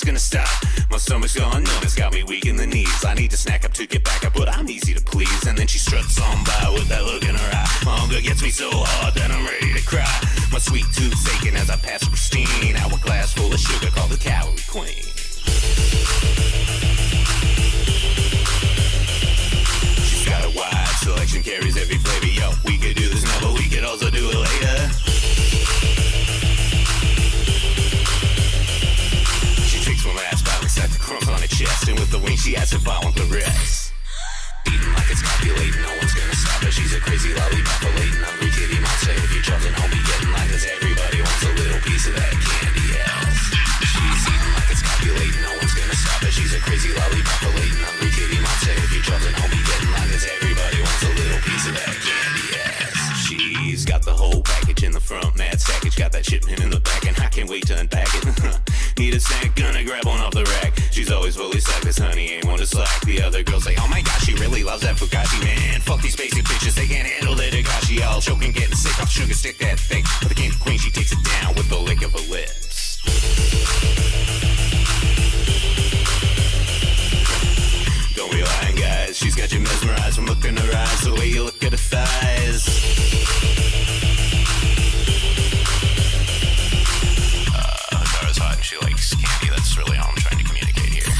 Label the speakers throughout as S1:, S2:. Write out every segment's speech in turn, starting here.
S1: gonna stop. My stomach's gone numb, it's got me weak in the knees. I need to snack up to get back up, but I'm easy to please. And then she struts on by with that look in her eye. My hunger gets me so hard that I'm ready to cry. My sweet tooth's aching as I pass her pristine hourglass full of sugar called the Calorie Queen. She's got a wide selection, carries every flavor. Yo, we could do this now, but we could also do it later. She takes one last bite, looks at the crumbs on her chest, and with the wing she asks if I want the rest. Eating like it's copulating, no one's gonna stop her. She's a crazy lollipop, latent hungry kitty monster. If you're jumping home, be getting like this. Everybody wants a little piece of that candy, yes. She's eating like it's copulating, no one's gonna stop her. She's a crazy lollipop, latent hungry kitty monster. If you're jumping home, be getting like this. Everybody wants a little piece of that candy, yes. She's got the whole package in the front, mad sackage, got that shipment in the back, and I can't wait to unpack it. Need a snack, gonna grab one off the rack. She's always fully stacked, this honey ain't one to slack. The other girls say, oh my gosh, she really loves that Fugazi, man. Fuck these basic bitches, they can't handle the Dagashi. All choking, getting sick off sugar stick that thick. But the candy queen, she takes it down with the lick of her lips. Don't be lying, guys, she's got you mesmerized from looking in her eyes, the way you look at her thighs. Dara's hot and she likes candy, that's really all I'm trying to communicate here.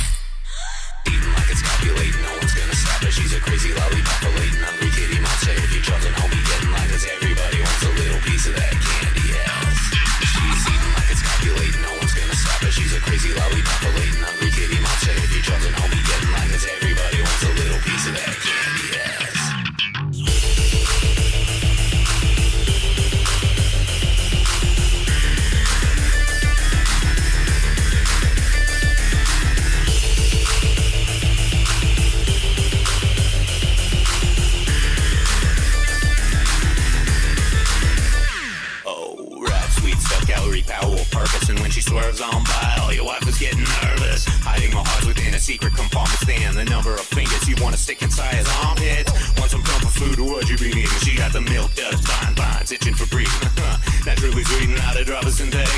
S1: Eating like it's copulating, no one's gonna stop her. She's a crazy lollipop, a latent hungry kitty monster. If you're jumping home, be getting like this. Everybody wants a little piece of that candy, yes. She's eating like it's copulating, no one's gonna stop her. She's a crazy lollipop, a latent hungry kitty monster. If you're jumping home, be getting like this. Everybody wants a little piece of that candy, yes. Purpose, and when she swerves on by, all your wife is getting nervous. Hiding my heart within a secret compartment, stand the number of fingers you wanna stick inside his armpits. Want some comfort food, or what you be needing? She got the milk duds, vines, itching for breathing. Naturally sweet, not a drop of synthetic.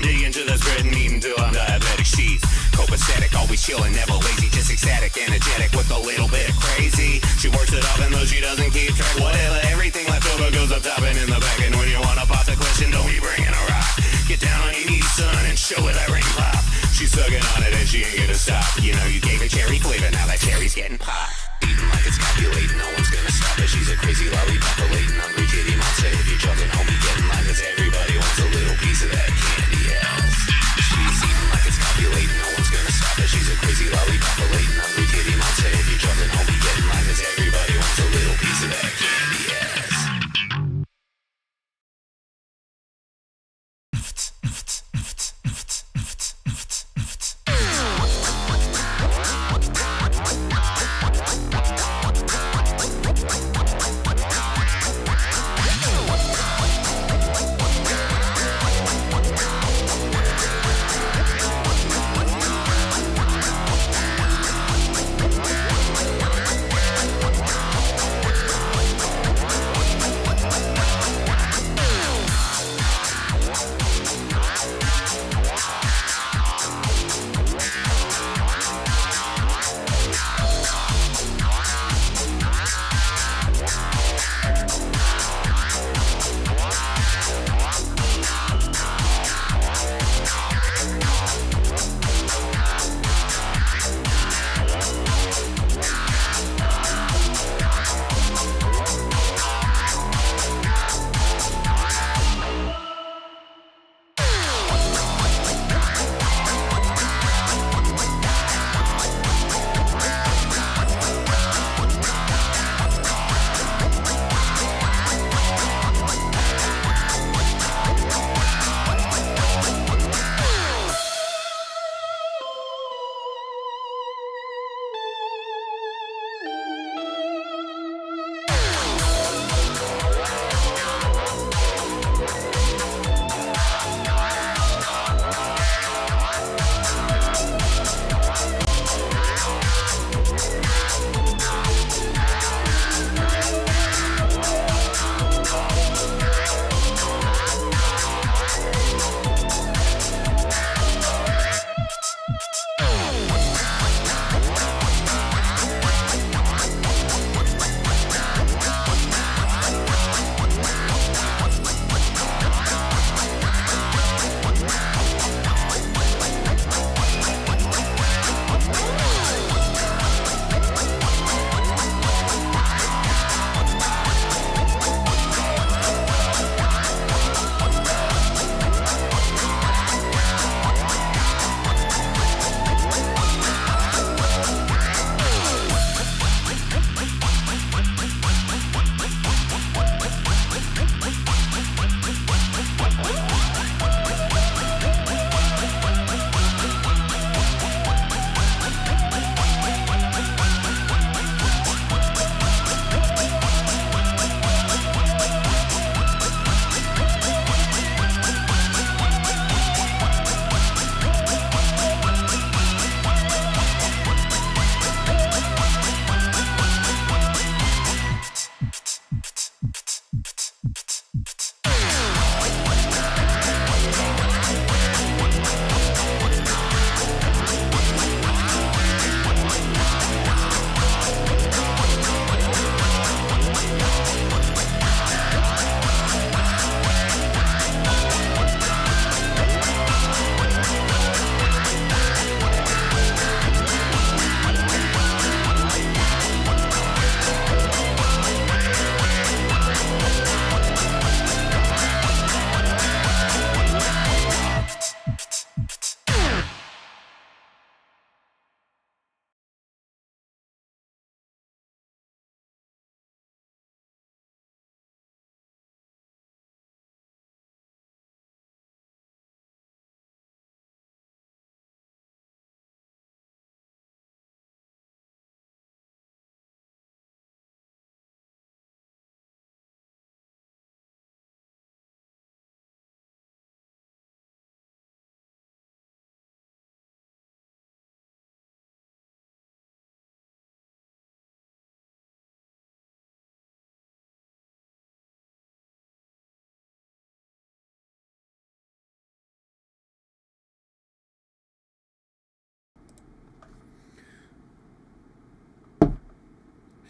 S1: Dig into the spread and eat until I'm diabetic. She's copacetic, always chilling, never lazy, just ecstatic, energetic with a little bit of crazy. She works it up, and though she doesn't keep track, whatever, everything left over goes up top and in the back. And when you wanna pop the question, don't be bringing a rock. Get down on your knees, son, and show her that ring pop. She's sucking on it and she ain't gonna stop. You know you gave her cherry flavor, now that cherry's getting popped. Eating like it's copulating, no one's gonna stop her. She's a crazy lollipop, a latent hungry kitty monster. If you're jumping home, be getting like this. Everybody wants a little piece of that candy, yes. She's eating like it's copulating, no one's gonna stop her. She's a crazy lollipop, a latent hungry kitty monster. If you're jumping home, be getting like this. Everybody wants a little piece of that candy, yes.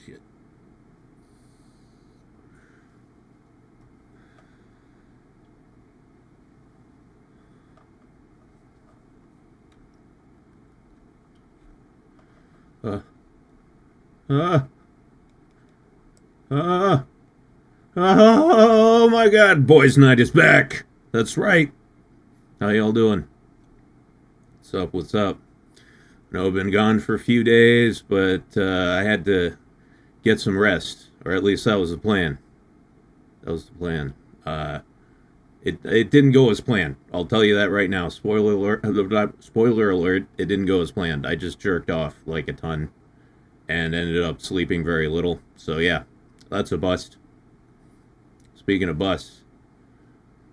S2: shit. Uh, uh, uh, oh my God, boys' night is back. That's right. How y'all doing? What's up? What's up? I know I've been gone for a few days, but I had to get some rest, or at least that was the plan. That was the plan. It didn't go as planned. I'll tell you that right now. Spoiler alert! Spoiler alert! It didn't go as planned. I just jerked off like a ton, and ended up sleeping very little. So yeah, that's a bust. Speaking of busts,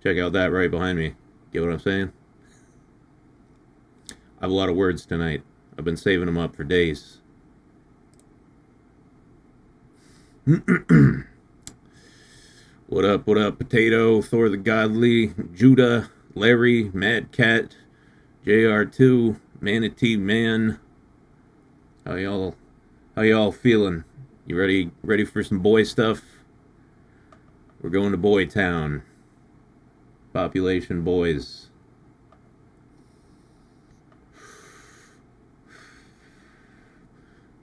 S2: check out that right behind me. Get what I'm saying? I have a lot of words tonight. I've been saving them up for days. What up, Potato, Thor the Godly, Judah, Larry, Mad Cat, JR2, Manatee Man. How y'all feeling? You ready for some boy stuff? We're going to Boy Town. Population boys.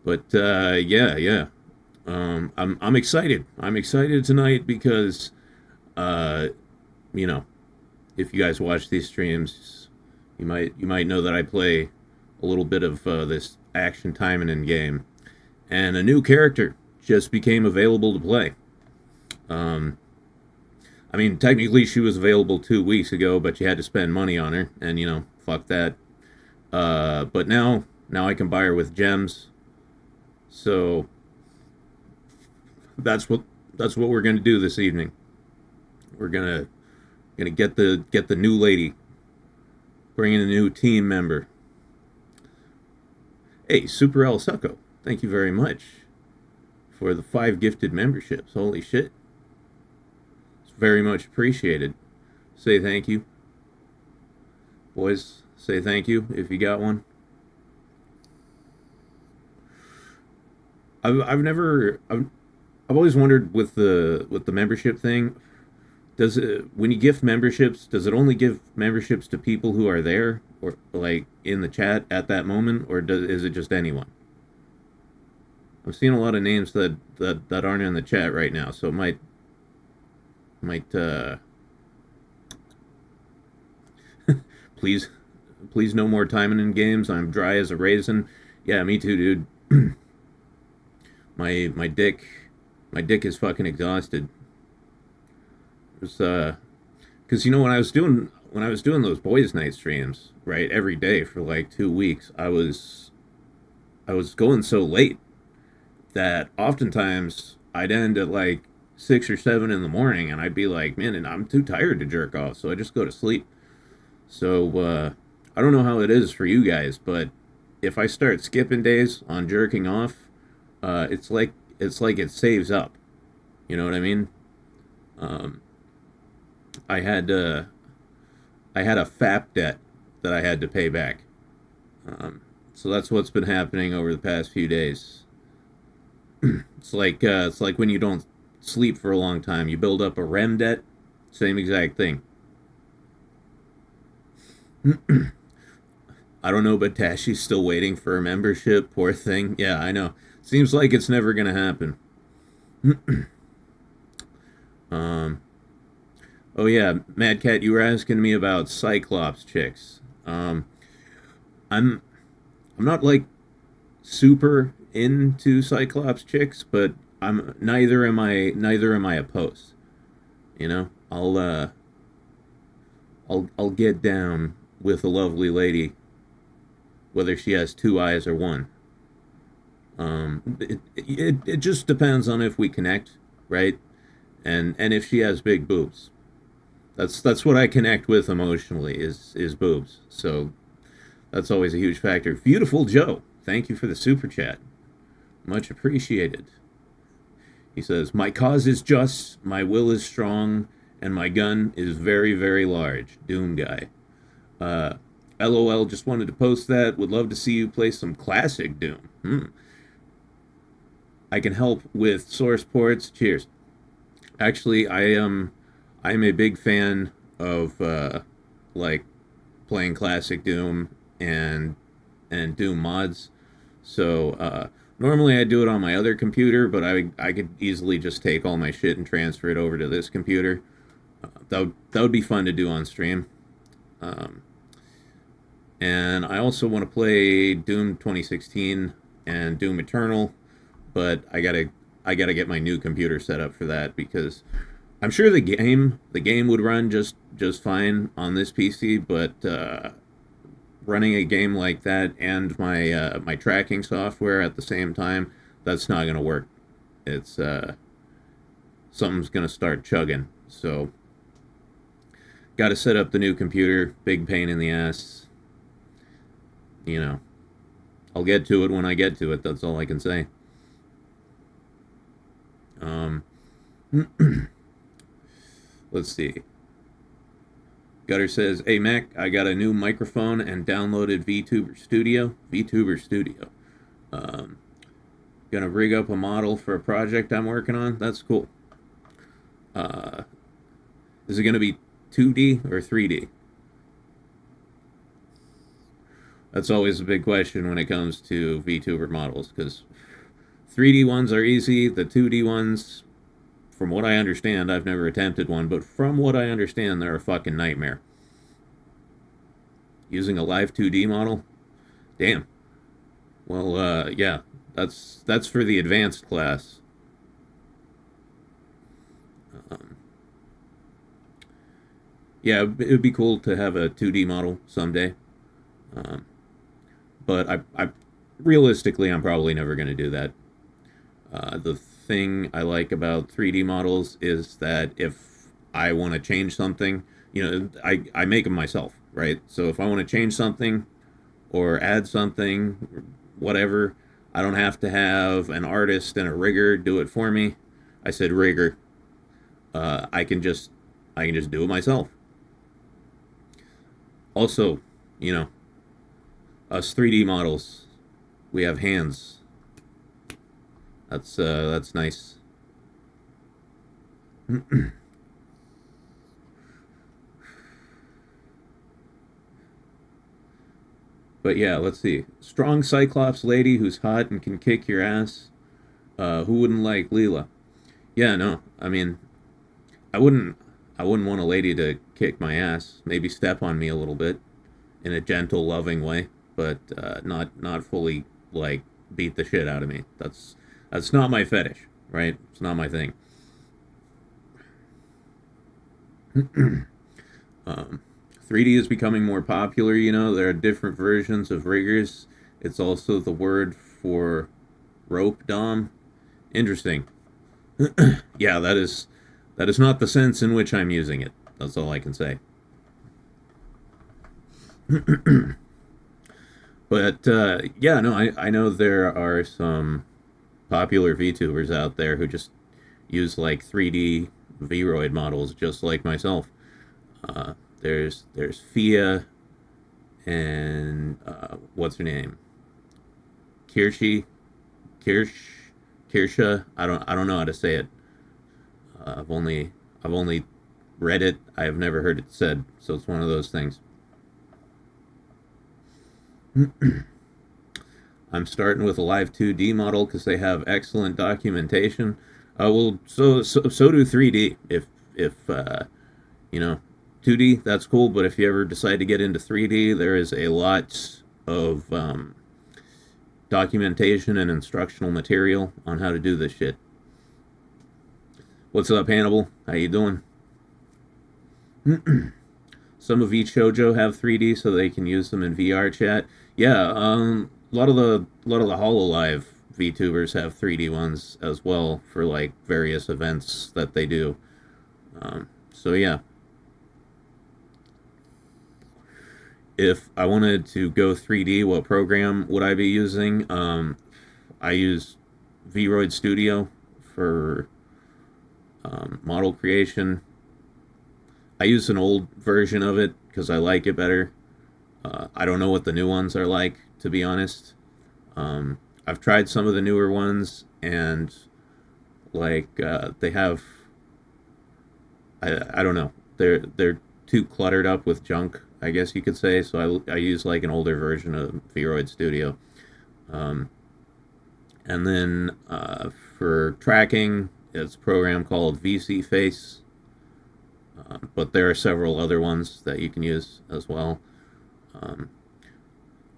S2: But yeah. I'm excited. I'm excited tonight because, you know, if you guys watch these streams, you might know that I play a little bit of this action timing in game, and a new character just became available to play. I mean, technically she was available 2 weeks ago, but you had to spend money on her, and you know, fuck that. But now I can buy her with gems. So that's what we're gonna do this evening. We're gonna get the new lady, bring in a new team member. Hey, Super El Succo, thank you very much for the 5 gifted memberships. Holy shit, it's very much appreciated. Say thank you, boys. Say thank you if you got one. I've always wondered with the membership thing, does it, when you gift memberships, does it only give memberships to people who are there, or like in the chat at that moment, or is it just anyone? I'm seeing a lot of names that aren't in the chat right now, so it might please no more timing in games. I'm dry as a raisin. Yeah, me too, dude. my dick is fucking exhausted. It's because you know, when I was doing those boys' night streams, right, every day for like 2 weeks, I was going so late that oftentimes I'd end at like 6 or 7 in the morning, and I'd be like, man, and I'm too tired to jerk off, so I just go to sleep. So I don't know how it is for you guys, but if I start skipping days on jerking off, it's like it saves up. You know what I mean? I had a FAP debt that I had to pay back. So that's what's been happening over the past few days. It's like when you don't sleep for a long time, you build up a REM debt. Same exact thing. I don't know, but Dashie's still waiting for a membership. Poor thing. Yeah, I know. Seems like it's never gonna happen. Oh yeah, Mad Cat, you were asking me about Cyclops chicks. I'm not like super into Cyclops chicks, but neither am I opposed. You know, I'll get down with a lovely lady, whether she has 2 eyes or 1. It just depends on if we connect, right? And if she has big boobs. That's what I connect with emotionally is boobs. So that's always a huge factor. Beautiful Joe, thank you for the super chat. Much appreciated. He says, my cause is just, my will is strong, and my gun is very, very large. Doom guy. LOL, just wanted to post that. Would love to see you play some classic Doom. I can help with source ports. Cheers. Actually, I'm a big fan of like playing classic Doom and Doom mods. So normally I do it on my other computer, but I could easily just take all my shit and transfer it over to this computer. That would be fun to do on stream. Um, and I also want to play Doom 2016 and Doom Eternal, but I gotta get my new computer set up for that because I'm sure the game would run just fine on this PC, but running a game like that and my tracking software at the same time, that's not gonna work. It's something's gonna start chugging. So got to set up the new computer. Big pain in the ass. You know, I'll get to it when I get to it. That's all I can say. Um, let's see. Gutter says, "Hey Mac, I got a new microphone and downloaded VTuber Studio. VTuber Studio. Um, Gonna rig up a model for a project I'm working on. That's cool. Uh, is it gonna be 2D or 3D? That's always a big question when it comes to VTuber models because 3D ones are easy. The 2D ones, from what I understand, I've never attempted one, but from what I understand, they're a fucking nightmare. Using a live 2D model? Damn. Well, yeah, that's for the advanced class. Um, yeah, it would be cool to have a 2D model someday. Um, but I realistically, I'm probably never going to do that. The thing I like about 3D models is that if I want to change something, I make them myself, right? So if I want to change something or add something, whatever, I don't have to have an artist and a rigger do it for me. I said rigger. I can just do it myself. Also, you know, us 3D models, we have hands. That's nice. But yeah, let's see. Strong Cyclops lady who's hot and can kick your ass. Who wouldn't like Leela? Yeah, no. I mean, I wouldn't. I wouldn't want a lady to kick my ass. Maybe step on me a little bit, in a gentle, loving way, but not fully like beat the shit out of me. That's not my fetish, right? It's not my thing. 3D is becoming more popular. There are different versions of riggers. It's also the word for rope dom. Interesting. Yeah, that is not the sense in which I'm using it. That's all I can say. But yeah, no, I know there are some popular VTubers out there who just use like 3D Vroid models, just like myself. There's Fia and what's her name? Kirshi, Kirsha. I don't know how to say it. I've only read it. I have never heard it said, so it's one of those things. I'm starting with a live 2D model because they have excellent documentation. Well, so do 3D. If 2D, that's cool. But if you ever decide to get into 3D, there is a lot of documentation and instructional material on how to do this shit. What's up, Hannibal? How you doing? Some of each shoujo have 3D so they can use them in VR chat. Yeah, a lot of the Hololive VTubers have 3D ones as well for like various events that they do. So yeah, if I wanted to go 3D, what program would I be using? I use Vroid Studio for model creation. I use an old version of it because I like it better. I don't know what the new ones are like, to be honest. I've tried some of the newer ones, and like they have, I don't know, they're too cluttered up with junk, I guess you could say. So I use like an older version of Vroid Studio. Um, and then for tracking, it's a program called VC Face. But there are several other ones that you can use as well. Um,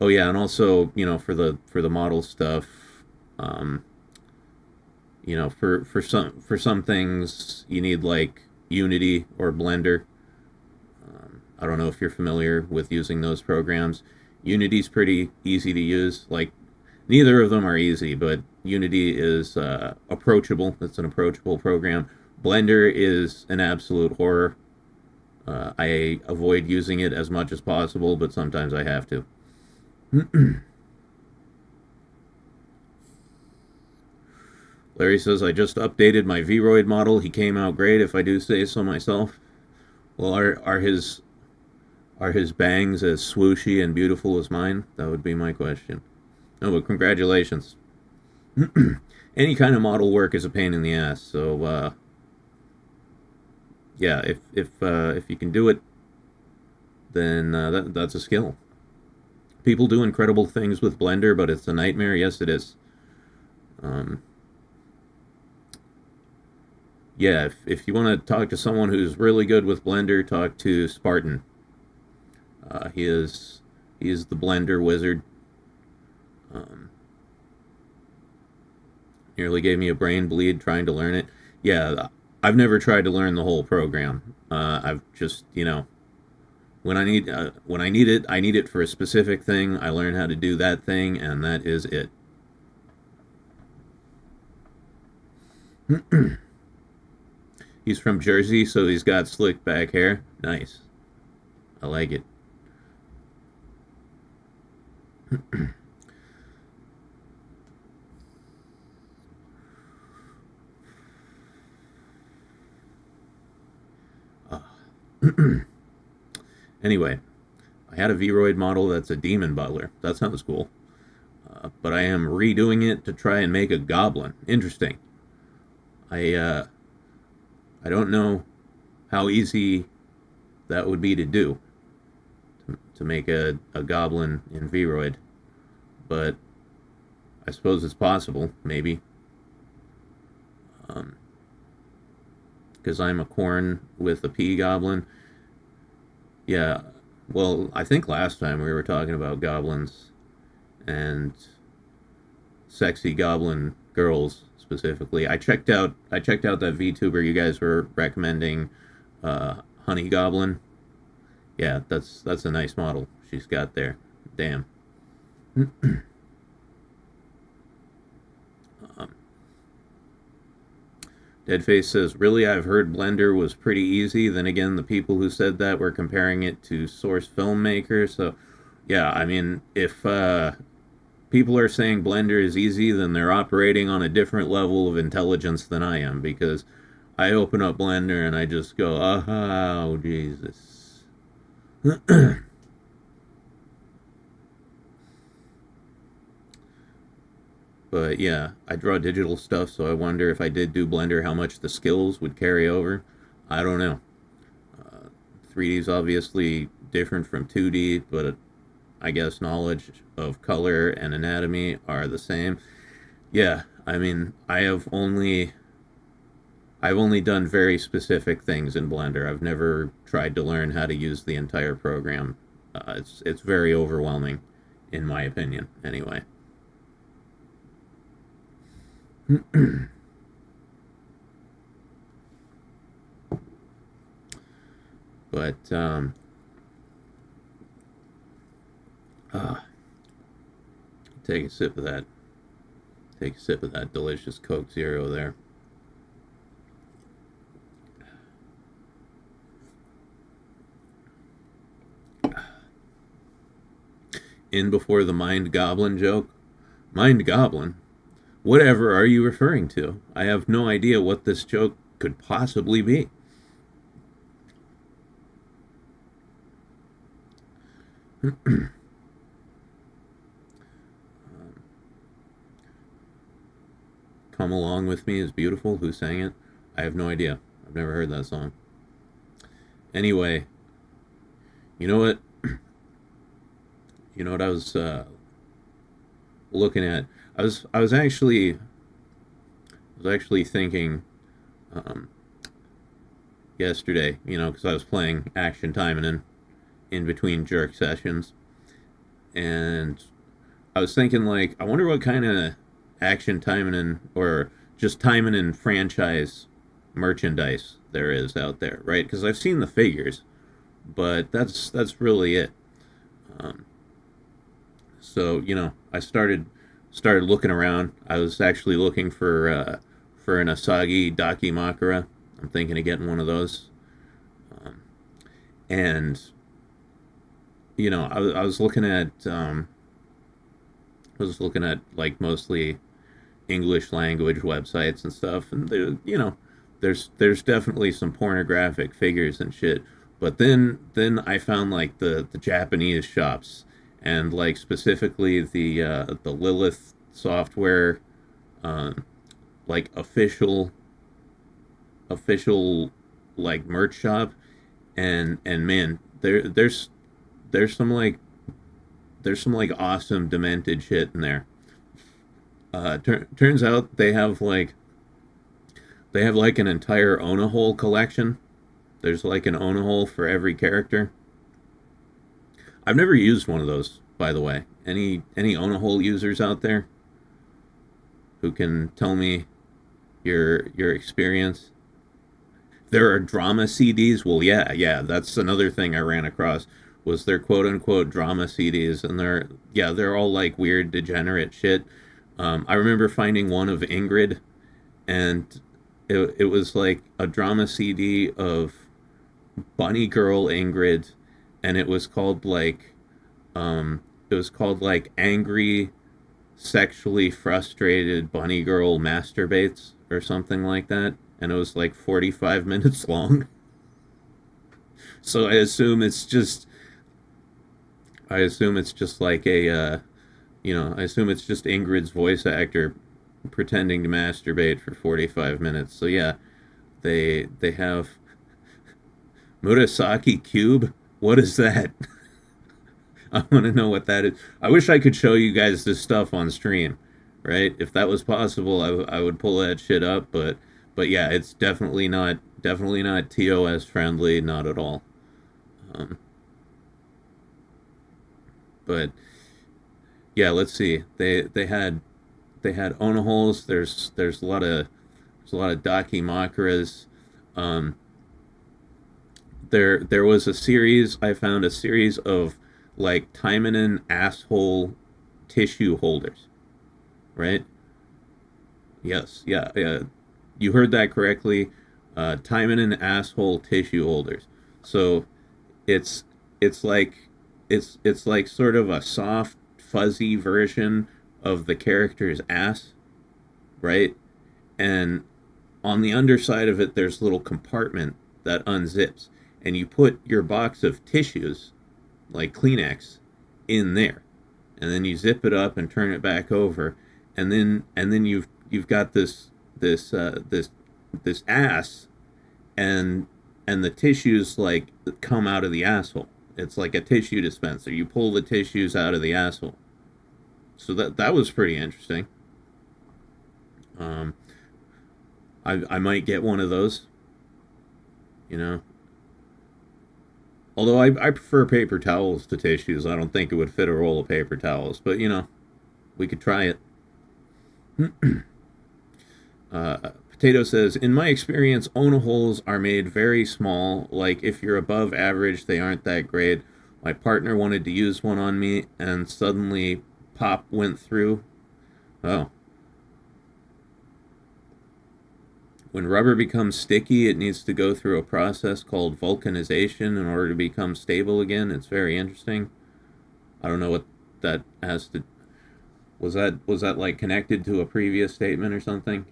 S2: oh yeah, and also for the model stuff, um, for some things you need like Unity or Blender. I don't know if you're familiar with using those programs. Unity's pretty easy to use. Like, neither of them are easy, but Unity is approachable. It's an approachable program. Blender is an absolute horror. I avoid using it as much as possible, but sometimes I have to. Larry says, I just updated my Vroid model. He came out great, if I do say so myself. Well, are his bangs as swooshy and beautiful as mine? That would be my question. No, but congratulations. Any kind of model work is a pain in the ass, so yeah, if you can do it, then that's a skill. People do incredible things with Blender, but it's a nightmare. Yes, it is. Um, yeah, if you want to talk to someone who's really good with Blender, talk to Spartan. He is the Blender wizard. Um, Nearly gave me a brain bleed trying to learn it. Yeah, I've never tried to learn the whole program. I've just when I need it, I need it for a specific thing. I learn how to do that thing, and that is it. He's from Jersey, so he's got slick back hair. Nice. I like it. uh, anyway, I had a Vroid model that's a demon butler. That sounds cool. But I am redoing it to try and make a goblin. Interesting. I don't know how easy that would be to do, to make a goblin in Vroid, but I suppose it's possible, maybe. Because I'm a corn with a pea goblin. Yeah, well, I think last time we were talking about goblins and sexy goblin girls specifically. I checked out that VTuber you guys were recommending, Honey Goblin. Yeah, that's a nice model she's got there. Damn. um, Deadface says, really, I've heard Blender was pretty easy. Then again, the people who said that were comparing it to Source Filmmaker. So, yeah, I mean, if people are saying Blender is easy, then they're operating on a different level of intelligence than I am, because I open up Blender and I just go, oh, Jesus. But yeah, I draw digital stuff, so I wonder if I did do Blender, how much the skills would carry over. I don't know. 3D is obviously different from 2D, but I guess knowledge of color and anatomy are the same. Yeah, I mean, I've only done very specific things in Blender. I've never tried to learn how to use the entire program. It's very overwhelming, in my opinion, anyway. But take a sip of that. Take a sip of that delicious Coke Zero there. In before the Mind Goblin joke. Mind Goblin? Whatever are you referring to? I have no idea what this joke could possibly be. Come Along With Me is Beautiful. Who sang it? I have no idea. I've never heard that song. Anyway, you know what? You know what I was looking at? I was actually thinking yesterday, because I was playing Action Time in between jerk sessions, and I was thinking, like, I wonder what kind of Action Time or just Time franchise merchandise there is out there, right? Because I've seen the figures, but that's really it. So I started looking around. I was actually looking for an Asagi Dakimakura. I'm thinking of getting one of those. And I was looking at like mostly English language websites and stuff, and there's definitely some pornographic figures and shit. But then I found like the Japanese shops, and like specifically the Lilith software, like official like merch shop, and man, there's some like awesome demented shit in there. Turns out they have like an entire Onahole collection. There's like an Onahole for every character. I've never used one of those, by the way. Any Onahole users out there who can tell me your experience? There are drama CDs. Well, yeah, that's another thing I ran across, was their quote unquote drama CDs, and they're all like weird degenerate shit. I remember finding one of Ingrid, and it was like a drama CD of Bunny Girl Ingrid, and it was called like Angry Sexually Frustrated Bunny Girl Masturbates or something like that, and it was like 45 minutes long. So I assume it's just like I assume it's just Ingrid's voice actor pretending to masturbate for 45 minutes. So yeah, they have Murasaki Cube. What is that? I want to know what that is. I wish I could show you guys this stuff on stream, right? If that was possible, I would pull that shit up, but yeah, it's definitely not TOS friendly, not at all. But yeah, let's see. They had Onaholes. There's a lot of Dakimakuras. There was a series. I found a series of like Taimanin asshole tissue holders, right? Yes, yeah. You heard that correctly. Taimanin asshole tissue holders. So it's like sort of a soft, fuzzy version of the character's ass, right? And on the underside of it, there's a little compartment that unzips, and you put your box of tissues, like Kleenex, in there, and then you zip it up and turn it back over, and then you've got this ass, and the tissues like come out of the asshole. It's like a tissue dispenser. You pull the tissues out of the asshole. So that was pretty interesting. I might get one of those. Although I prefer paper towels to tissues. I don't think it would fit a roll of paper towels, but we could try it. Potato says, in my experience, Onaholes are made very small. Like, if you're above average, they aren't that great. My partner wanted to use one on me, and suddenly pop went through. Oh. When rubber becomes sticky, it needs to go through a process called vulcanization in order to become stable again. It's very interesting. I don't know what that has to... Was that like connected to a previous statement or something?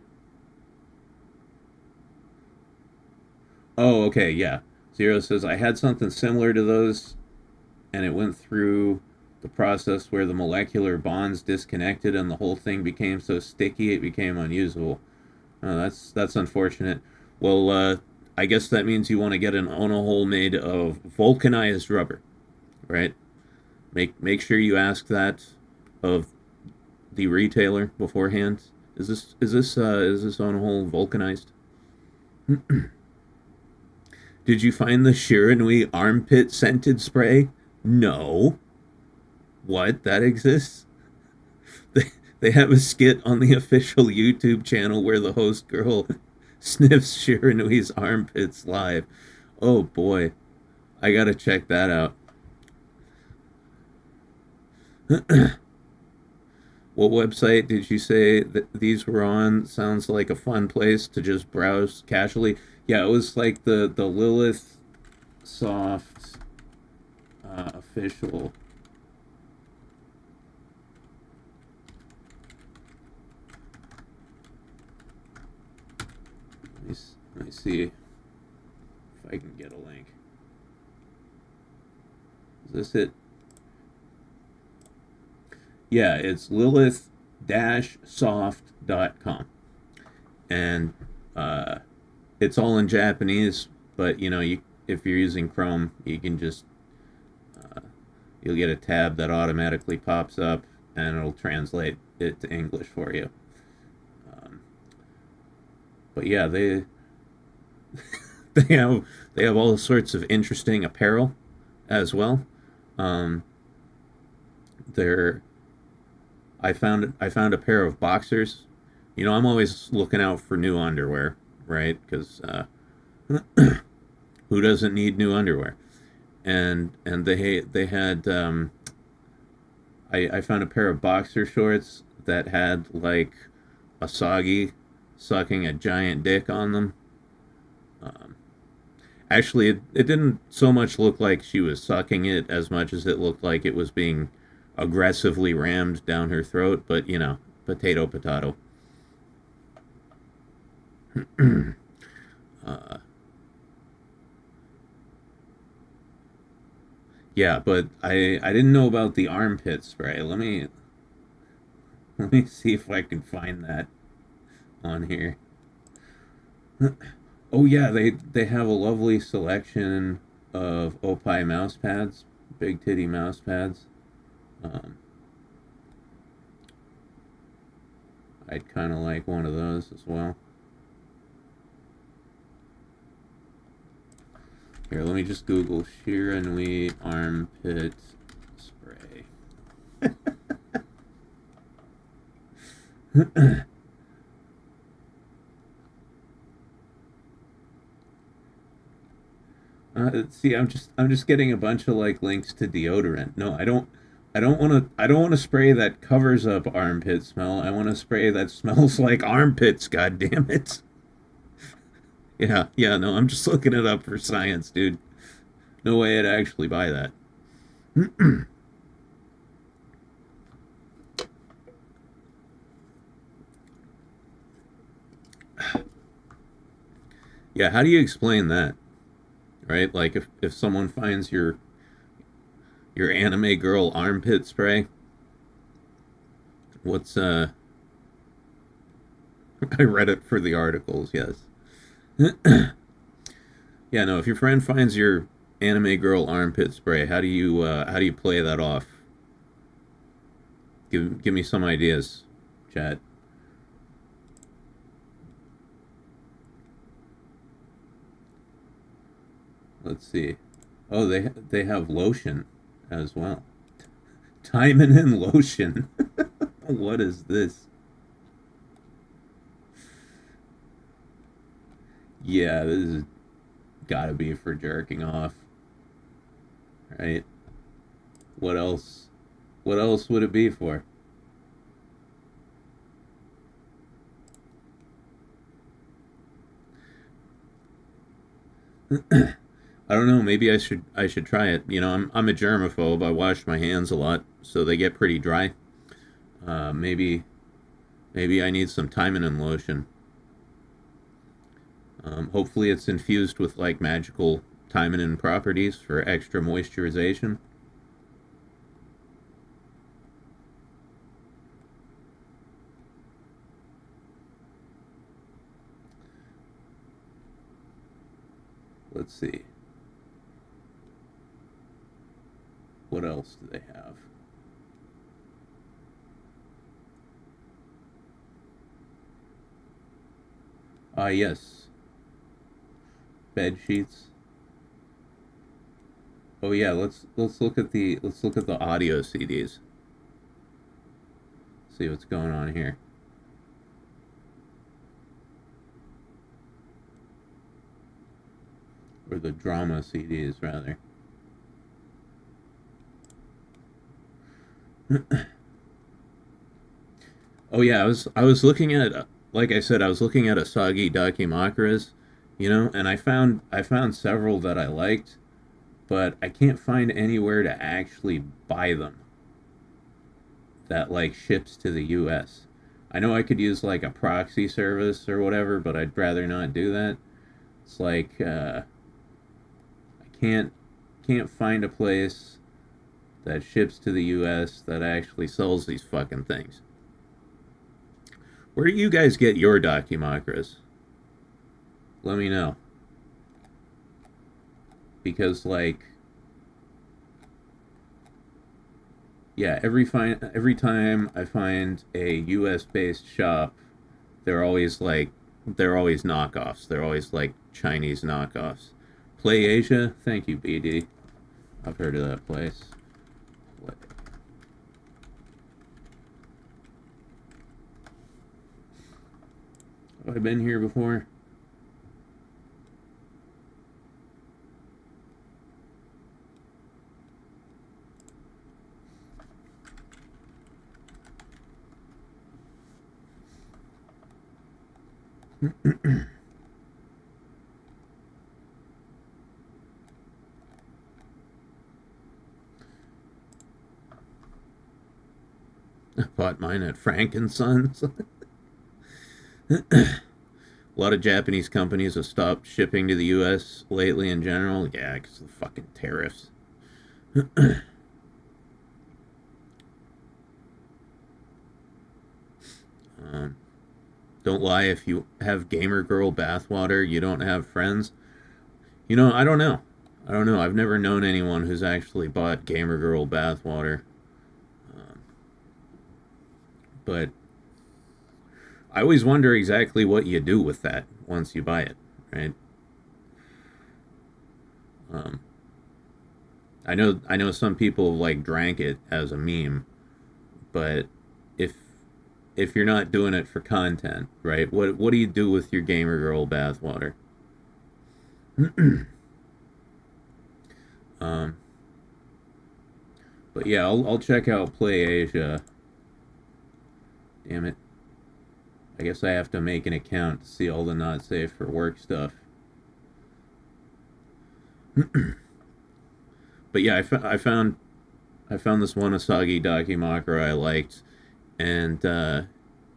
S2: Oh, okay, yeah. Zero says, I had something similar to those, and it went through the process where the molecular bonds disconnected and the whole thing became so sticky it became unusable. That's unfortunate. Well, I guess that means you want to get an on-a-hole made of vulcanized rubber, right? Make sure you ask that of the retailer beforehand. Is this on-a-hole vulcanized? Did you find the Shiranui armpit scented spray? No. What? That exists? They have a skit on the official YouTube channel where the host girl sniffs Shiranui's armpits live. Oh boy. I gotta check that out. What website did you say that these were on? Sounds like a fun place to just browse casually. Yeah, it was like the Lilith Soft official. Let me see if I can get a link. Is this it? Yeah, it's lilith-soft.com. And it's all in Japanese, but if you're using Chrome, you can just you'll get a tab that automatically pops up and it'll translate it to English for you. But yeah, they have all sorts of interesting apparel as well. Um, they're I found a pair of boxers. I'm always looking out for new underwear, right? Because who doesn't need new underwear? And they had I found a pair of boxer shorts that had like Asagi sucking a giant dick on them. Um, Actually, it didn't so much look like she was sucking it as much as it looked like it was being aggressively rammed down her throat. But potato, potato. uh, yeah, but I didn't know about the armpit spray. Let me see if I can find that on here. Oh yeah, they have a lovely selection of Opie mouse pads, big titty mouse pads. Um, I'd kind of like one of those as well. Here, let me just Google Shiranui armpit spray. See, I'm just getting a bunch of like links to deodorant. No, I don't want to spray that covers up armpit smell. I want to spray that smells like armpits. God damn it. Yeah, yeah. No, I'm just looking it up for science, dude. No way I'd actually buy that. Yeah, how do you explain that? Right? Like if someone finds your anime girl armpit spray, what's I read it for the articles, yes. Yeah, no, if your friend finds your anime girl armpit spray, how do you play that off? Give me some ideas, chat. Let's see. Oh, they have lotion as well. Timon and lotion. What is this? Yeah, this is gotta be for jerking off, right? What else? What else would it be for? I don't know. Maybe I should try it. I'm a germaphobe. I wash my hands a lot, so they get pretty dry. Maybe I need some Timon lotion. Hopefully, it's infused with like magical Timon properties for extra moisturization. let's see. What else do they have? Yes. Bed sheets. Oh yeah, let's look at the audio CDs. See what's going on here. Or the drama CDs rather. Oh yeah, I was looking at, like I said, I was looking at Asagi Dakimakuras, and I found several that I liked, but I can't find anywhere to actually buy them that like ships to the US. I know I could use like a proxy service or whatever, but I'd rather not do that. It's like I can't find a place that ships to the US that actually sells these fucking things. Where do you guys get your Dakimakuras? Let me know. Because like, yeah, every time I find a US based shop, they're always knockoffs. They're always like Chinese knockoffs. Play Asia, thank you, BD. I've heard of that place. Have I been here before? I bought mine at Frank and Sons. A lot of Japanese companies have stopped shipping to the U.S. lately in general. Yeah, because of the fucking tariffs. Don't lie, if you have gamer girl bathwater, you don't have friends. I don't know. I've never known anyone who's actually bought gamer girl bathwater. But I always wonder exactly what you do with that once you buy it, right? I know some people like drank it as a meme, but if if you're not doing it for content, right? What do you do with your gamer girl bathwater? um, but yeah, I'll check out Play Asia. Damn it. I guess I have to make an account to see all the not safe for work stuff. But yeah, I found this one Asagi Dakimakura I liked, and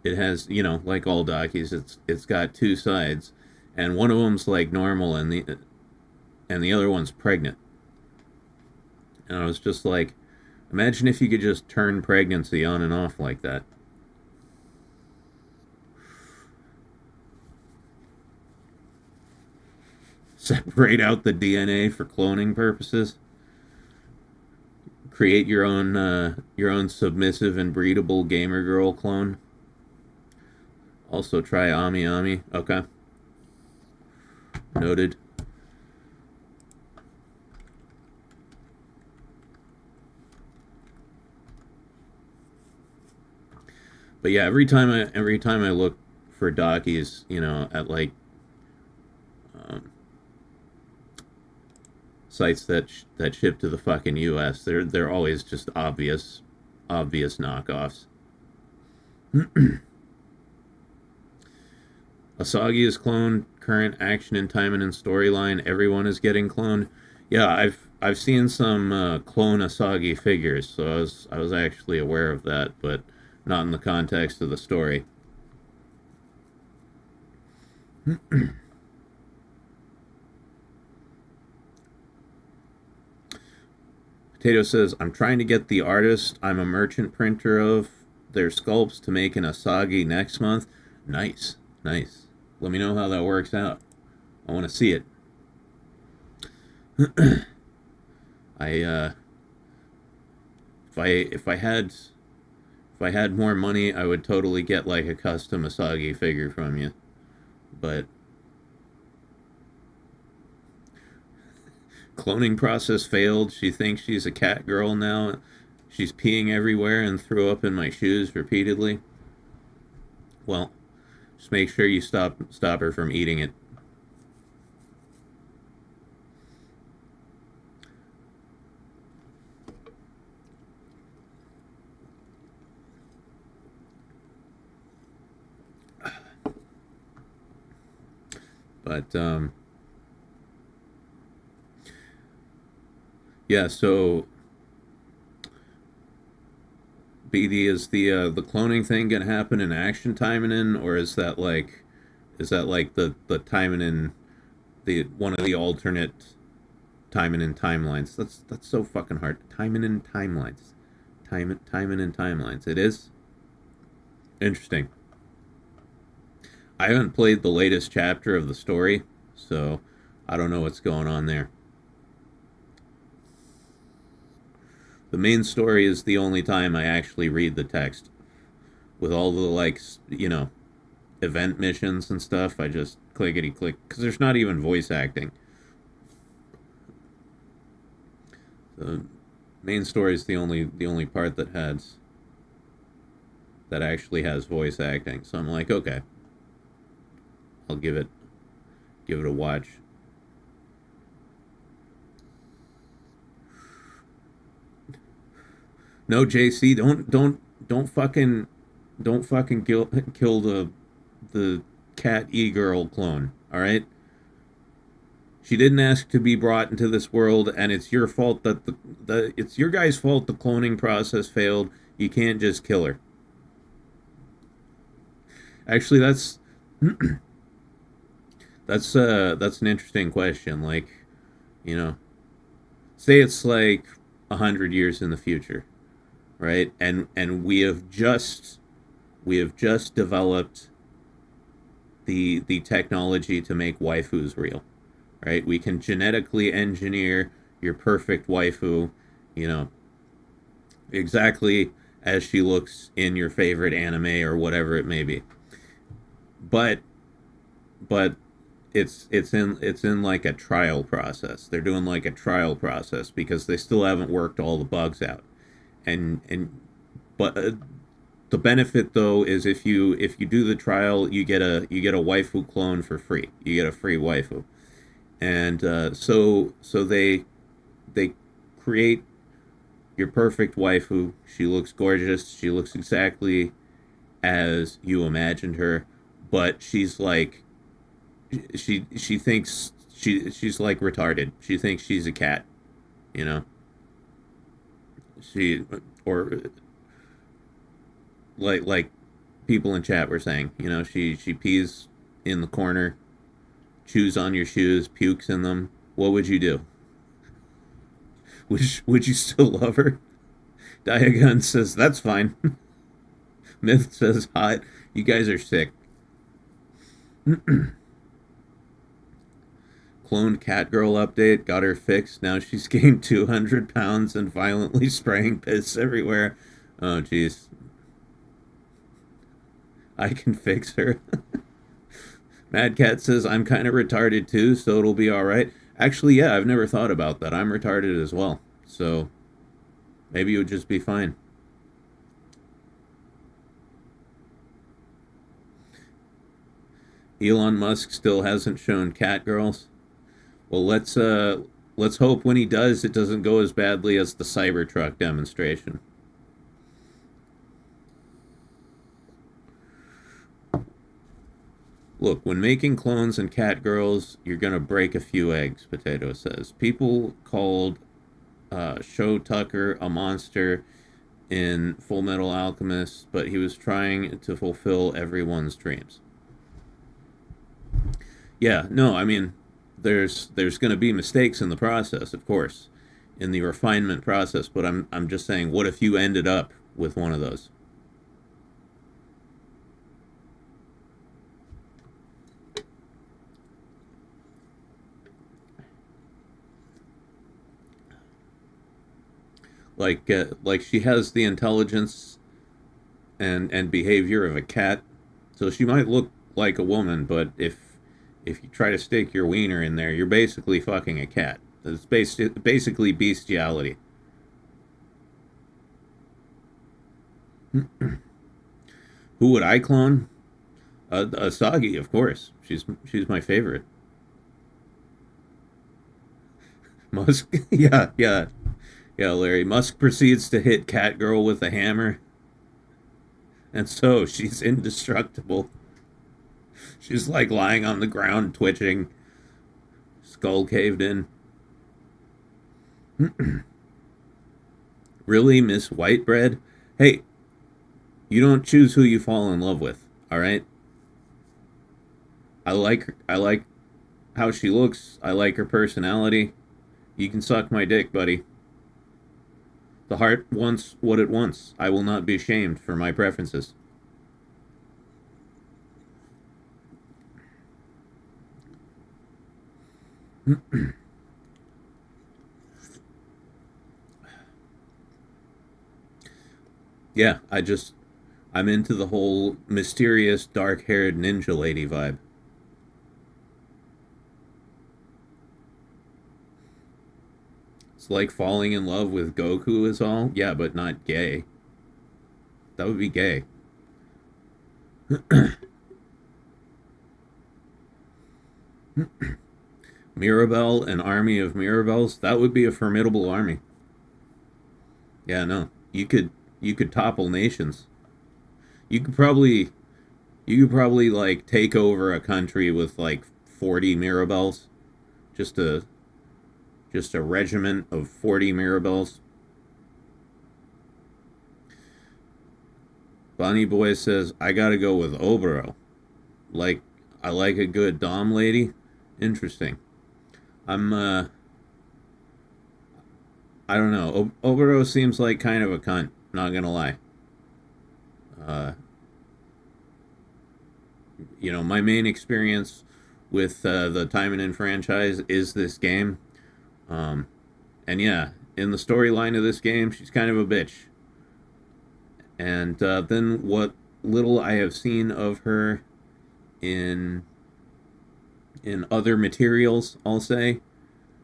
S2: it has, like all Dakis, it's got two sides, and one of them's like normal, and the other one's pregnant. And I was just like, imagine if you could just turn pregnancy on and off like that. Separate out the DNA for cloning purposes. Create your own submissive and breedable gamer girl clone. Also try Ami Ami. Okay. Noted. But yeah, every time I look for Dakis, at like sites that ship to the fucking U.S., they're always just obvious knockoffs. Asagi is cloned. Current action and timing and storyline. Everyone is getting cloned. Yeah, I've seen some clone Asagi figures, so I was actually aware of that, but not in the context of the story. Potato says, I'm trying to get the artist I'm a merchant printer of their sculpts to make an Asagi next month. Nice. Let me know how that works out. I want to see it. I if I had more money, I would totally get like a custom Asagi figure from you. But cloning process failed. She thinks she's a cat girl now. She's peeing everywhere and threw up in my shoes repeatedly. Well, just make sure you stop her from eating it. But yeah, so BD, is the cloning thing gonna happen in Action Taimanin, or is that like the Taimanin, the one of the alternate Taimanin timelines? That's so fucking hard. Taimanin timelines, Taimanin timelines. It is interesting. I haven't played the latest chapter of the story, so I don't know what's going on there. The main story is the only time I actually read the text. With all the, like, event missions and stuff, I just clickety click, because there's not even voice acting. The main story is the only part that actually has voice acting. So I'm like, okay, I'll give it a watch. No, JC, don't fucking kill the cat e-girl clone. All right. She didn't ask to be brought into this world, and it's your fault that it's your guys' fault the cloning process failed. You can't just kill her. Actually, that's an interesting question. Like, you know, say it's like 100 years in the future, right? And we have just developed the technology to make waifus real, right? We can genetically engineer your perfect waifu, you know, exactly as she looks in your favorite anime or whatever it may be. But it's in like a trial process. They're doing like a trial process because they still haven't worked all the bugs out. And but the benefit though is if you do the trial, you get a waifu clone for free. You get a free waifu. And so they create your perfect waifu. She looks gorgeous. She looks exactly as you imagined her, but she's like she thinks she's like retarded. She thinks she's a cat, you know. She or like people in chat were saying, you know, she pees in the corner, chews on your shoes, pukes in them. What would you do? Would you still love her? Diagon says that's fine. Myth says hot. You guys are sick. Cloned cat girl update, got her fixed. Now she's gained 200 pounds and violently spraying piss everywhere. Oh jeez. I can fix her. Mad Cat says I'm kind of retarded too, so it'll be all right. Actually, yeah, I've never thought about that. I'm retarded as well, so maybe it would just be fine. Elon Musk still hasn't shown cat girls. Well, let's hope when he does, it doesn't go as badly as the Cybertruck demonstration. Look, when making clones and cat girls, you're gonna break a few eggs. Potato says people called Show Tucker a monster in Full Metal Alchemist, but he was trying to fulfill everyone's dreams. Yeah, no, I mean, there's going to be mistakes in the process, of course, in the refinement process. But I'm just saying, what if you ended up with one of those? Like she has the intelligence and behavior of a cat, so she might look like a woman, but if you try to stick your wiener in there, you're basically fucking a cat. It's basically bestiality. Who would I clone? Asagi, of course. She's my favorite. Musk, yeah, Larry. Musk proceeds to hit Catgirl with a hammer, and so she's indestructible. She's like lying on the ground, twitching, skull caved in. Really, Miss Whitebread? Hey, you don't choose who you fall in love with, all right? I like how she looks. I like her personality. You can suck my dick, buddy. The heart wants what it wants. I will not be shamed for my preferences. Yeah, I'm into the whole mysterious dark-haired ninja lady vibe. It's like falling in love with Goku is all. Yeah, but not gay. That would be gay. Mirabelle, an army of Mirabelles, that would be a formidable army. Yeah, no. You could topple nations. You could probably like take over a country with like 40 Mirabelles. Just a regiment of 40 Mirabelles. Bonnie Boy says, I gotta go with Obero. Like, I like a good Dom lady. Interesting. I'm, I don't know. Obero seems like kind of a cunt, not gonna lie. Uh, my main experience with the Taimanin franchise is this game. Um, and yeah, in the storyline of this game, she's kind of a bitch. And then what little I have seen of her in other materials, I'll say,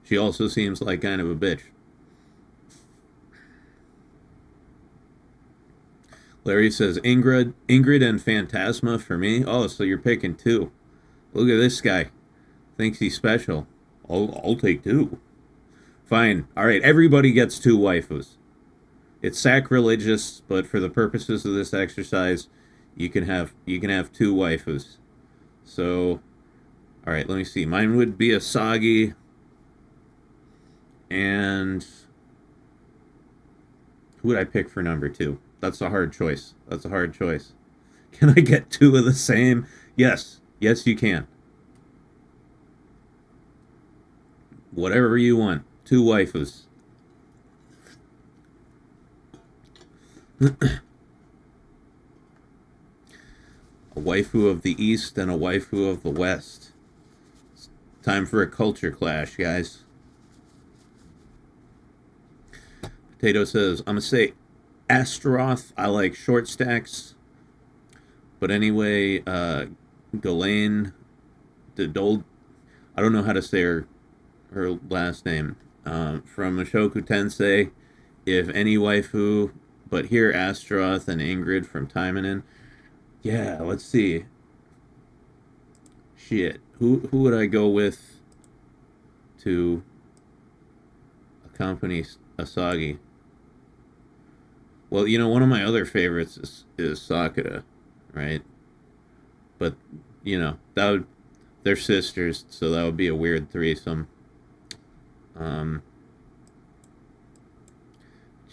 S2: she also seems like kind of a bitch. Larry says Ingrid and Phantasma for me. Oh, so you're picking two. Look at this guy. Thinks he's special. I'll take two. Fine. All right, everybody gets two waifus. It's sacrilegious, but for the purposes of this exercise, you can have two waifus. So, all right, let me see. Mine would be Asagi, and who would I pick for number two? That's a hard choice. Can I get two of the same? Yes, you can. Whatever you want. Two waifus. A waifu of the East and a waifu of the West. It's time for a culture clash, guys. Potato says, I'm going to say Astaroth. I like short stacks. But anyway, Ghislaine Dodol, I don't know how to say her last name. From Mushoku Tensei, if any waifu, but here Astaroth and Ingrid from Taimanin. Yeah, let's see. Shit, who would I go with to accompany Asagi? Well, one of my other favorites is Sakura, right? But they're sisters, so that would be a weird threesome.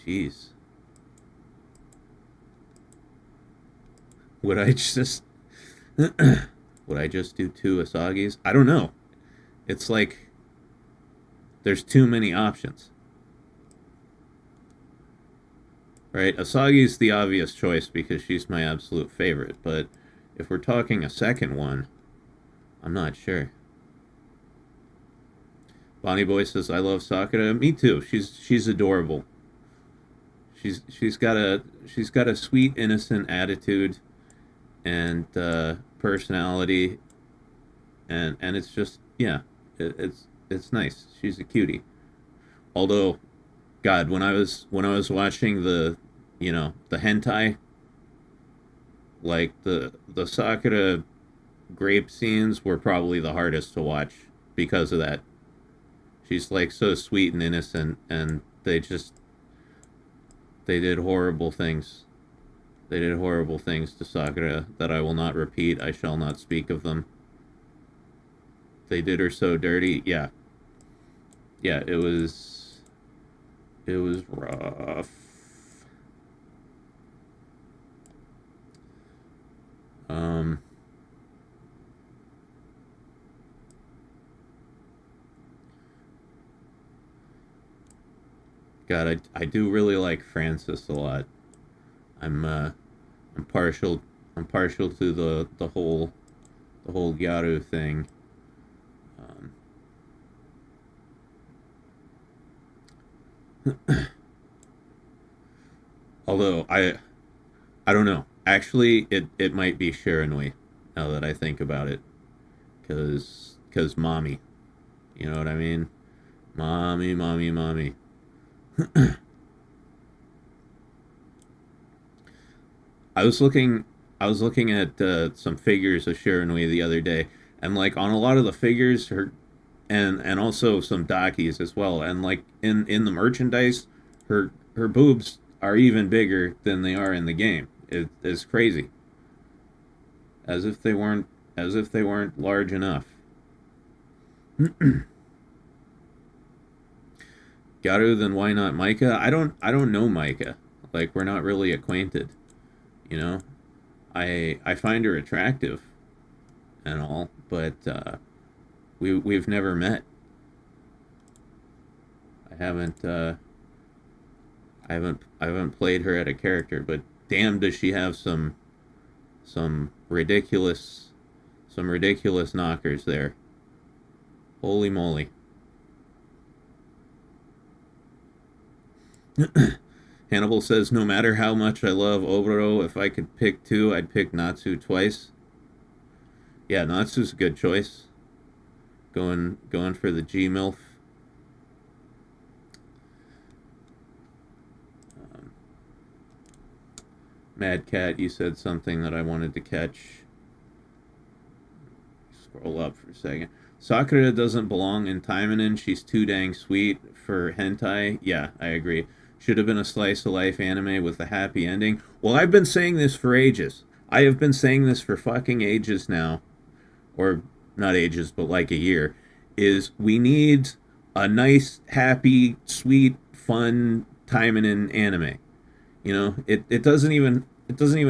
S2: Jeez. Would I just do two Asagis? I don't know. It's like there's too many options. Right? Asagi's the obvious choice because she's my absolute favorite, but if we're talking a second one, I'm not sure. Bonnie Boy says, I love Sakura. Me too. She's adorable. she's got a sweet, innocent attitude and personality, and it's just, yeah, it's nice. She's a cutie. Although, God, when I was watching the hentai, like the Sakura grape scenes were probably the hardest to watch because of that. She's like so sweet and innocent, and they did horrible things. They did horrible things to Sakura that I will not repeat. I shall not speak of them. They did her so dirty. Yeah. Yeah, it was rough. Um God, I do really like Francis a lot. I'm partial to the whole Gyaru thing. Um, Although I don't know. Actually, it might be Shiranui now that I think about it, cause mommy, you know what I mean? Mommy, mommy, mommy. I was looking I was looking at some figures of Shiranui the other day, and like on a lot of the figures, her and also some Dakis as well, and like in the merchandise, her boobs are even bigger than they are in the game. It's crazy, as if they weren't large enough. Garu, then why not Micah? I don't know Micah. Like we're not really acquainted, you know. I find her attractive and all, but we've never met. I haven't played her at a character, but damn, does she have some ridiculous knockers there. Holy moly. Hannibal says, no matter how much I love Oboro, if I could pick two, I'd pick Natsu twice. Yeah, Natsu's a good choice. Going for the G MILF. Mad Cat, you said something that I wanted to catch. Scroll up for a second. Sakura doesn't belong in Taimanin. She's too dang sweet for hentai. Yeah, I agree. Should have been a slice of life anime with a happy ending. Well, I've been saying this for ages. I have been saying this for fucking ages now. Or not ages, but like a year. Is we need a nice, happy, sweet, fun Taimanin anime. You know, it doesn't even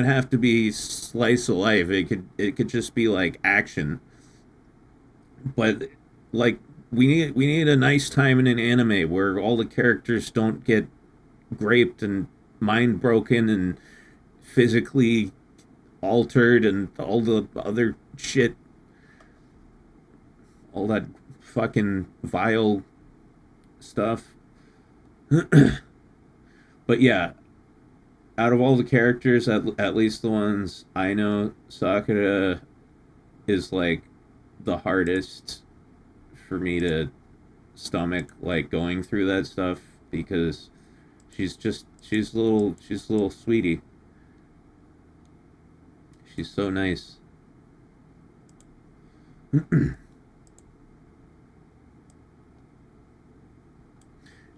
S2: have to be slice of life. It could just be like action. But like we need a nice time in an anime where all the characters don't get raped and mind broken and physically altered and all the other shit, all that fucking vile stuff. But yeah, out of all the characters, at least the ones I know, Sakura is like the hardest for me to stomach, like going through that stuff, because she's a little sweetie. She's so nice. Here,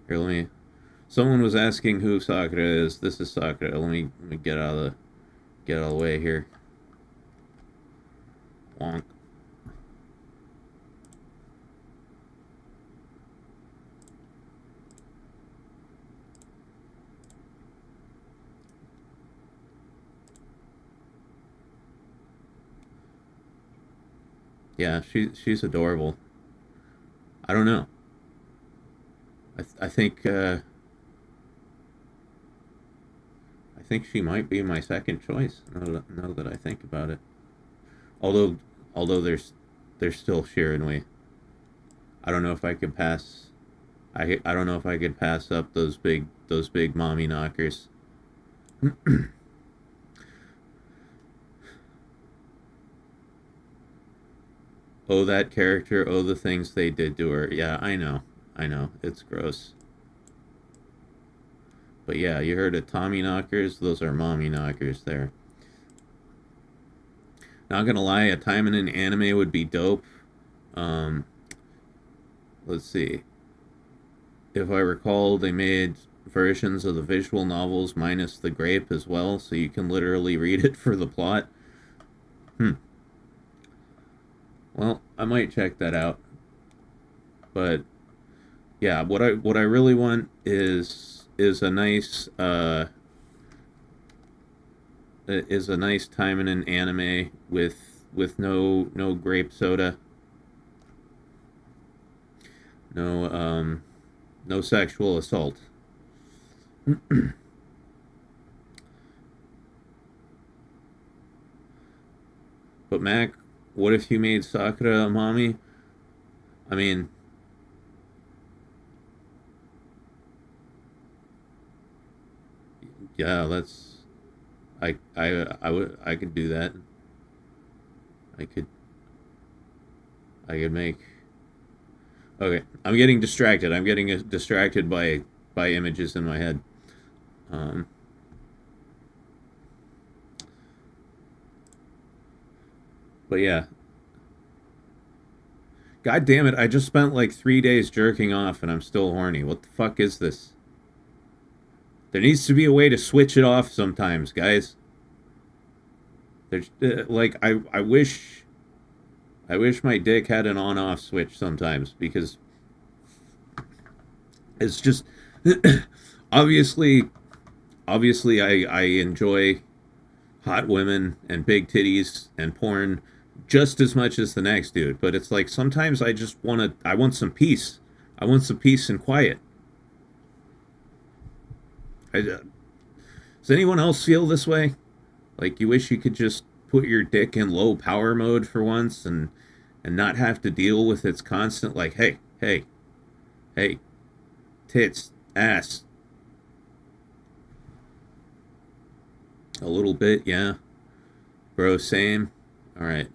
S2: let me. Someone was asking who Sakura is. This is Sakura. Let me get out of the way here. Wonk. Yeah, she's adorable. I don't know. I think I think she might be my second choice. Now that I think about it. Although there's still Shiranui. I don't know if I could pass. I don't know if I could pass up those big mommy knockers. Oh, that character. Oh, the things they did to her. Yeah, I know. I know. It's gross. But yeah, you heard of Tommy knockers? Those are mommy knockers there. Not gonna lie, a time in an anime would be dope. Um, let's see. If I recall, they made versions of the visual novels minus the grape as well, so you can literally read it for the plot. Hmm. Well, I might check that out. But yeah, what I really want is a nice time in an anime with no grape soda, no sexual assault. But Mac, what if you made Sakura a mommy? I mean, yeah, let's. I could do that. I could I could make. Okay, I'm getting distracted. I'm getting distracted by images in my head. Um, but yeah, God damn it! I just spent like 3 days jerking off, and I'm still horny. What the fuck is this? There needs to be a way to switch it off sometimes, guys. There's like I wish my dick had an on-off switch sometimes because it's just obviously obviously I enjoy hot women and big titties and porn just as much as the next dude, but it's like sometimes I want some peace. I want some peace and quiet. Does anyone else feel this way? Like you wish you could just put your dick in low power mode for once and not have to deal with its constant like hey tits ass a little bit, yeah, bro, same. All right.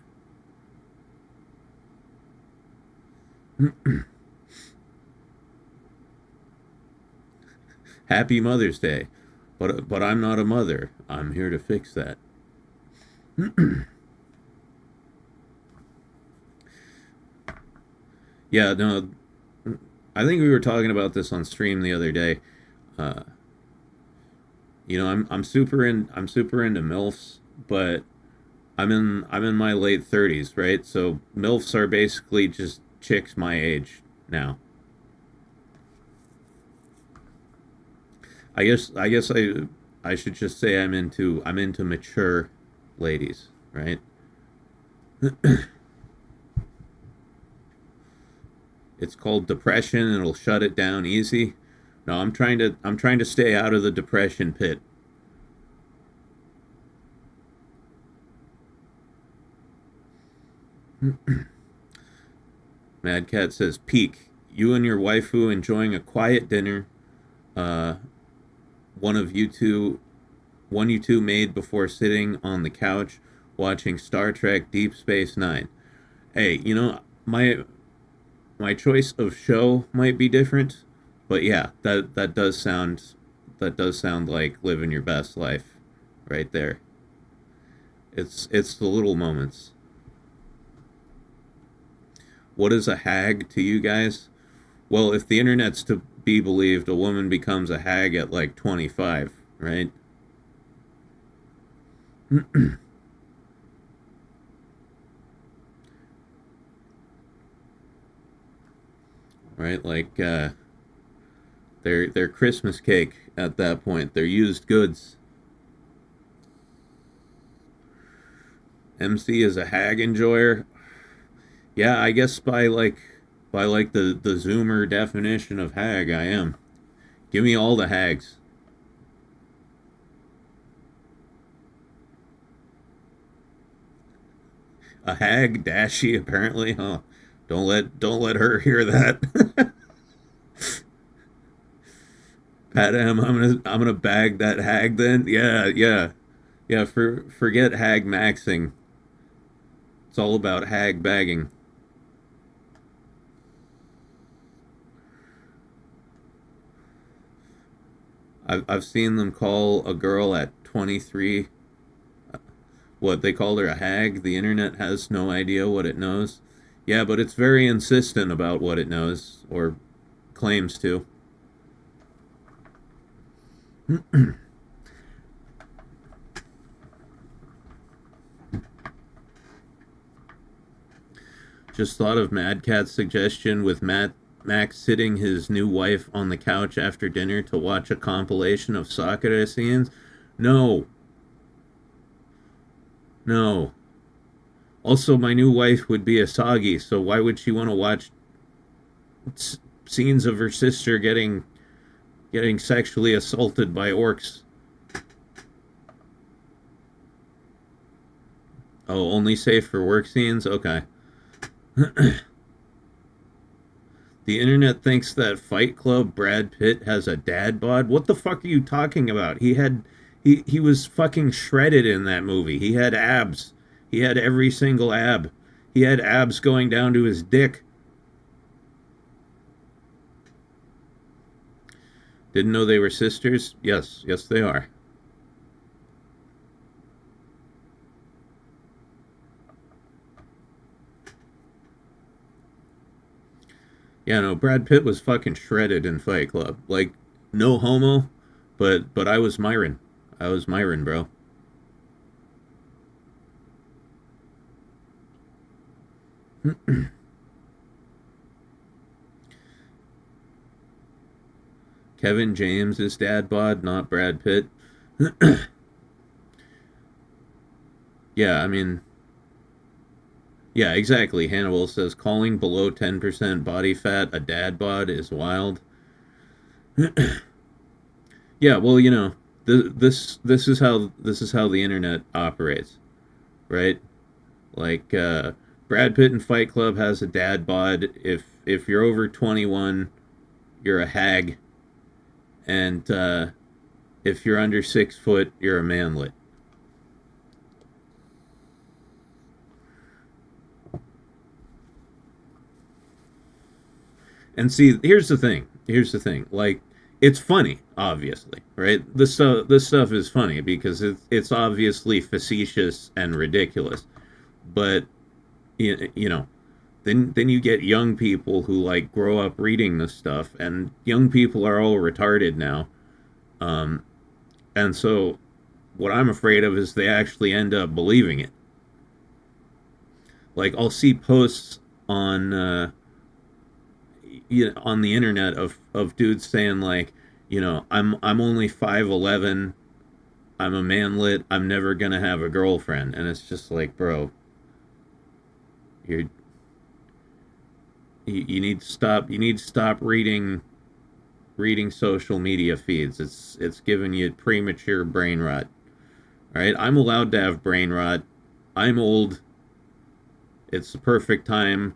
S2: Happy Mother's Day. But I'm not a mother. I'm here to fix that. Yeah, no, I think we were talking about this on stream the other day. Uh, I'm super into milfs, but I'm in my late 30s, right? So milfs are basically just chicks my age now. I should just say I'm into mature ladies, right? It's called depression and it'll shut it down easy. No, I'm trying to stay out of the depression pit. Mad Cat says peak. You and your waifu enjoying a quiet dinner. Uh, one of you two one you two made before sitting on the couch watching Star Trek Deep Space Nine. Hey, my choice of show might be different, but yeah, that does sound like living your best life right there. It's the little moments. What is a hag to you guys? Well, if the internet's to be believed, a woman becomes a hag at like 25, right? Right, like they're Christmas cake at that point. They're used goods. MC is a hag enjoyer. Yeah, I guess by like the Zoomer definition of hag, I am. Give me all the hags. A hag, Dashie, apparently, huh? Don't let her hear that. Pat M, I'm gonna bag that hag then. Yeah, yeah, yeah. Forget hag maxing. It's all about hag bagging. I've seen them call a girl at 23 what they called her a hag. The internet has no idea what it knows. Yeah, but it's very insistent about what it knows or claims to. Just thought of Mad Cat's suggestion with Max sitting his new wife on the couch after dinner to watch a compilation of Sakura scenes. No. No. Also, my new wife would be Asagi, so why would she want to watch scenes of her sister getting sexually assaulted by orcs? Oh, only safe for work scenes? Okay. The internet thinks that Fight Club Brad Pitt has a dad bod. What the fuck are you talking about? He was fucking shredded in that movie. He had abs. He had every single ab. He had abs going down to his dick. Didn't know they were sisters? Yes, yes they are. Yeah, no, Brad Pitt was fucking shredded in Fight Club. Like, no homo, but I was Myron. I was Myron, bro. Kevin James is dad bod, not Brad Pitt. Yeah, I mean, yeah, exactly. Hannibal says calling below 10% body fat a dad bod is wild. Yeah, well, this is how the internet operates, right? Like Brad Pitt in Fight Club has a dad bod. If you're over 21, you're a hag, and if you're under 6 foot, you're a manlet. And see, here's the thing. Here's the thing. Like, it's funny, obviously, right? This stuff is funny because it's obviously facetious and ridiculous. But you know, then you get young people who like grow up reading this stuff, and young people are all retarded now. Um, and so, what I'm afraid of is they actually end up believing it. Like, I'll see posts on on the internet of dudes saying like, I'm only 5'11", I'm a manlet, I'm never gonna have a girlfriend, and it's just like, bro, you're you need to stop. You need to stop reading social media feeds. It's giving you premature brain rot. All right, I'm allowed to have brain rot. I'm old. It's the perfect time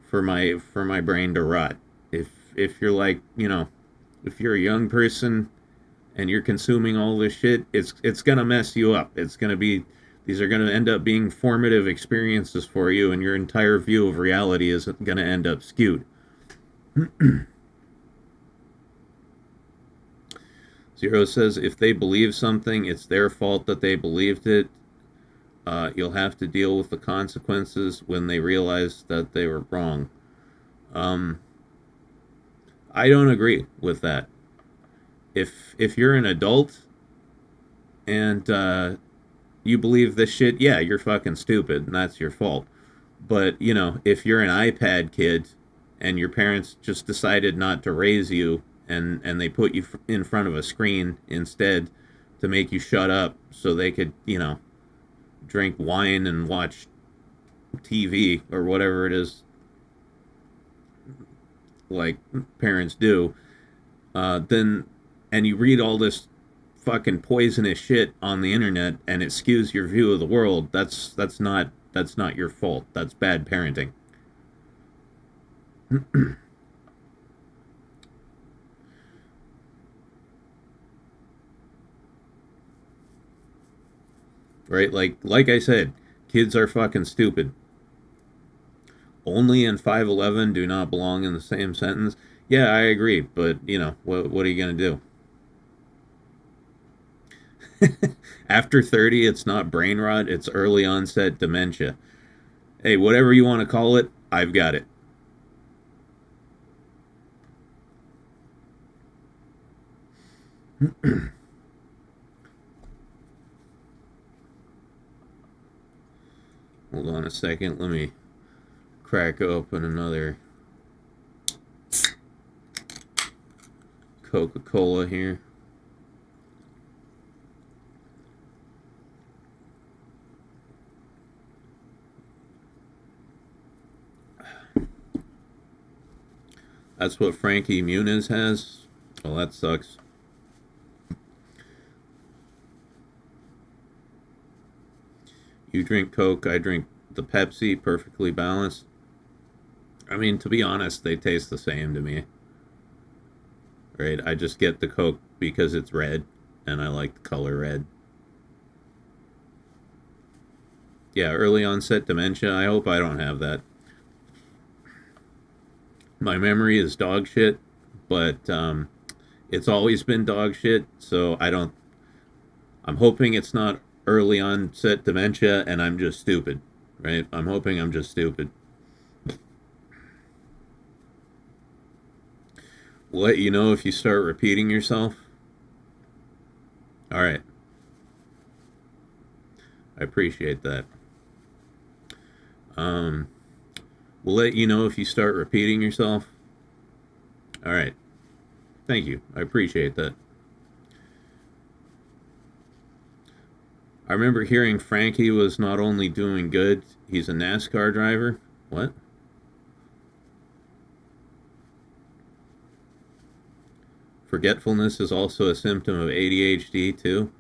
S2: for my brain to rot. If you're like, if you're a young person and you're consuming all this shit, it's gonna mess you up. These are gonna end up being formative experiences for you, and your entire view of reality is gonna end up skewed. Zero says if they believe something, it's their fault that they believed it. You'll have to deal with the consequences when they realize that they were wrong. Um, I don't agree with that. If you're an adult and you believe this shit, yeah, you're fucking stupid, and that's your fault. But if you're an iPad kid and your parents just decided not to raise you, and they put you in front of a screen instead to make you shut up so they could drink wine and watch TV or whatever it is like parents do, then and you read all this fucking poisonous shit on the internet and it skews your view of the world, that's not your fault. That's bad parenting. right? Like I said, kids are fucking stupid. Only and 5'11" do not belong in the same sentence. Yeah, I agree, but what are you gonna do? After 30, it's not brain rot, it's early onset dementia. Hey, whatever you want to call it, I've got it. Hold on a second, let me crack open another Coca-Cola here. That's what Frankie Muniz has. Well, that sucks. You drink Coke, I drink the Pepsi, perfectly balanced. I mean, to be honest, they taste the same to me. Right? I just get the Coke because it's red, and I like the color red. Yeah, early onset dementia. I hope I don't have that. My memory is dog shit, but it's always been dog shit, so I'm hoping it's not early onset dementia and I'm just stupid, right? I'm hoping I'm just stupid. We'll let you know if you start repeating yourself. All right. I appreciate that. We'll let you know if you start repeating yourself. All right. Thank you. I appreciate that. I remember hearing Frankie was not only doing good, he's a NASCAR driver. What? Forgetfulness is also a symptom of ADHD too.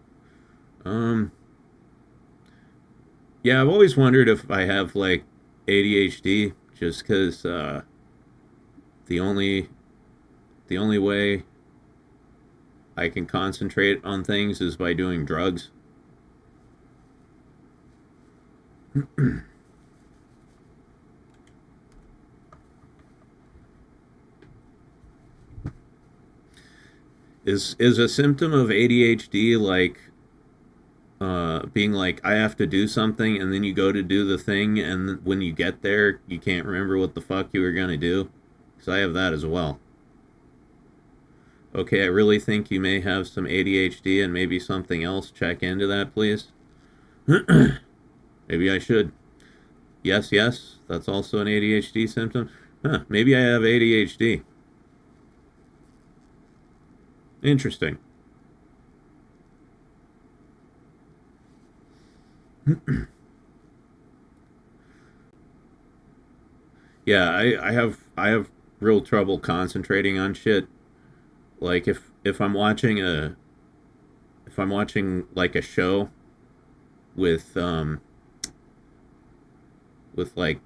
S2: Yeah, I've always wondered if I have like ADHD, just because the only the only way I can concentrate on things is by doing drugs. Is a symptom of ADHD like being like I have to do something and then you go to do the thing and when you get there you can't remember what the fuck you were gonna do? Because I have that as well. Okay, I really think you may have some ADHD and maybe something else. Check into that, please. Maybe I should. Yes, yes, that's also an ADHD symptom. Huh, maybe I have ADHD. Interesting. Yeah, I have real trouble concentrating on shit. Like if I'm watching like a show with like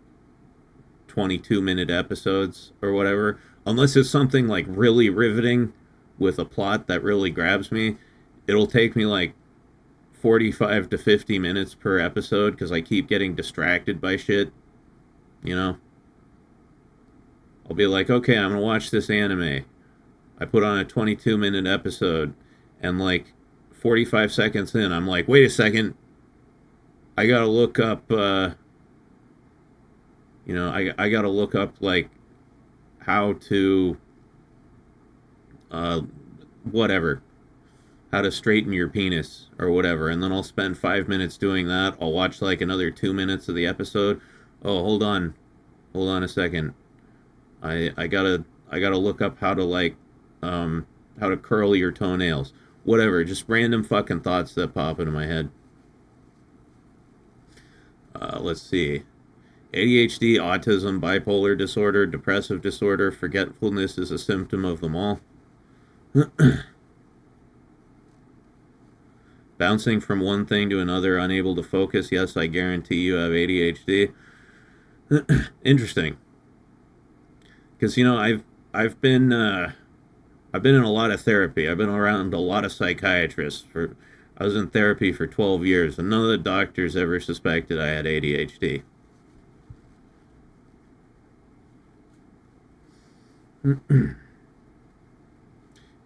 S2: 22-minute episodes or whatever, unless it's something like really riveting with a plot that really grabs me, it'll take me like 45 to 50 minutes per episode because I keep getting distracted by shit, you know? I'll be like, okay, I'm gonna watch this anime. I put on a 22-minute episode, and like 45 seconds in, I'm like, wait a second, I gotta look up, I gotta look up like how to, whatever, how to straighten your penis or whatever, and then I'll spend 5 minutes doing that. I'll watch like another 2 minutes of the episode. Oh, hold on a second. I gotta look up how to like how to curl your toenails. Whatever, just random fucking thoughts that pop into my head. Let's see. ADHD, autism, bipolar disorder, depressive disorder, forgetfulness is a symptom of them all. Bouncing from one thing to another, unable to focus. Yes, I guarantee you have ADHD. Interesting. Because I've been in a lot of therapy. I've been around a lot of psychiatrists. I was in therapy for 12 years, and none of the doctors ever suspected I had ADHD.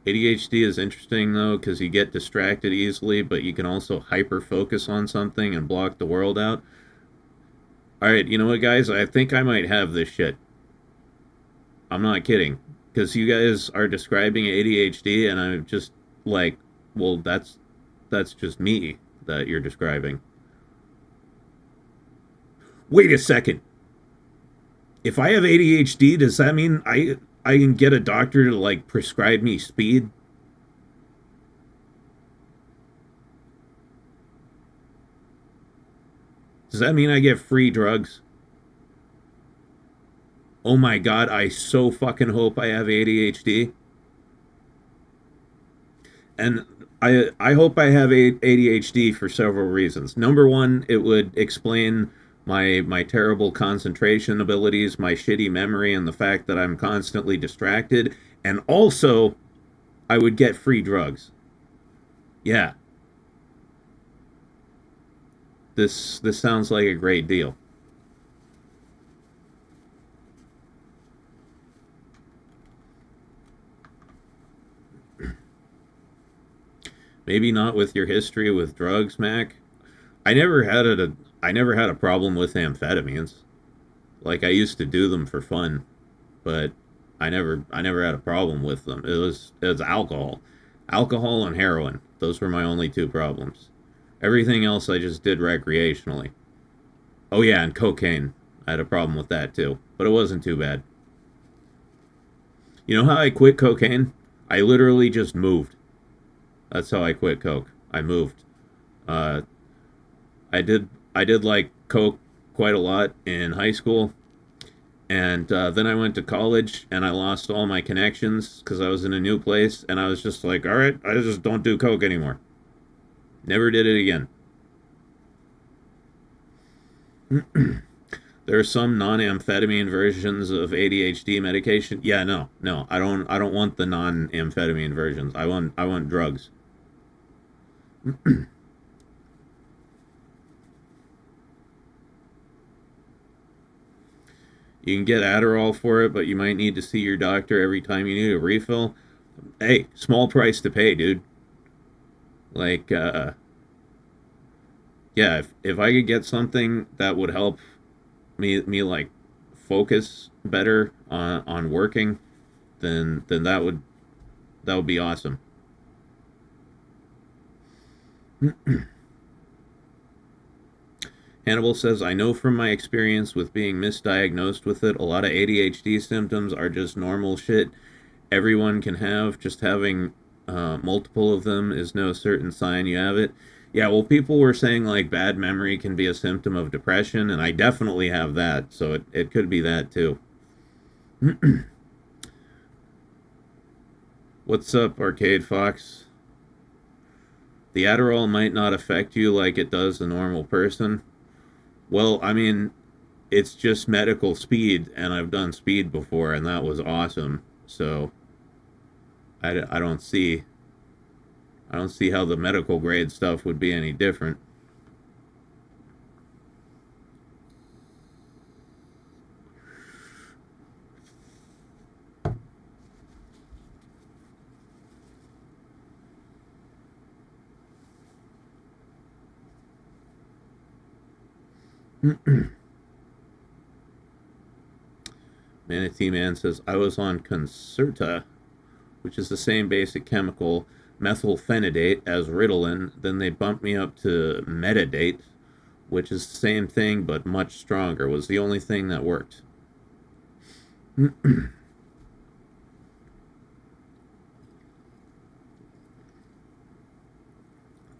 S2: ADHD is interesting, though, because you get distracted easily, but you can also hyper-focus on something and block the world out. Alright, you know what, guys? I think I might have this shit. I'm not kidding. Because you guys are describing ADHD, and I'm just like, well, that's just me that you're describing. Wait a second. If I have ADHD, does that mean I can get a doctor to, like, prescribe me speed? Does that mean I get free drugs? Oh my god, I so fucking hope I have ADHD. And I hope I have ADHD for several reasons. Number one, it would explain my terrible concentration abilities, my shitty memory, and the fact that I'm constantly distracted. And also, I would get free drugs. Yeah. This sounds like a great deal. Maybe not with your history with drugs, Mac. I never had a problem with amphetamines. Like, I used to do them for fun, but I never had a problem with them. It was alcohol. Alcohol and heroin. Those were my only two problems. Everything else I just did recreationally. Oh yeah, and cocaine. I had a problem with that too, but it wasn't too bad. You know how I quit cocaine? I literally just moved. That's how I quit coke. I moved. Uh, I did like coke quite a lot in high school, and then I went to college and I lost all my connections because I was in a new place, and I was just like, all right, I just don't do coke anymore. Never did it again. There are some non-amphetamine versions of ADHD medication. Yeah, no, I don't want the non-amphetamine versions. I want drugs. You can get Adderall for it, but you might need to see your doctor every time you need a refill. Hey, small price to pay, dude. Like, yeah, if I could get something that would help me like focus better on working, then that would be awesome. Hannibal says, I know from my experience with being misdiagnosed with it, a lot of ADHD symptoms are just normal shit everyone can have. Just having multiple of them is no certain sign you have it. Yeah, well, people were saying, like, bad memory can be a symptom of depression, and I definitely have that, so it could be that, too. What's up, Arcade Fox? The Adderall might not affect you like it does a normal person. Well, I mean, it's just medical speed, and I've done speed before, and that was awesome. So, I don't see how the medical grade stuff would be any different. Manatee Man says, I was on Concerta, which is the same basic chemical, methylphenidate, as Ritalin. Then they bumped me up to Metadate, which is the same thing but much stronger. Was the only thing that worked.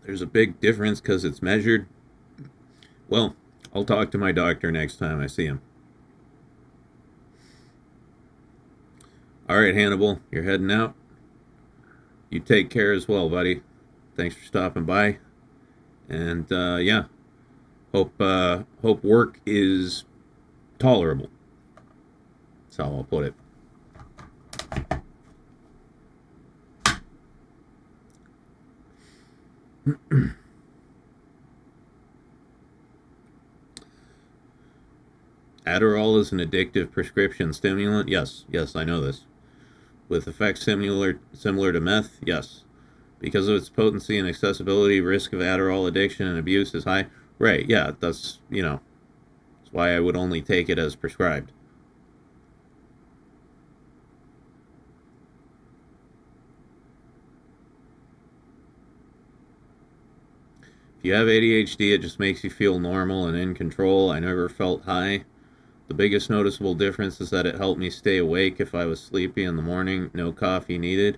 S2: There's a big difference because it's measured. Well, I'll talk to my doctor next time I see him. Alright, Hannibal, you're heading out. You take care as well, buddy. Thanks for stopping by. And, yeah. Hope work is tolerable. That's how I'll put it. Adderall is an addictive prescription stimulant. Yes, yes, I know this. With effects similar to meth. Yes, because of its potency and accessibility, risk of Adderall addiction and abuse is high. Right? Yeah, that's that's why I would only take it as prescribed. If you have ADHD, it just makes you feel normal and in control. I never felt high. The biggest noticeable difference is that it helped me stay awake if I was sleepy in the morning. No coffee needed.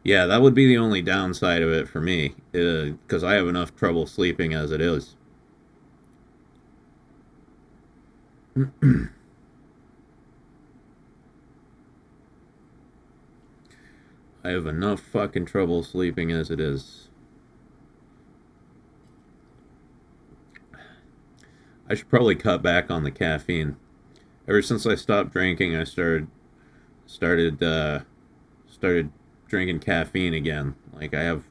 S2: Yeah, that would be the only downside of it for me, because I have enough trouble sleeping as it is. I have enough fucking trouble sleeping as it is. I should probably cut back on the caffeine. Ever since I stopped drinking, I started drinking caffeine again. Like I have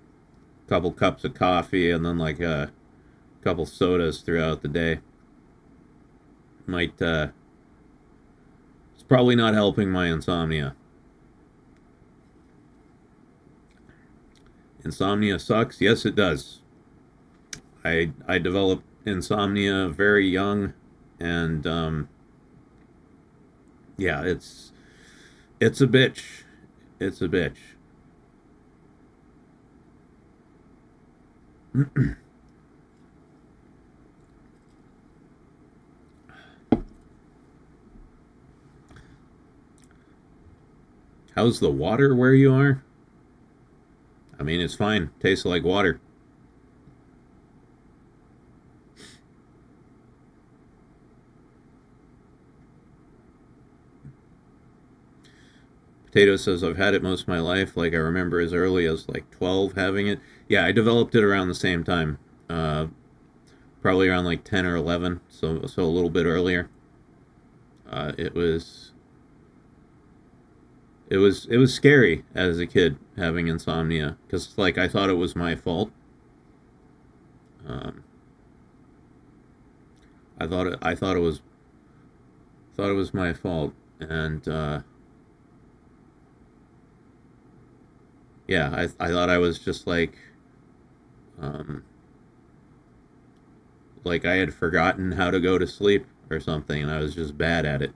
S2: a couple cups of coffee and then like a couple sodas throughout the day. Might It's probably not helping my insomnia. Insomnia sucks. Yes, it does. I developed insomnia very young, and yeah, it's a bitch. It's a bitch. How's the water where you are? I mean, it's fine. Tastes like water. Potato says, I've had it most of my life. Like, I remember as early as like 12 having it. Yeah, I developed it around the same time. Probably around like 10 or 11. So a little bit earlier. It was. It was scary as a kid having insomnia because like I thought it was my fault. Um, I thought it was my fault, and yeah, I thought I was just um, like I had forgotten how to go to sleep or something, and I was just bad at it.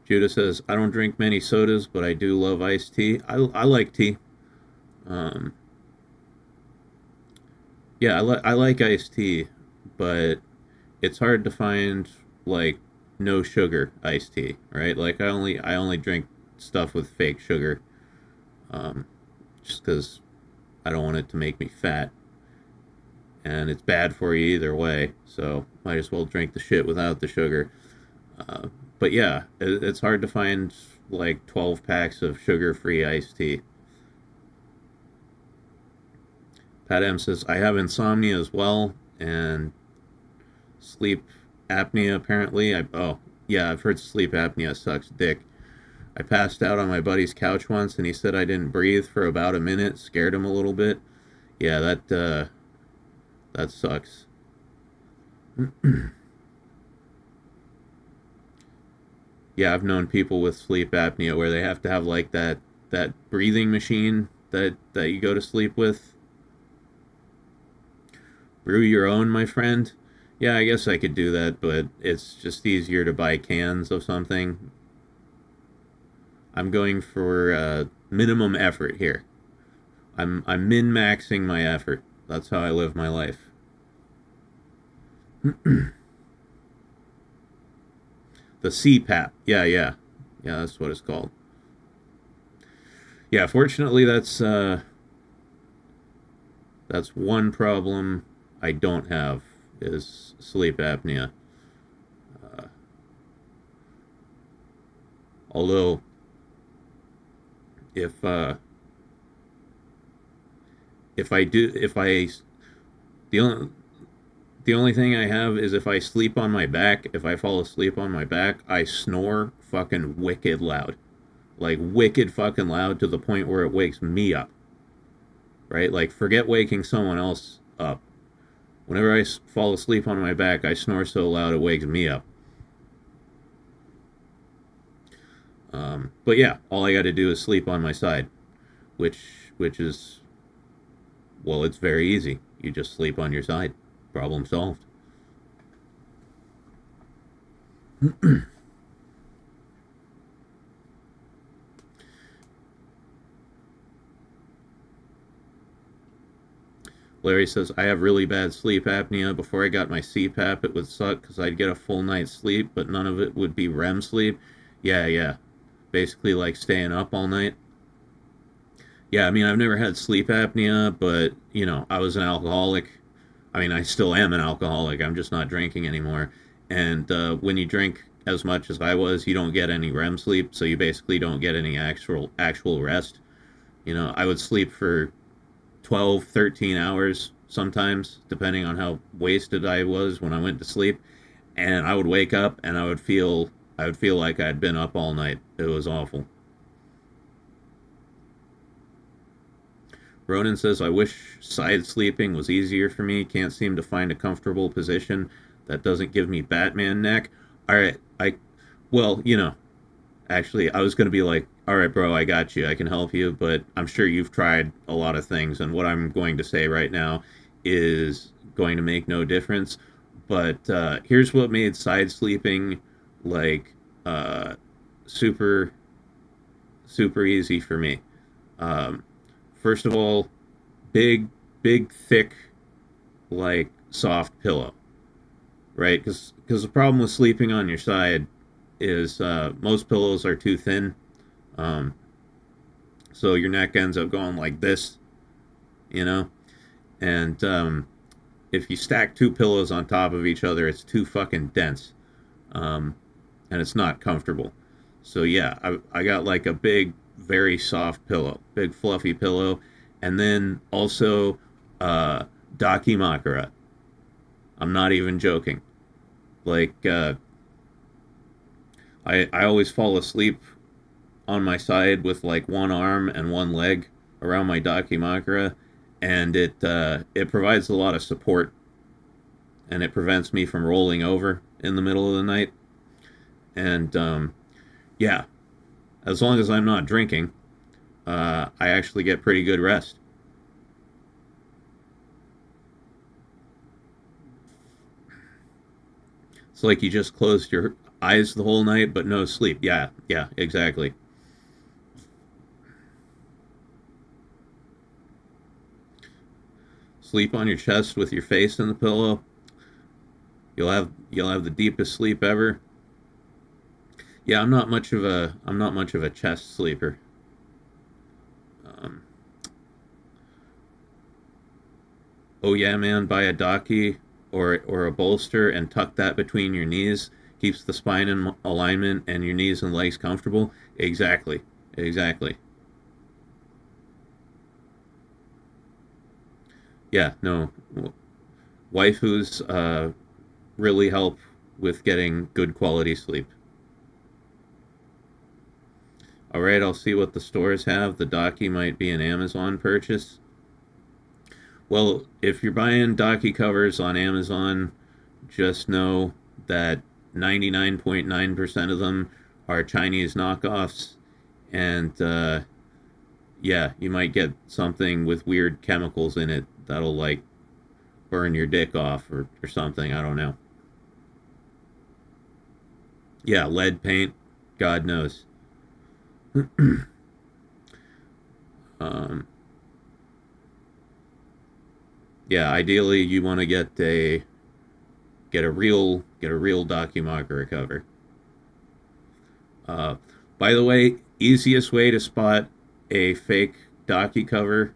S2: Judah says, I don't drink many sodas, but I do love iced tea. I like tea. Um, yeah, I like iced tea, but it's hard to find like no sugar iced tea, right? Like I only drink stuff with fake sugar, um, just because I don't want it to make me fat, and it's bad for you either way. So might as well drink the shit without the sugar. Uh, but yeah, it's hard to find like 12 packs of sugar-free iced tea. Pat M says, I have insomnia as well, and sleep apnea apparently. Oh, yeah, I've heard sleep apnea sucks dick. I passed out on my buddy's couch once, and he said I didn't breathe for about a minute. Scared him a little bit. Yeah, that sucks. Yeah, I've known people with sleep apnea where they have to have like that breathing machine that you go to sleep with. Brew your own, my friend. Yeah, I guess I could do that, but it's just easier to buy cans of something. I'm going for minimum effort here. I'm min maxing my effort. That's how I live my life. The CPAP. Yeah, yeah. Yeah, that's what it's called. Yeah, fortunately that's one problem I don't have is sleep apnea. Uh, Although if if I do if I the only The only thing I have is if I sleep on my back, if I fall asleep on my back, I snore fucking wicked loud. Like wicked fucking loud to the point where it wakes me up. Right? Like forget waking someone else up. Whenever I fall asleep on my back, I snore so loud it wakes me up. But yeah, all I got to do is sleep on my side, which is, well, it's very easy. You just sleep on your side. Problem solved. Larry says, I have really bad sleep apnea. Before I got my CPAP, it would suck because I'd get a full night's sleep, but none of it would be REM sleep. Yeah. Basically like staying up all night. Yeah, I mean, I've never had sleep apnea, but, I was an alcoholic. I mean, I still am an alcoholic. I'm just not drinking anymore. And when you drink as much as I was, you don't get any REM sleep, so you basically don't get any actual rest. I would sleep for 12, 13 hours sometimes, depending on how wasted I was when I went to sleep. And I would wake up and I would feel like I'd been up all night. It was awful. Ronan says, I wish side sleeping was easier for me. Can't seem to find a comfortable position that doesn't give me Batman neck. All right, well, actually, I was going to be like, all right, bro, I got you. I can help you. But I'm sure you've tried a lot of things. And what I'm going to say right now is going to make no difference. But here's what made side sleeping like super, super easy for me. Um, First of all, big, thick, like soft pillow, right? Because the problem with sleeping on your side is most pillows are too thin, um, so your neck ends up going like this, you know. And if you stack two pillows on top of each other, it's too fucking dense, um, and it's not comfortable. So yeah, I got like a big, very soft pillow, big fluffy pillow, and then also Dakimakura. I'm not even joking. Like I always fall asleep on my side with like one arm and one leg around my Dakimakura, and it provides a lot of support, and it prevents me from rolling over in the middle of the night. And yeah, as long as I'm not drinking, I actually get pretty good rest. It's like you just closed your eyes the whole night, but no sleep. Yeah, exactly. Sleep on your chest with your face in the pillow. You'll have the deepest sleep ever. Yeah, I'm not much of a chest sleeper. Um, oh yeah, man, buy a Daki or a bolster and tuck that between your knees. Keeps the spine in alignment and your knees and legs comfortable. Exactly. Yeah, no, waifus really help with getting good quality sleep. All right, I'll see what the stores have. The Daki might be an Amazon purchase. Well, if you're buying Daki covers on Amazon, just know that 99.9% of them are Chinese knockoffs, and yeah, you might get something with weird chemicals in it that'll like burn your dick off or something. I don't know. Yeah, lead paint, God knows. um, yeah, ideally you want to get a real Dakimakura cover. Uh, by the way, easiest way to spot a fake Daki cover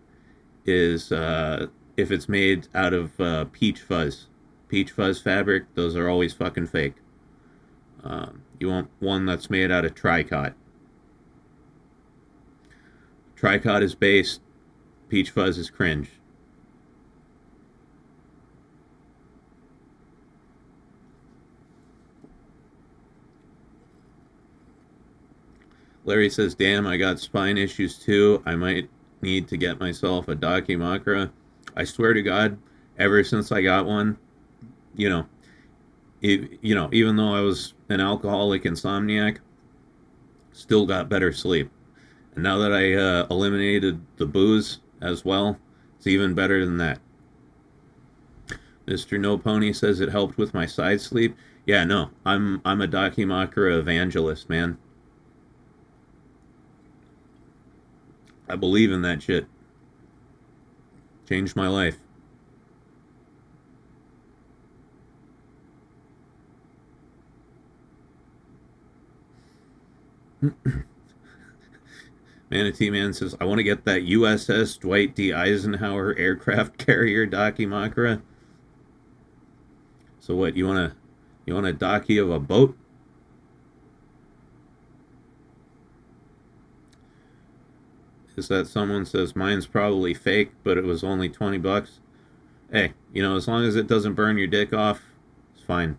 S2: is if it's made out of peach fuzz fabric. Those are always fucking fake. You want one that's made out of tricot. Tricot is base, peach fuzz is cringe. Larry says, damn, I got spine issues too. I might need to get myself a Dakimakura. I swear to God, ever since I got one, you know, even though I was an alcoholic insomniac, still got better sleep. And now that I eliminated the booze as well, it's even better than that. Mr. No Pony says it helped with my side sleep. Yeah, no, I'm a Dakimakura evangelist, man. I believe in that shit. Changed my life. Manatee Man says, I want to get that USS Dwight D. Eisenhower aircraft carrier Dakimakura. So what, you want a Daki of a boat? Is that someone says, mine's probably fake, but it was only $20. Hey, as long as it doesn't burn your dick off, it's fine.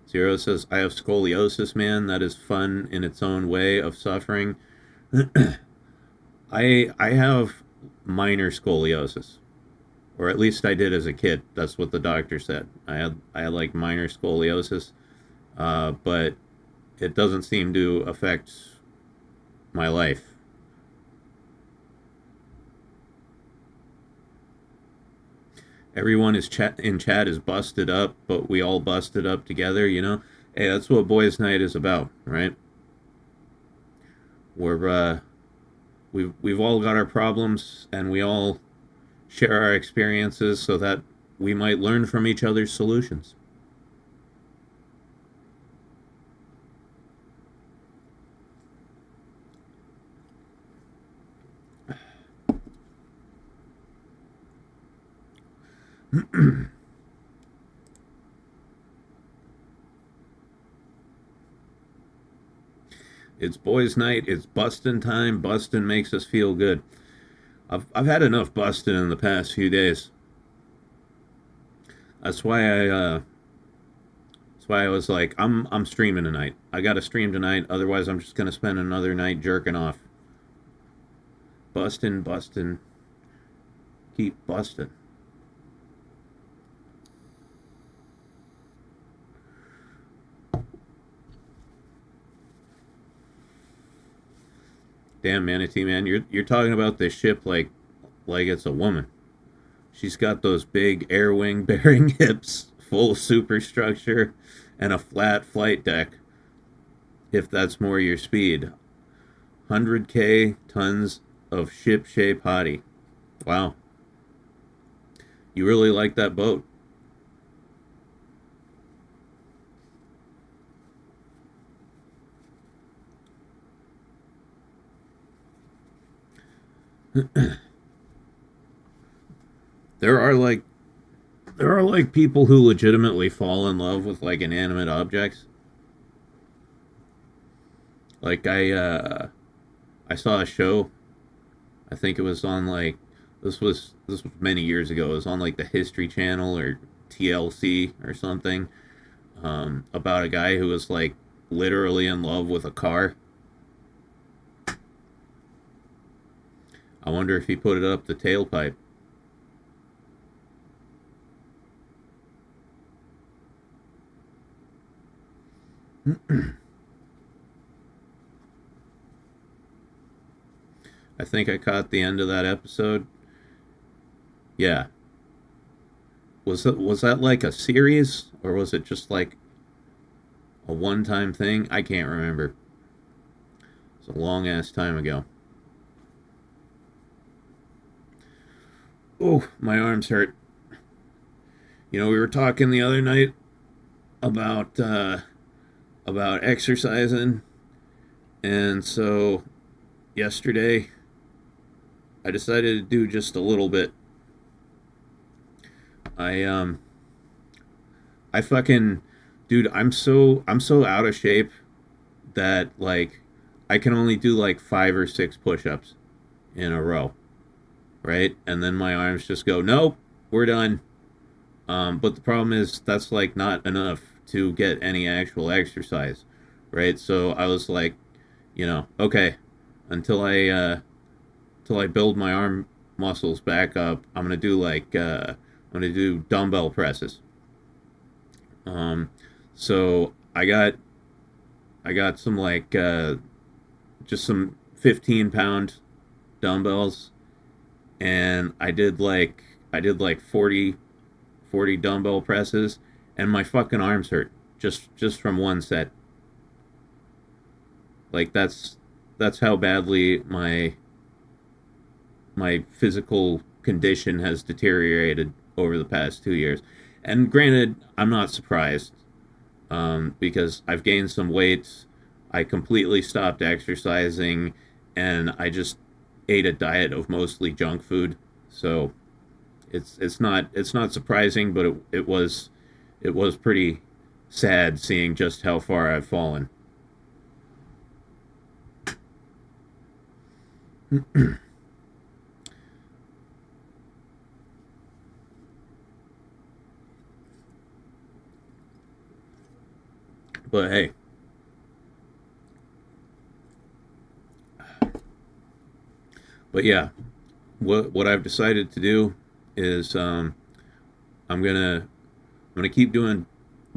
S2: Zero says, I have scoliosis, man. That is fun in its own way of suffering. I have minor scoliosis. Or at least I did as a kid. That's what the doctor said. I had like minor scoliosis. But it doesn't seem to affect my life. Everyone in chat is busted up, but we all busted up together, Hey, that's what boys' night is about, right? We've all got our problems, and we all share our experiences so that we might learn from each other's solutions. It's boys' night. It's bustin' time. Bustin' makes us feel good. I've had enough bustin' in the past few days. That's why I was like, I'm streaming tonight. I got to stream tonight. Otherwise, I'm just gonna spend another night jerking off. Bustin', keep bustin'. Damn, Manatee Man, you're talking about this ship like it's a woman. She's got those big air wing bearing hips, full superstructure, and a flat flight deck. If that's more your speed. 100K tons of ship shape hottie. Wow. You really like that boat. There are like people who legitimately fall in love with like inanimate objects. Like I saw a show. I think it was on like this was many years ago. It was on like the History Channel or TLC or something, about a guy who was like literally in love with a car. I wonder if he put it up the tailpipe. I think I caught the end of that episode. Yeah. Was that like a series, or was it just like a one-time thing? I can't remember. It's a long-ass time ago. Oh, my arms hurt. We were talking the other night about exercising, and so yesterday I decided to do just a little bit. I fucking, dude, I'm so out of shape that like I can only do like 5 or 6 push-ups in a row. Right? And then my arms just go, nope, we're done. But the problem is that's like not enough to get any actual exercise, right? So I was like, okay, until I build my arm muscles back up, I'm gonna do I'm gonna do dumbbell presses. Um, so I got some just some 15-pound dumbbells, and I did like 40 dumbbell presses, and my fucking arms hurt just from one set. Like that's how badly my physical condition has deteriorated over the past 2 years. And granted, I'm not surprised, because I've gained some weight. I completely stopped exercising, and I just ate a diet of mostly junk food. So it's not surprising, but it was pretty sad seeing just how far I've fallen. But hey, but yeah, what I've decided to do is I'm gonna keep doing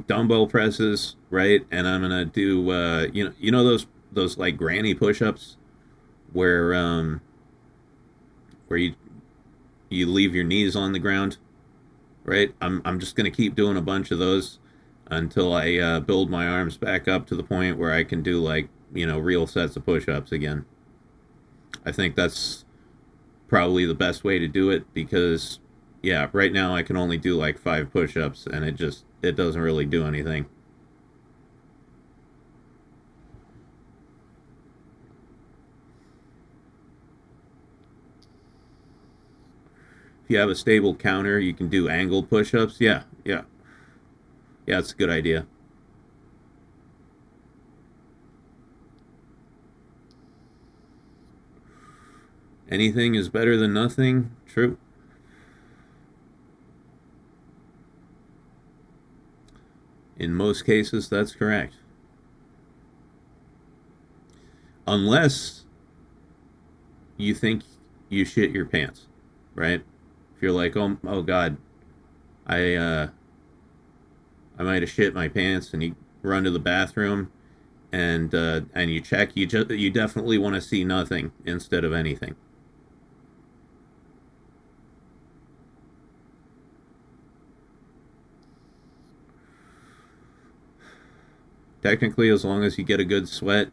S2: dumbbell presses, right? And I'm gonna do those like granny push-ups where where you leave your knees on the ground, right? I'm just gonna keep doing a bunch of those until I build my arms back up to the point where I can do like real sets of push-ups again. I think that's probably the best way to do it because yeah, right now I can only do like 5 push-ups, and it doesn't really do anything. If you have a stable counter, you can do angled push-ups. Yeah, yeah, yeah. It's a good idea. Anything is better than nothing. True. In most cases, that's correct. Unless you think you shit your pants, right? If you're like, oh God, I uh, I might have shit my pants, and you run to the bathroom, and you check, you definitely want to see nothing instead of anything. Technically, as long as you get a good sweat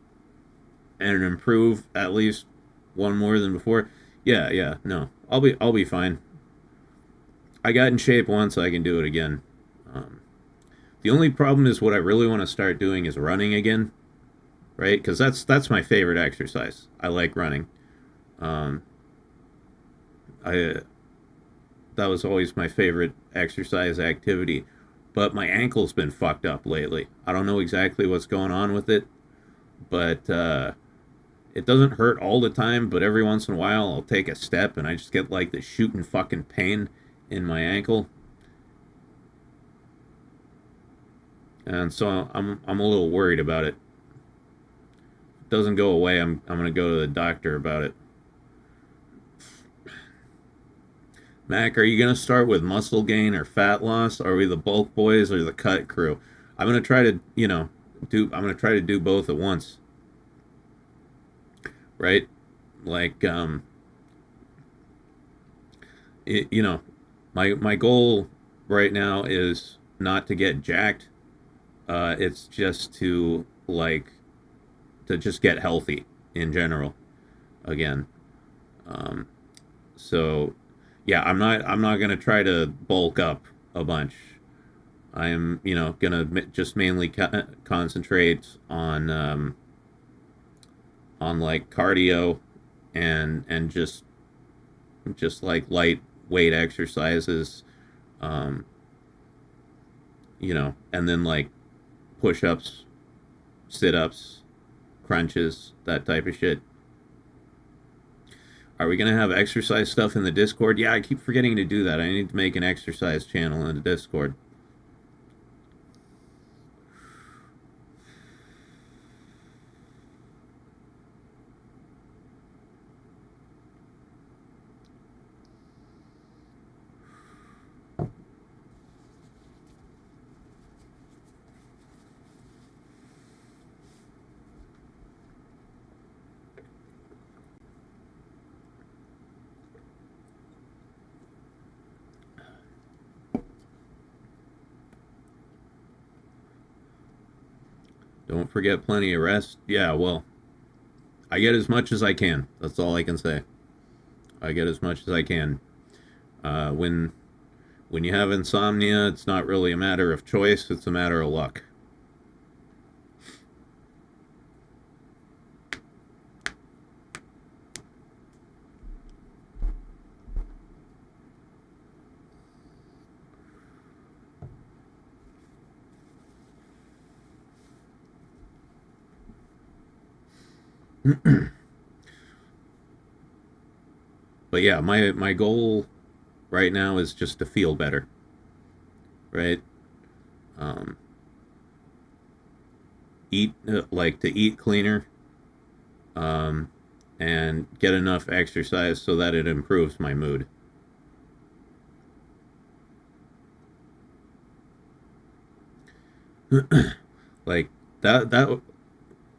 S2: and improve at least one more than before, yeah, yeah, no, I'll be fine. I got in shape once, I can do it again. Um, the only problem is what I really want to start doing is running again, right? Because that's my favorite exercise. I like running. Um, I That was always my favorite exercise activity. But my ankle's been fucked up lately. I don't know exactly what's going on with it, but it doesn't hurt all the time. But every once in a while, I'll take a step and I just get like this shooting fucking pain in my ankle, and so I'm a little worried about it. If it doesn't go away, I'm gonna go to the doctor about it. Mac, are you gonna start with muscle gain or fat loss? Are we the bulk boys or the cut crew? I'm gonna try to, I'm gonna try to do both at once, right? Like, it, you know, my goal right now is not to get jacked. It's just to just get healthy in general again. Um, so yeah, I'm not gonna try to bulk up a bunch. I am, gonna just mainly concentrate on like cardio and just like light weight exercises, um, and then like push-ups, sit-ups, crunches, that type of shit. Are we gonna have exercise stuff in the Discord? Yeah, I keep forgetting to do that. I need to make an exercise channel in the Discord. Don't forget plenty of rest. Yeah, well, I get as much as I can. That's all I can say. I get as much as I can. When you have insomnia, it's not really a matter of choice. It's a matter of luck. But yeah, my goal right now is just to feel better, right? Um, eat like to eat cleaner, um, and get enough exercise so that it improves my mood. Like that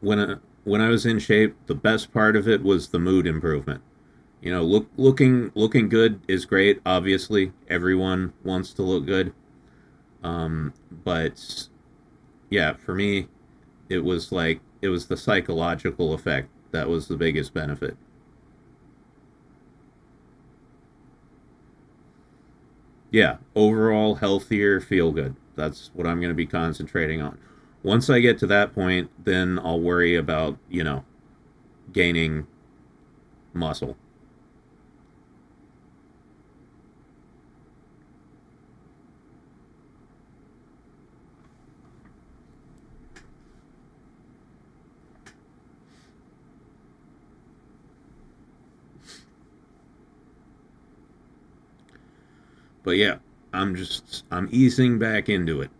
S2: when I was in shape, the best part of it was the mood improvement. You know, looking good is great. Obviously, everyone wants to look good. But yeah, for me, it was the psychological effect that was the biggest benefit. Yeah, overall healthier, feel good. That's what I'm going to be concentrating on. Once I get to that point, then I'll worry about, gaining muscle. But yeah, I'm easing back into it.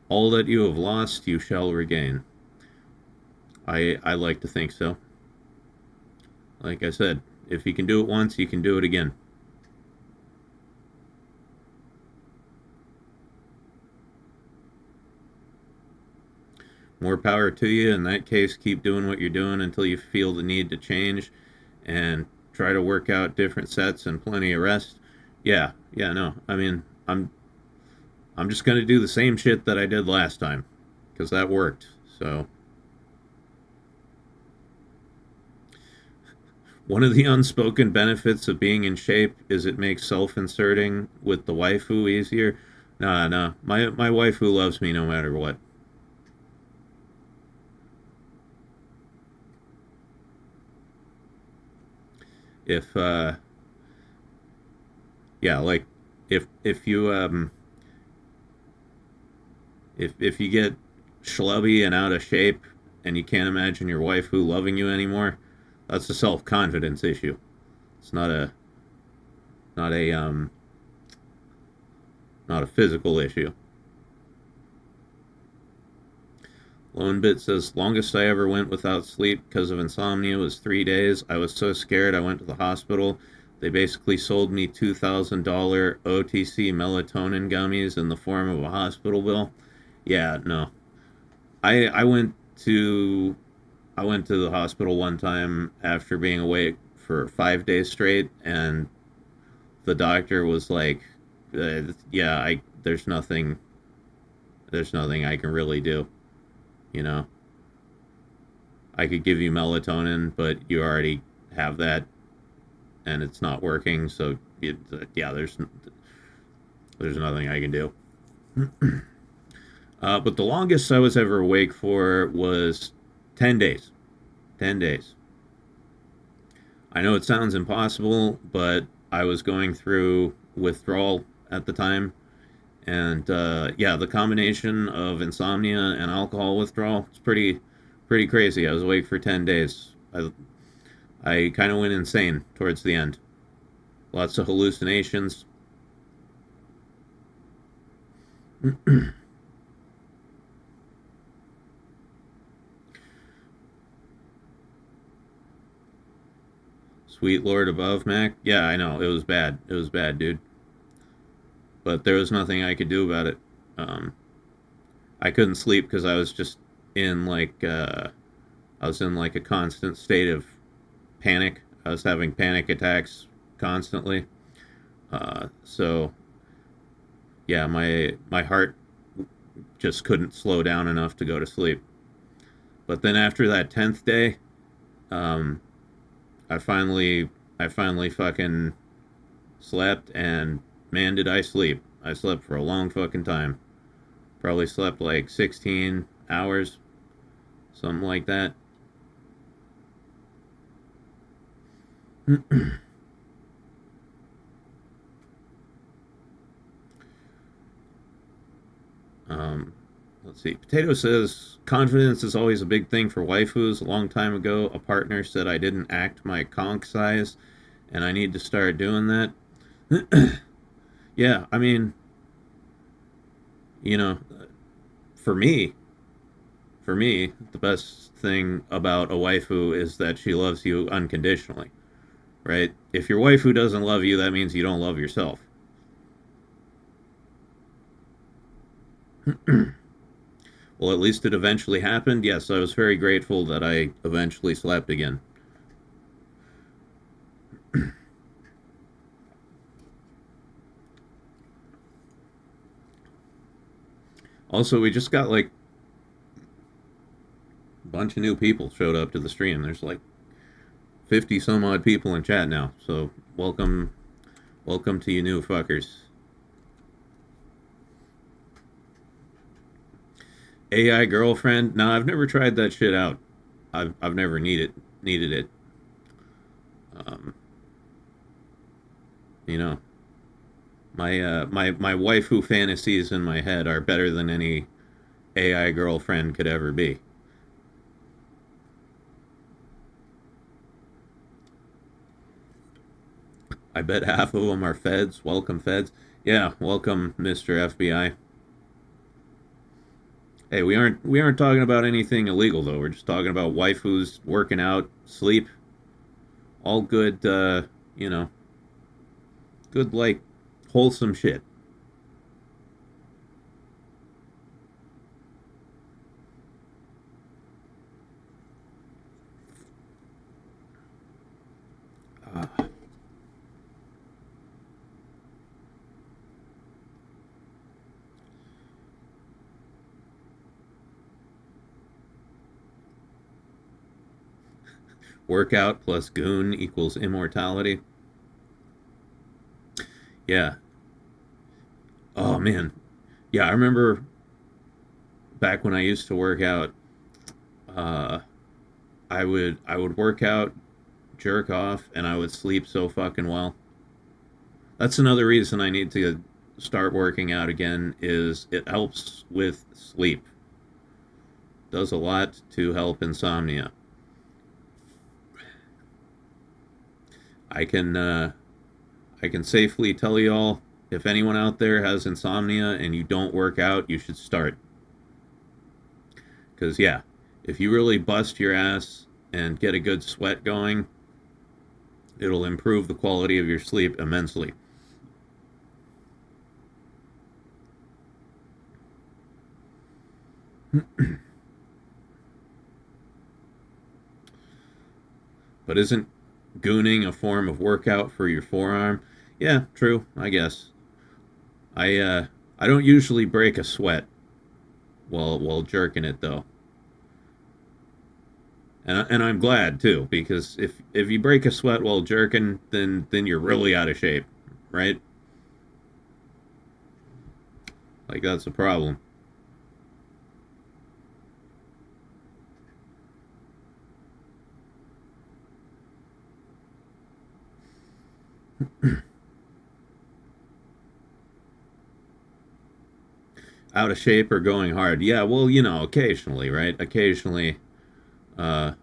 S2: All that you have lost, you shall regain. I like to think so. Like I said, if you can do it once, you can do it again. More power to you. In that case, keep doing what you're doing until you feel the need to change and try to work out different sets and plenty of rest. Yeah, yeah, no. I mean, I'm just going to do the same shit that I did last time because that worked. So, one of the unspoken benefits of being in shape is it makes self-inserting with the waifu easier. Nah, nah. My waifu loves me no matter what. If yeah, like if you if you get schlubby and out of shape and you can't imagine your waifu loving you anymore, that's a self-confidence issue. It's not a not a physical issue. Lone Bit says, longest I ever went without sleep because of insomnia was 3 days. I was so scared I went to the hospital. They basically sold me $2,000 OTC melatonin gummies in the form of a hospital bill. Yeah, no. I went to I went to the hospital one time after being awake for 5 days straight, and the doctor was like, "Yeah, I there's nothing I can really do. You know, I could give you melatonin, but you already have that, and it's not working. So yeah, there's nothing I can do." But the longest I was ever awake for was 10 days. 10 days. I know it sounds impossible, but I was going through withdrawal at the time, And yeah, the combination of insomnia and alcohol withdrawal is pretty crazy. I was awake for 10 days. I kind of went insane towards the end. Lots of hallucinations. Sweet Lord above, Mac. Yeah, I know. It was bad. It was bad, dude. But there was nothing I could do about it. Um, I couldn't sleep because I was just in like I was in like a constant state of panic. I was having panic attacks constantly. So yeah, my heart just couldn't slow down enough to go to sleep. But then after that 10th day, um, I finally fucking slept, and man, did I sleep. I slept for a long fucking time. Probably slept like 16 hours, something like that. um, let's see. Potato says confidence is always a big thing for waifus. A long time ago, a partner said I didn't act my conch size, and I need to start doing that. Yeah, I mean, you know, for me, for me, the best thing about a waifu is that she loves you unconditionally, right? If your waifu doesn't love you, that means you don't love yourself. Well, at least it eventually happened. Yes, I was very grateful that I eventually slept again. Also, we just got like a bunch of new people showed up to the stream. There's like 50 some odd people in chat now. So, welcome to you new fuckers. AI girlfriend? No, I've never tried that shit out. I've never needed it. Um, you know, my waifu fantasies in my head are better than any AI girlfriend could ever be. I bet half of them are feds. Welcome, feds. Yeah, welcome, Mr. FBI. Hey, we aren't talking about anything illegal though. We're just talking about waifus working out, sleep, all good. You know, good like wholesome shit. Uh, Workout plus goon equals immortality. Yeah. Oh man. Yeah, I remember back when I used to work out. Uh, I would work out, jerk off, and I would sleep so fucking well. That's another reason I need to start working out again. Is it helps with sleep. Does a lot to help insomnia. I can I can safely tell y'all, if anyone out there has insomnia and you don't work out, you should start. Because, yeah, if you really bust your ass and get a good sweat going, it'll improve the quality of your sleep immensely. But isn't gooning a form of workout for your forearm? Yeah, true, I guess. I don't usually break a sweat while jerking it though. And I'm glad too, because if you break a sweat while jerking, then you're really out of shape, right? Like that's a problem. out of shape or going hard. Yeah, well, you know, occasionally, right? Occasionally, uh,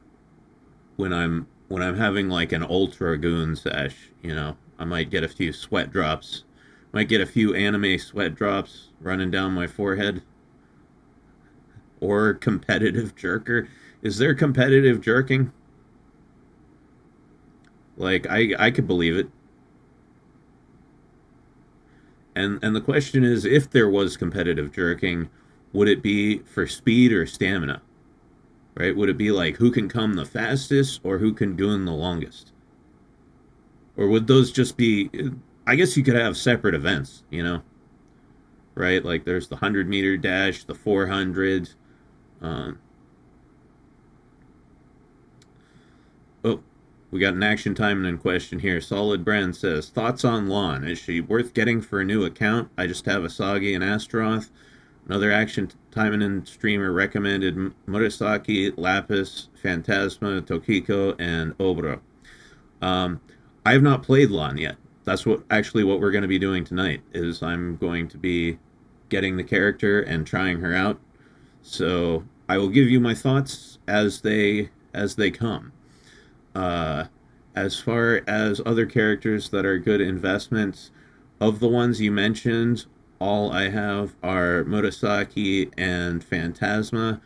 S2: when I'm having like an ultra goon sesh, you know, I might get a few sweat drops, might get a few anime sweat drops running down my forehead. Or competitive jerker. Is there competitive jerking? Like I could believe it. And the question is, if there was competitive jerking, would it be for speed or stamina? Right? Would it be like who can come the fastest or who can goon the longest? Or would those just be, I guess you could have separate events, you know? Right? Like there's the 100-meter dash, the 400. Um, oh, we got an action timing in question here. Solid Brand says, thoughts on Lon? Is she worth getting for a new account? I just have Asagi and Astaroth. Another action timing in streamer recommended Murasaki, Lapis, Phantasma, Tokiko, and Obra. I have not played Lon yet. That's what we're going to be doing tonight. Is I'm going to be getting the character and trying her out. So I will give you my thoughts as they come. As far as other characters that are good investments, of the ones you mentioned, all I have are Murasaki and Phantasma.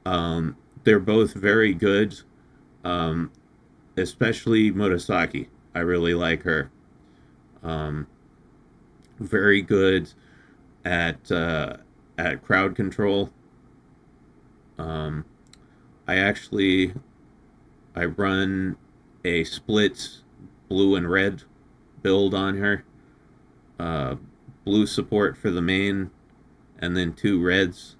S2: They're both very good, especially Murasaki. I really like her. Very good at crowd control. I run a split blue and red build on her. Blue support for the main, and then 2 reds.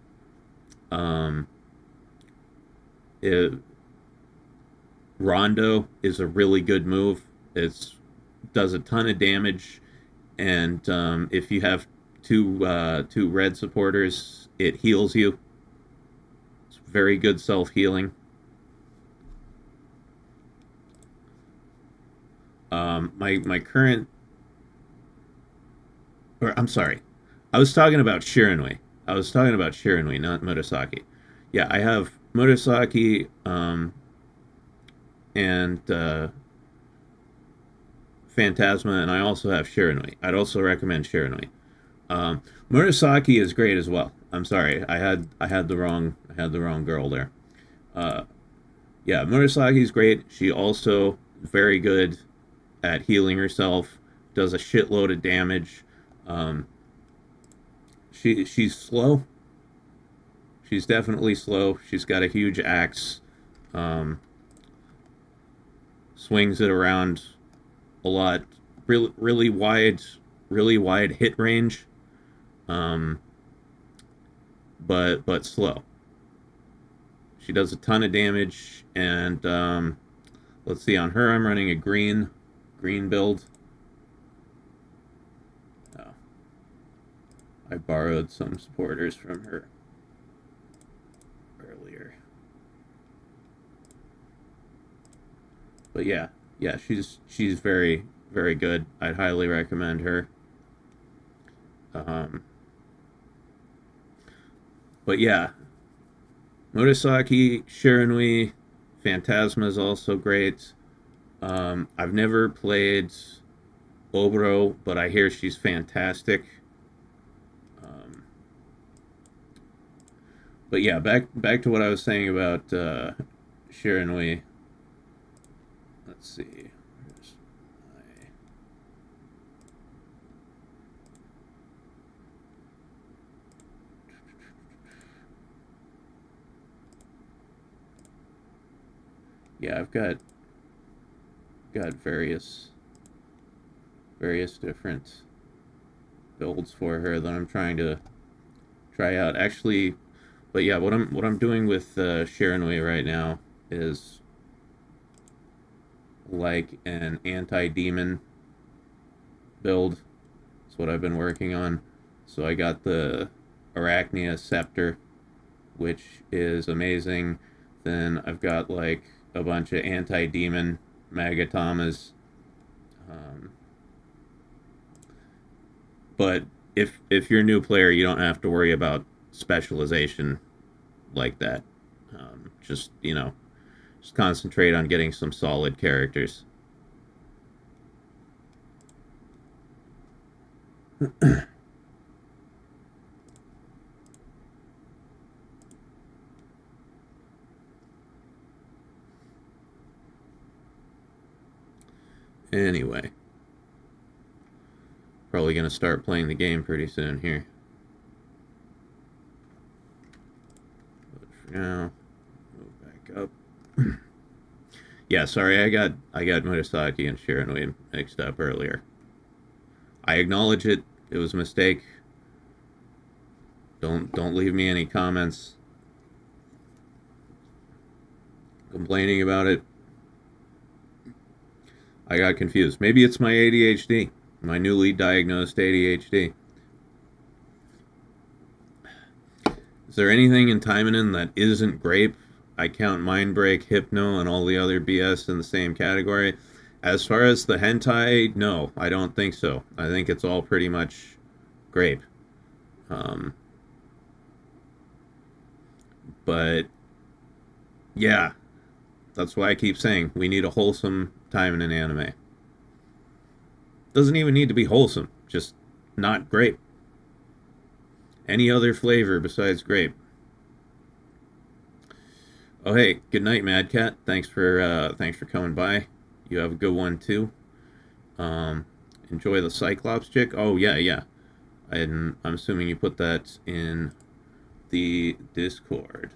S2: Rondo is a really good move. It does a ton of damage, and if you have two red supporters, it heals you. It's very good self-healing. My current, or I'm sorry, I was talking about Shiranui. Not Murasaki. Yeah, I have Murasaki and Phantasma, and I also have Shiranui. I'd also recommend Shiranui. Murasaki is great as well. I'm sorry, I had the wrong girl there. Yeah, Murasaki's great. She also very good at healing herself. Does a shitload of damage. She's slow. She's definitely slow. She's got a huge axe. Swings it around a lot. Really wide hit range. But slow. She does a ton of damage, and let's see, on her I'm running a green build. Oh. I borrowed some supporters from her earlier. But yeah, she's very, very good. I'd highly recommend her. But yeah, Murasaki, Shiranui, Phantasma is also great. I've never played Oboro, but I hear she's fantastic. But yeah, back to what I was saying about Shiranui. Let's see. Yeah, I've got various different builds for her that I'm trying to try out. Actually, but yeah, what I'm doing with Shiranui right now is like an anti-demon build. That's what I've been working on. So I got the Arachnia Scepter, which is amazing. Then I've got like a bunch of anti-demon Magatamas. But if you're a new player, you don't have to worry about specialization like that. Just just concentrate on getting some solid characters. Anyway, probably gonna start playing the game pretty soon here. But for now, move back up. Yeah, sorry, I got Murasaki and Shiranui mixed up earlier. I acknowledge it. It was a mistake. Don't leave me any comments complaining about it. I got confused. Maybe it's my ADHD, my newly diagnosed ADHD. Is there anything in Taimanin that isn't grape? I count Mindbreak, Hypno, and all the other BS in the same category. As far as the hentai, no, I don't think so. I think it's all pretty much grape. But yeah, that's why I keep saying we need a wholesome Taimanin anime. Doesn't even need to be wholesome, just not grape. Any other flavor besides grape. Oh hey, good night, Mad Cat. Thanks for coming by. You have a good one too. Enjoy the Cyclops chick. Oh yeah, yeah. I'm assuming you put that in the Discord.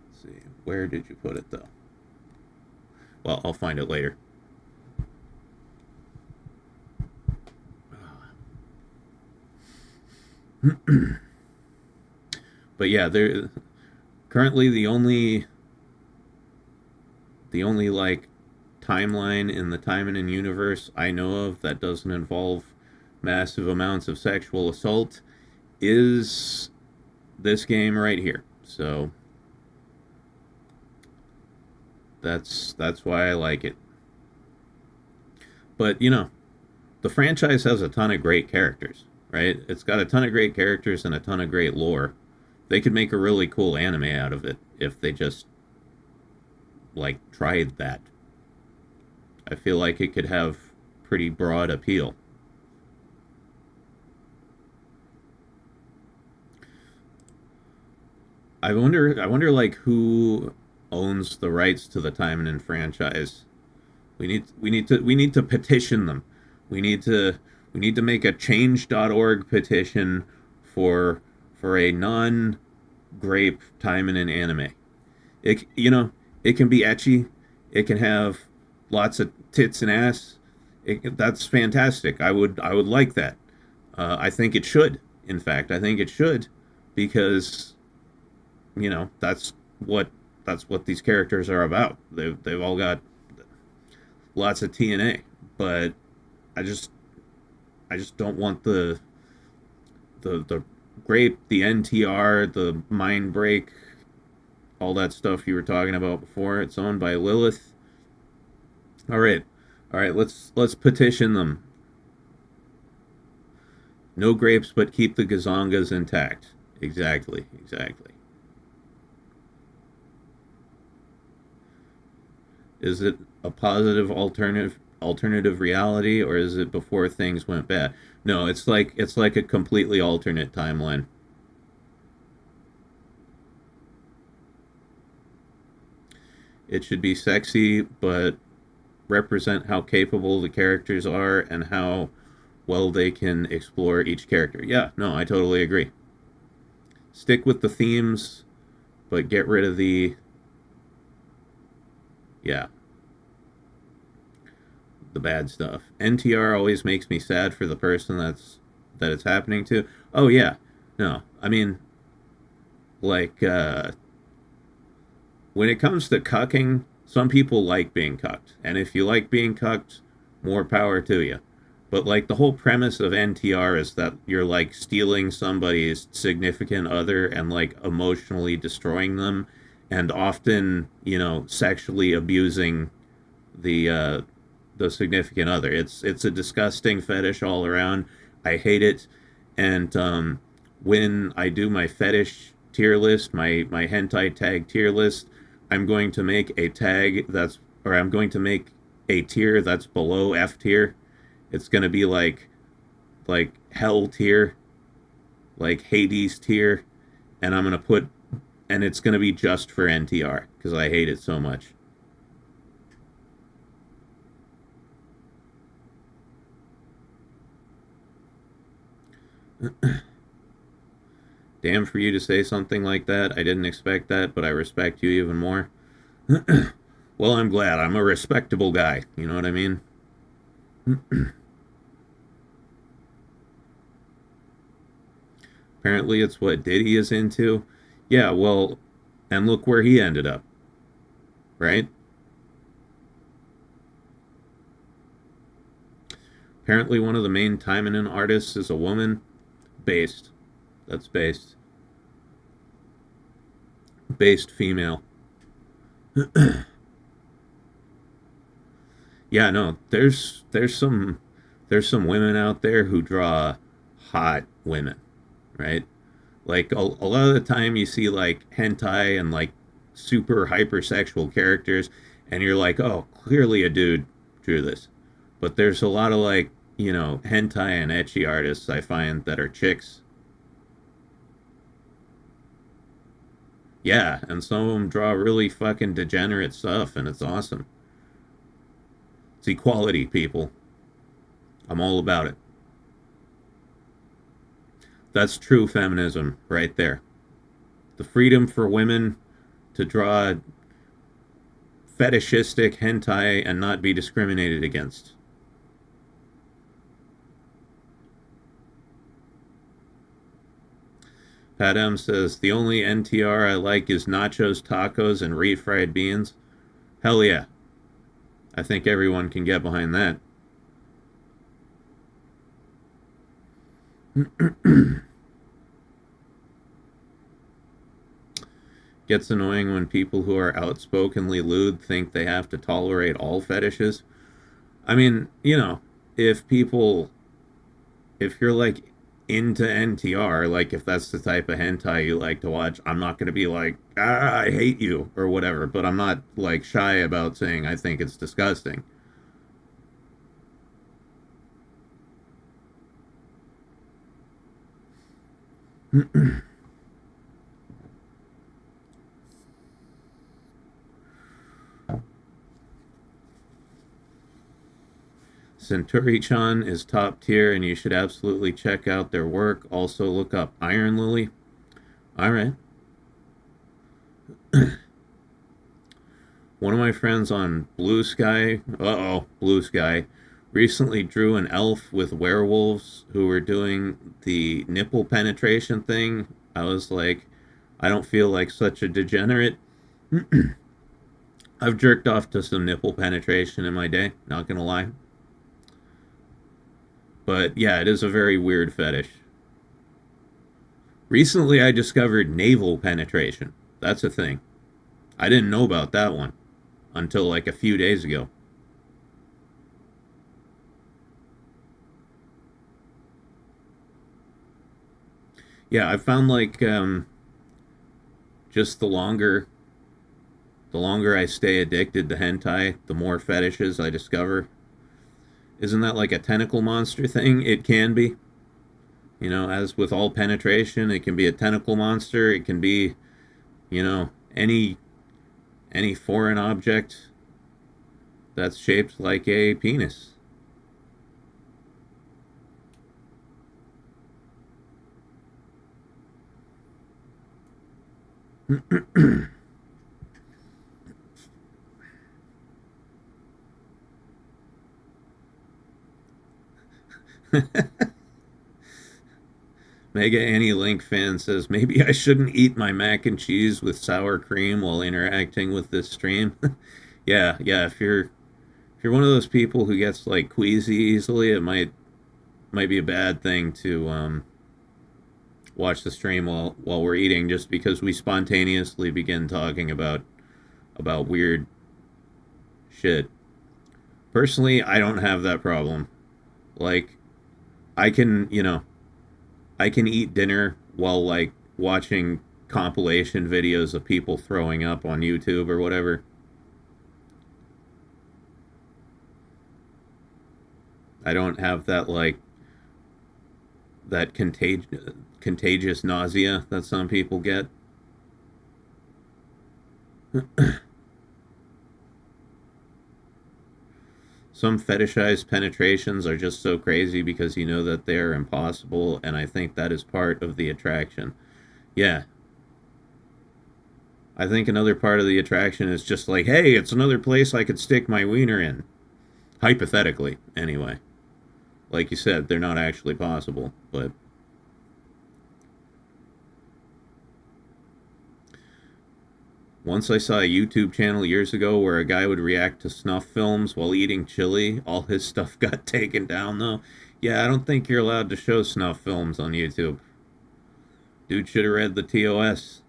S2: Let's see, where did you put it though? Well, I'll find it later. But yeah, there currently the only like timeline in the Taimanin universe I know of that doesn't involve massive amounts of sexual assault is this game right here. So that's why I like it. But the franchise has a ton of great characters, right? It's got a ton of great characters and a ton of great lore. They could make a really cool anime out of it if they just like tried that. I feel like it could have pretty broad appeal. I wonder like who owns the rights to the Taimanin franchise. We need to petition them. We need to make a change.org petition for a non-grape Taimanin anime. It can be ecchi. It can have lots of tits and ass. That's fantastic. I would like that. I think it should. In fact, I think it should, because that's what these characters are about. They've all got lots of TNA, but I just don't want the grape, the NTR, the mind break, all that stuff you were talking about before. It's owned by Lilith. All right, let's petition them. No grapes, but keep the gazongas intact. Exactly. Is it a positive alternative reality, or is it before things went bad? No, it's like a completely alternate timeline. It should be sexy, but represent how capable the characters are and how well they can explore each character. Yeah, no, I totally agree. Stick with the themes, but get rid of yeah, the bad stuff. NTR always makes me sad for the person that it's happening to. Oh yeah, no, I mean, like when it comes to cucking, some people like being cucked, and if you like being cucked, more power to you. But like the whole premise of NTR is that you're like stealing somebody's significant other and like emotionally destroying them, and often sexually abusing the significant other. It's a disgusting fetish all around. I hate it, and when I do my fetish tier list, my hentai tag tier list, I'm going to make a tag that's, or I'm going to make a tier that's below F tier. It's going to be like hell tier, like Hades tier, and I'm going to put, and it's going to be just for NTR because I hate it so much. Damn for you to say something like that. I didn't expect that, but I respect you even more. Well, I'm glad. I'm a respectable guy. You know what I mean? Apparently, it's what Diddy is into. Yeah, well, and look where he ended up, right? Apparently, one of the main Taimanin artists is a woman. Based. That's based. Based female. Yeah, no, there's some women out there who draw hot women, right? Like a lot of the time you see like hentai and like super hypersexual characters and you're like, "Oh, clearly a dude drew this." But there's a lot of like, hentai and ecchi artists I find that are chicks. Yeah, and some of them draw really fucking degenerate stuff and it's awesome. It's equality, people. I'm all about it. That's true feminism right there. The freedom for women to draw fetishistic hentai and not be discriminated against. Pat M says, the only NTR I like is nachos, tacos, and refried beans. Hell yeah. I think everyone can get behind that. Gets annoying when people who are outspokenly lewd think they have to tolerate all fetishes. I mean, if people, if you're like into NTR, like if that's the type of hentai you like to watch, I'm not going to be like, I hate you or whatever, but I'm not like shy about saying I think it's disgusting. Centuri-chan is top tier and you should absolutely check out their work. Also look up Iron Lily. Alright. One of my friends on Blue Sky, Blue Sky, recently drew an elf with werewolves who were doing the nipple penetration thing. I was like, I don't feel like such a degenerate. I've jerked off to some nipple penetration in my day, not gonna lie. But yeah, it is a very weird fetish. Recently, I discovered navel penetration. That's a thing. I didn't know about that one until like a few days ago. Yeah, I found like just the longer I stay addicted to hentai, the more fetishes I discover. Isn't that like a tentacle monster thing? It can be. As with all penetration, it can be a tentacle monster. It can be, any foreign object that's shaped like a penis. Mega Annie Link fan says, maybe I shouldn't eat my mac and cheese with sour cream while interacting with this stream. Yeah, if you're one of those people who gets like queasy easily, it might be a bad thing to watch the stream while we're eating, just because we spontaneously begin talking about weird shit. Personally, I don't have that problem. Like, I can, I can eat dinner while, like, watching compilation videos of people throwing up on YouTube or whatever. I don't have that, like, that contagious nausea that some people get. Some fetishized penetrations are just so crazy because you know that they're impossible, and I think that is part of the attraction. Yeah, I think another part of the attraction is just like, hey, it's another place I could stick my wiener in. Hypothetically, anyway. Like you said, they're not actually possible, but once I saw a YouTube channel years ago where a guy would react to snuff films while eating chili. All his stuff got taken down, though. Yeah, I don't think you're allowed to show snuff films on YouTube. Dude should have read the TOS.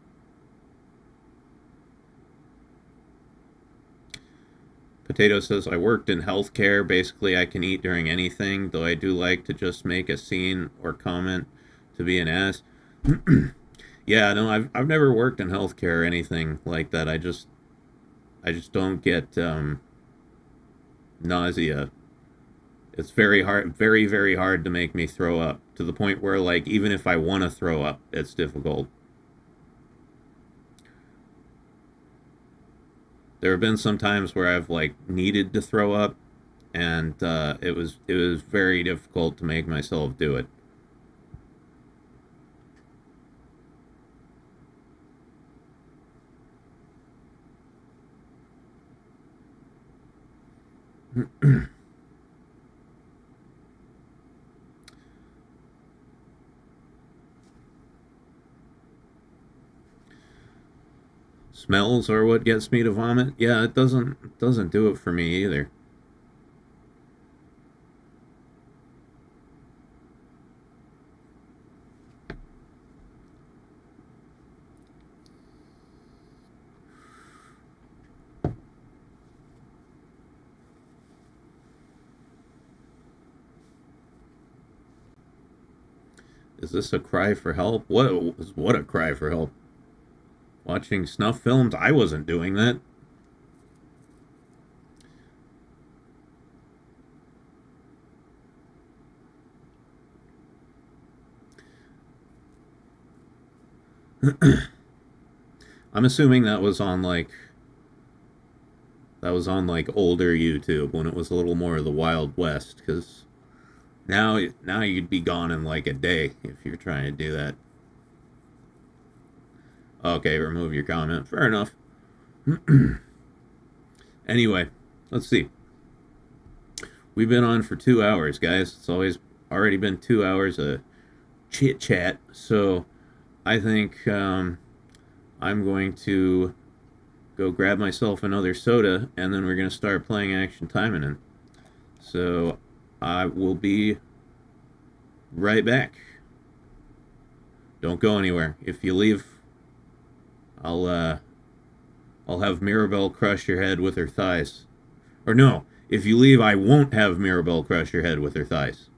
S2: Potato says, I worked in healthcare. Basically, I can eat during anything, though I do like to just make a scene or comment to be an ass. Yeah, no, I've never worked in healthcare or anything like that. I just don't get nausea. It's very hard, very, very hard to make me throw up, to the point where, like, even if I want to throw up, it's difficult. There have been some times where I've, like, needed to throw up, and it was very difficult to make myself do it. Smells are what gets me to vomit. Yeah, it doesn't do it for me either. Is this a cry for help? What a cry for help. Watching snuff films? I wasn't doing that. I'm assuming that was on like older YouTube when it was a little more of the Wild West, because now you'd be gone in like a day if you're trying to do that. Okay, remove your comment. Fair enough. Anyway, let's see. We've been on for 2 hours, guys. It's always already been 2 hours of chit chat. So I think I'm going to go grab myself another soda, and then we're going to start playing Action Timing in. So I will be right back. Don't go anywhere. If you leave, I'll have Mirabelle crush your head with her thighs. Or no, if you leave, I won't have Mirabelle crush your head with her thighs.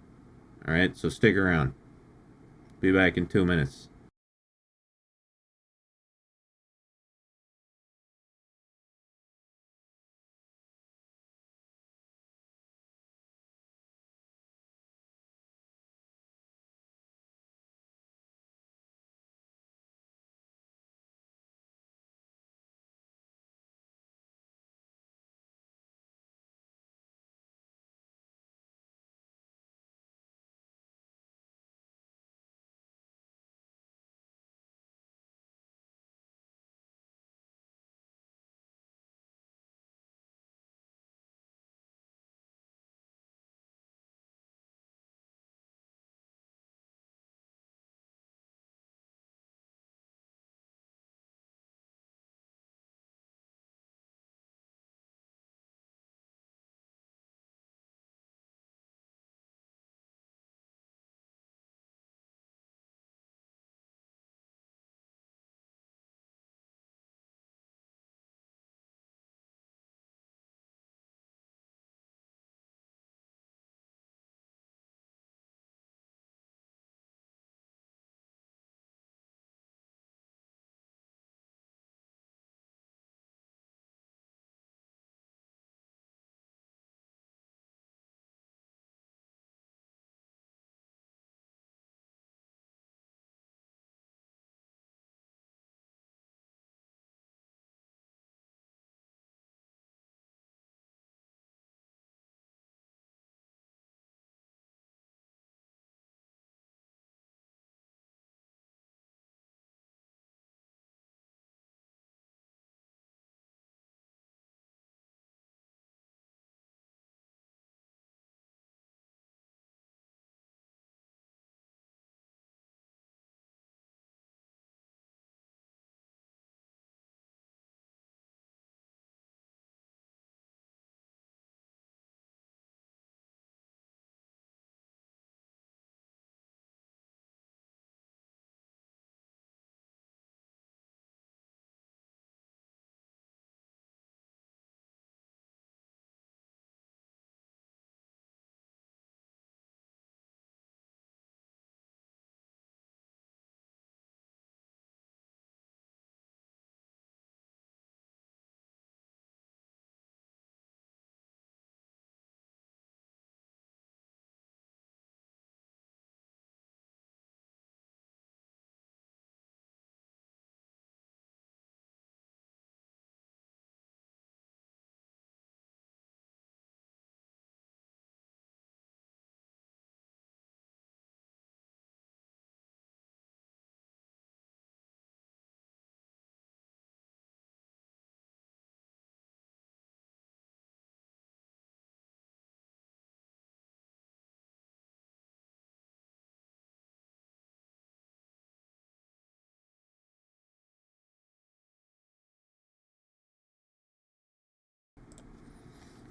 S2: All right, so stick around. Be back in 2 minutes.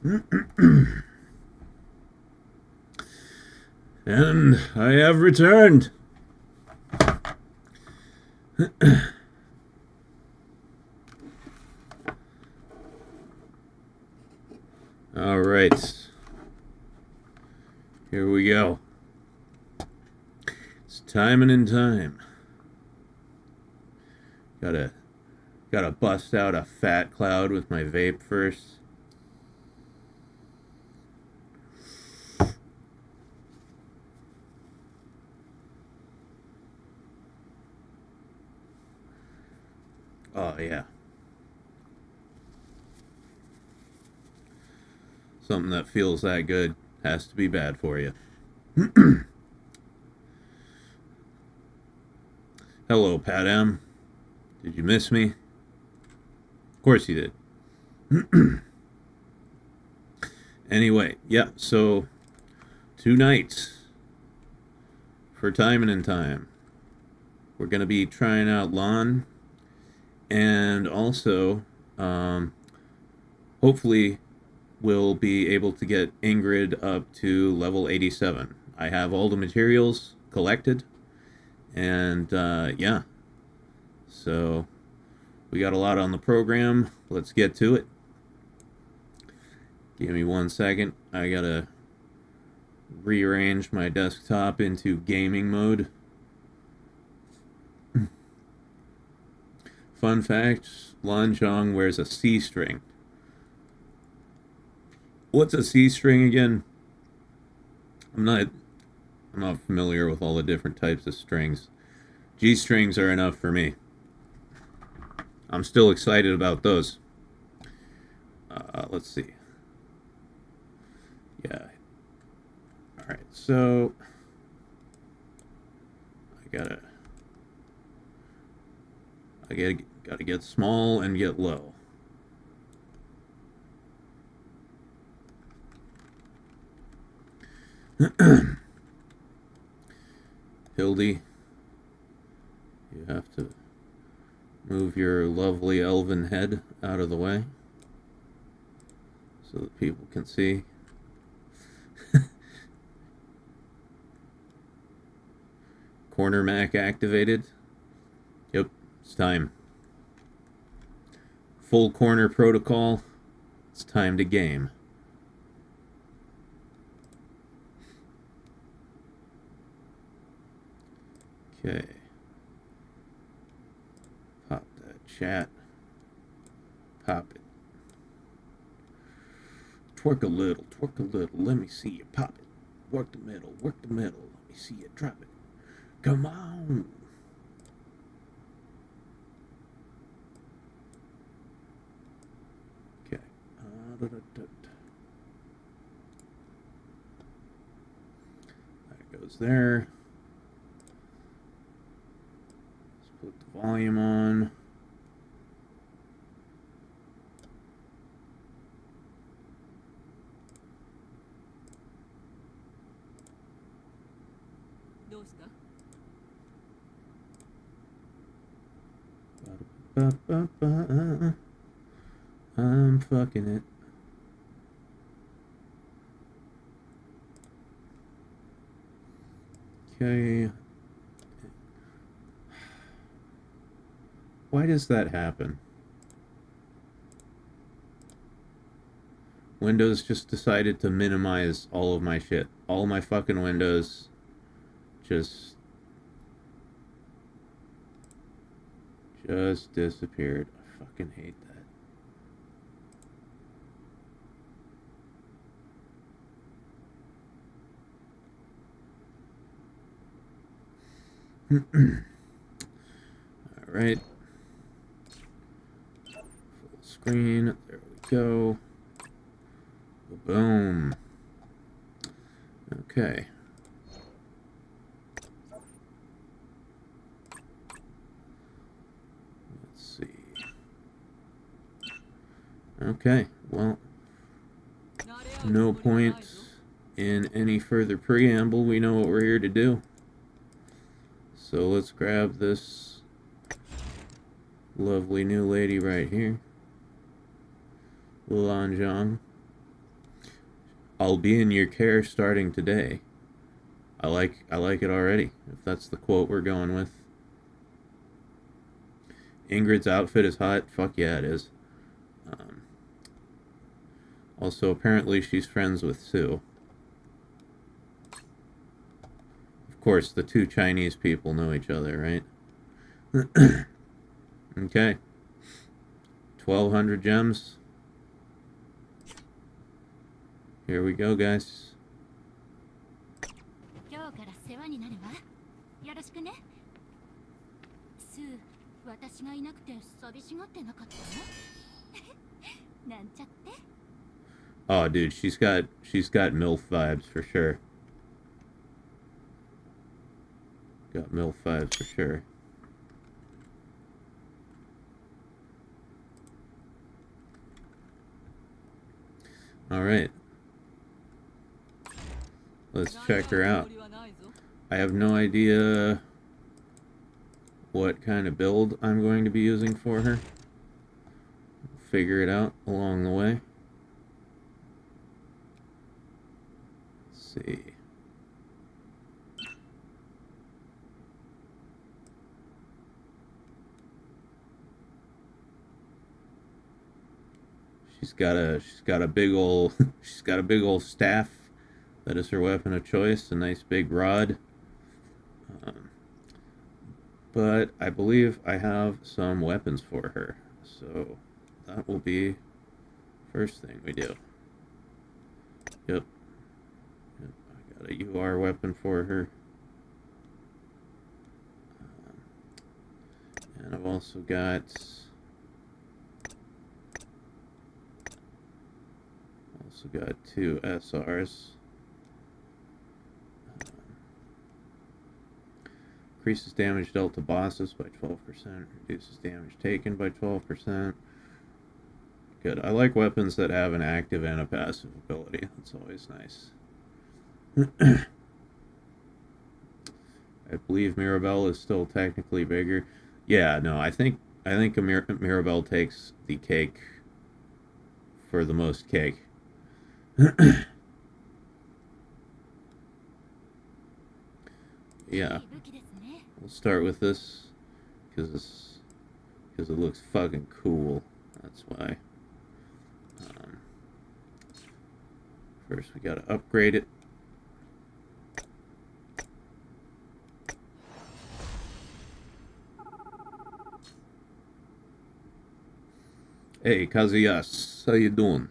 S2: And I have returned. All right. Here we go. It's timing in time. Gotta bust out a fat cloud with my vape first. Oh, yeah. Something that feels that good has to be bad for you. Hello, Pat M. Did you miss me? Of course you did. Anyway, yeah, so 2 nights for timing and time. We're going to be trying out lawn. And also, hopefully, we'll be able to get Ingrid up to level 87. I have all the materials collected. And, yeah. So, we got a lot on the program. Let's get to it. Give me 1 second. I gotta rearrange my desktop into gaming mode. Fun fact, Lan Zhang wears a C string. What's a C string again? I'm not familiar with all the different types of strings. G strings are enough for me. I'm still excited about those. Let's see. Yeah. Alright, so I gotta get small and get low. Hildy, you have to move your lovely elven head out of the way so that people can see. Corner Mac activated. Yep, it's time. Full corner protocol. It's time to game. Okay. Pop that chat. Pop it. Twerk a little, let me see you pop it. Work the middle, let me see you drop it. Come on. Okay. That goes there. Let's put the volume on. I'm fucking it. Okay. Why does that happen? Windows just decided to minimize all of my shit. All my fucking windows just disappeared. I fucking hate that. Alright. Full screen. There we go. Boom. Okay. Let's see. Okay, well, no point in any further preamble. We know what we're here to do. So let's grab this lovely new lady right here. Lan Zhang. I'll be in your care starting today. I like it already, if that's the quote we're going with. Ingrid's outfit is hot. Fuck yeah, it is. Also, apparently she's friends with Sue. Of course, the two Chinese people know each other, right? Okay. 1,200 gems. Here we go, guys.
S3: 今日から世話になるわ。よろしくね。スー、私がいなくて寂しがってなかったの？なんちゃって。
S2: Oh, dude, she's got MILF vibes for sure. Got MILF vibes for sure. All right. Let's check her out. I have no idea what kind of build I'm going to be using for her. Figure it out along the way. Let's see. She's got a big old she's got a big old staff that is her weapon of choice, a nice big rod. But I believe I have some weapons for her, so that will be first thing we do. Yep, I got a UR weapon for her. And I've also got two SRs. Increases damage dealt to bosses by 12%, reduces damage taken by 12%. Good. I like weapons that have an active and a passive ability. That's always nice. I believe Mirabelle is still technically bigger. Yeah, no, I think Mirabelle takes the cake for the most cake. Yeah, we'll start with this because it looks fucking cool. That's why. First, we gotta upgrade it. Hey, Kazuyas, how you doing?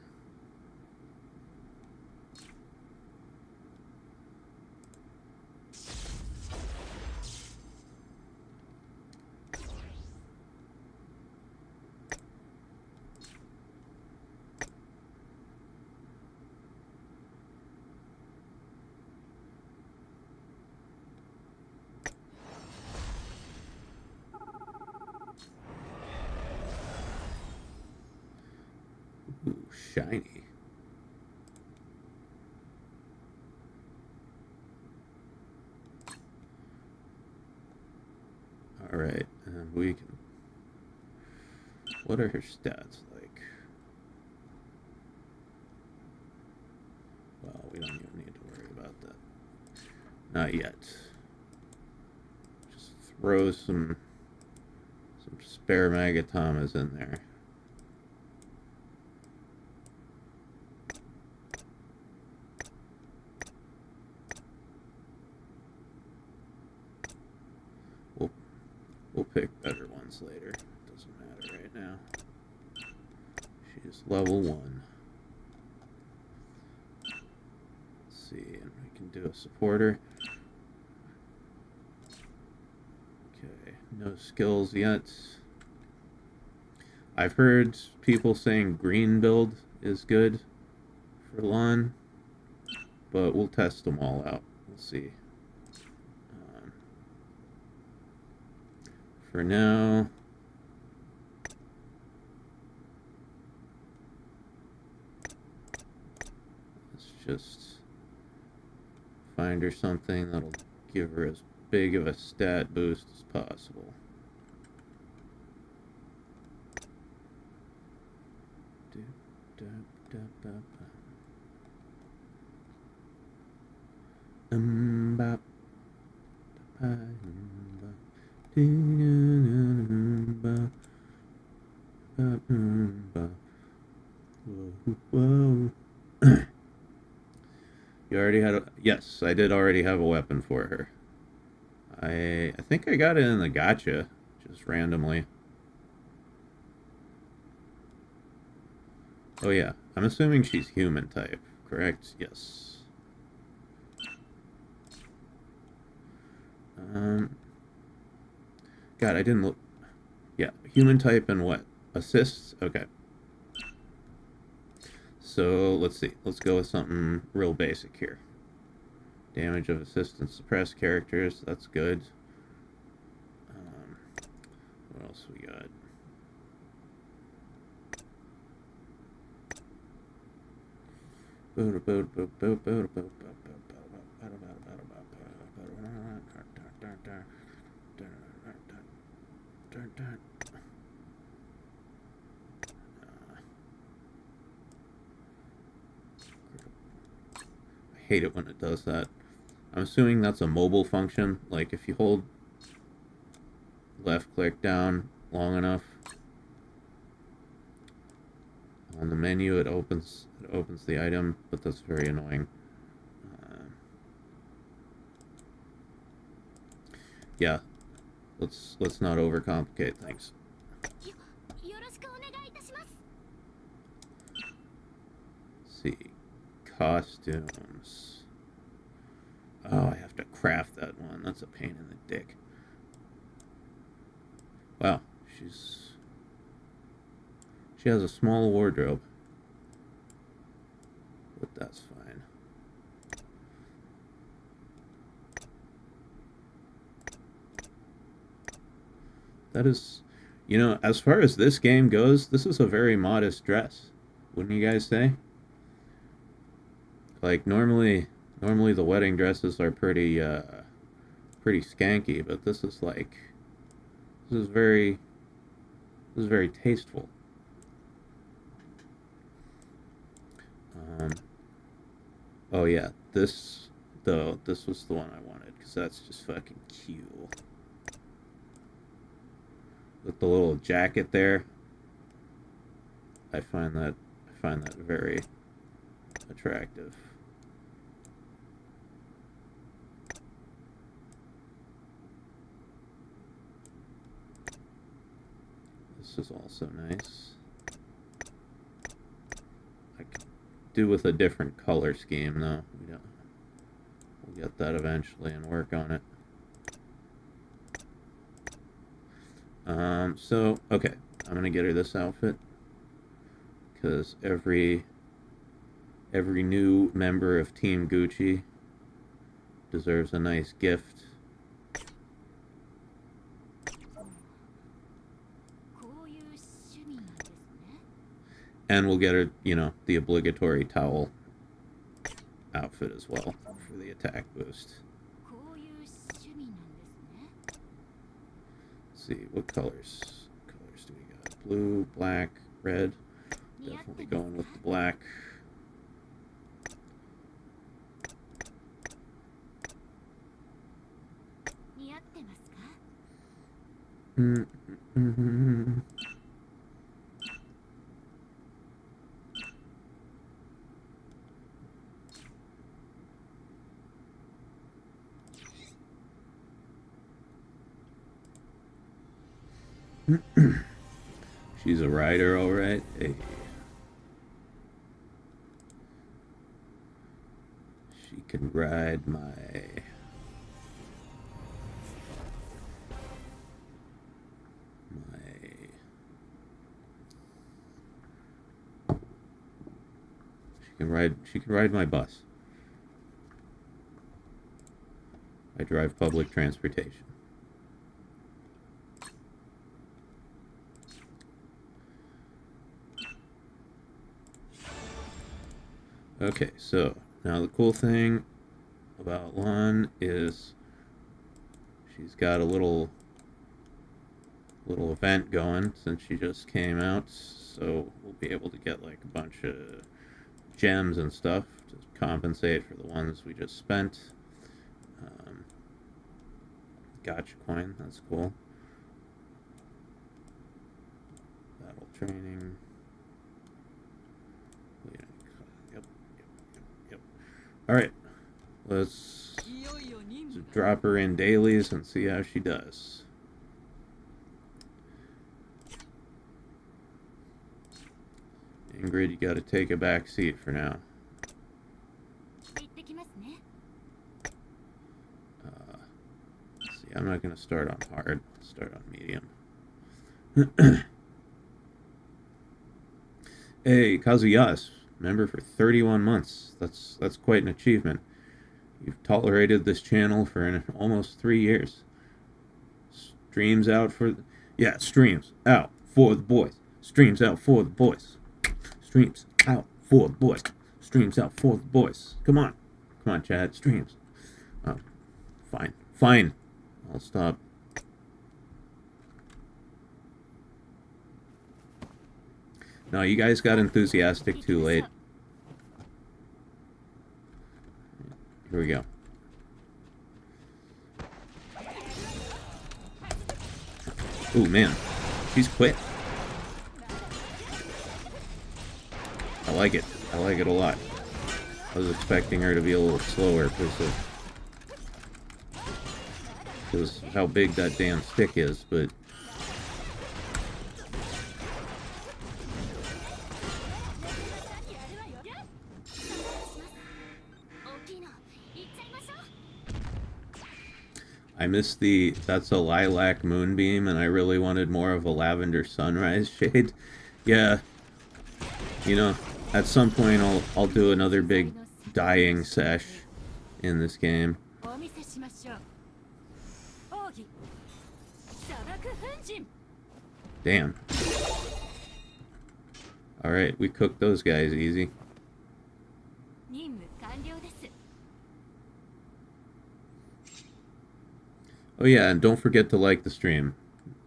S2: Ooh, shiny. Alright, and we can... What are her stats like? Well, we don't even need to worry about that. Not yet. Just throw some spare Magatomas in there. We'll pick better ones later. It doesn't matter right now. She's level 1. Let's see, and we can do a supporter. Okay, no skills yet. I've heard people saying green build is good for Lon, but we'll test them all out. We'll see. For now, let's just find her something that'll give her as big of a stat boost as possible. Whoa. You already had a... Yes, I did already have a weapon for her. I think I got it in the gacha, just randomly. Oh yeah, I'm assuming she's human type, correct? Yes. God, I didn't look... Yeah, human type and what? Assists? Okay. So, let's see. Let's go with something real basic here. Damage of assist and suppress characters. That's good. What else we got? I hate it when it does that. I'm assuming that's a mobile function. Like if you hold left click down long enough on the menu, it opens the item, but that's very annoying. Yeah, let's not overcomplicate things. Let's see, costumes. Oh, I have to craft that one. That's a pain in the dick. Wow, she has a small wardrobe, but that's fine. That is, you know, as far as this game goes, this is a very modest dress, wouldn't you guys say? Like normally the wedding dresses are pretty skanky, but this is very tasteful. Oh yeah, this was the one I wanted, because that's just fucking cute. With the little jacket there, I find that very attractive. This is also nice. I could do with a different color scheme though. We'll get that eventually and work on it. So okay, I'm gonna get her this outfit because every new member of Team Gucci deserves a nice gift. And we'll get her, you know, the obligatory towel outfit as well for the attack boost. Let's see, what colors do we got? Blue, black, red. Definitely going with the black. Mm-hmm. She's a rider, all right. Hey. She can ride my... She can ride my bus. I drive public transportation. Okay, so now the cool thing about Lon is she's got a little event going since she just came out, so we'll be able to get like a bunch of gems and stuff to compensate for the ones we just spent. Gotcha coin, that's cool. training. Yep. Alright. Let's drop her in dailies and see how she does. Ingrid, you gotta take a back seat for now. See, I'm not gonna start on hard. I'll start on medium. Hey, Kazuyas, member for 31 months. That's quite an achievement. You've tolerated this channel for almost 3 years. Streams out for... streams out for the boys. Streams out for the boys. Streams out for the boys. Streams out for the boys. Come on. Come on, Chad. Streams. Oh, fine. I'll stop. No, you guys got enthusiastic too late. Here we go. Ooh, man. She's quick. I like it. I like it a lot. I was expecting her to be a little slower because how big that damn stick is, but... I missed that's a lilac moonbeam, and I really wanted more of a lavender sunrise shade. Yeah, you know, at some point I'll do another big dyeing sesh in this game. Damn. Alright, we cooked those guys easy. Oh yeah, and don't forget to like the stream.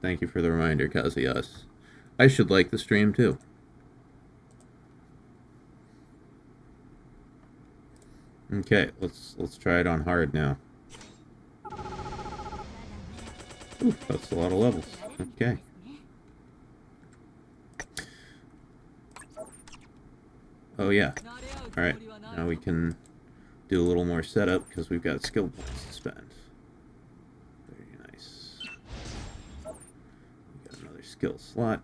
S2: Thank you for the reminder, Kazuyas. I should like the stream too. Okay, let's try it on hard now. Ooh, that's a lot of levels. Okay. Oh yeah. Alright, now we can do a little more setup because we've got skill points to spend. Very nice. We got another skill slot.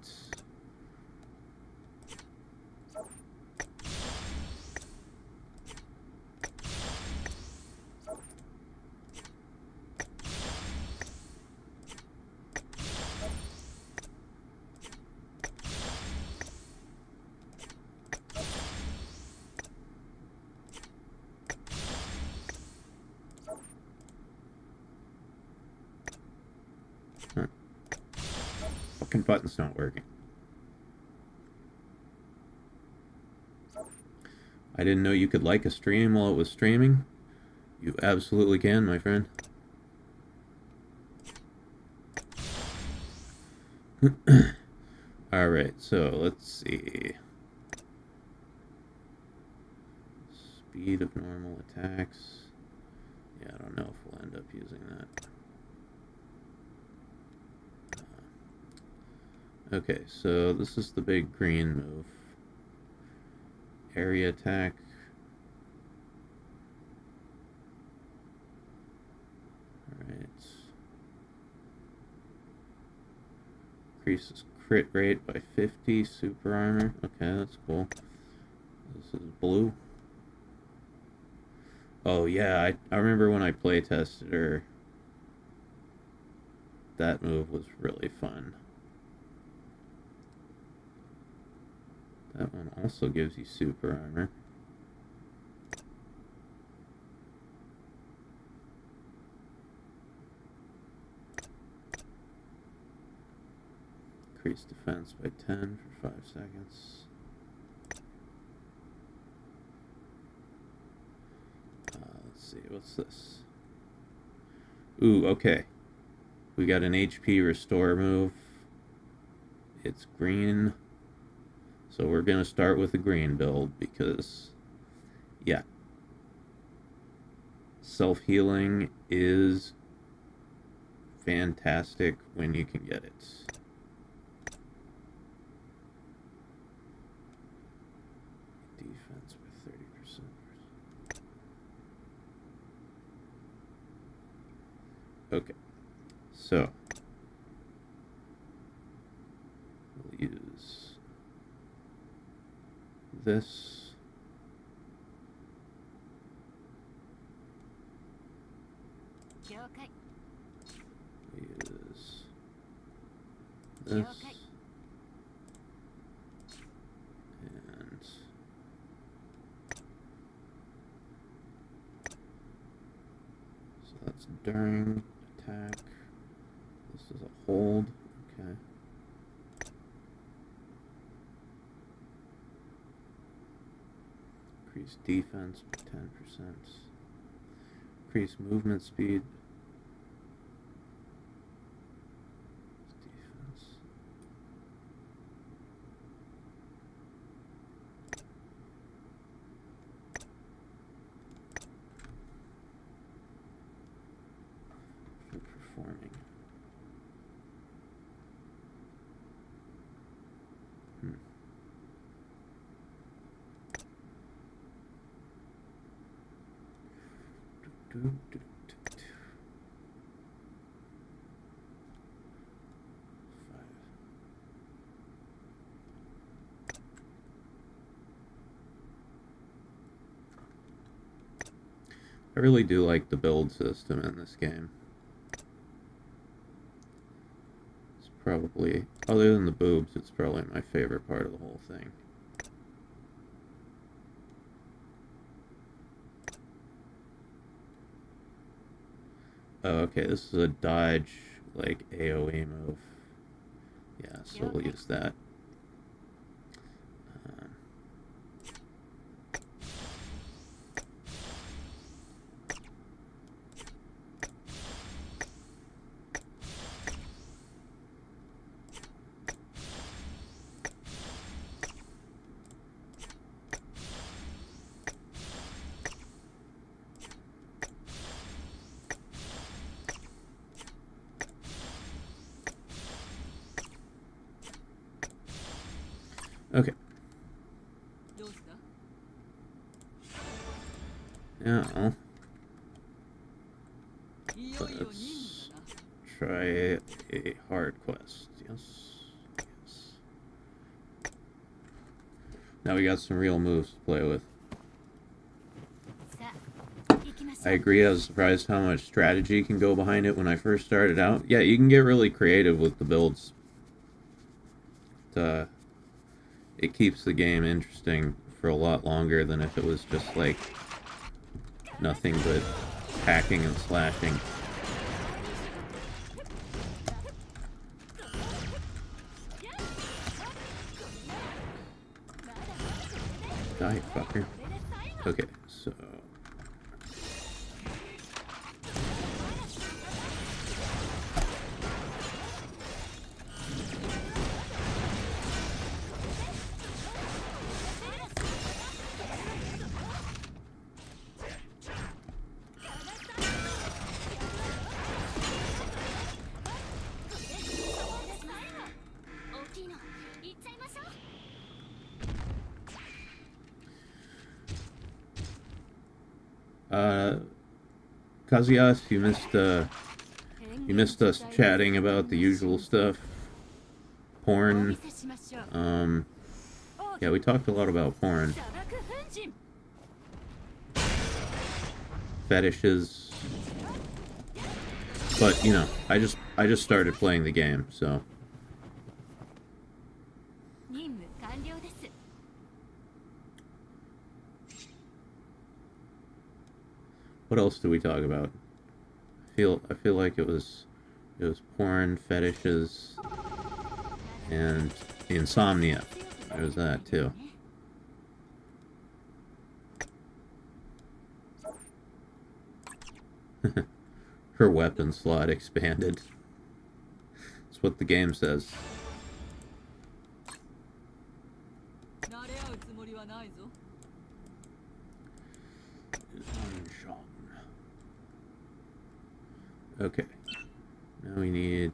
S2: Fucking button's not working. I didn't know you could like a stream while it was streaming. You absolutely can, my friend. Alright, so let's see. Speed of normal attacks. Yeah, I don't know if we'll end up using that. Okay, so this is the big green move. Area attack. Alright. Increases crit rate by 50, super armor. Okay, that's cool. This is blue. Oh yeah, I remember when I play tested her. That move was really fun. That one also gives you super armor. Increase defense by 10 for 5 seconds. Let's see, what's this? Ooh, okay. We got an HP restore move. It's green. So we're going to start with the green build because, yeah, self-healing is fantastic when you can get it. Okay. So we'll use this. Use this. And so that's during attack. This is a hold. Okay. Increase defense by 10%. Increase movement speed. Defense. For performing. I really do like the build system in this game. It's probably, other than the boobs, it's probably my favorite part of the whole thing. Oh, okay, this is a dodge, like, AoE move. Yeah, so we'll use that. Okay. Now, let's try a hard quest. Yes. Yes. Now we got some real moves to play with. I agree, I was surprised how much strategy can go behind it when I first started out. Yeah, you can get really creative with the builds. It keeps the game interesting for a lot longer than if it was just like nothing but hacking and slashing. Die, fucker. Okay, so... Kazuya, you missed us chatting about the usual stuff. Porn. Yeah, we talked a lot about porn. Fetishes. But, you know, I just started playing the game, so. What else do we talk about? I feel like it was porn, fetishes, and insomnia. There was that too. Her weapon slot expanded. That's what the game says. Okay. Now we need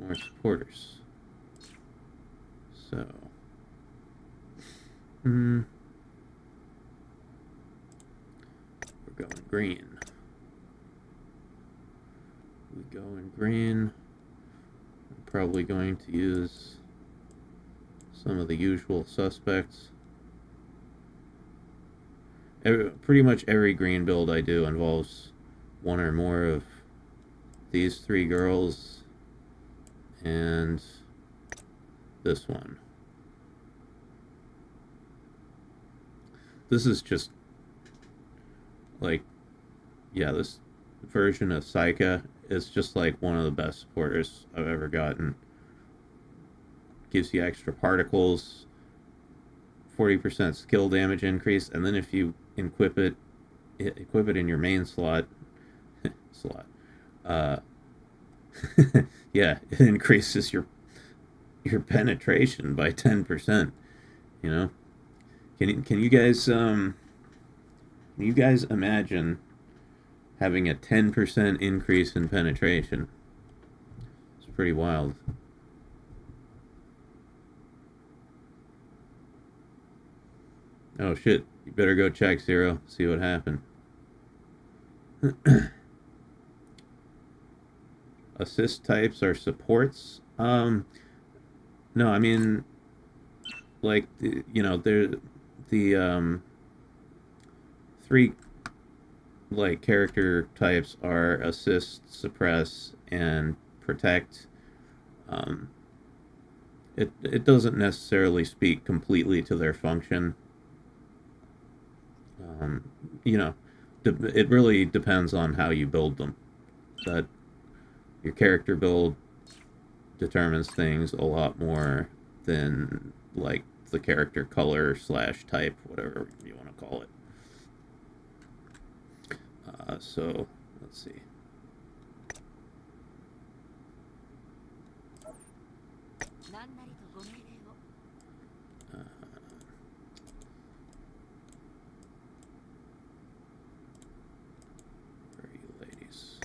S2: more supporters. So going green. We go in green. I'm probably going to use some of the usual suspects. Pretty much every green build I do involves one or more of these three girls and this one. This is just like, yeah, this version of Saika is just like one of the best supporters I've ever gotten. Gives you extra particles, 40% skill damage increase, and then if you equip it in your main slot, yeah, it increases your penetration by 10%. You know, can you guys imagine having a 10% increase in penetration? It's pretty wild. Oh shit, you better go check, Zero, see what happened. Assist types are supports? No, I mean, like, you know, the three, like, character types are assist, suppress, and protect. It doesn't necessarily speak completely to their function. You know, it really depends on how you build them. That your character build determines things a lot more than, like, the character color / type, whatever you want to call it. So let's see. Where are you ladies?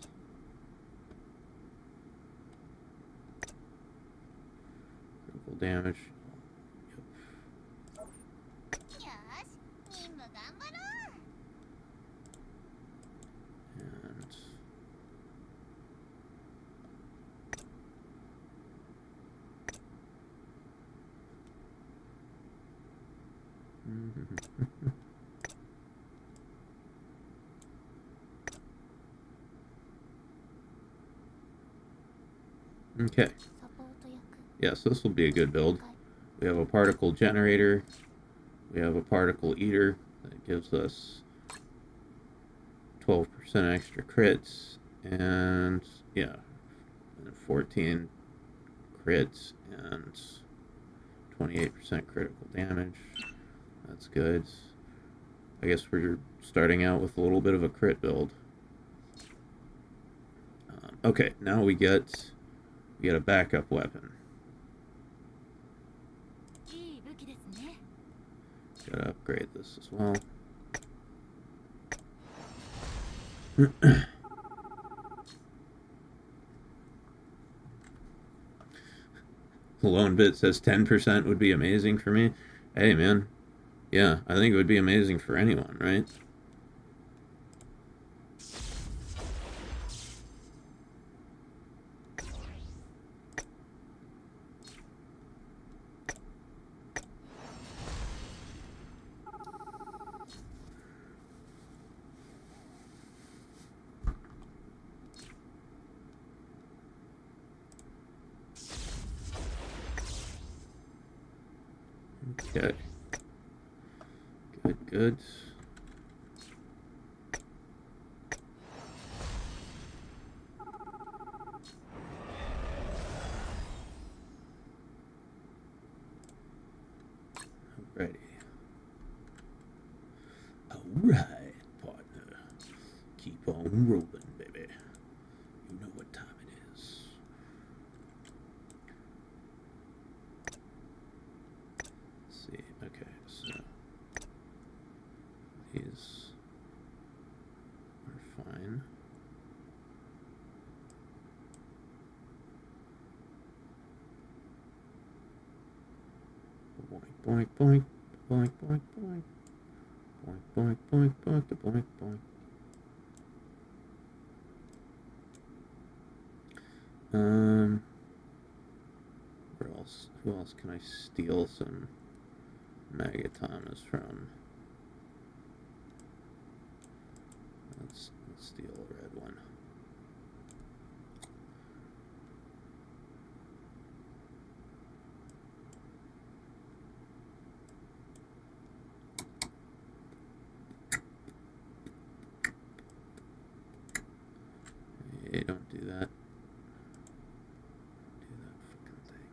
S2: Critical damage. Okay. Yeah, so this will be a good build. We have a particle generator. We have a particle eater that gives us 12% extra crits, and yeah, 14 crits and 28% critical damage. That's good. I guess we're starting out with a little bit of a crit build. Okay, now we get a backup weapon. Gotta upgrade this as well. Lone Bit says 10% would be amazing for me. Hey, man. Yeah, I think it would be amazing for anyone, right? Okay. Good. Alrighty. Alright, partner. Keep on rolling, baby. You know what time it is. Let's see. Okay, so these are fine. Boink, boink, boink, boink, boink, boink. Boink, boink, boink, boink, boink, boink. Where else? Who else can I steal some Magatamas from? Let's steal a red one. Hey, don't do that. Do that fucking thing.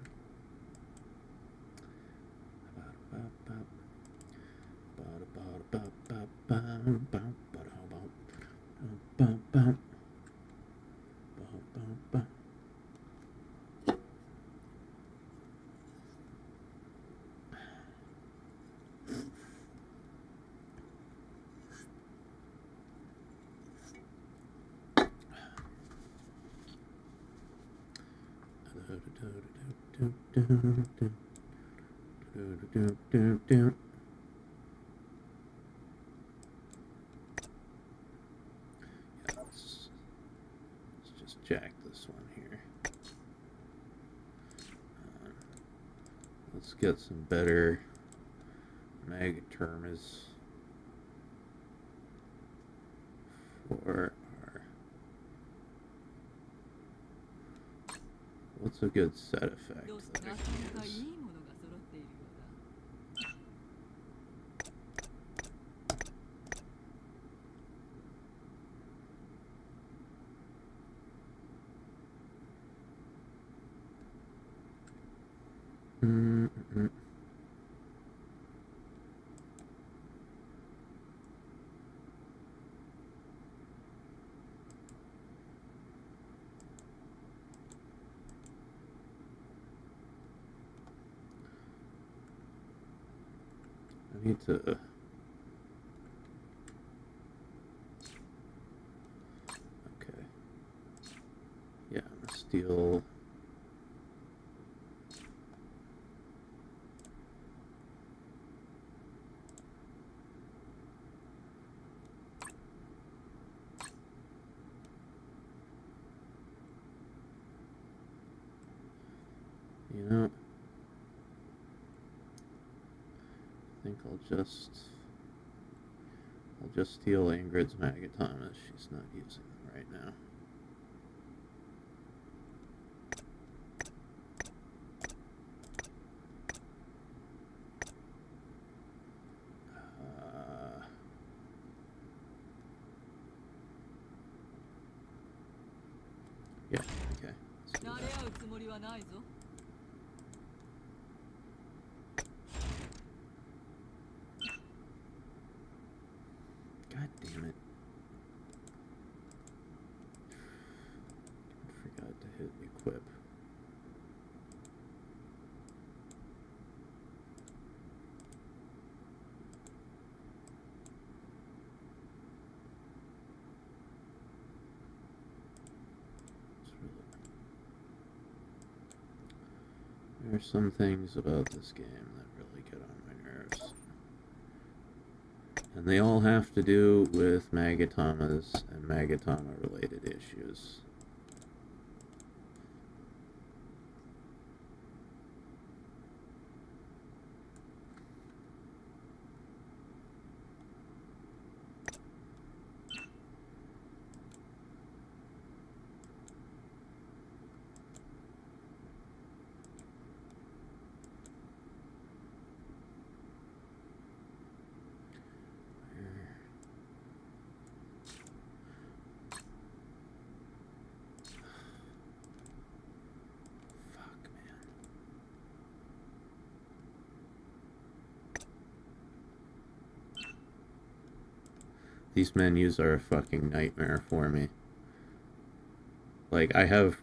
S2: Yeah, let's just jack this one here. Let's get some better Magatermas for our... What's a good set effect that I can use? I need to... Okay. Yeah, I'm gonna steal... You know... I think I'll just steal Ingrid's Magatamas. She's not using them right now. Yeah, okay. Let's do that. God damn it. I forgot to hit equip. There's some things about this game that really get on my nerves. And they all have to do with Magatamas and Magatama-related issues. These menus are a fucking nightmare for me. Like, I have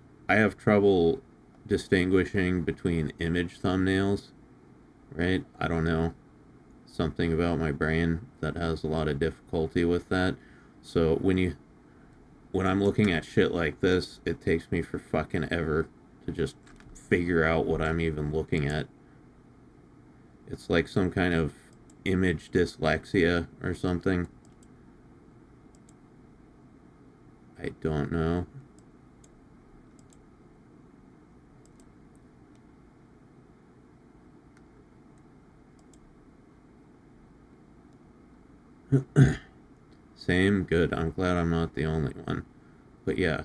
S2: trouble distinguishing between image thumbnails, right? I don't know. Something about my brain that has a lot of difficulty with that. So when I'm looking at shit like this, it takes me for fucking ever to just figure out what I'm even looking at. It's like some kind of image dyslexia or something. I don't know. Same, good. I'm glad I'm not the only one. But yeah,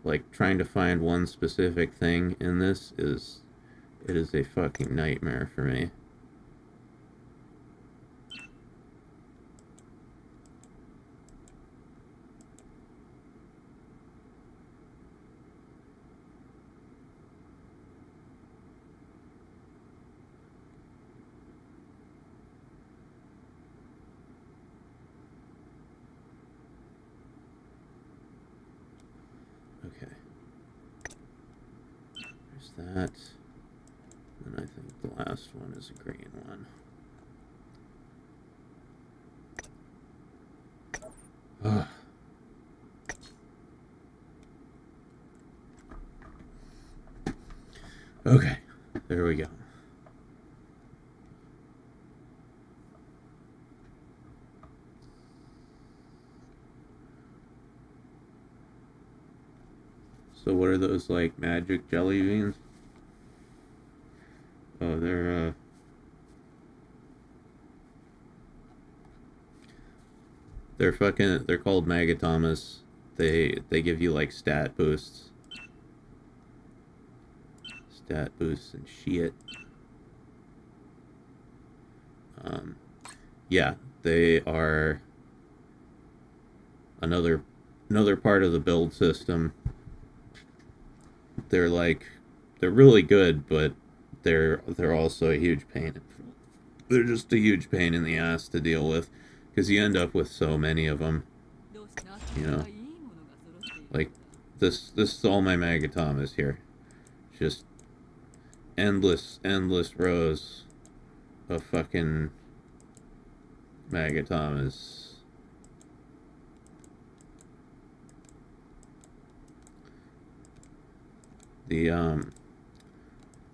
S2: like trying to find one specific thing in this is a fucking nightmare for me. Okay. There's that. And I think the last one is a green one. Ugh. Okay, there we go. So what are those, like, magic jelly beans? Oh, they're called Magatomas. They give you, like, stat boosts. Stat boosts and shit. Yeah, they are another part of the build system. They're really good, but they're also a huge pain. They're just a huge pain in the ass to deal with, because you end up with so many of them. You know, like this is all my Magatomas here. Just endless rows of fucking Magatomas.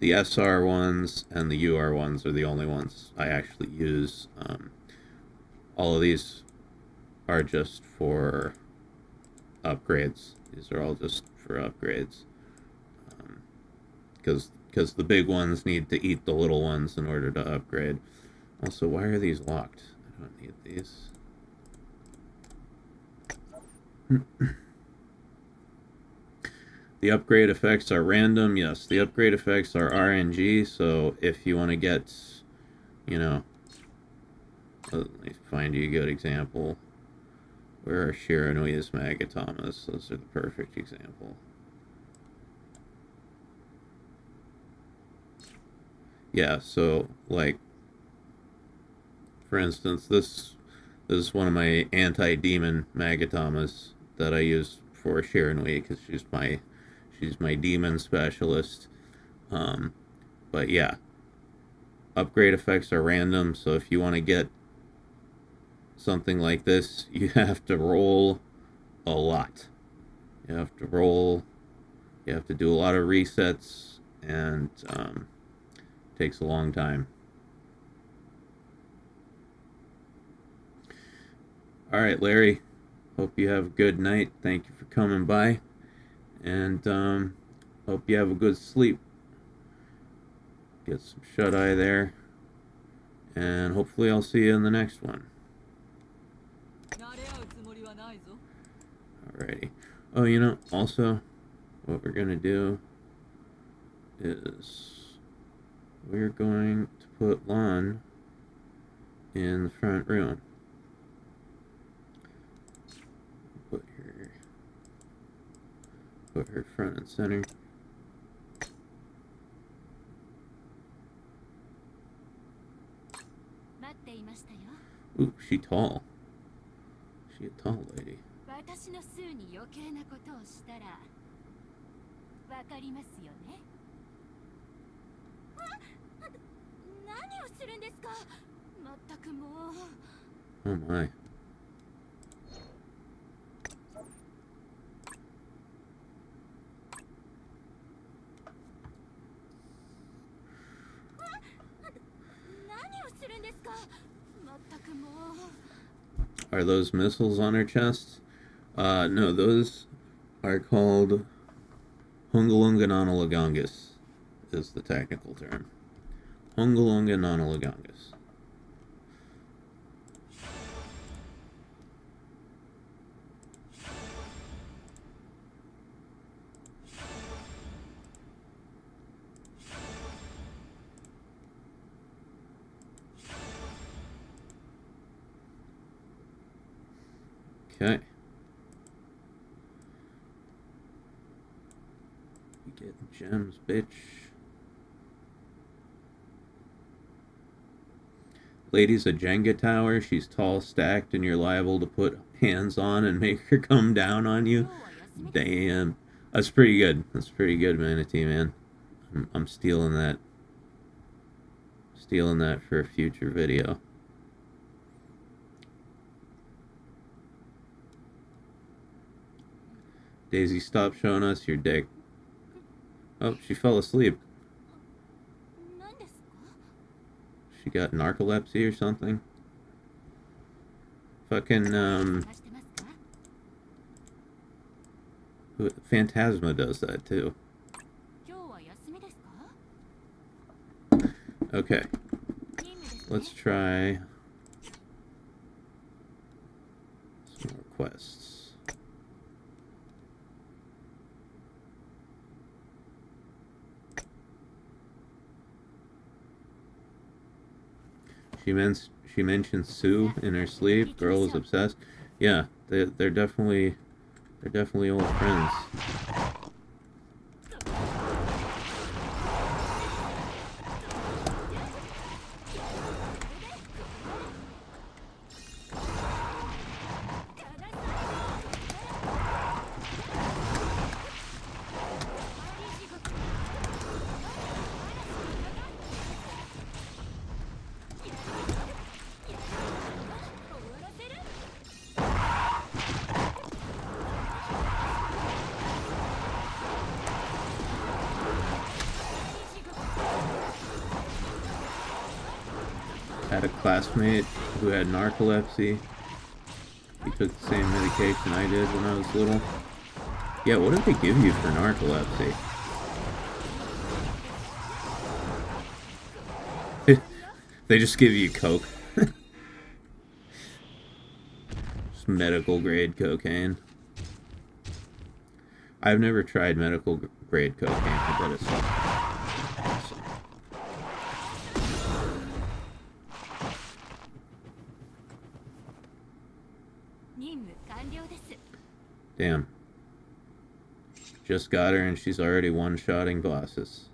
S2: The SR ones and the UR ones are the only ones I actually use. All of these are just for upgrades. These are all just for upgrades. Because the big ones need to eat the little ones in order to upgrade. Also, why are these locked? I don't need these. The upgrade effects are random. Yes, the upgrade effects are RNG. So if you want to get, you know, let me find you a good example. Where are Shiranui's Magatomas? Those are the perfect example. Yeah, so, like, for instance, this is one of my anti-demon Magatomas that I use for Shiranui, because she's my demon specialist. But yeah, upgrade effects are random, so if you want to get something like this, you have to roll a lot. You have to do a lot of resets, and takes a long time. Alright, Larry, hope you have a good night. Thank you for coming by, and hope you have a good sleep. Get some shut-eye there, and hopefully I'll see you in the next one. Alrighty. Oh, you know, also, what we're gonna do is we're going to put Lon in the front room. Put her front and center. Ooh, she tall. She a tall lady. Oh my. Are those missiles on her chest? No, those are called Hungalunganonalagongus, is the technical term. Hungalunganonalagongus. Okay. You getting gems, bitch. Lady's a Jenga tower. She's tall, stacked, and you're liable to put hands on and make her come down on you. Damn. That's pretty good. That's pretty good, Manatee, man. I'm stealing that. Stealing that for a future video. Daisy, stop showing us your dick. Oh, she fell asleep. She got narcolepsy or something. Fucking, Phantasma does that too. Okay. Let's try some more quests. She mentioned Sue in her sleep. Girl is obsessed. Yeah, they're definitely old friends. Had a classmate who had narcolepsy. He took the same medication I did when I was little. Yeah, what did they give you for narcolepsy? They just give you coke. Just medical grade cocaine. I've never tried medical grade cocaine. I bet it's awesome. Damn. Just got her and she's already one-shotting bosses.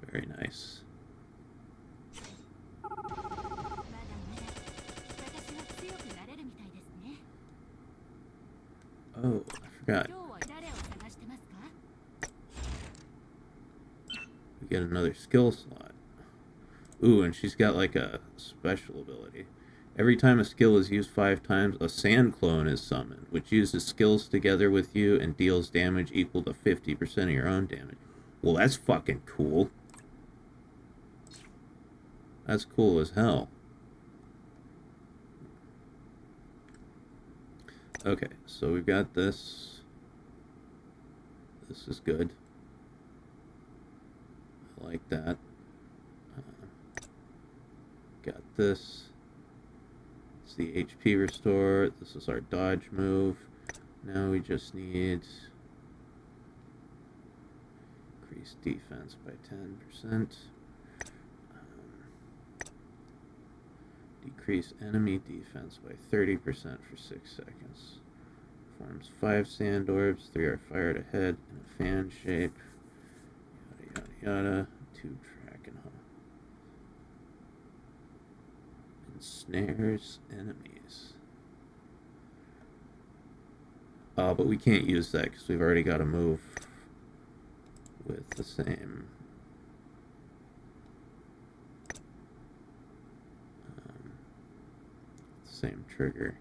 S2: Very nice. Oh, I forgot. We get another skill slot. Ooh, and she's got like a special ability. Every time a skill is used 5 times, a sand clone is summoned, which uses skills together with you and deals damage equal to 50% of your own damage. Well, that's fucking cool. That's cool as hell. Okay, so we've got this. This is good. I like that. Got this. It's the HP restore. This is our dodge move. Now we just need increase defense by 10%. Decrease enemy defense by 30% for 6 seconds. Forms 5 sand orbs. 3 are fired ahead in a fan shape. Yada yada yada. 2 track and hunt. Ensnares enemies. But we can't use that because we've already got a move with the same trigger.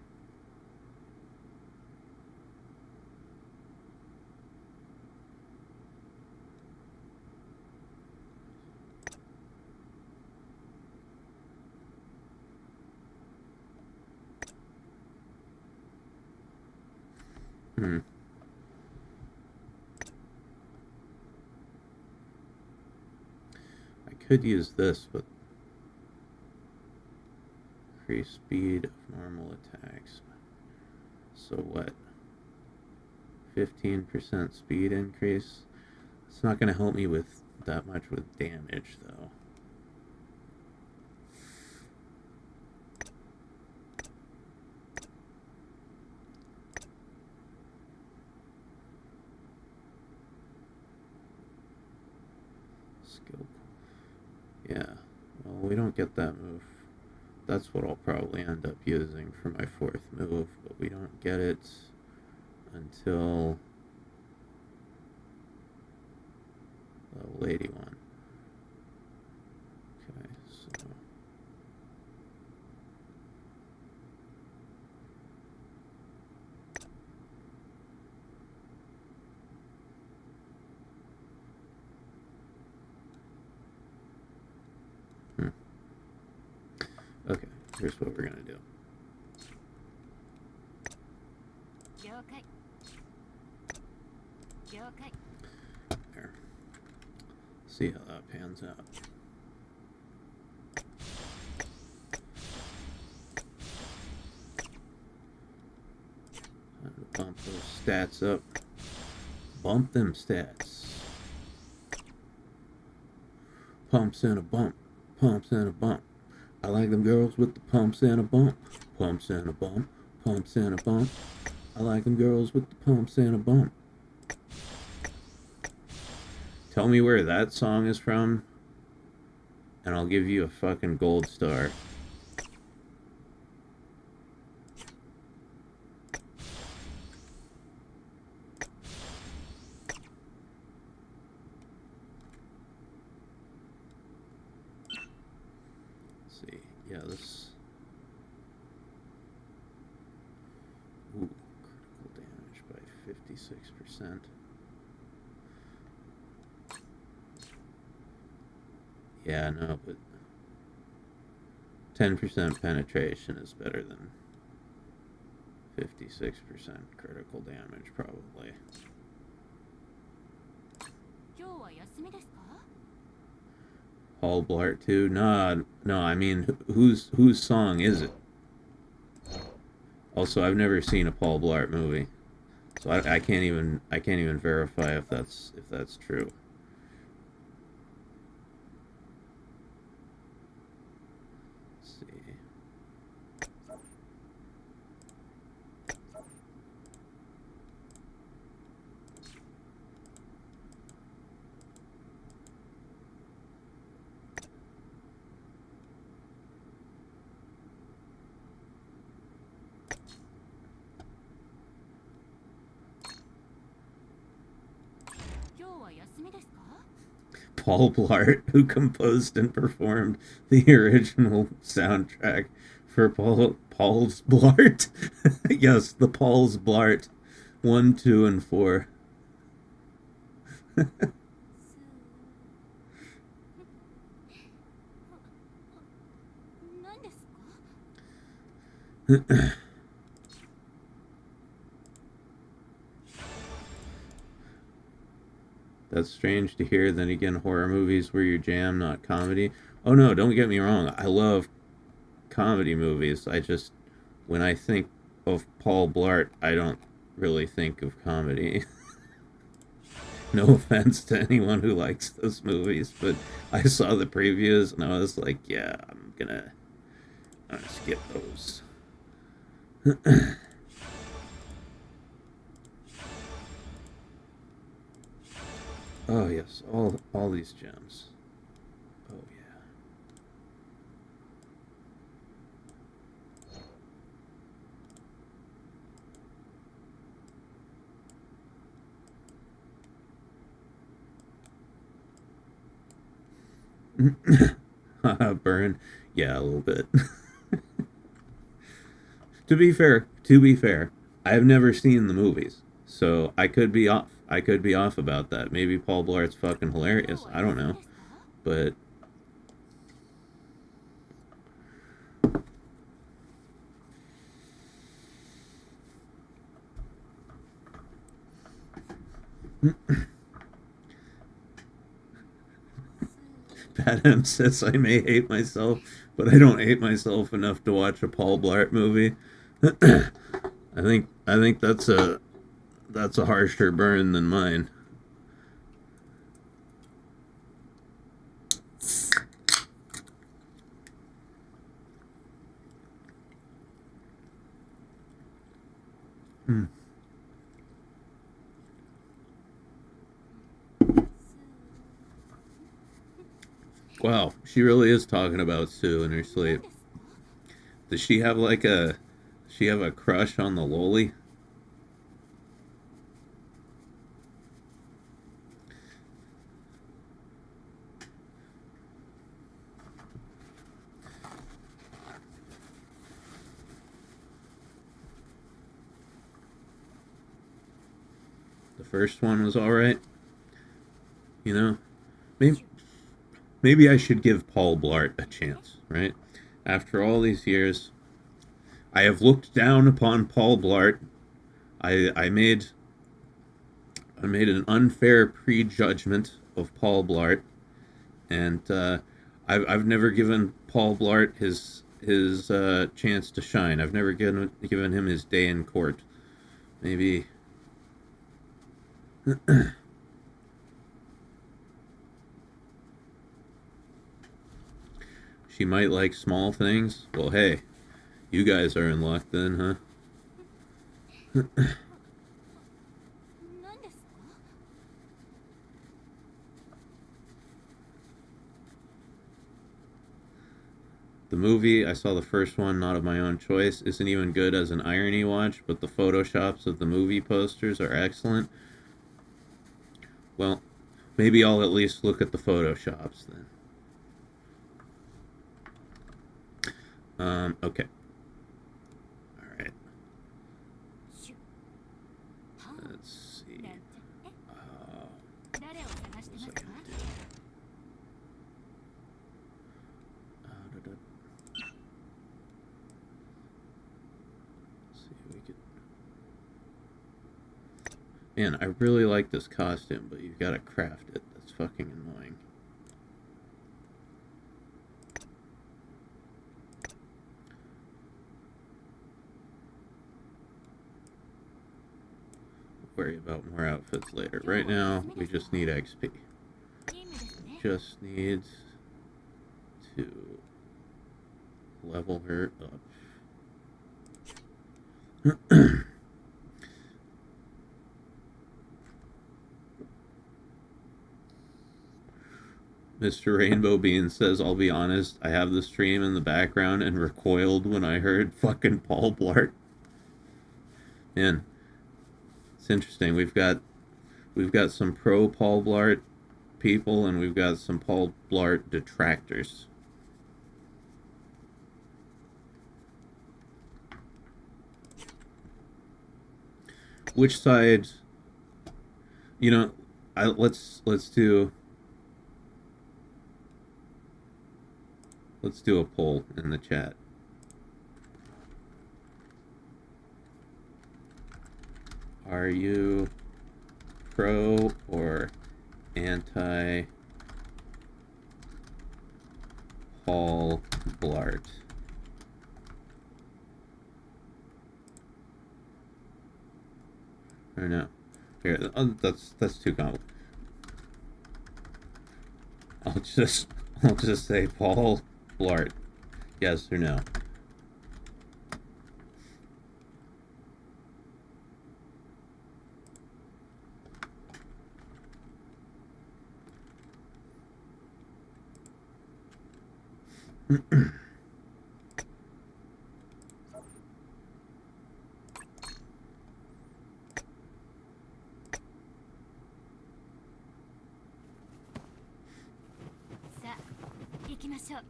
S2: I could use this, but increase speed of normal attacks. So what? 15% speed increase? It's not going to help me with that much with damage, though. don't get that move. That's what I'll probably end up using for my fourth move, but we don't get it until level 81. Okay, so okay, here's what we're gonna do.
S3: 了解了解
S2: There. See how that pans out. Time to bump those stats up. Bump them stats. Pumps and a bump. Pumps and a bump. I like them girls with the pumps and a bump. Pumps and a bump. Pumps and a bump. I like them girls with the pumps and a bump. Tell me where that song is from, and I'll give you a fucking gold star. Let's see. Yeah, this. Ooh, critical damage by 56%. Yeah, no, but 10% penetration is better than 56% critical damage, probably.
S3: 今日は休みですか
S2: Paul Blart 2? No, I mean, whose song is it? Also, I've never seen a Paul Blart movie, so I can't even verify if that's true. Paul Blart, who composed and performed the original soundtrack for Paul's Blart. Yes, the Paul's Blart 1, 2, and 4. That's strange to hear. Then again, horror movies were your jam, not comedy. Oh no, don't get me wrong. I love comedy movies. I just, when I think of Paul Blart, I don't really think of comedy. No offense to anyone who likes those movies, but I saw the previews and I was like, yeah, I'm gonna skip those. Oh yes, all these gems. Oh yeah. Burn. Yeah, a little bit. To be fair, I've never seen the movies, so I could be off. I could be off about that. Maybe Paul Blart's fucking hilarious. I don't know. But Pat M says I may hate myself, but I don't hate myself enough to watch a Paul Blart movie. I think that's a harsher burn than mine. Wow, she really is talking about Sue in her sleep. Does she have like a... She have a crush on the loli? The first one was alright. You know? Maybe I should give Paul Blart a chance, right? After all these years, I have looked down upon Paul Blart. I made an unfair prejudgment of Paul Blart, and I've never given Paul Blart his chance to shine. I've never given him his day in court. Maybe. She might like small things. Well, hey, you guys are in luck then, huh?
S3: 何ですか？
S2: The movie, I saw the first one, not of my own choice, isn't even good as an irony watch, but the photoshops of the movie posters are excellent. Well, maybe I'll at least look at the photoshops then. Okay. Alright. Let's see.
S3: 誰を探してますか？
S2: Man, I really like this costume, but you've got to craft it. That's fucking annoying. Worry about more outfits later. Right now, we just need XP. Just need to level her up. Mr. Rainbow Bean says, I'll be honest, I have the stream in the background and recoiled when I heard fucking Paul Blart. Man, it's interesting. We've got some pro Paul Blart people and we've got some Paul Blart detractors. Which side? You know, let's do a poll in the chat. Are you pro or anti Paul Blart? Or no? Here, that's too complicated. I'll just say Paul Blart. Yes or no?
S3: さあ、行きましょう。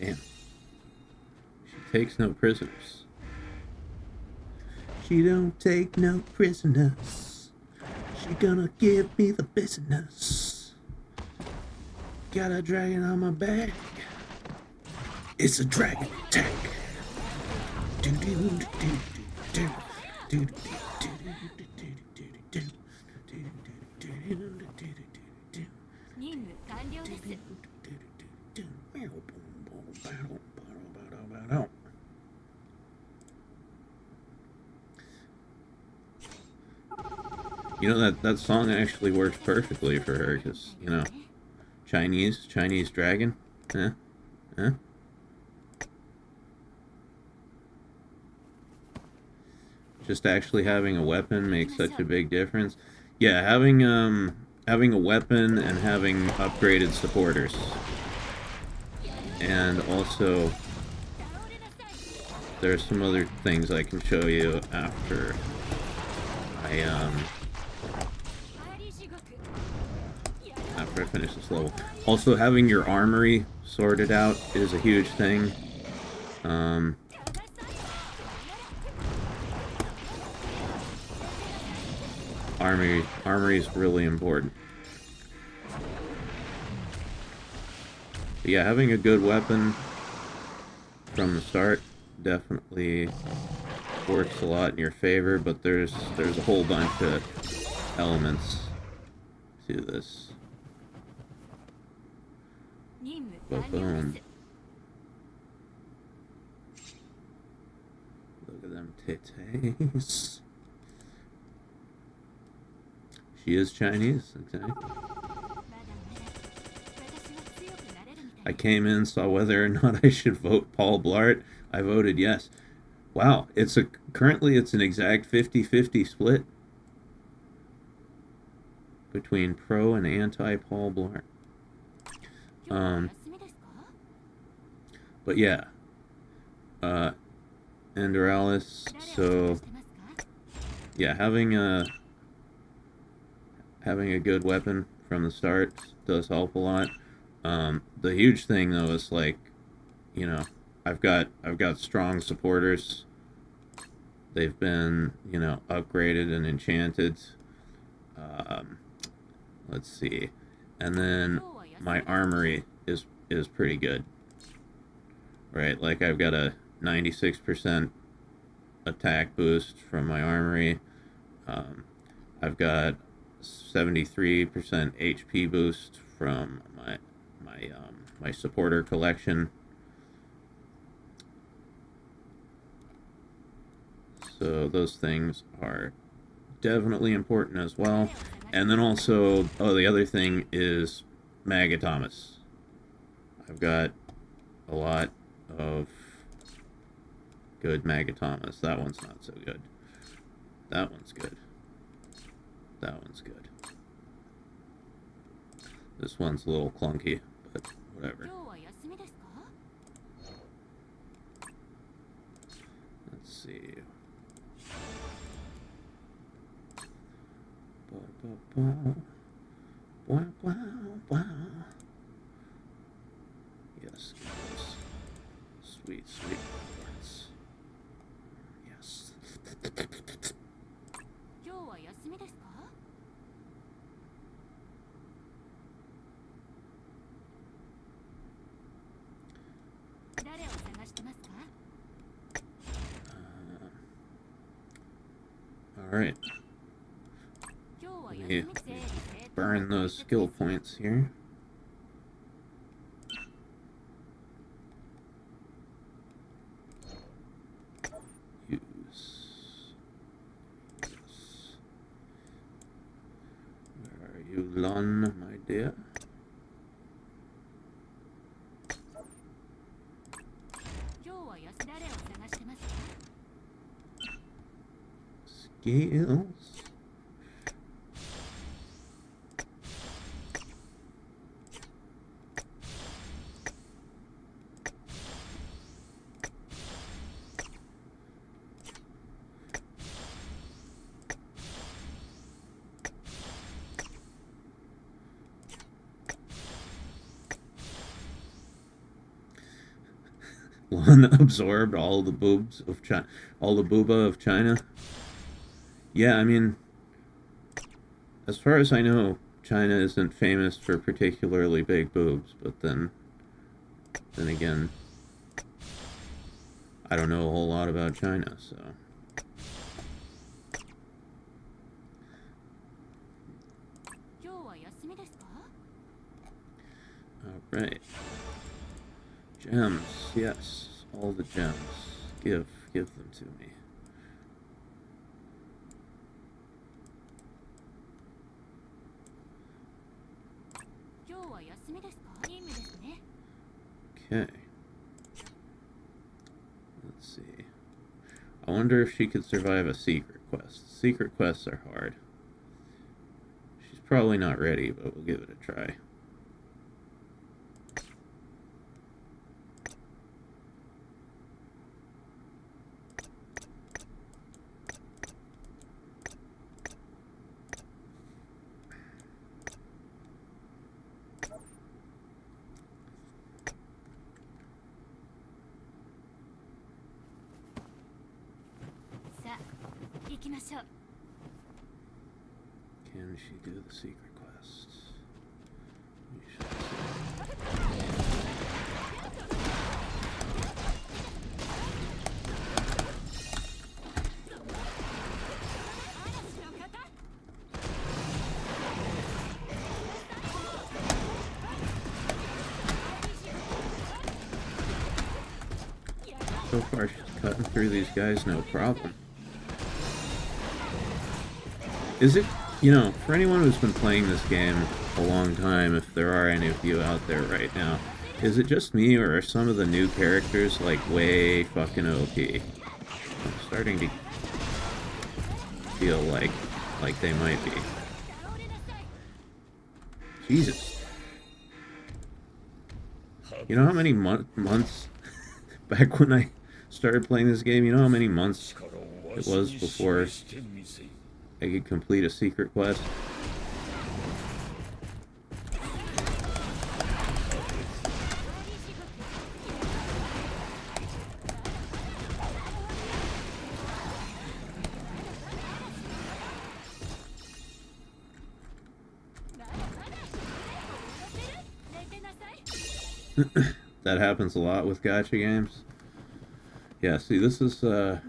S2: Damn. She takes no prisoners. She don't take no prisoners. She gonna give me the business. Got a dragon on my back. It's a dragon attack. Do do do do do do do do do.
S3: 任務完了です。
S2: You know, that song actually works perfectly for her, because, you know, Chinese dragon, huh? Just actually having a weapon makes such a big difference. Yeah, having a weapon and having upgraded supporters. And also, there's some other things I can show you after I finish this level. Also, having your armory sorted out is a huge thing. Armory is really important. But yeah, having a good weapon from the start definitely works a lot in your favor, but there's a whole bunch of elements to this. Boom. Look at them titties. She is Chinese, exactly. I came in, saw whether or not I should vote Paul Blart. I voted yes. Wow, currently it's an exact 50-50 split between pro and anti Paul Blart. But yeah, Enduralis. So yeah, having a good weapon from the start does help a lot. The huge thing though is, like, you know, I've got strong supporters. They've been, you know, upgraded and enchanted. Let's see, and then my armory is pretty good, right? Like, I've got a 96% attack boost from my armory. I've got 73% HP boost from my supporter collection. So those things are definitely important as well. And then also, the other thing is Magatomas. I've got a lot of good Magatomas. That one's not so good. That one's good. That one's good. This one's a little clunky, but whatever. Let's see. Yes, yes. Sweet, sweet words. Yes. Alright. Let me burn those skill points here. Use. Yes. Where are you, Lon, my dear? Skills. Lon absorbed all the boobs of China, all the booba of China. Yeah, I mean, as far as I know, China isn't famous for particularly big boobs, but then again, I don't know a whole lot about China, so. Alright. Gems, yes. All the gems. Give them to me. Okay. Let's see. I wonder if she could survive a secret quest. Secret quests are hard. She's probably not ready, but we'll give it a try. Can she do the secret quests? We shall see. So far, she's cutting through these guys, no problem. Is it, you know, for anyone who's been playing this game a long time, if there are any of you out there right now, is it just me, or are some of the new characters, like, way fucking OP? I'm starting to feel like they might be. Jesus. You know how many months, back when I started playing this game, you know how many months it was before I could complete a secret quest? That happens a lot with gacha games. Yeah, see, this is the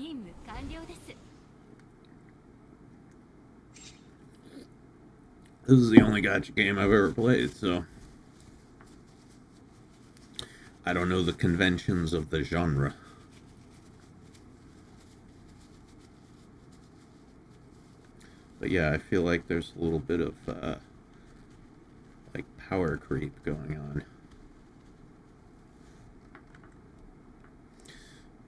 S2: only gacha game I've ever played, so I don't know the conventions of the genre. But yeah, I feel like there's a little bit of like power creep going on.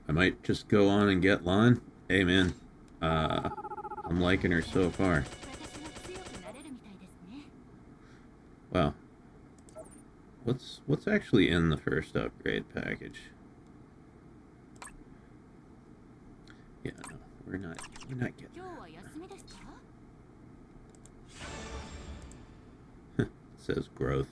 S2: I might just go on and get Lon. Hey man, I'm liking her so far. Wow. What's actually in the first upgrade package? Yeah, no, we're not getting that. It says growth.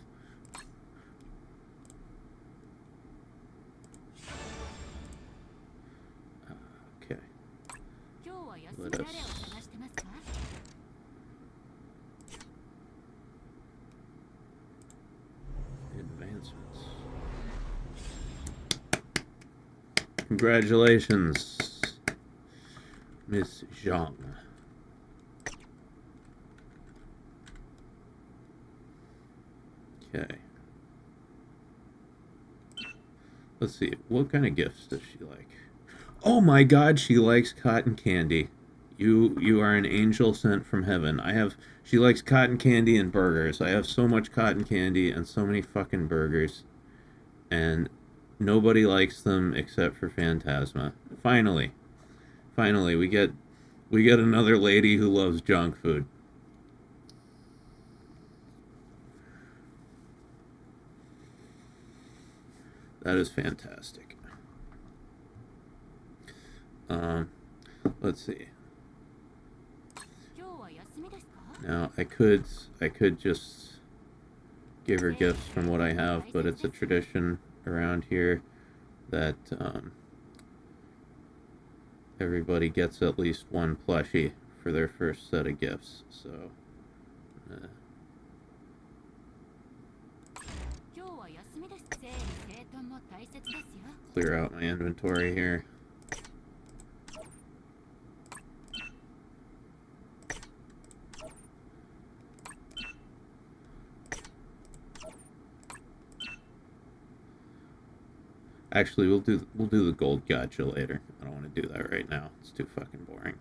S2: Okay. Let us advancements. Congratulations, Miss Zhang. Okay. Let's see. What kind of gifts does she like? Oh my god, she likes cotton candy. You are an angel sent from heaven. She likes cotton candy and burgers. I have so much cotton candy and so many fucking burgers. And nobody likes them except for Phantasma. Finally, we get another lady who loves junk food. That is fantastic. Let's see. Now I could just give her gifts from what I have, but it's a tradition around here that everybody gets at least one plushie for their first set of gifts. So clear out my inventory here. Actually, we'll do the gold gacha later. I don't want to do that right now. It's too fucking boring.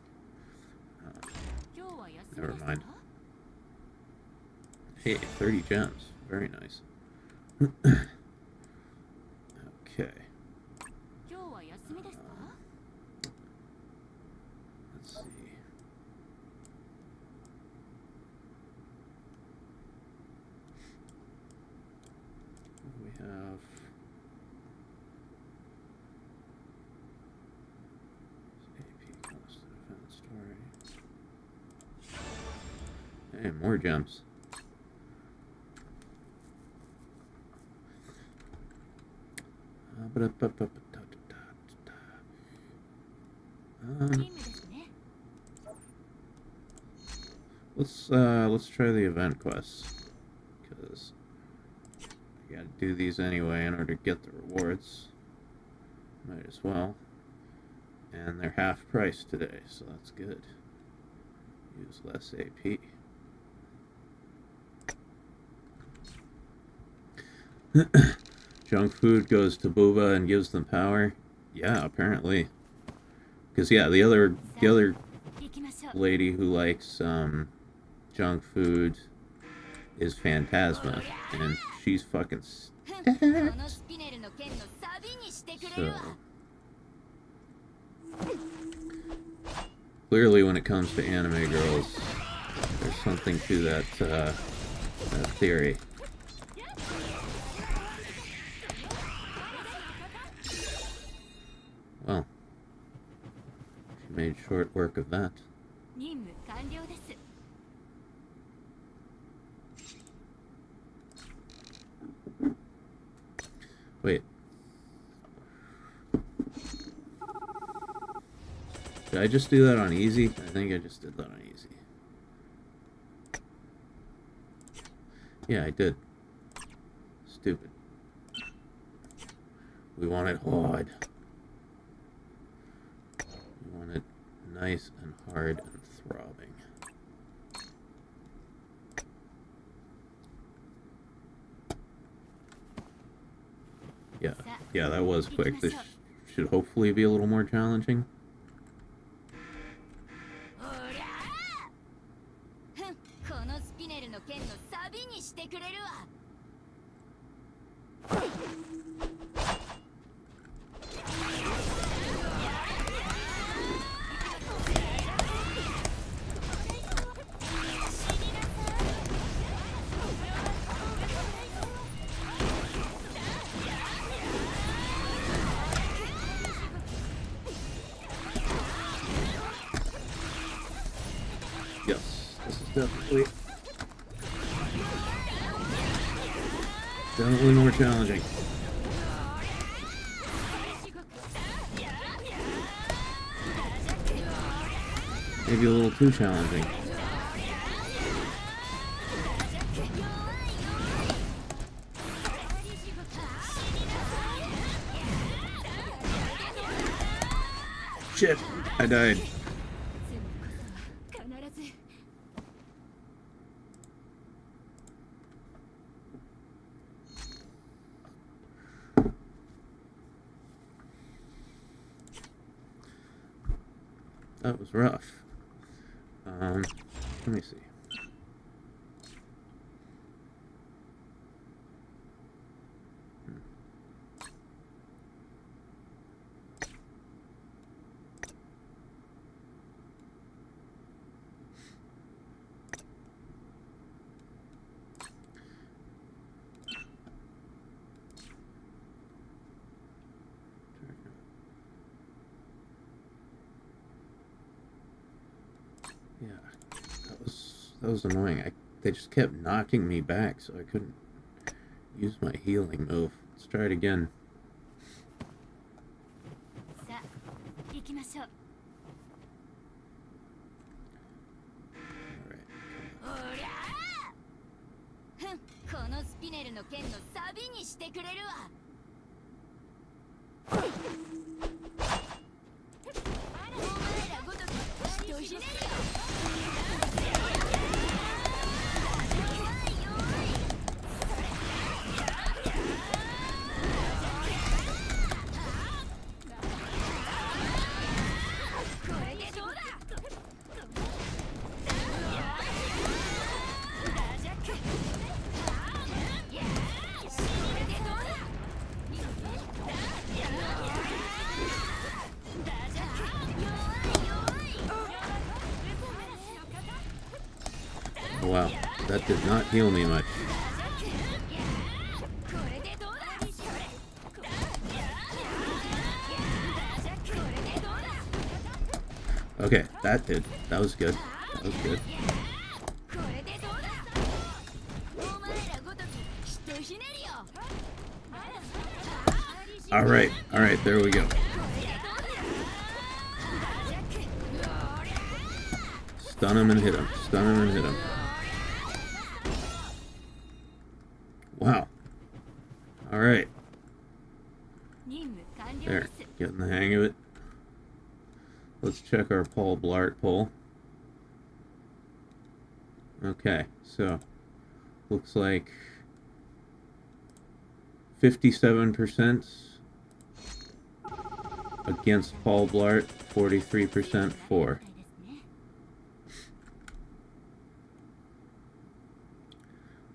S2: Never mind. Hey, 30 gems. Very nice. Okay. Let's see. We have AP cost event story. Hey, more gems. Let's try the event quests, because I gotta do these anyway in order to get the rewards. Might as well. And they're half price today, so that's good. Use less AP. Junk food goes to Booba and gives them power. Yeah, apparently. Because yeah, the other lady who likes junk food is Phantasma, and she's fucking stacked. So clearly, when it comes to anime girls, there's something to that theory. Well, she made short work of that. Wait. Did I just do that on easy? I think I just did that on easy. Yeah, I did. Stupid. We want it hard. We want it nice and hard and throbbing. Yeah, that was quick. This should hopefully be a little more challenging. Yes, this is definitely more challenging. Maybe a little too challenging. Shit, I died. That was rough. Let me see. Yeah, that was annoying. They just kept knocking me back, so I couldn't use my healing move. Let's try it again. wow. That did not heal me much. Okay, that did. That was good. That was good. Alright, alright, there we go. Stun him and hit him. Stun him and hit him. Wow. Alright. There, getting the hang of it. Let's check our Paul Blart poll. Okay, so looks like 57% against Paul Blart, 43% for.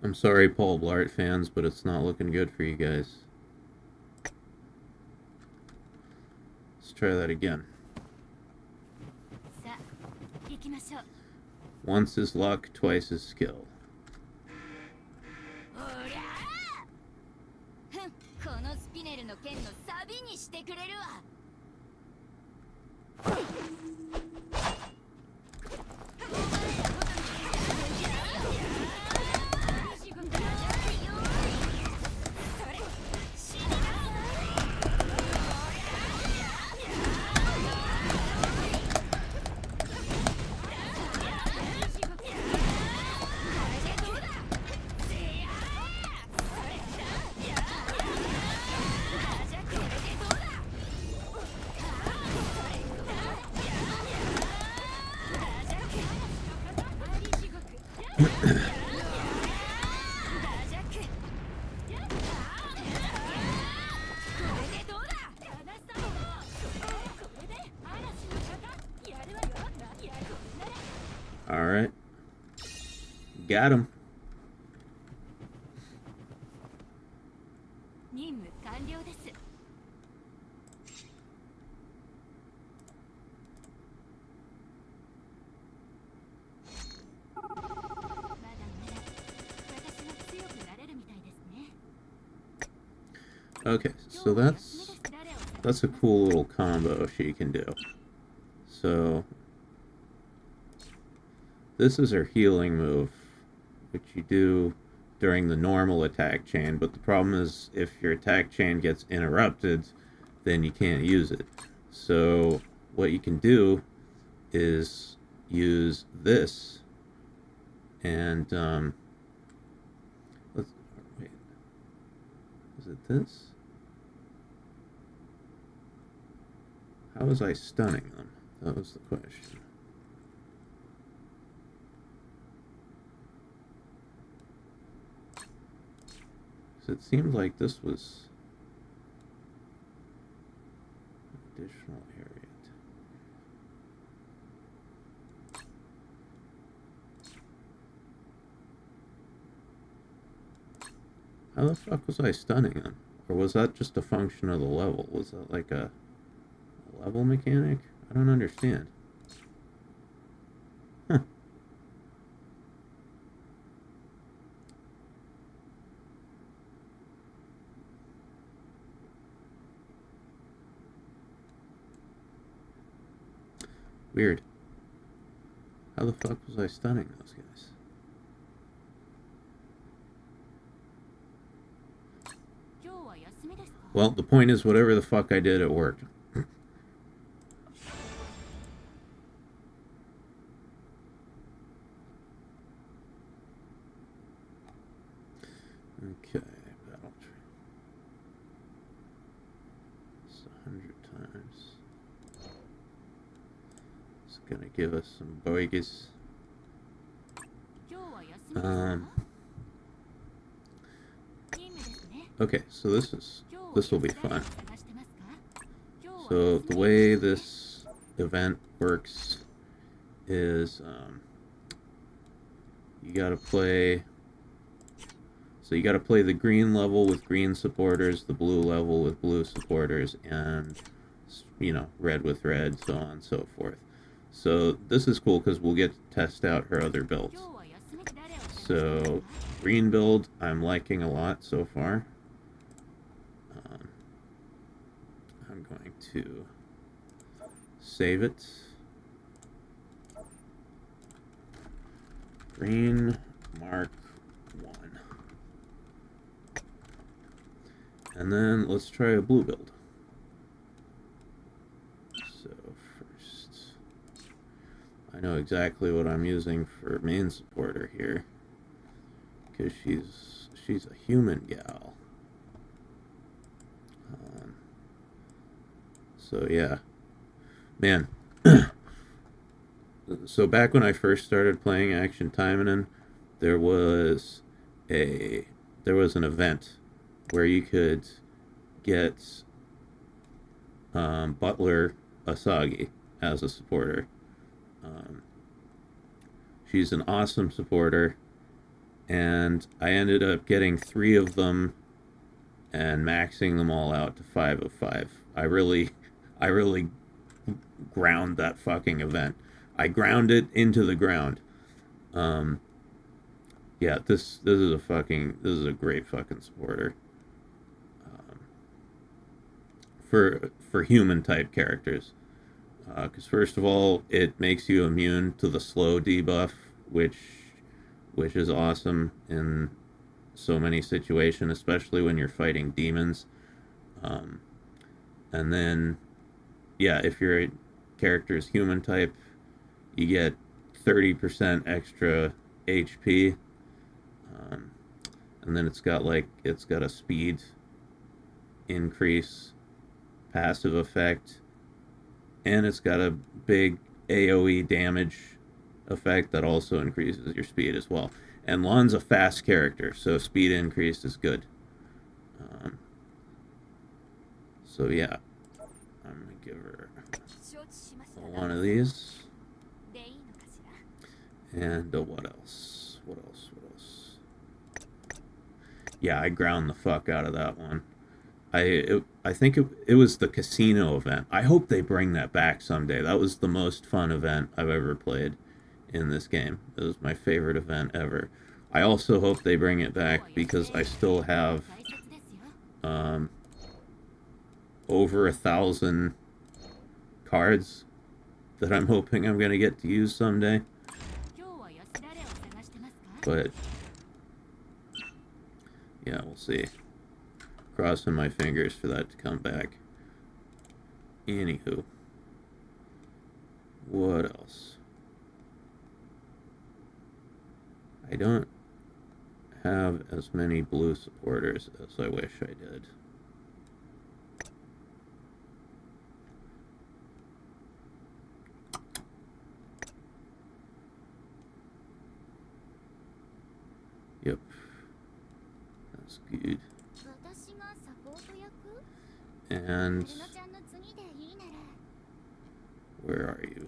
S2: I'm sorry, Paul Blart fans, but it's not looking good for you guys. Let's try that again. Once is luck, twice is skill. Alright. Got him. Okay, so that's a cool little combo she can do. So this is her healing move, which you do during the normal attack chain, but the problem is if your attack chain gets interrupted, then you can't use it. So what you can do is use this, and let's wait. Is it this? How was I stunning them? That was the question. So it seemed like this was an additional area. How the fuck was I stunning them? Or was that just a function of the level? Was that like a level mechanic? I don't understand. Huh. Weird. How the fuck was I stunning those guys? Well, the point is, whatever the fuck I did, it worked. Okay, battle tree. It's 100 times. It's gonna give us some bogus. Okay, so this will be fun. So the way this event works is you gotta play. So you gotta play the green level with green supporters, the blue level with blue supporters, and red with red, so on and so forth. So this is cool because we'll get to test out her other builds. So, green build I'm liking a lot so far. I'm going to save it. Green Mark 1. And then let's try a blue build. So first, I know exactly what I'm using for main supporter here, because she's a human gal. So yeah, man. So back when I first started playing Action Taimanen, there was an event where you could get Butler Asagi as a supporter. She's an awesome supporter, and I ended up getting 3 of them and maxing them all out to 5 of 5. I really ground that fucking event. I ground it into the ground. Yeah, this is a great fucking supporter. For human type characters, because first of all, it makes you immune to the slow debuff, which is awesome in so many situations, especially when you're fighting demons. And then, yeah, if your character is human type, you get 30% extra HP. And then it's got a speed increase, passive effect, and it's got a big AoE damage effect that also increases your speed as well. And Lan's a fast character, so speed increase is good. So yeah, I'm gonna give her one of these. And what else? What else? Yeah, I ground the fuck out of that one. I think it was the casino event. I hope they bring that back someday. That was the most fun event I've ever played in this game. It was my favorite event ever. I also hope they bring it back because I still have over 1,000 cards that I'm hoping I'm going to get to use someday. But yeah, we'll see. Crossing my fingers for that to come back. Anywho. What else? I don't have as many blue supporters as I wish I did. Yep. That's good. And where are you?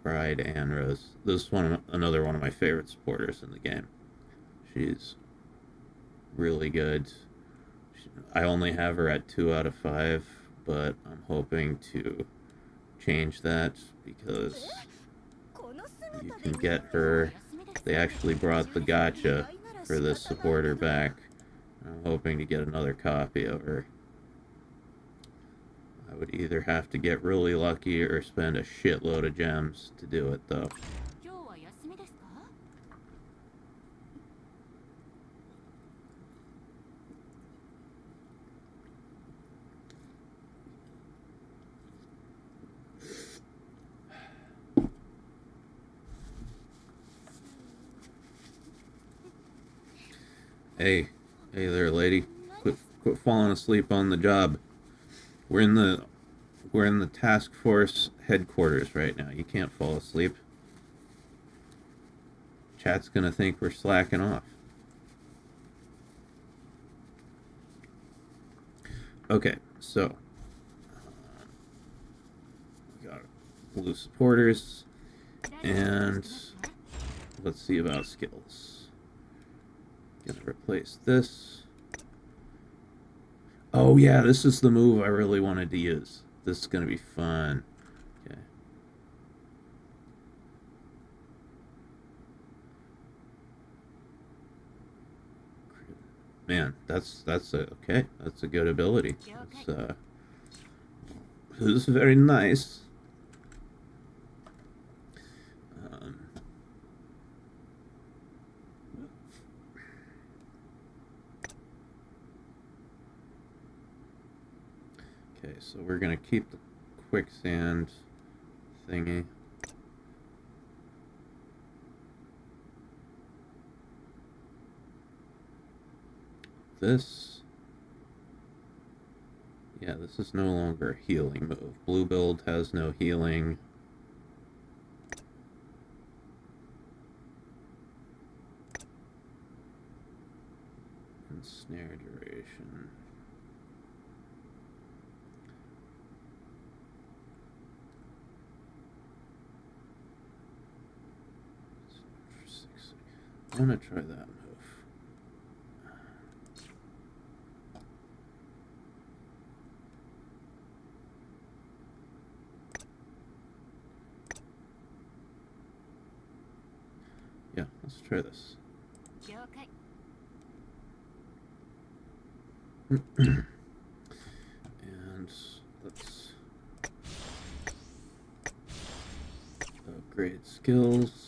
S2: Bride and Rose. This is another one of my favorite supporters in the game. She's really good. I only have her at 2 out of 5, but I'm hoping to change that because you can get her. They actually brought the gacha for this supporter back. I'm hoping to get another copy of her. I would either have to get really lucky or spend a shitload of gems to do it, though. Hey there, lady. Quit falling asleep on the job. We're in the task force headquarters right now. You can't fall asleep. Chat's gonna think we're slacking off. Okay, so we got blue supporters, and let's see about skills. Gonna replace this. Oh yeah, this is the move I really wanted to use. This is gonna be fun. Okay. man, that's okay. That's a good ability. This is very nice. Okay, so we're gonna keep the quicksand thingy. This, yeah, this is no longer a healing move. Blue build has no healing. And snare duration. I'm gonna try that move. Yeah, let's try this. And let's upgrade skills.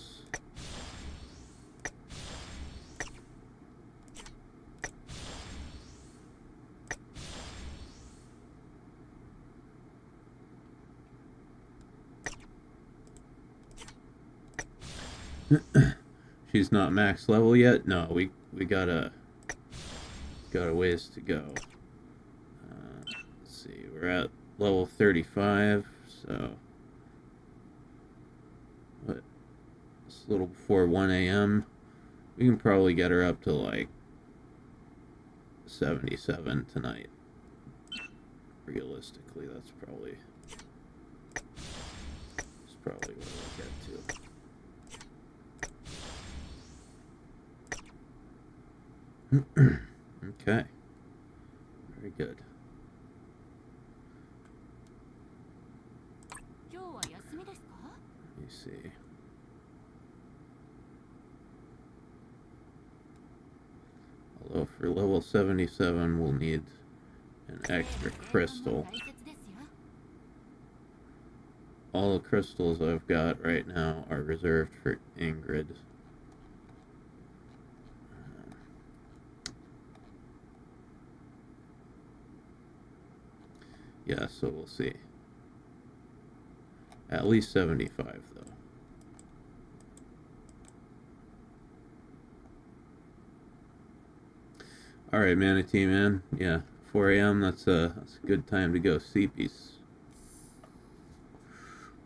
S2: She's not max level yet? No, we got a ways to go. Let's see, we're at level 35, so what? It's a little before 1 a.m. We can probably get her up to like 77 tonight. Realistically, that's probably what we'll get to. Okay. Very good. Let me see. Although for level 77 we'll need an extra crystal. All the crystals I've got right now are reserved for Ingrid. Yeah, so we'll see. At least 75, though. Alright, Manatee Man. Yeah, 4 a.m. That's a good time to go sleepies.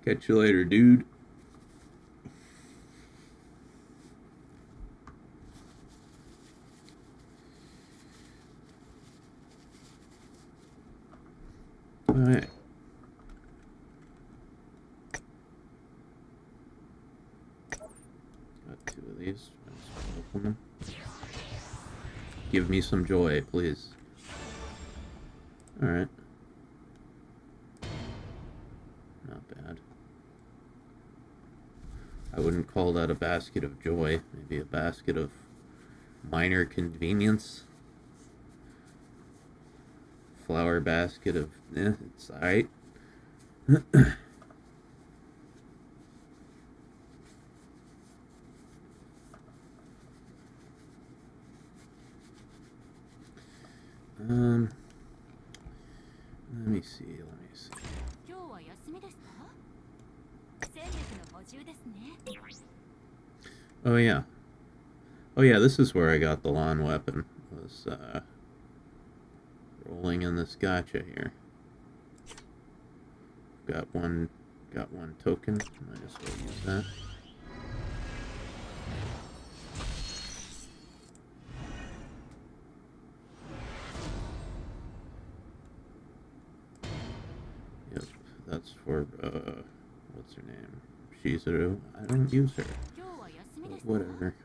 S2: Catch you later, dude. Alright. Got 2 of these. Open them. Give me some joy, please. Alright. Not bad. I wouldn't call that a basket of joy. Maybe a basket of minor convenience. Flower basket of, it's alright. Let me see. Oh yeah. Oh yeah, this is where I got the lawn weapon. Was rolling in this gacha here. Got one token. Might as well use that. Yep, that's for what's her name? Shizuru. I don't use her. But whatever.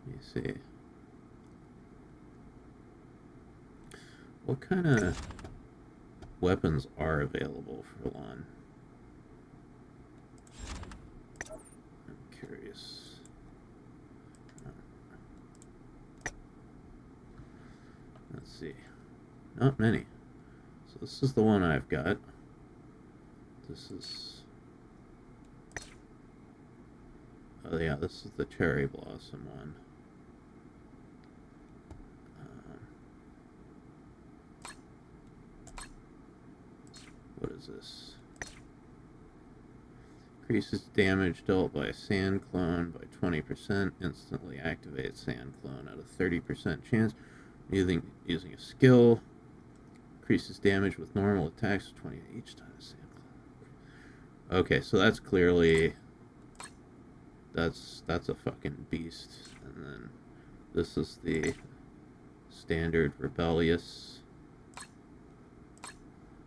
S2: Let me see. What kind of weapons are available for lawn? I'm curious. Let's see. Not many. So this is the one I've got. This is... Oh yeah, this is the cherry blossom one. What is this? Increases damage dealt by a sand clone by 20%. Instantly activates sand clone at a 30% chance. Using a skill. Increases damage with normal attacks 20 each time a sand clone. Okay, so that's clearly... That's a fucking beast. And then this is the standard rebellious.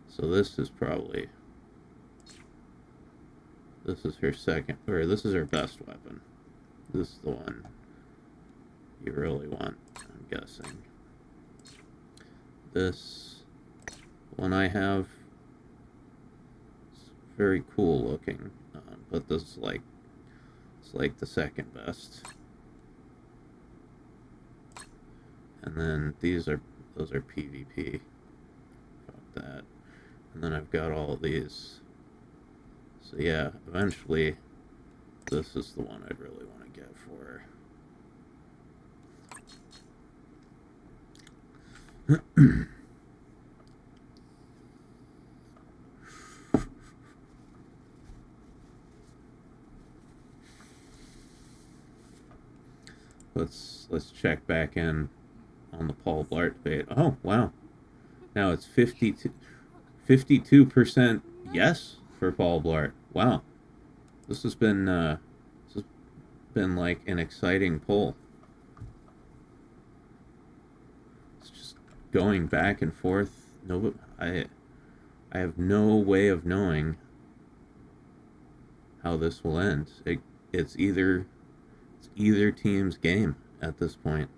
S2: So this is probably... This is her second, or this is her best weapon. This is the one you really want, I'm guessing. This one I have is very cool looking, but this is like, it's like the second best. And then those are PvP. Fuck that. And then I've got all of these. So yeah, eventually, this is the one I'd really want to get for her. Let's check back in on the Paul Blart debate. Oh wow, now it's 52% yes for Paul Blart. Wow, this has been like an exciting poll. It's just going back and forth. No, I have no way of knowing how this will end. It's either team's game at this point.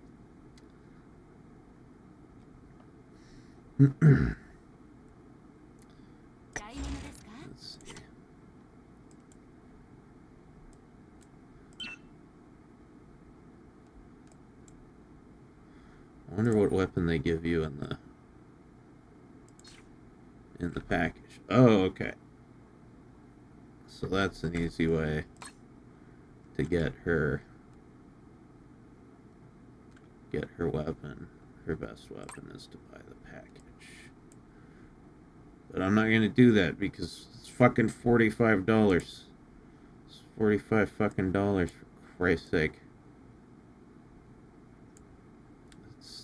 S2: Let's see. I wonder what weapon they give you in the package. Oh, okay. So that's an easy way to get her weapon. Her best weapon is to buy the package. But I'm not gonna do that because it's fucking $45. It's $45 fucking dollars, for Christ's sake.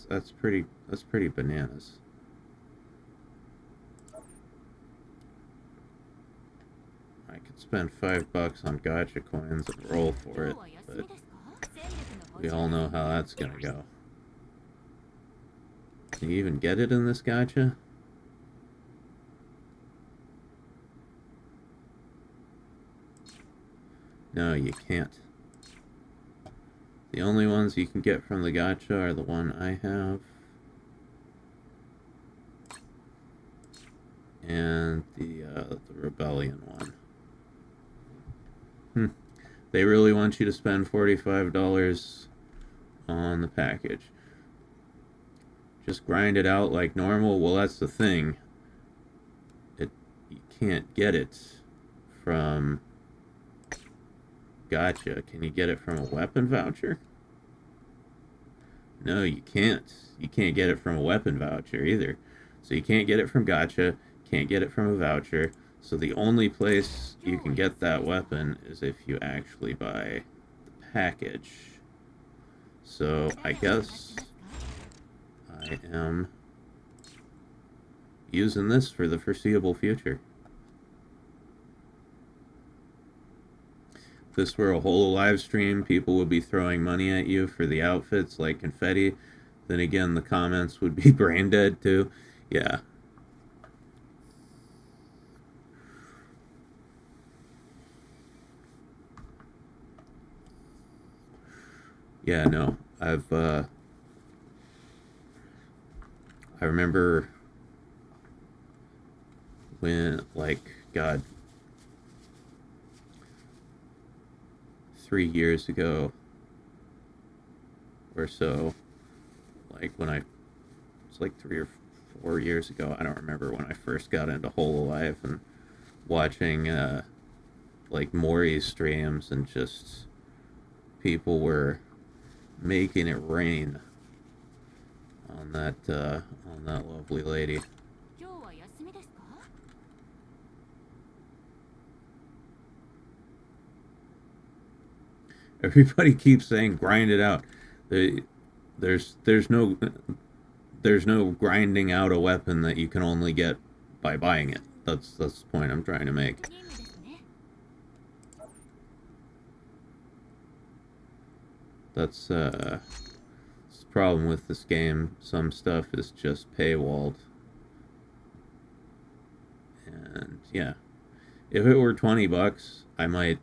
S2: That's pretty bananas. I could spend $5 on gacha coins and roll for it, but we all know how that's gonna go. Can you even get it in this gacha? No, you can't. The only ones you can get from the gacha are the one I have. And the Rebellion one. They really want you to spend $45 on the package. Just grind it out like normal. Well, that's the thing. You can't get it from gacha. Can you get it from a weapon voucher? No, you can't. You can't get it from a weapon voucher either. So you can't get it from gacha, can't get it from a voucher. So the only place you can get that weapon is if you actually buy the package. So I guess I am using this for the foreseeable future. If this were a whole live stream, people would be throwing money at you for the outfits like confetti. Then again, the comments would be brain dead too. Yeah. Yeah, no. I remember when, like, God, 3 years ago or so, like when I was like 3 or 4 years ago. I don't remember when I first got into Hololive and watching like Maury's streams, and just people were making it rain on that lovely lady.
S3: 今日は休みですか？
S2: Everybody keeps saying grind it out. There's no grinding out a weapon that you can only get by buying it. That's the point I'm trying to make.
S3: ゲームですね。
S2: That's the problem with this game. Some stuff is just paywalled. And yeah, if it were $20, I might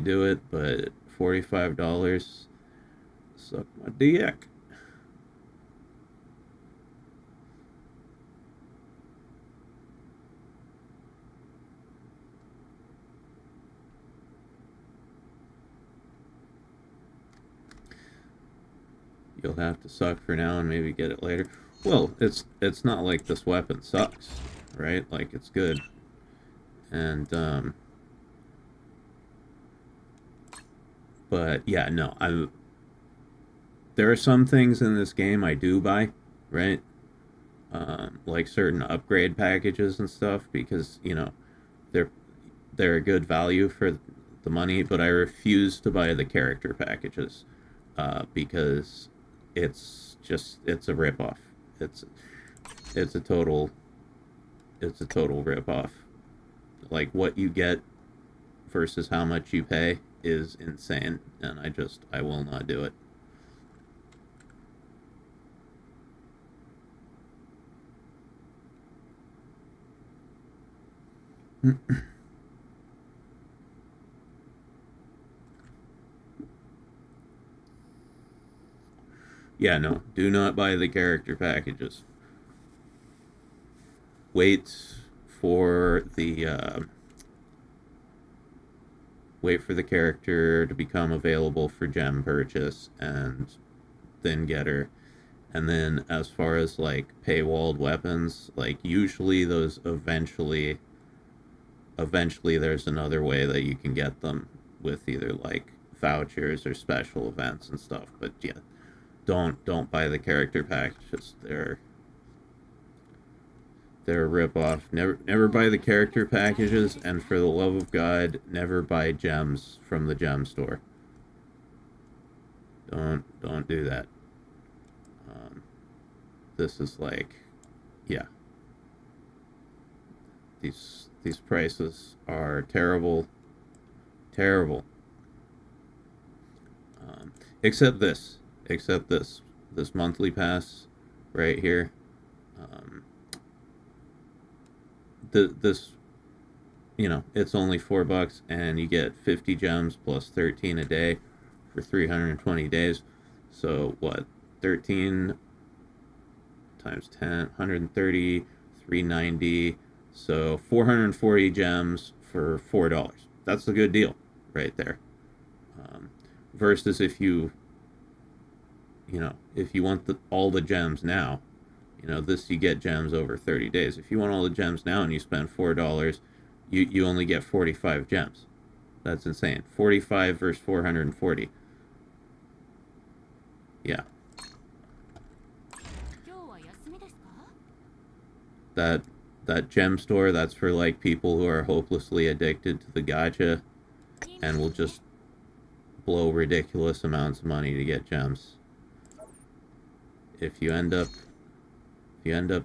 S2: do it, but $45, suck my dick. You'll have to suck for now and maybe get it later. Well, it's not like this weapon sucks, right? Like, it's good. And but yeah, no, there are some things in this game I do buy, right? Like certain upgrade packages and stuff, because, you know, they're a good value for the money, but I refuse to buy the character packages because it's a ripoff. It's a total ripoff. Like, what you get versus how much you pay is insane, and I will not do it. Yeah, no, do not buy the character packages. Wait for the character to become available for gem purchase, and then get her. And then as far as like paywalled weapons, like usually those eventually there's another way that you can get them with either like vouchers or special events and stuff. But yeah, don't buy the character packages. They're a ripoff. Never buy the character packages, and for the love of God, never buy gems from the gem store. Don't do that. This is like, yeah. These prices are terrible. Except this monthly pass right here. This, you know, it's only $4, and you get 50 gems plus 13 a day for 320 days. So what? 13 times 10, 130, 390. So 440 gems for $4. That's a good deal right there. Versus if you want all the gems now, you know, this, you get gems over 30 days. If you want all the gems now and you spend $4, you only get 45 gems. That's insane. 45 versus 440. Yeah. That gem store, that's for like people who are hopelessly addicted to the gacha and will just blow ridiculous amounts of money to get gems. If you end up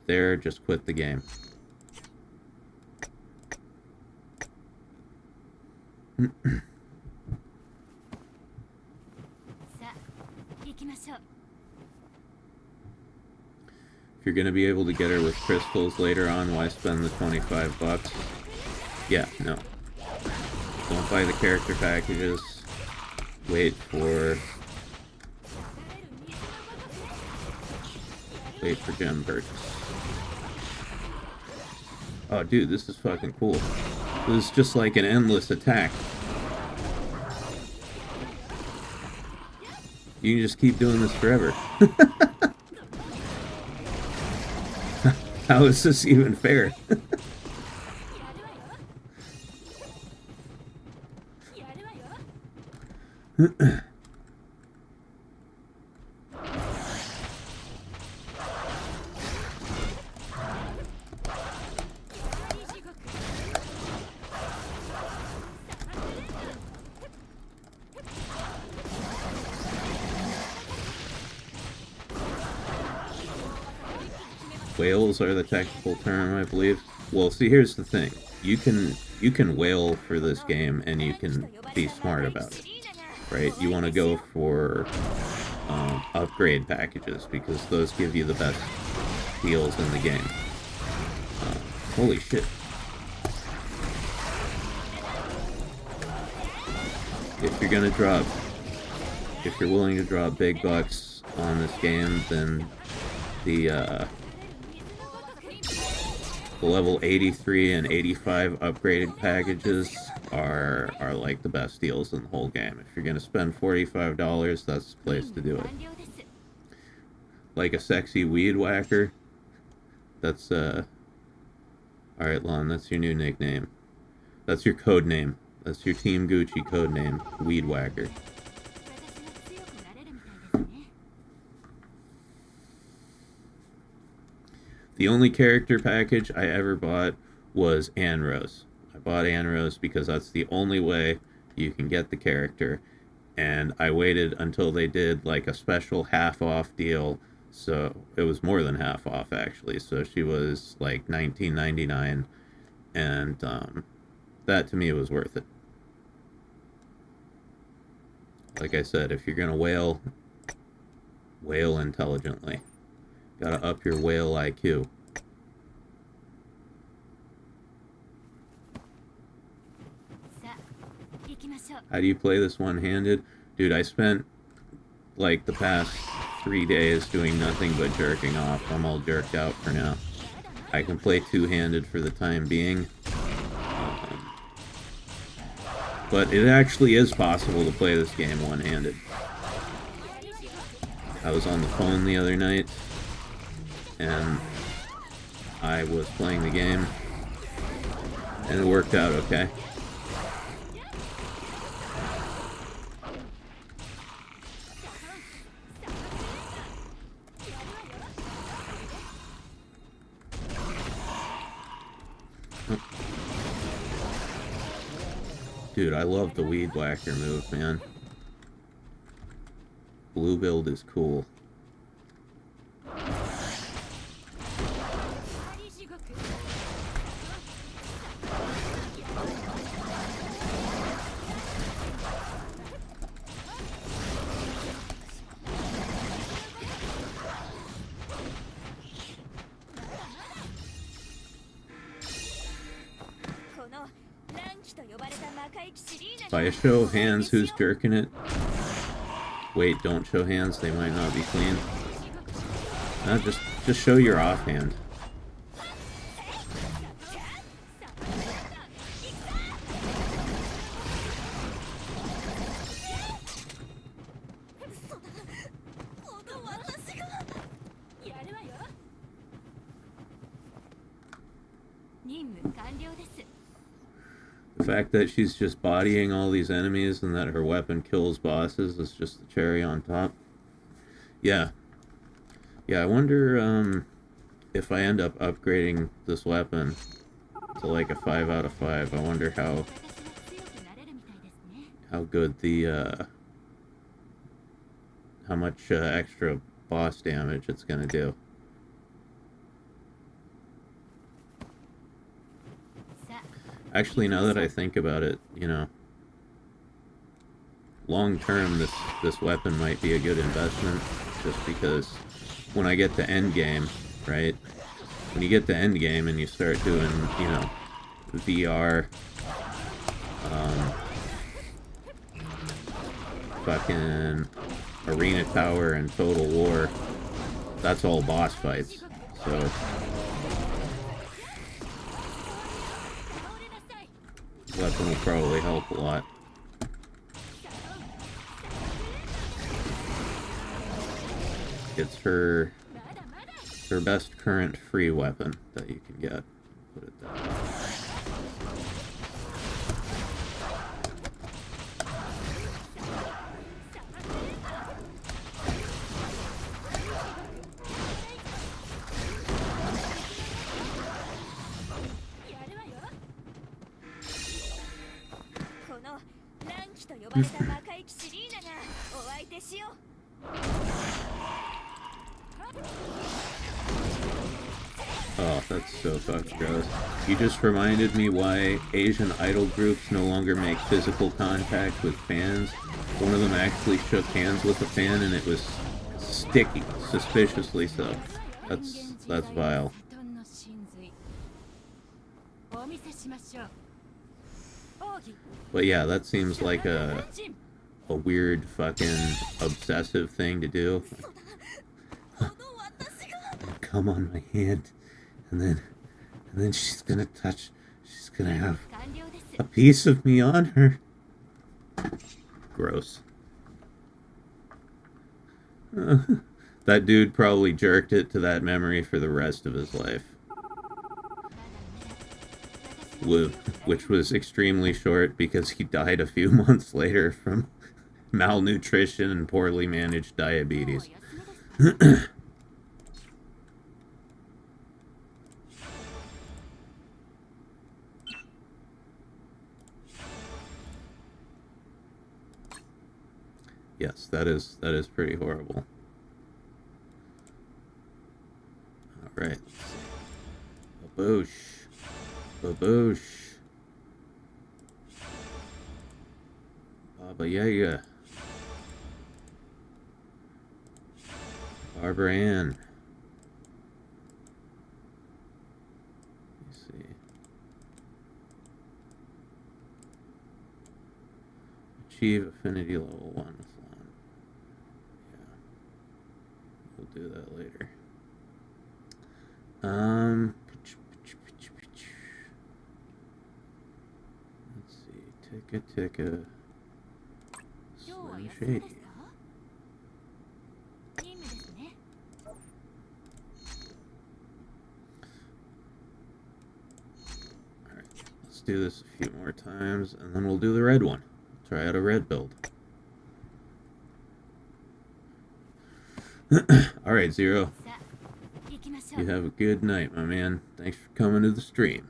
S2: there, just quit the game.
S3: さあ、行きましょう。
S2: If you're gonna be able to get her with crystals later on, why spend the $25? Yeah, no. Don't buy the character packages. Wait for gem purchase. Oh, dude, this is fucking cool. This is just like an endless attack. You can just keep doing this forever. How is this even fair? Whales are the technical term, I believe. Well, see, here's the thing. You can whale for this game, and you can be smart about it, right? You want to go for upgrade packages, because those give you the best deals in the game. Holy shit. If you're willing to draw big bucks on this game, then the level 83 and 85 upgraded packages are like the best deals in the whole game. If you're gonna spend $45, that's the place to do it. Like a sexy weed whacker. That's alright, Lon, that's your new nickname. That's your code name. That's your Team Gucci code name, Weed Whacker. The only character package I ever bought was Ann Rose. I bought Ann Rose because that's the only way you can get the character. And I waited until they did like a special half-off deal. So it was more than half off, actually. So she was like $19.99. And that to me was worth it. Like I said, if you're gonna whale intelligently. Gotta up your whale IQ. How do you play this one-handed? Dude, I spent like the past 3 days doing nothing but jerking off. I'm all jerked out for now. I can play two-handed for the time being. But it actually is possible to play this game one-handed. I was on the phone the other night, and I was playing the game, and it worked out okay. Dude, I love the Weed Whacker move, man. Blue build is cool. By a show of hands, who's jerking it? Wait, don't show hands, they might not be clean. No, just show your offhand. The fact that she's just bodying all these enemies and that her weapon kills bosses is just the cherry on top. Yeah. Yeah, I wonder if I end up upgrading this weapon to like a 5 out of 5. I wonder how good the how much extra boss damage it's gonna do. Actually, now that I think about it, you know, long term, this weapon might be a good investment, just because when I get to end game, right? When you get to end game and you start doing, you know, VR, fucking Arena Tower and Total War, that's all boss fights, so. Weapon will probably help a lot. It's her Their best current free weapon that you can get. Put it that way. Oh, that's so fucking gross. You just reminded me why Asian idol groups no longer make physical contact with fans. One of them actually shook hands with a fan and it was sticky, suspiciously so. That's vile. But yeah, that seems like a weird fucking obsessive thing to do. Come on my hand, and then she's gonna have a piece of me on her. Gross. That dude probably jerked it to that memory for the rest of his life. Which was extremely short because he died a few months later from malnutrition and poorly managed diabetes. Yes, that is pretty horrible. All right. Baboosh. Baboosh. Baba Yaga. Barbara Ann. Let's see. Achieve affinity level 1 with Lon. Yeah. We'll do that later. Let's see. Ticka. Slim Shady. Alright, let's do this a few more times, and then we'll do the red one. Try out a red build. Alright, Zero. You have a good night, my man. Thanks for coming to the stream.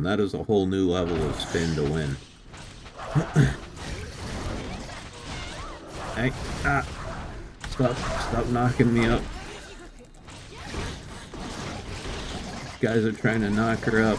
S2: That is a whole new level of spin to win. Hey, stop knocking me up. These guys are trying to knock her up.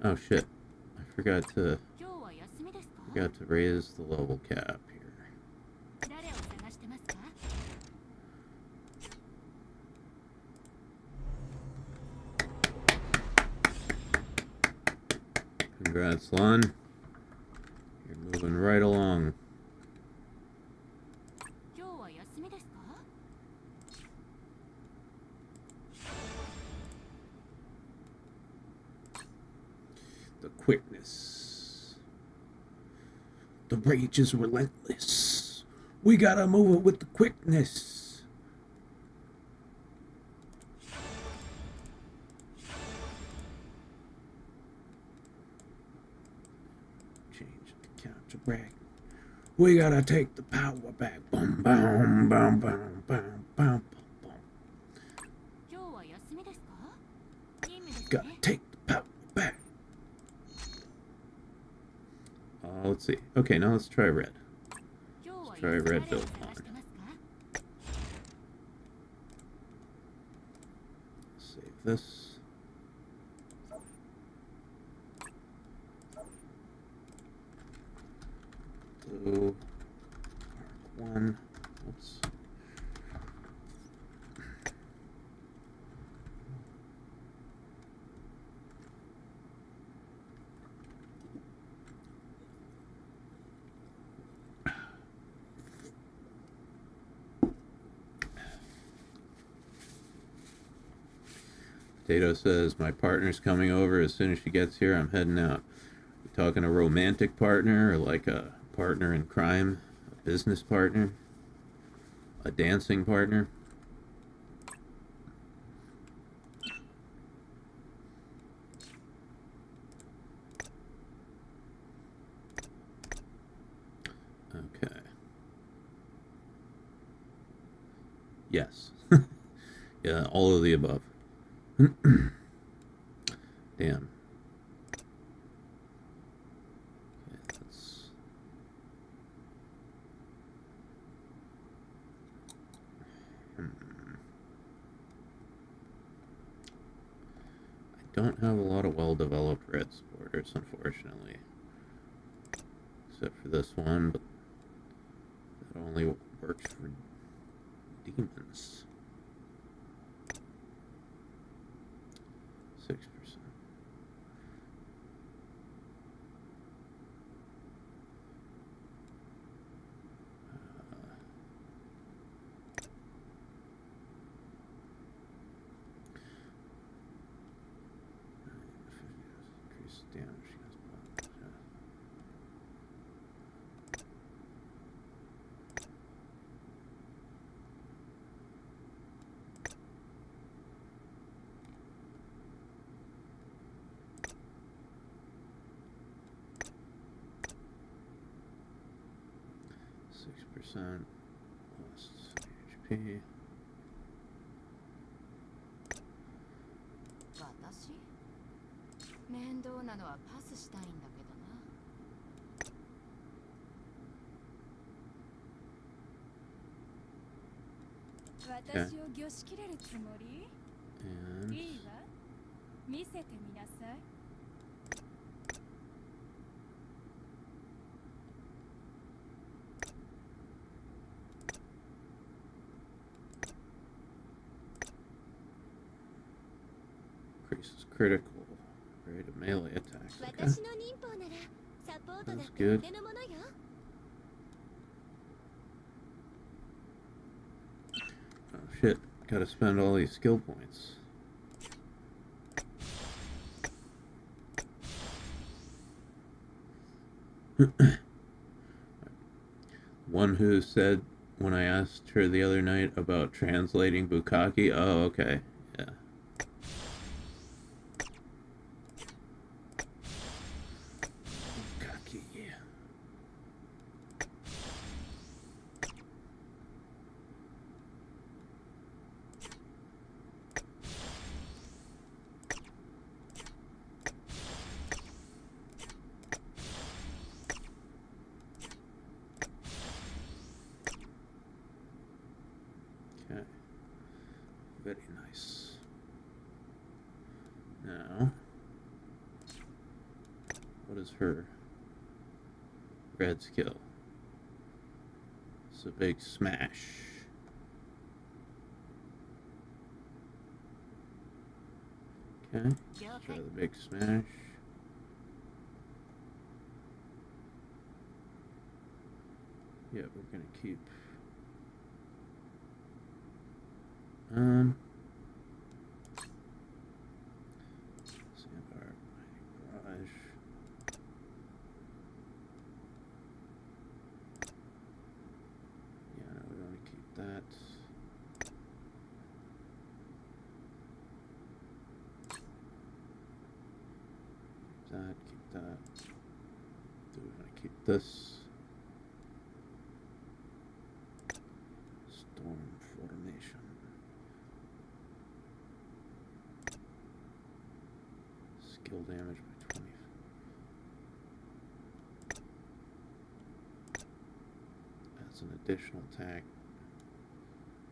S2: Oh shit, I forgot to raise the level cap here. Congrats, Lon. You're moving right along. The quickness. The rage is relentless. We gotta move it with the quickness. Change the counter back. We gotta take the power back. Boom, boom, boom, boom, boom, boom, boom.
S3: 今日は休みですか？任務です
S2: Gotta
S3: ね。
S2: take the power back. Let's see. Okay, now let's try red.
S3: 今日は
S2: Let's try
S3: 休まれ
S2: red
S3: を
S2: build
S3: 探
S2: on.
S3: してますか？
S2: Save this. Blue. Mark 1. Oops. Potato says, my partner's coming over. As soon as she gets here, I'm heading out. You talking a romantic partner or like a partner in crime? A business partner? A dancing partner? Okay. Yes. Yeah, all of the above. Damn. Okay, let's... I don't have a lot of well-developed red supporters, unfortunately. Except for this one, but that only works for demons. 6%. Increase damage. 6% plus HP.
S3: 私？面倒なのはパスしたいんだけどな。私を御しきれるつもり？
S2: And
S3: いいわ。見せてみなさい。
S2: increases critical rate of melee attacks. Okay.
S3: 私の忍法ならサポートだってお手の物よ。
S2: Oh shit, gotta spend all these skill points. One who said when I asked her the other night about translating Bukkake, oh okay, yeah. Bukkake, yeah. Okay. Very nice. Now, what is her red skill? It's a big smash. Okay, let's try the big smash. Yeah, we're gonna keep Sandbar Mining Garage. Yeah, no, we want to keep that. Keep that, keep that. Do we want to keep this? It's an additional attack.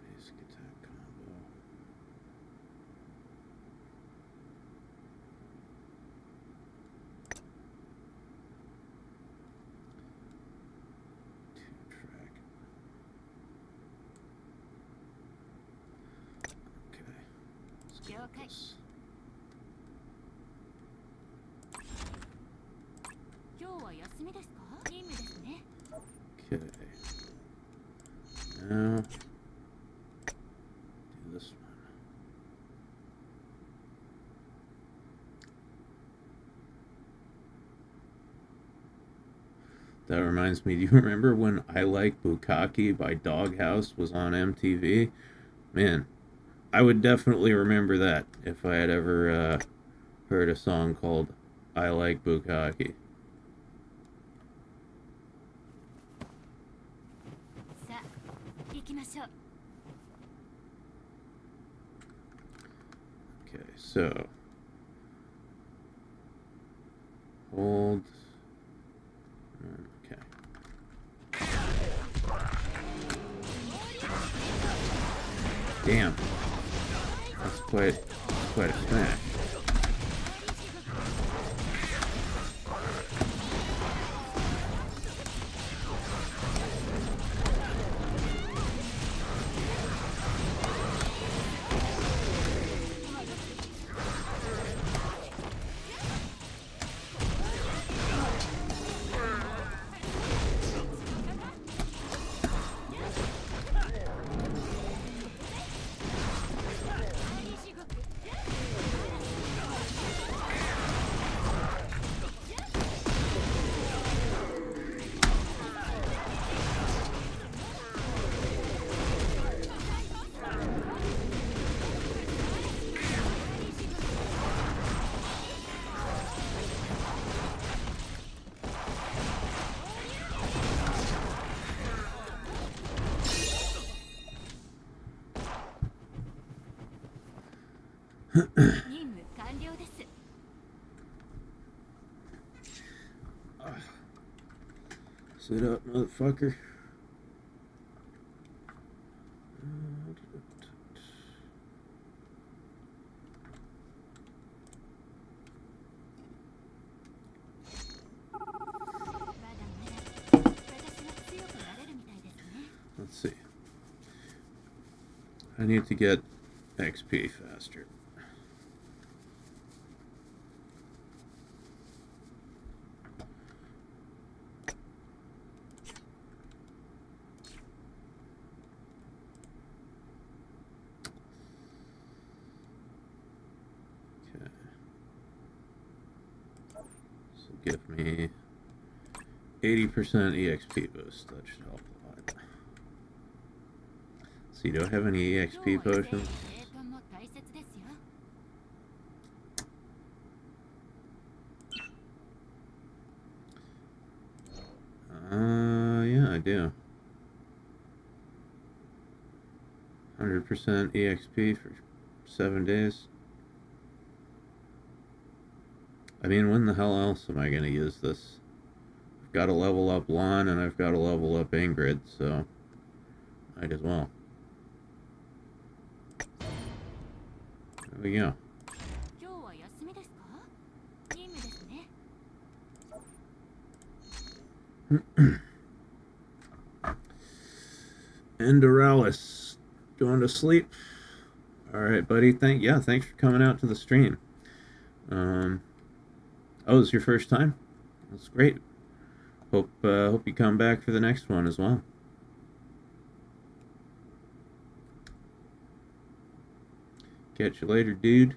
S2: Basic attack combo. Two-track. Okay. Let's go with this.
S3: 今日は休みですか？任務ですね。
S2: Okay. Now, do this one. That reminds me, do you remember when I Like Bukkake by Doghouse was on MTV? Man, I would definitely remember that if I had ever heard a song called I Like Bukkake.
S3: さあ、行きましょう。
S2: Okay, so hold. Okay. Damn. That's quite a smash. Sit up, motherfucker. Let's see. I need to get XP faster. Give me 80% EXP boost. That should help a lot. Let's see, do I have any EXP potions? Yeah, I do. 100% EXP for 7 days. I mean, when the hell else am I going to use this? I've got to level up Lon and I've got to level up Ingrid, so might as well. There we go. Enduralis, going to sleep. All right, buddy. Thanks for coming out to the stream. Oh, it's your first time? That's great. Hope you come back for the next one as well. Catch you later, dude.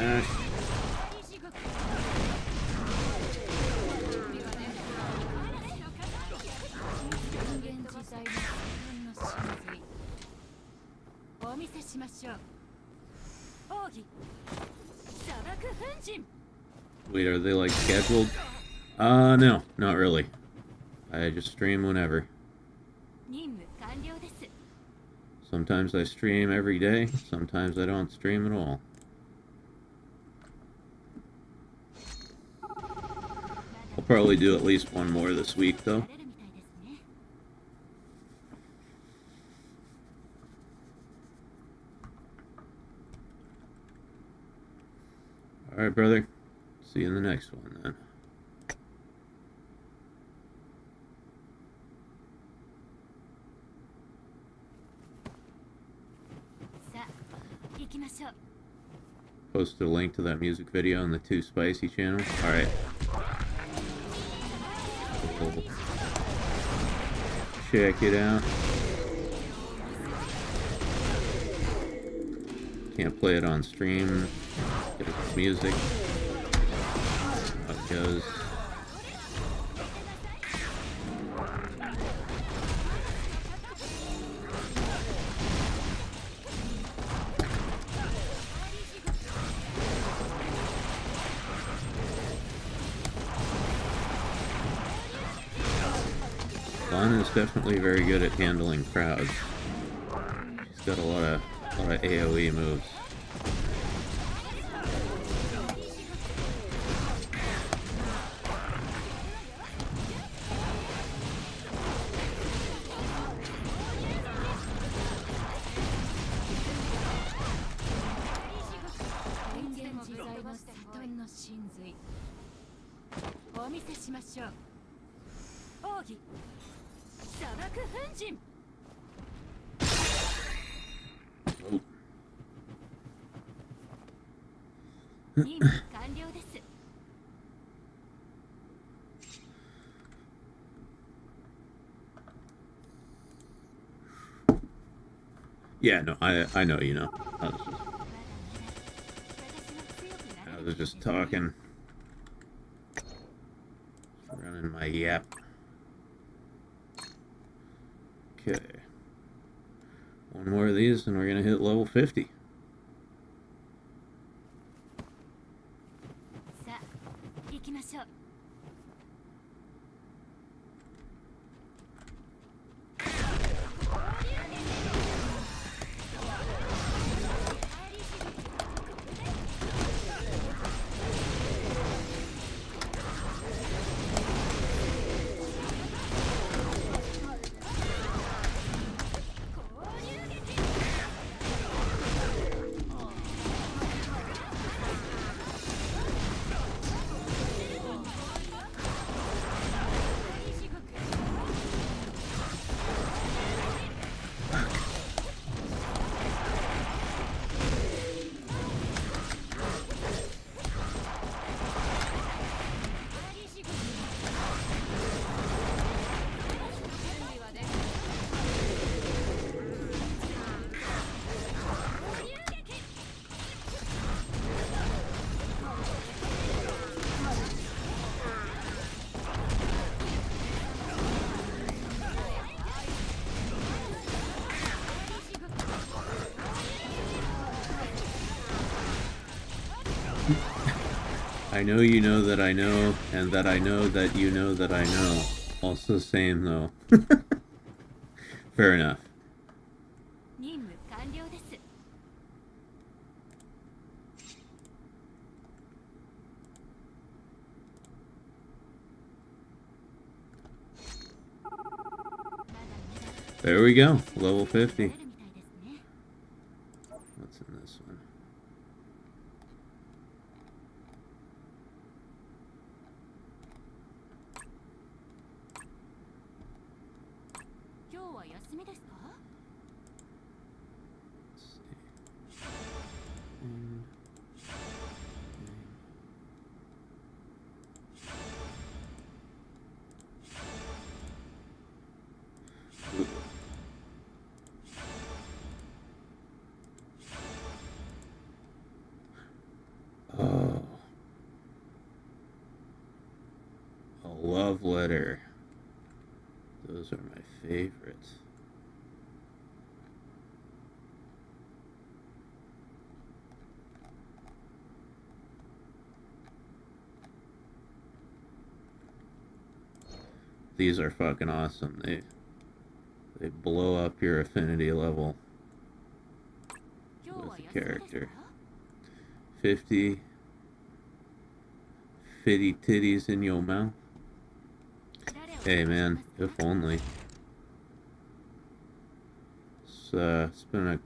S2: Dash. Wait, are they like scheduled? No, not really. I just stream whenever. Sometimes I stream every day, sometimes I don't stream at all. I'll probably do at least one more this week, though. Alright, brother. See you in the next one, then. Posted a link to that music video on the Too Spicy channel. Alright. Cool. Check it out. Can't play it on stream. Get its music. How it goes. Lana's definitely very good at handling crowds. She's got a lot of AoE moves. Yeah, no, I know you know. I was just talking. Running my yap. Okay. One more of these and we're gonna hit level 50. I know you know that I know, and that I know that you know that I know. Also same, though. Fair enough. There we go, level 50. What's in this one? love letter. Those are my favorites. These are fucking awesome. They blow up your affinity level with the character. 50 fitty titties in your mouth. Hey man, if only. It's been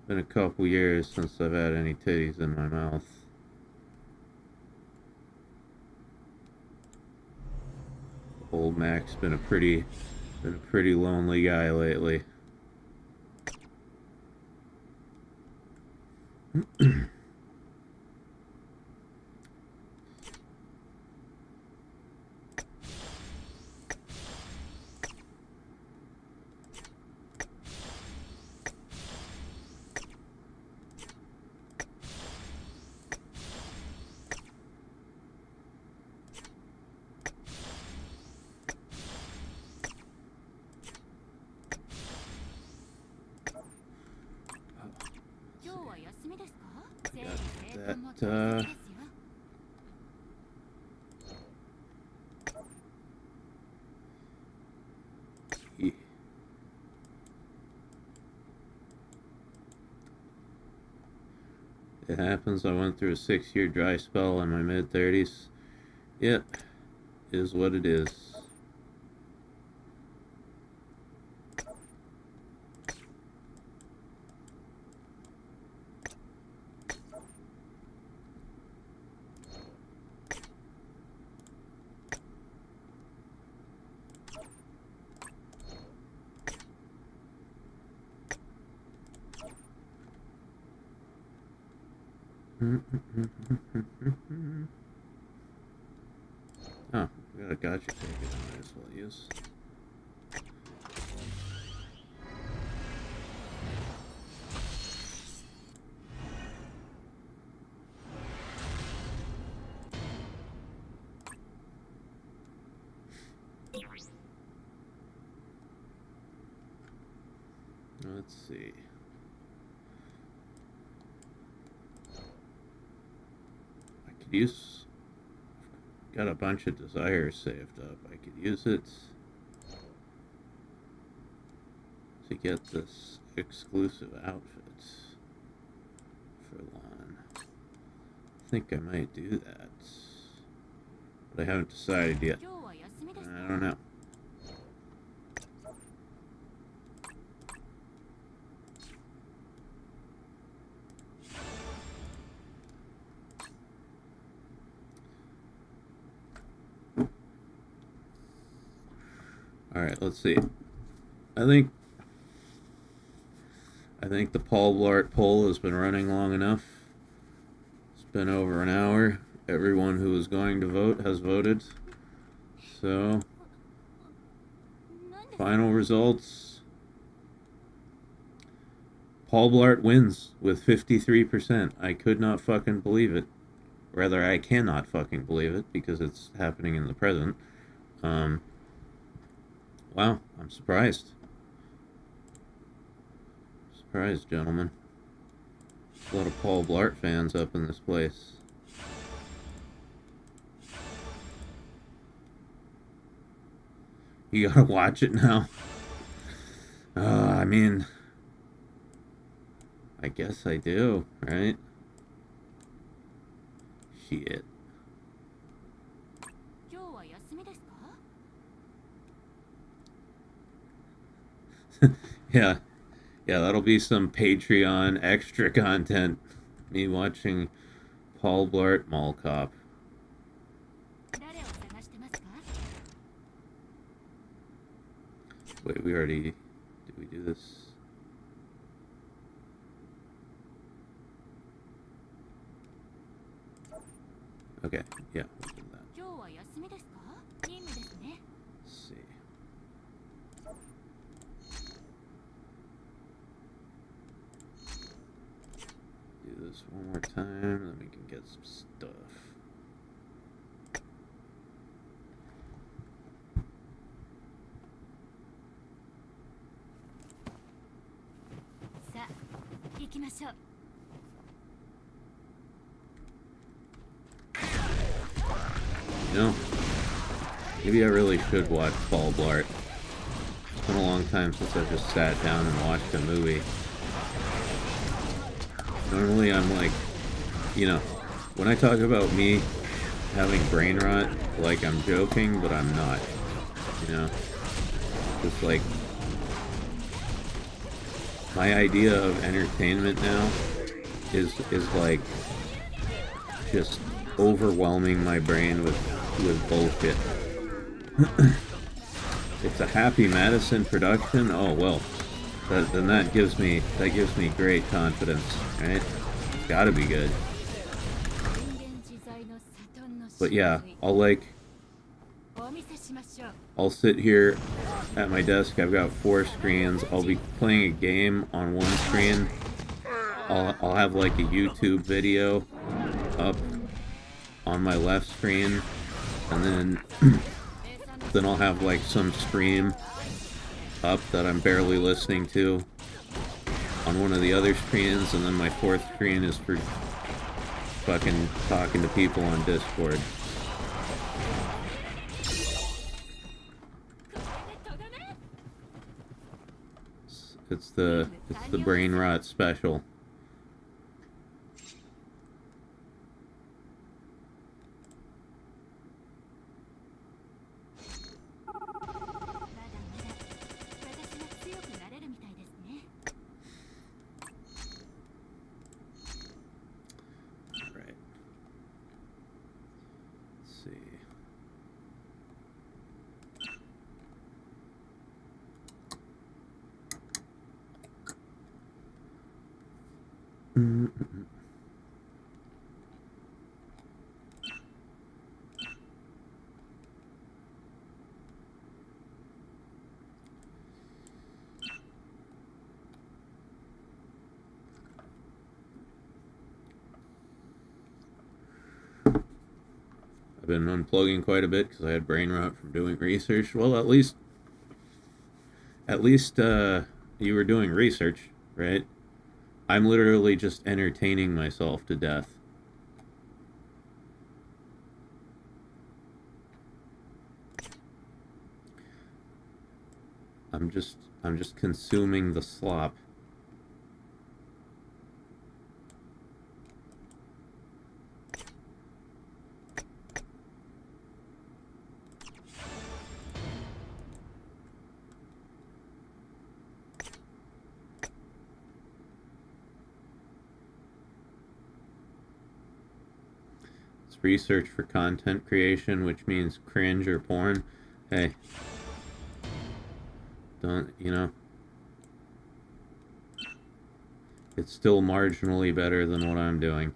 S2: a couple years since I've had any titties in my mouth. Old Mac's been a pretty lonely guy lately. That, it happens. I went through a 6-year dry spell in my mid-30s. Yep, is what it is. Oh, we got a gotcha ticket I might as well use. Let's see. Got a bunch of desires saved up. I could use it to get this exclusive outfit for Lon. I think I might do that, but I haven't decided yet. I don't know. Alright, let's see. I think the Paul Blart poll has been running long enough. It's been over an hour. Everyone who is going to vote has voted. So, final results. Paul Blart wins with 53%. I could not fucking believe it. Rather, I cannot fucking believe it because it's happening in the present. Wow, I'm surprised. Surprised, gentlemen. There's a lot of Paul Blart fans up in this place. You gotta watch it now. I mean, I guess I do, right? Shit. Yeah, that'll be some Patreon extra content. Me watching Paul Blart Mall Cop. Wait, did we do this? Okay, yeah, we'll do that. Let's see. Do this one more time, then we can get some stuff.
S3: しょう。
S2: You know, maybe I really should watch Ball Blart. It's been a long time since I've just sat down and watched a movie. Normally I'm like, you know, when I talk about me having brain rot, like I'm joking, but I'm not. You know? Just like, my idea of entertainment now is like just overwhelming my brain with bullshit. It's a Happy Madison production. Oh well, then that gives me great confidence, right? It's gotta be good. But yeah, I'll sit here at my desk. I've got 4 screens. I'll be playing a game on one screen. I'll have like a YouTube video up on my left screen, and then then I'll have like some stream up that I'm barely listening to on one of the other screens, and then my 4th screen is for fucking talking to people on Discord. It's the brain rot special. I've been unplugging quite a bit because I had brain rot from doing research. Well, at least you were doing research, right? I'm literally just entertaining myself to death. I'm just consuming the slop. Research for content creation, which means cringe or porn. Hey, don't, you know, it's still marginally better than what I'm doing.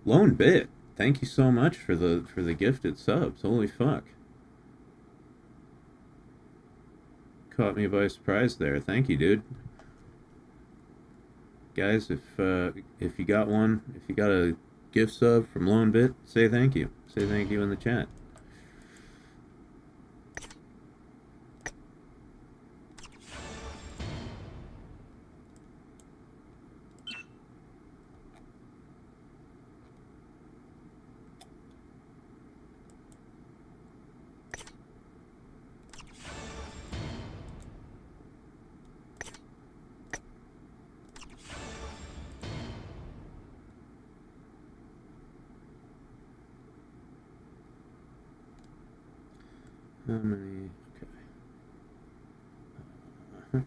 S2: Lone Bit, thank you so much for the gifted subs. Holy fuck. Caught me by surprise there. Thank you, dude. Guys, if you got one, if you got a gift sub from Lone Bit, say thank you. Say thank you in the chat. How many? Okay.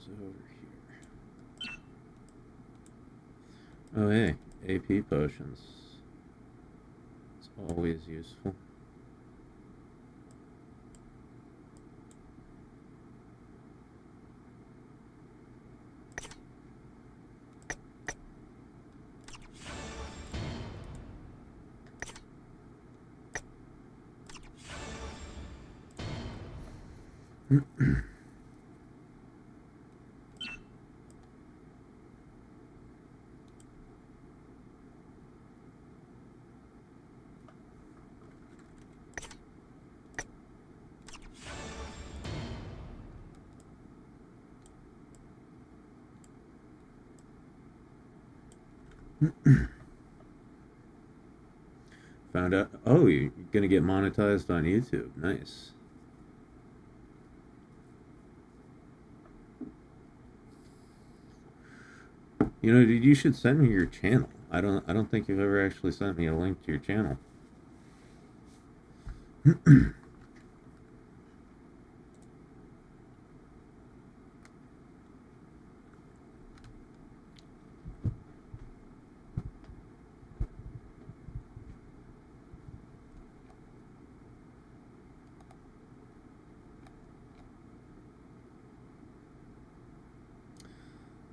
S2: is over here? Oh, hey, AP potions. It's always useful. Found out. Oh, you're gonna get monetized on YouTube. Nice. You know, dude, you should send me your channel. I don't think you've ever actually sent me a link to your channel.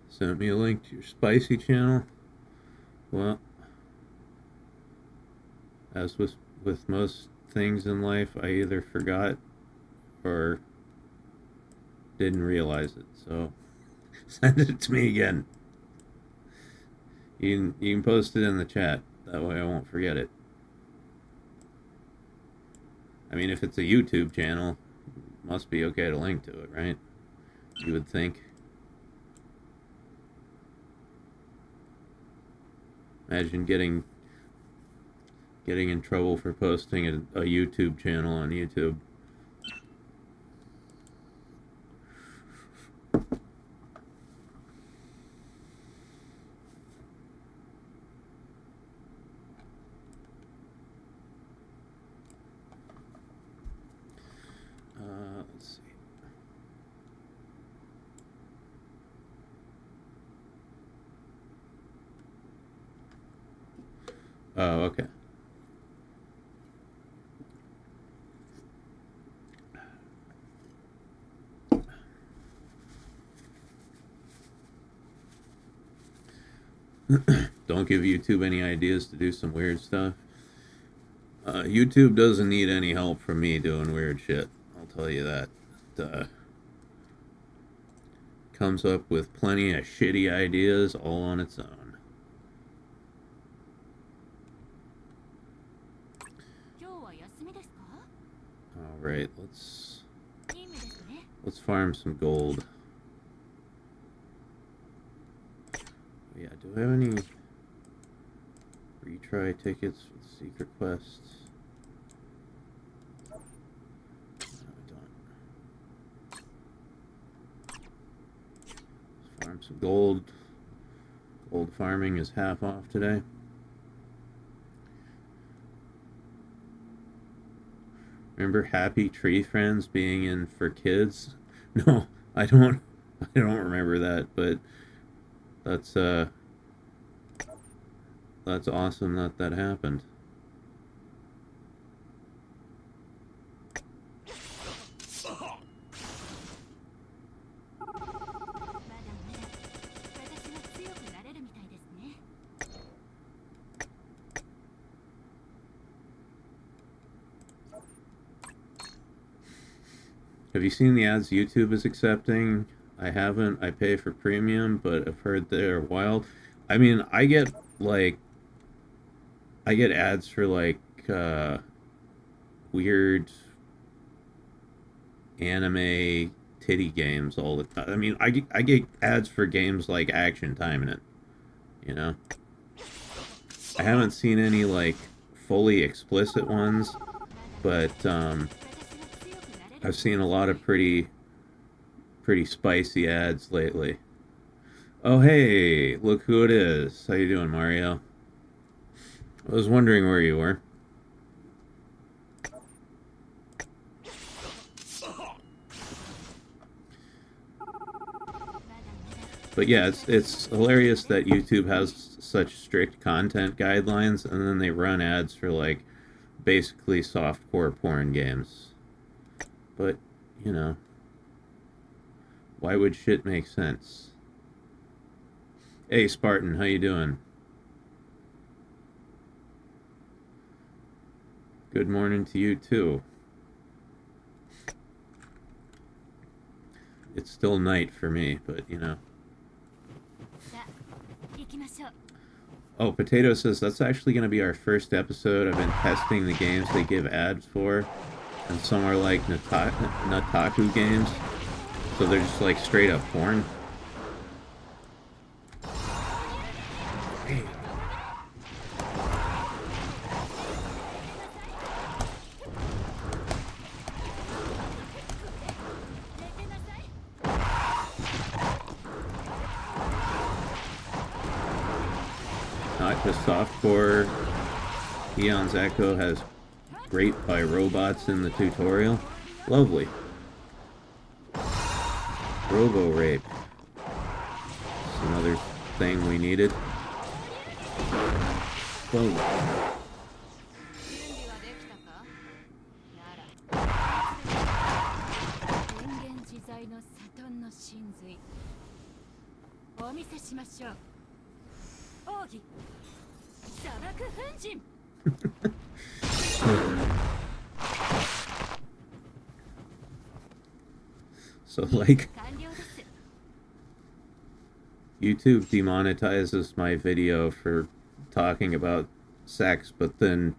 S2: Send me a link to your spicy channel. Well, as with most things in life, I either forgot or didn't realize it. So send it to me again. You can post it in the chat. That way I won't forget it. I mean, if it's a YouTube channel, it must be okay to link to it, right? You would think. Imagine getting in trouble for posting a YouTube channel on YouTube. Let's see. Oh, okay. Don't give YouTube any ideas to do some weird stuff. YouTube doesn't need any help from me doing weird shit. I'll tell you that. Comes up with plenty of shitty ideas all on its own. Alright, let's farm some gold. Yeah, do I have any retry tickets for the secret quests? No, I don't. Let's farm some gold. Gold farming is half off today. Remember Happy Tree Friends being in for kids? No, I don't remember that, but that's awesome that happened. Have you seen the ads YouTube is accepting? I haven't. I pay for premium, but I've heard they're wild. I mean, I get ads for like weird anime titty games all the time. I mean, I get ads for games like Action Time in it. You know? I haven't seen any like fully explicit ones, but I've seen a lot of pretty spicy ads lately. Oh hey, look who it is. How you doing, Mario? I was wondering where you were. But yeah, it's hilarious that YouTube has such strict content guidelines, and then they run ads for like basically softcore porn games. But you know, why would shit make sense? Hey Spartan, how you doing? Good morning to you too. It's still night for me, but you know. Oh, Potato says that's actually going to be our first episode. I've been testing the games they give ads for, and some are like Nataku games, so they're just like straight up porn. Hey. Not just softcore. Eon's Echo has raped by robots in the tutorial. Lovely. Robo rape. That's another thing we needed. Boom. So like YouTube demonetizes my video for talking about sex, but then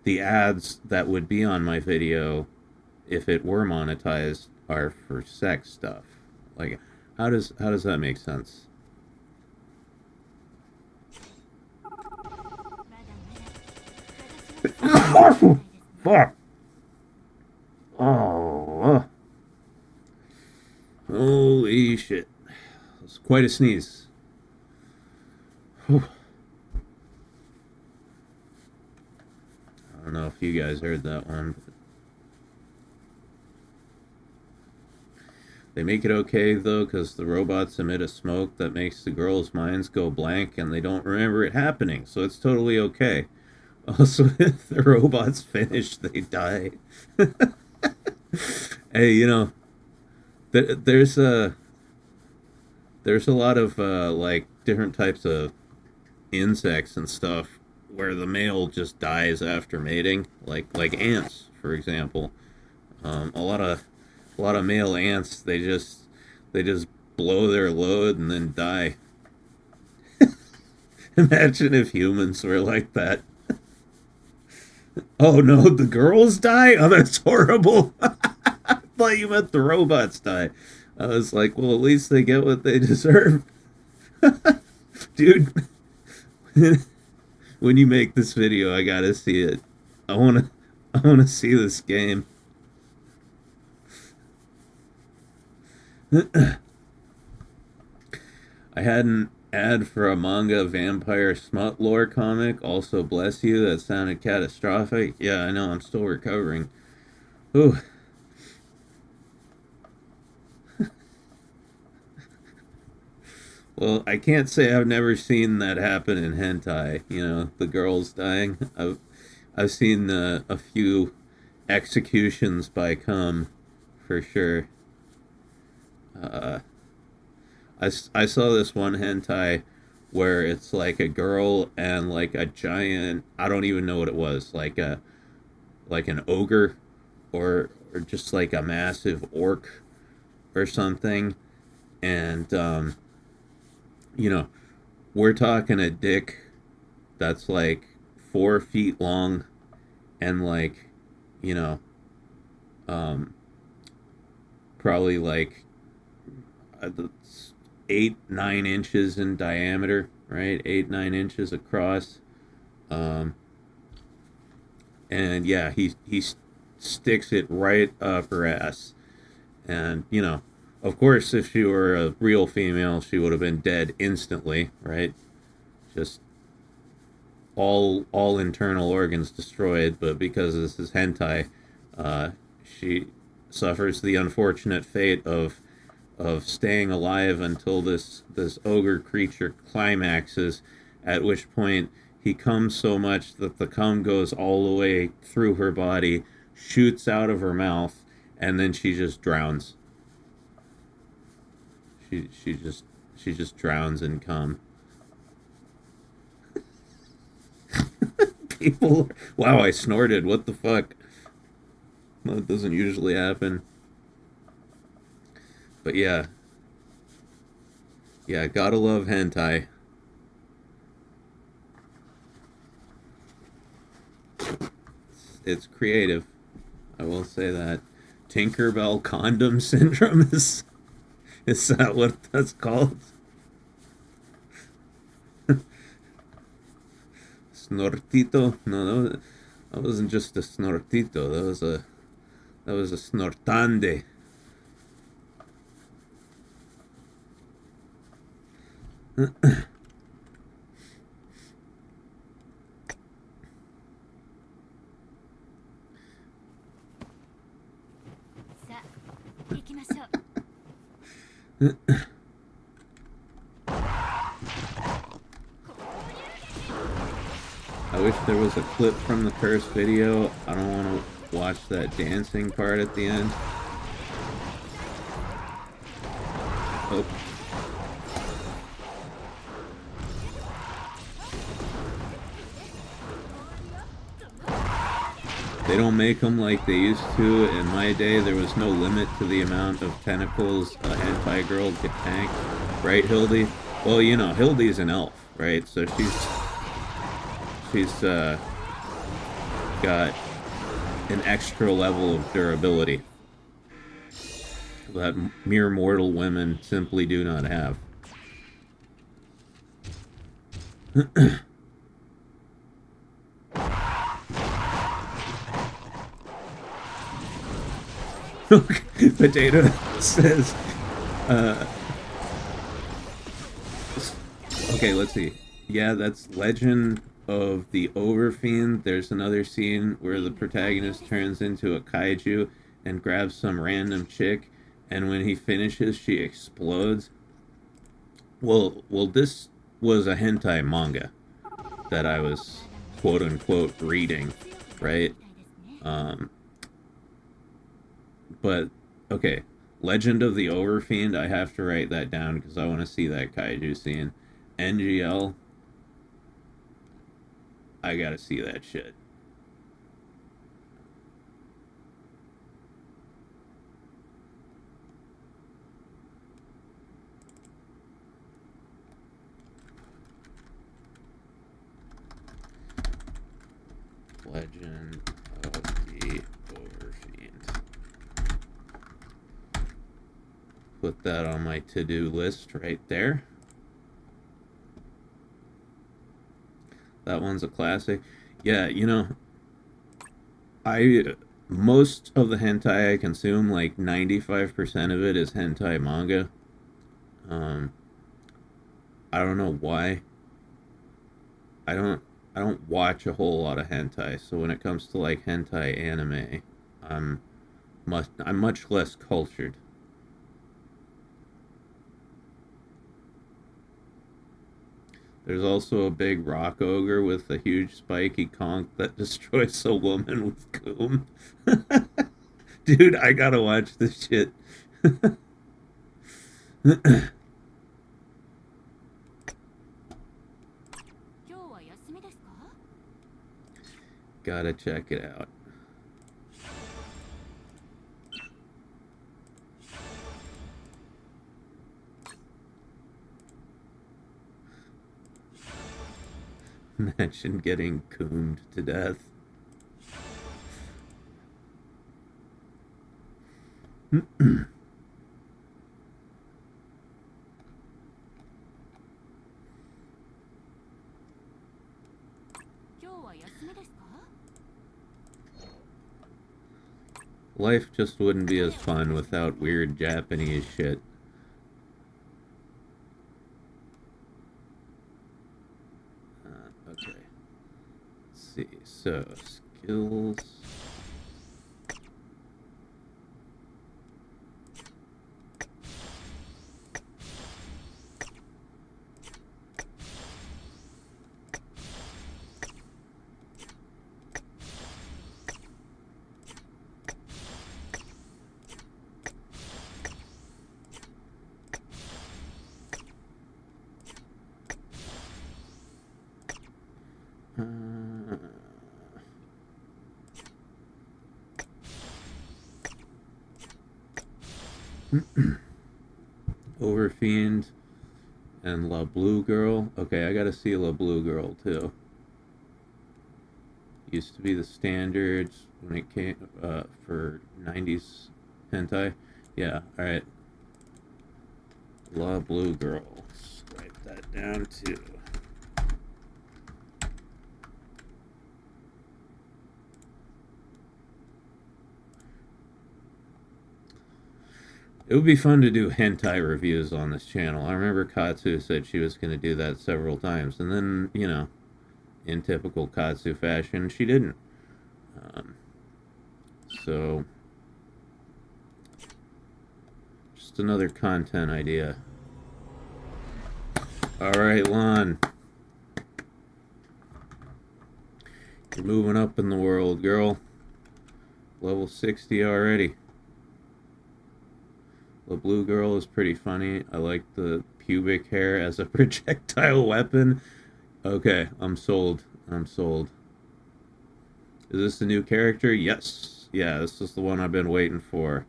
S2: the ads that would be on my video if it were monetized are for sex stuff. Like how does that make sense? Fuck. Oh. Holy shit. It's quite a sneeze. Whew. I don't know if you guys heard that one. But they make it okay, though, because the robots emit a smoke that makes the girls' minds go blank and they don't remember it happening, so it's totally okay. Also, if the robots finish, they die. Hey, you know, there's a lot of like different types of insects and stuff where the male just dies after mating, like ants, for example. A lot of male ants, they just blow their load and then die. Imagine if humans were like that. Oh no, the girls die? Oh, that's horrible. I thought you meant the robots die. I was like, well, at least they get what they deserve. Dude, when you make this video, I gotta see it. I wanna see this game. I had an ad for a manga vampire smut lore comic. Also, bless you. That sounded catastrophic. Yeah, I know. I'm still recovering. Ooh. Well, I can't say I've never seen that happen in hentai. You know, the girls dying. I've seen a few executions by cum, for sure. I saw this one hentai where it's like a girl and like a giant, I don't even know what it was, like an ogre or just like a massive orc or something. And you know, we're talking a dick that's like 4 feet long and like, you know, probably like 8-9 inches in diameter, right? 8-9 inches across. And yeah, he sticks it right up her ass. And, you know, of course, if she were a real female, she would have been dead instantly, right? Just all internal organs destroyed. But because this is hentai, she suffers the unfortunate fate of of staying alive until this ogre creature climaxes, at which point he comes so much that the cum goes all the way through her body, shoots out of her mouth, and then she just drowns. She just drowns in cum. People, wow, I snorted. What the fuck? That doesn't usually happen. But yeah, gotta love hentai. It's creative, I will say that. Tinkerbell condom syndrome is that what that's called? Snortito? No, that wasn't just a snortito. That was a snortande. I wish there was a clip from the first video. I don't want to watch that dancing part at the end. Oh. They don't make them like they used to. In my day, there was no limit to the amount of tentacles a hentai girl could tank. Right, Hildy? Well, you know, Hildy's an elf, right? So she's got an extra level of durability that mere mortal women simply do not have. Potato says, okay, let's see. Yeah, that's Legend of the Overfiend. There's another scene where the protagonist turns into a kaiju and grabs some random chick, and when he finishes, she explodes. Well, this was a hentai manga that I was quote-unquote reading, right? But, okay, Legend of the Overfiend, I have to write that down because I want to see that kaiju scene. NGL, I gotta see that shit. Legend of the Overfiend. Put that on my to-do list right there. That one's a classic. Yeah, you know, most of the hentai I consume, like 95% of it is hentai manga. I don't know why. I don't watch a whole lot of hentai, so when it comes to like hentai anime, I'm much less cultured. There's also a big rock ogre with a huge spiky conch that destroys a woman with coom. Dude, I gotta watch this shit. Gotta check it out. Imagine getting coomed to death. Life just wouldn't be as fun without weird Japanese shit. Okay. Let's see. So, skills. Overfiend and La Blue Girl. Okay, I gotta see La Blue Girl too. Used to be the standards when it came for 90s hentai. Yeah, alright. La Blue Girl. Let's write that down too. It would be fun to do hentai reviews on this channel. I remember Katsu said she was going to do that several times, and then, you know, in typical Katsu fashion, she didn't. So, just another content idea. Alright, Lon. You're moving up in the world, girl. Level 60 already. The blue girl is pretty funny. I like the pubic hair as a projectile weapon. Okay, I'm sold. I'm sold. Is this the new character? Yes. Yeah, this is the one I've been waiting for.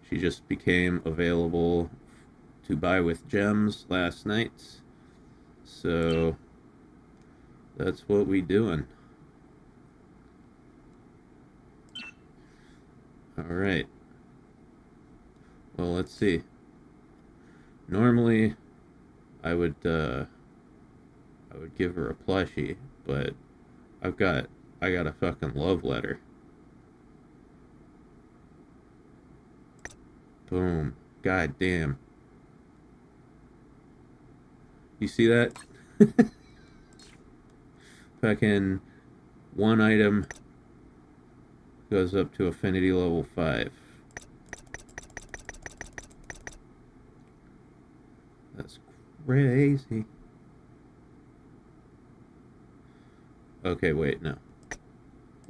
S2: She just became available to buy with gems last night. So, that's what we doing. Alright. Well, let's see. Normally, I would give her a plushie, but I got a fucking love letter. Boom. God damn. You see that? Fucking one item goes up to affinity level 5. That's crazy. Okay, wait, no.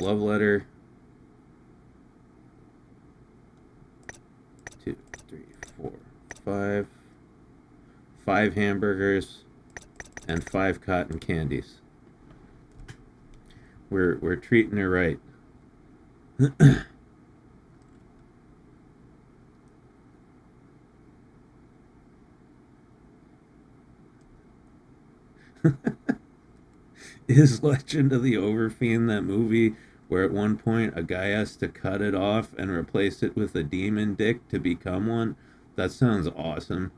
S2: Love letter. 2, 3, 4, 5. 5 hamburgers and 5 cotton candies. We're treating her right. Is Legend of the Overfiend that movie where at one point a guy has to cut it off and replace it with a demon dick to become one? That sounds awesome.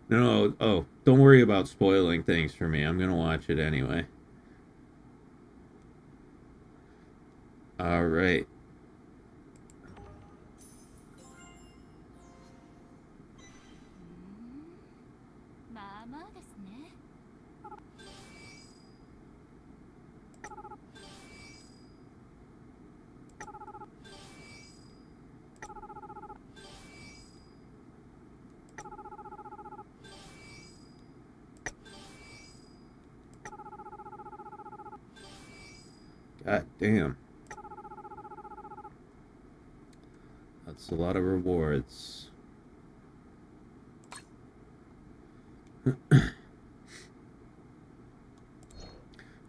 S2: No, oh, don't worry about spoiling things for me. I'm gonna watch it anyway. Alright. God damn. That's a lot of rewards.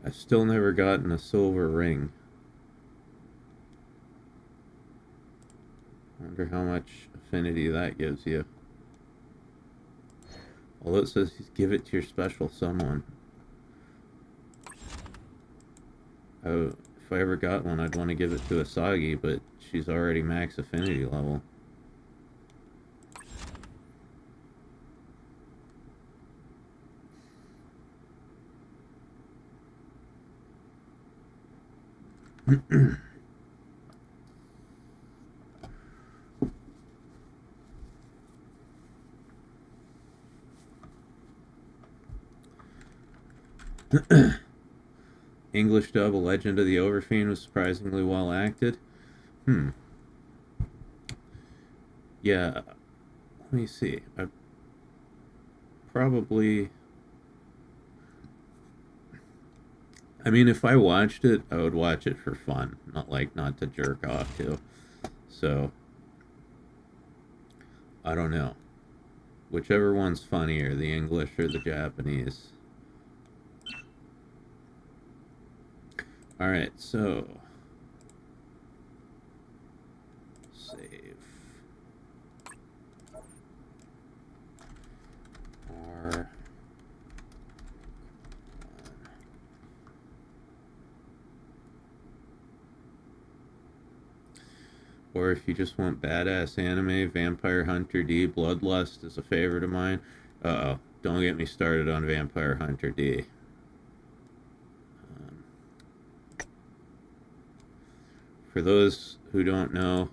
S2: I've still never gotten a silver ring. Wonder how much affinity that gives you. Although it says give it to your special someone. If I ever got one, I'd want to give it to Asagi, but she's already max affinity level. English dub, A Legend of the Overfiend was surprisingly well acted. Yeah, let me see. I probably... I mean, if I watched it, I would watch it for fun, not to jerk off to. So, I don't know. Whichever one's funnier, the English or the Japanese. Alright, so... Save. Or if you just want badass anime, Vampire Hunter D. Bloodlust is a favorite of mine. Uh-oh. Don't get me started on Vampire Hunter D. For those who don't know,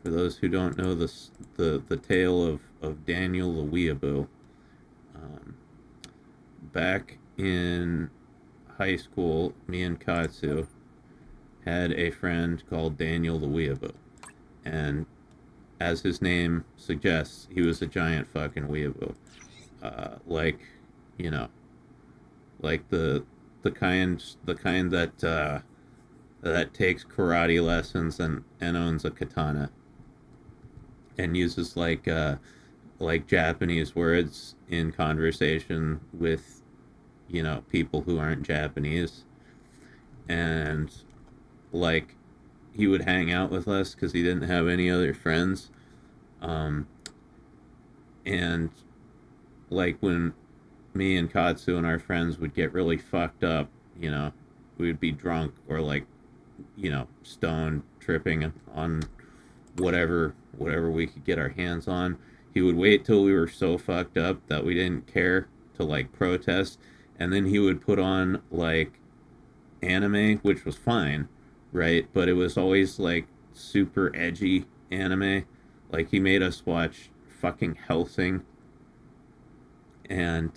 S2: the tale of Daniel the Weeaboo, back in high school, me and Katsu had a friend called Daniel the Weeaboo, and as his name suggests, he was a giant fucking weeaboo, like, you know, like the kind that that takes karate lessons and owns a katana and uses like Japanese words in conversation with, you know, people who aren't Japanese. And like, he would hang out with us because he didn't have any other friends. And like, when me and Katsu and our friends would get really fucked up, you know, we would be drunk or like, you know, stoned, tripping on whatever we could get our hands on. He would wait till we were so fucked up that we didn't care to like protest, and then he would put on like anime, which was fine, right? But it was always like super edgy anime. Like, he made us watch fucking Hellsing and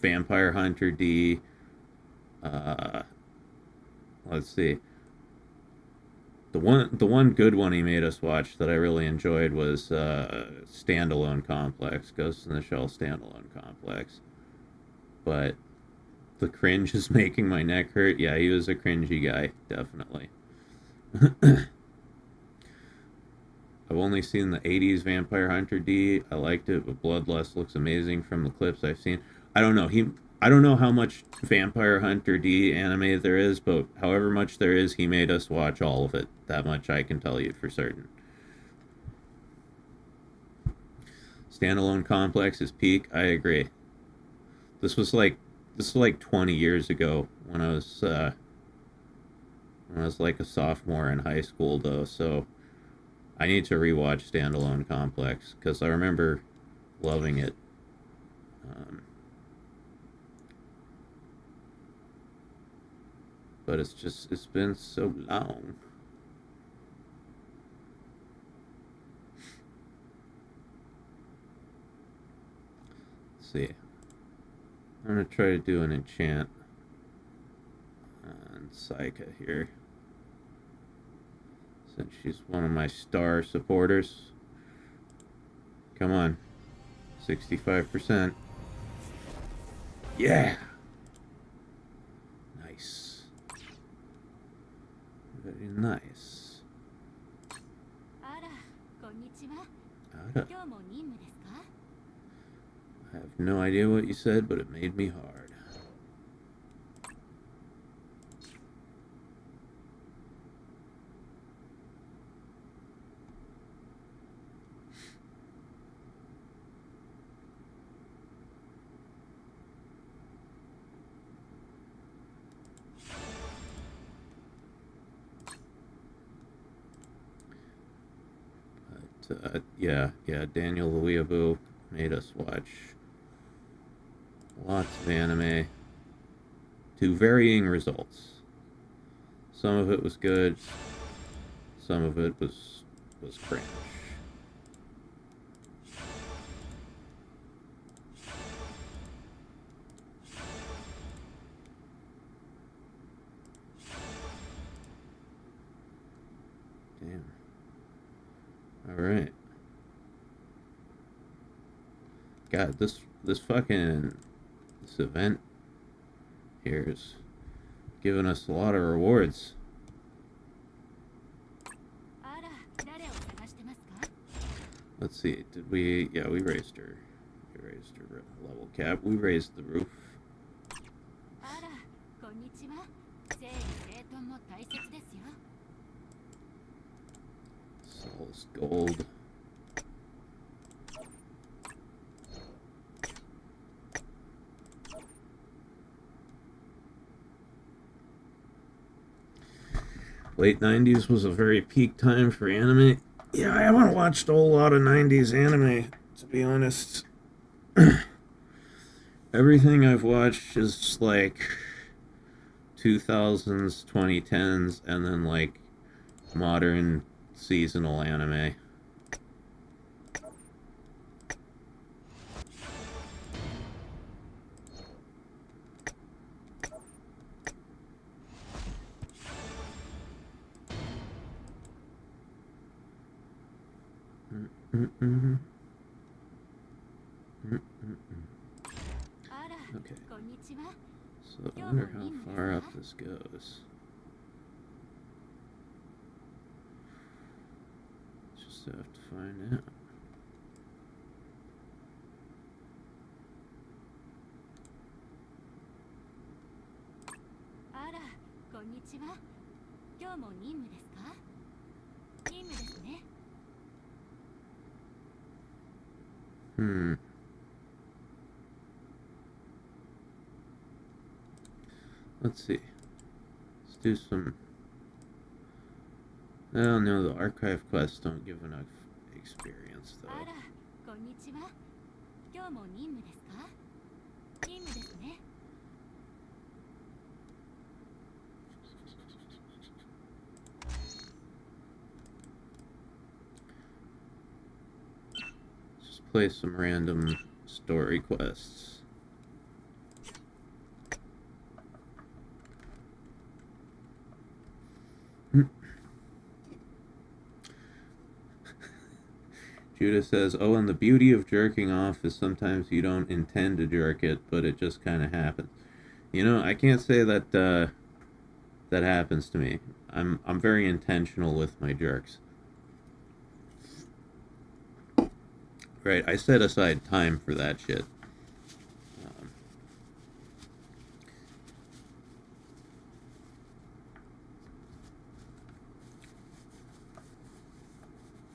S2: Vampire Hunter D. Let's see. The one good one he made us watch that I really enjoyed was Standalone Complex, Ghost in the Shell Standalone Complex. But the cringe is making my neck hurt. Yeah, he was a cringy guy, definitely. I've only seen the 80s Vampire Hunter D. I liked it, but Bloodlust looks amazing from the clips I've seen. I don't know. I don't know how much Vampire Hunter D anime there is, but however much there is, he made us watch all of it. That much I can tell you for certain. Standalone Complex is peak. I agree. This was like 20 years ago when I was like a sophomore in high school, though. So I need to rewatch Standalone Complex because I remember loving it. But it's been so long. Let's see. I'm going to try to do an enchant on Saika here, since she's one of my star supporters. Come on. 65%. Yeah! Nice. Very nice. Ara. I have no idea what you said, but it made me hard. Yeah, Daniel the Weeaboo made us watch lots of anime to varying results. Some of it was good, some of it was cringe. Damn. Alright. God, this event here is giving us a lot of rewards. Let's see, did we... Yeah, we raised her level cap. We raised the roof.
S3: 大切ですよ。
S2: Soul's gold. Late 90s was a very peak time for anime. Yeah, I haven't watched a whole lot of 90s anime, to be honest. Everything I've watched is like 2000s, 2010s, and then like modern seasonal anime. Okay. So I wonder how far up this goes. Just have to find out. Let's see. Let's do some... Oh no, the archive quests don't give enough experience though. Just play some random story quests. Judah says, oh, and the beauty of jerking off is sometimes you don't intend to jerk it, but it just kind of happens. You know, I can't say that that happens to me. I'm very intentional with my jerks. Right, I set aside time for that shit.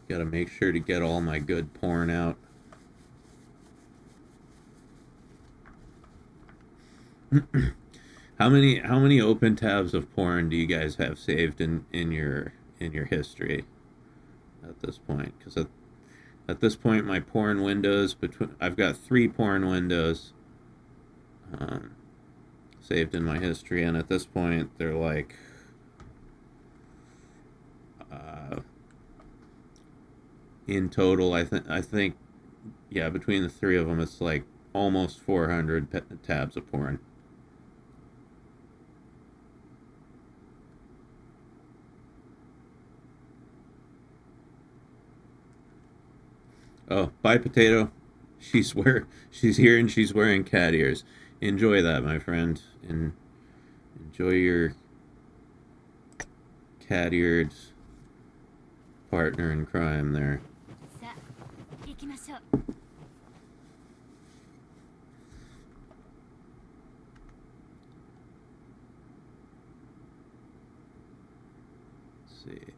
S2: Gotta make sure to get all my good porn out. How many open tabs of porn do you guys have saved in your history at this point? Because at this point, my porn windows I've got 3 porn windows saved in my history, and at this point, they're like in total, I think, yeah, between the 3 of them, it's like almost 400 tabs of porn. Oh, bye, Potato. She's here and she's wearing cat ears. Enjoy that, my friend, and enjoy your cat-eared partner in crime there. Let's see.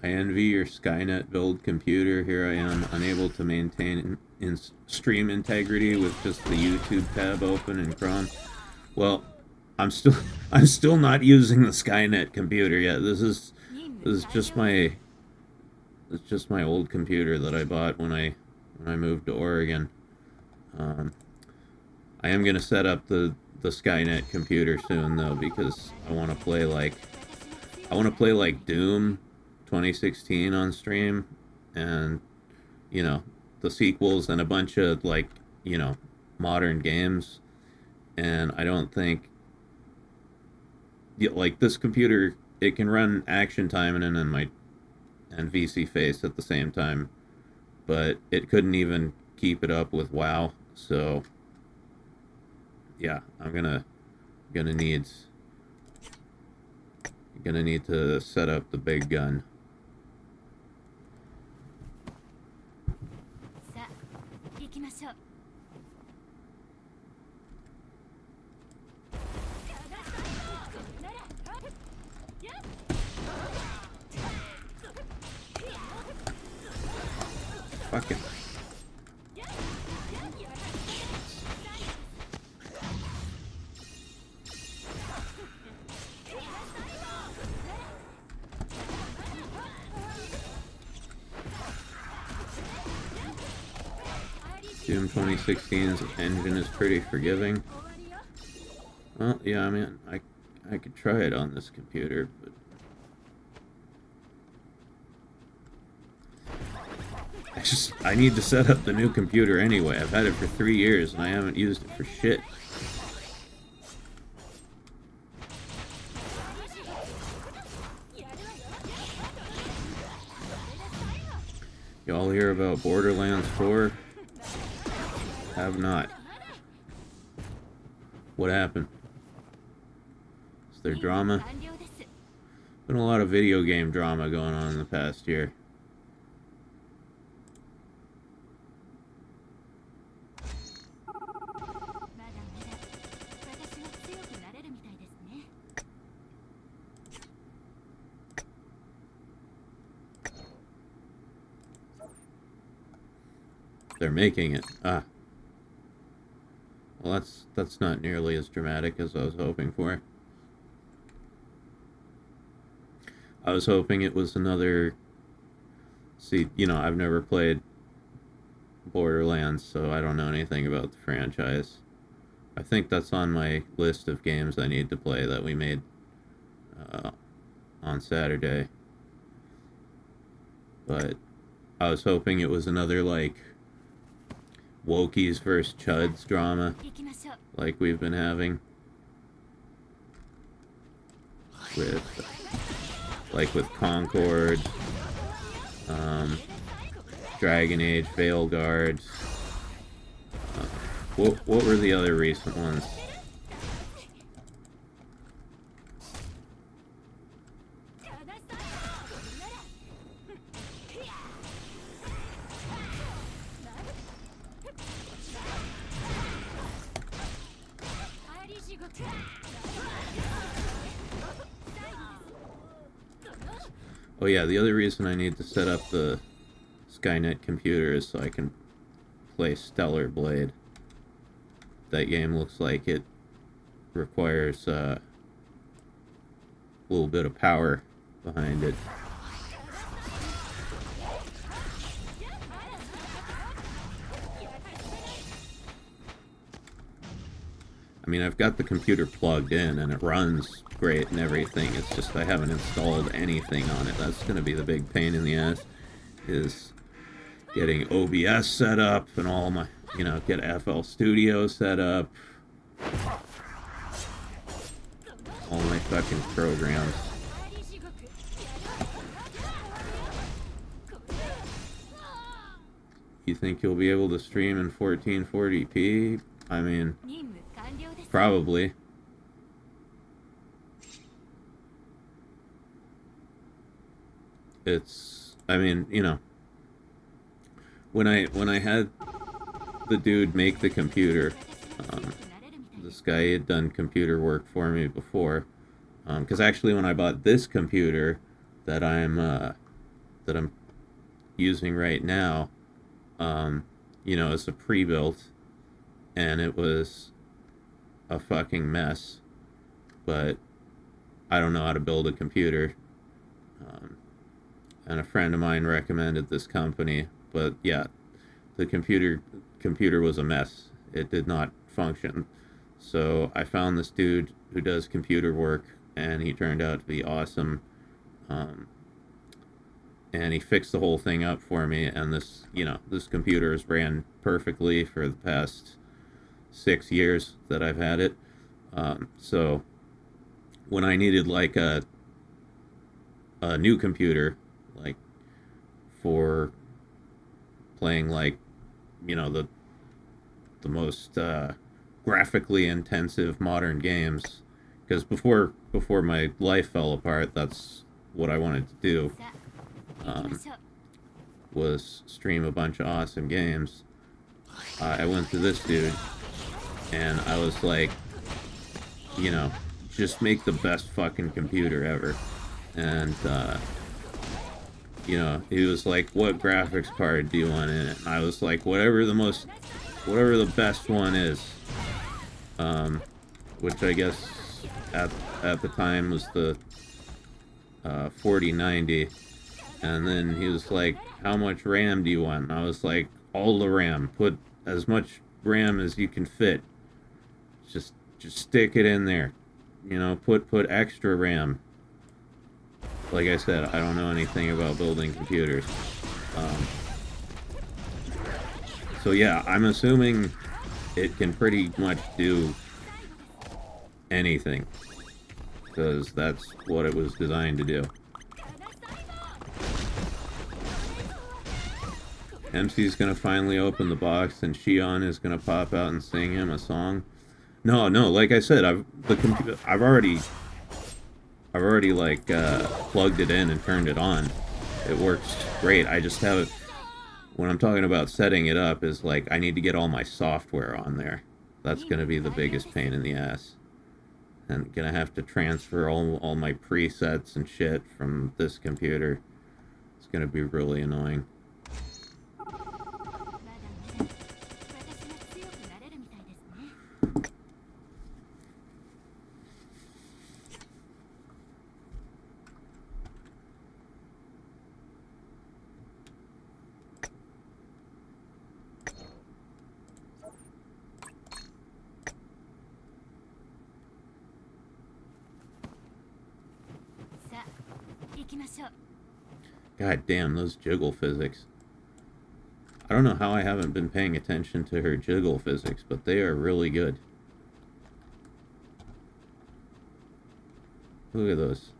S2: I envy your Skynet build computer. Here I am, unable to maintain stream integrity with just the YouTube tab open in Chrome. Well, I'm still not using the Skynet computer yet. This is just my old computer that I bought when I moved to Oregon. I am gonna set up the the Skynet computer soon though, because I want to play like Doom 2016 on stream, and the sequels and a bunch of modern games. And I don't think like this computer, it can run Action Time and VC Face at the same time, but it couldn't even keep it up with WoW. So yeah, I'm gonna need to set up the big gun. Fuck it. Doom 2016's engine is pretty forgiving. Well, yeah, I mean, I could try it on this computer, but I need to set up the new computer anyway. I've had it for 3 years and I haven't used it for shit. Y'all hear about Borderlands 4? Have not. What happened? Is there drama? Been a lot of video game drama going on in the past year. They're making it. Ah. Well, that's not nearly as dramatic as I was hoping for. I was hoping it was another... See, I've never played Borderlands, so I don't know anything about the franchise. I think that's on my list of games I need to play that we made on Saturday. But I was hoping it was another, Wokies vs. Chuds drama, like we've been having with Concord, Dragon Age, Veilguard. What were the other recent ones? Oh yeah, the other reason I need to set up the Skynet computer is so I can play Stellar Blade. That game looks like it requires a little bit of power behind it. I mean, I've got the computer plugged in and it runs great and everything. It's just I haven't installed anything on it. That's going to be the big pain in the ass, is getting OBS set up and all my, get FL Studio set up. All my fucking programs. You think you'll be able to stream in 1440p? I mean, probably. It's, I mean, when I had the dude make the computer, this guy had done computer work for me before, because actually when I bought this computer that I'm using right now, it's a pre-built, and it was a fucking mess, but I don't know how to build a computer. And a friend of mine recommended this company, but yeah, the computer was a mess. It did not function. So I found this dude who does computer work, and he turned out to be awesome. Um, and he fixed the whole thing up for me. And this computer has ran perfectly for the past 6 years that I've had it. So when I needed like a new computer, like for playing like the most graphically intensive modern games, because before my life fell apart, that's what I wanted to do,
S3: さあ行きましょう
S2: was stream a bunch of awesome games. I went to this dude and I was like, just make the best fucking computer ever. And he was like, what graphics card do you want in it? And I was like, whatever the best one is. Which I guess at the time was the 4090. And then he was like, how much RAM do you want? And I was like, all the RAM. Put as much RAM as you can fit. Just stick it in there. Put extra RAM. Like I said, I don't know anything about building computers. So yeah, I'm assuming it can pretty much do anything, because that's what it was designed to do. MC's gonna finally open the box and Shion is gonna pop out and sing him a song. No, like I said, I've already like plugged it in and turned it on. It works great. I just have it. When I'm talking about setting it up, is like I need to get all my software on there. That's gonna be the biggest pain in the ass. And gonna have to transfer all my presets and shit from this computer. It's gonna be really annoying.
S3: まだまだ私が強くなれるみたいですね さあ行きましょう
S2: God damn, those jiggle physics. I don't know how I haven't been paying attention to her jiggle physics, but they are really good. Look at those.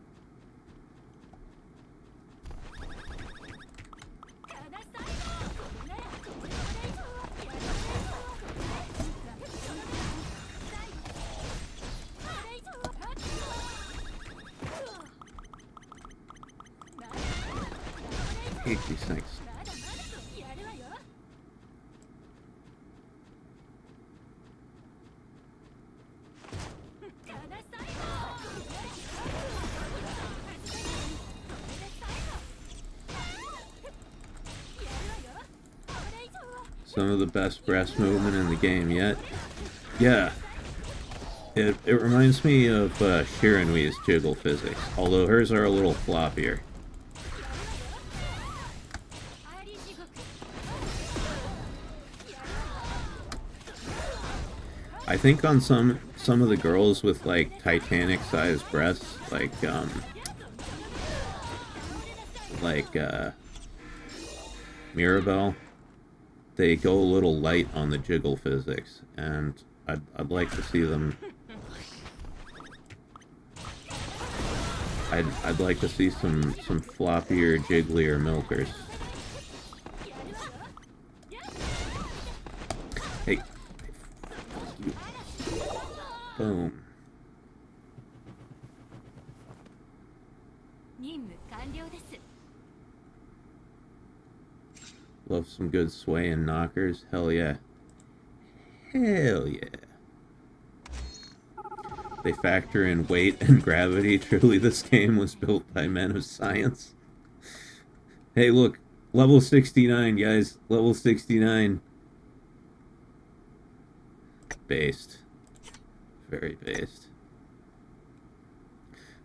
S2: I hate these things. Some of the best breast movement in the game yet. Yeah. It reminds me of Shiranwee's jiggle physics, although hers are a little floppier. I think on some of the girls with like Titanic-sized breasts, like Mirabelle, they go a little light on the jiggle physics, and I'd like to see them. I'd like to see some floppier, jigglier milkers. Hey. Boom.
S3: 任務完了です
S2: Love some good sway and knockers. Hell yeah. Hell yeah. They factor in weight and gravity. Truly, this game was built by men of science. Hey, look. Level 69, guys. Level 69. Based. Very based.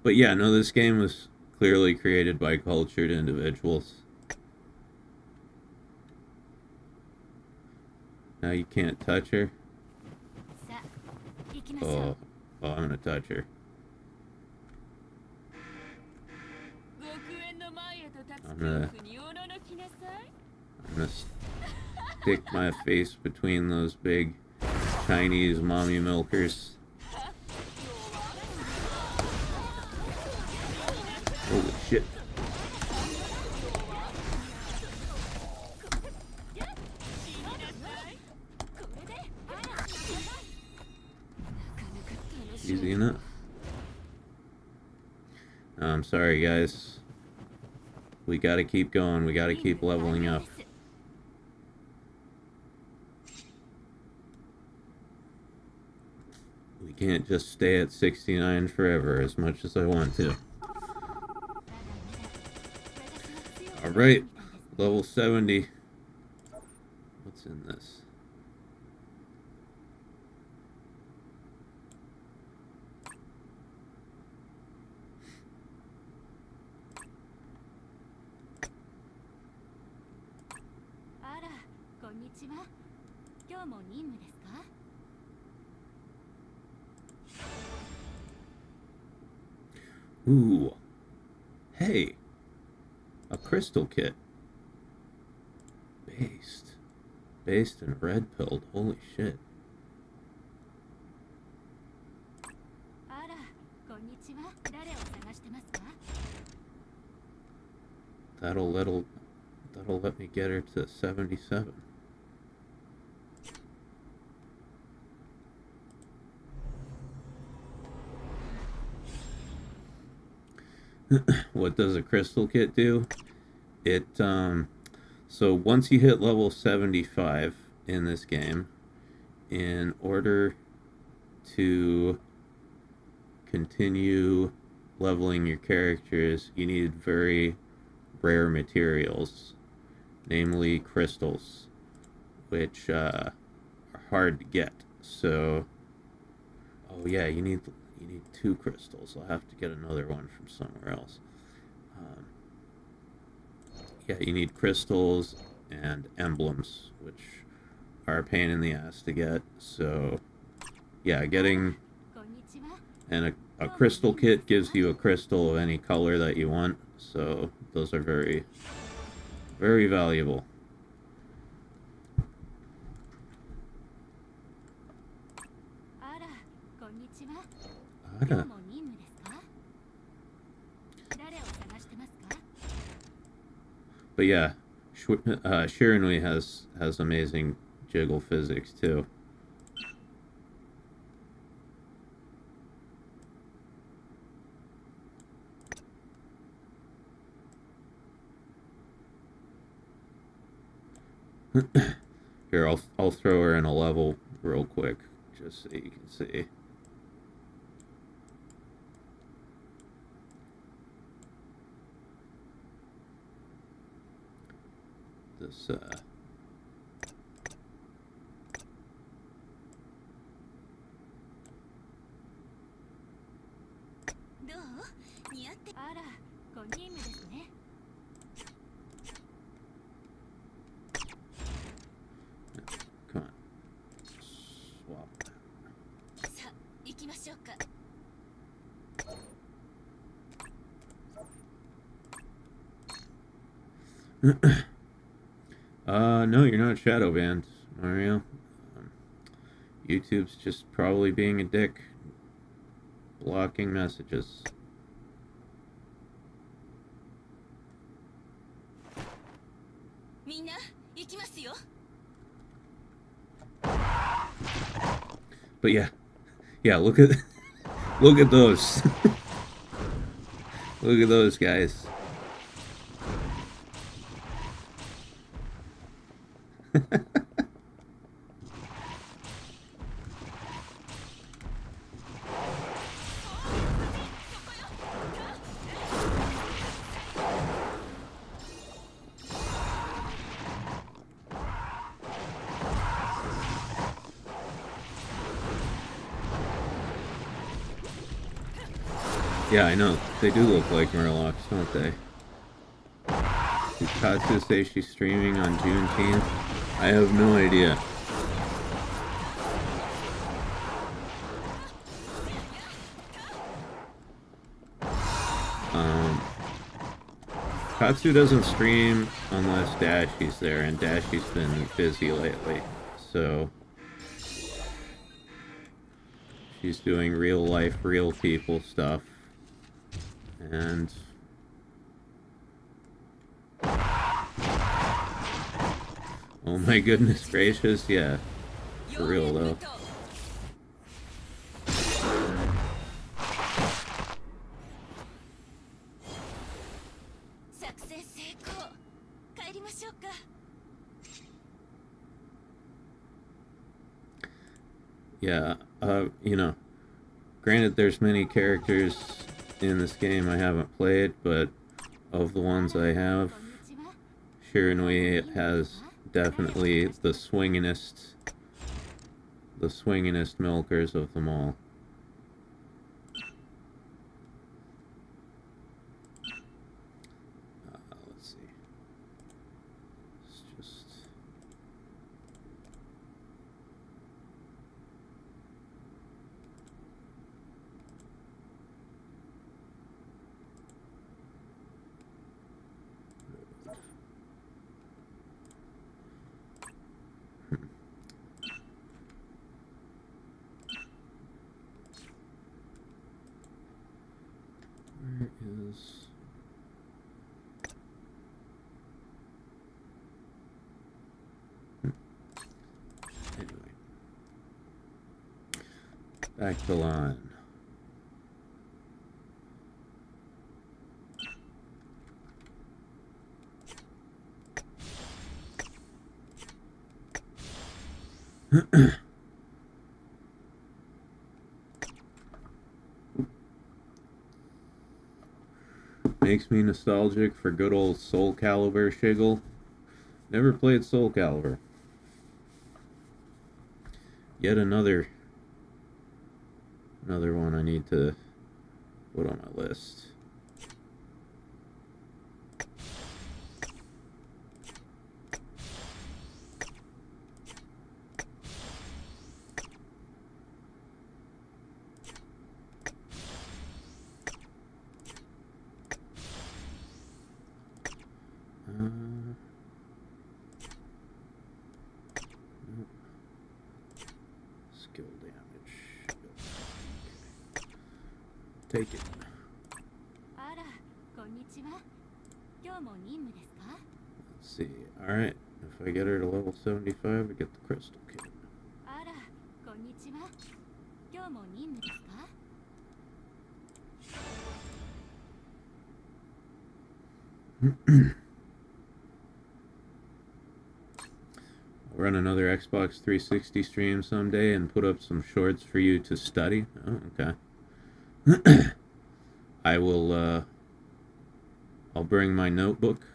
S2: But yeah, no, this game was clearly created by cultured individuals. Now you can't touch her.
S3: さあ行き
S2: Oh, oh, I'm gonna touch her. I'm gonna stick my face between those big Chinese mommy milkers. Holy shit. Easy enough. I'm sorry, guys. We gotta keep going. We gotta keep leveling up. We can't just stay at 69 forever as much as I want to. Alright, level 70. What's in this? Ooh. Hey. A crystal kit. Based and red pilled. Holy shit. That'll let me get her to 77. What does a crystal kit do? It so once you hit level 75 in this game, in order to continue leveling your characters, you need very rare materials, namely crystals, which are hard to get. So, oh yeah, you need 2 crystals. I'll have to get another one from somewhere else. Yeah, you need crystals and emblems, which are a pain in the ass to get. So, yeah, getting and a crystal kit gives you a crystal of any color that you want. So those are very, very valuable. Ada. But yeah, Shiranui has amazing jiggle physics too. Here, I'll throw her in a level real quick, just so you can see. This come on. Swap that. No, you're not shadow banned, Mario. YouTube's just probably being a dick, blocking messages. But yeah, look at those. Look at those guys. Yeah, I know. They do look like Murlocs, don't they? Did Katsu say she's streaming on Juneteenth? I have no idea. Katsu doesn't stream unless Dashie's there, and Dashie's been busy lately, so she's doing real life, real people stuff, and oh my goodness gracious, yeah, for real though. Yeah, you know, granted there's many characters in this game I haven't played, but of the ones I have, Shiranui has definitely the swingingest milkers of them all. Let's see. It's just... Where is... Anyway. Back to the line. Makes me nostalgic for good old Soul Calibur Shiggle. Never played Soul Calibur. Yet another one I need to put on my list. Nope. Skill damage. Okay. Take it. Let's see. Alright. If I get her to level 75, I get the crystal kit. I'll run another Xbox 360 stream someday and put up some shorts for you to study. Oh, okay. I will, I'll bring my notebook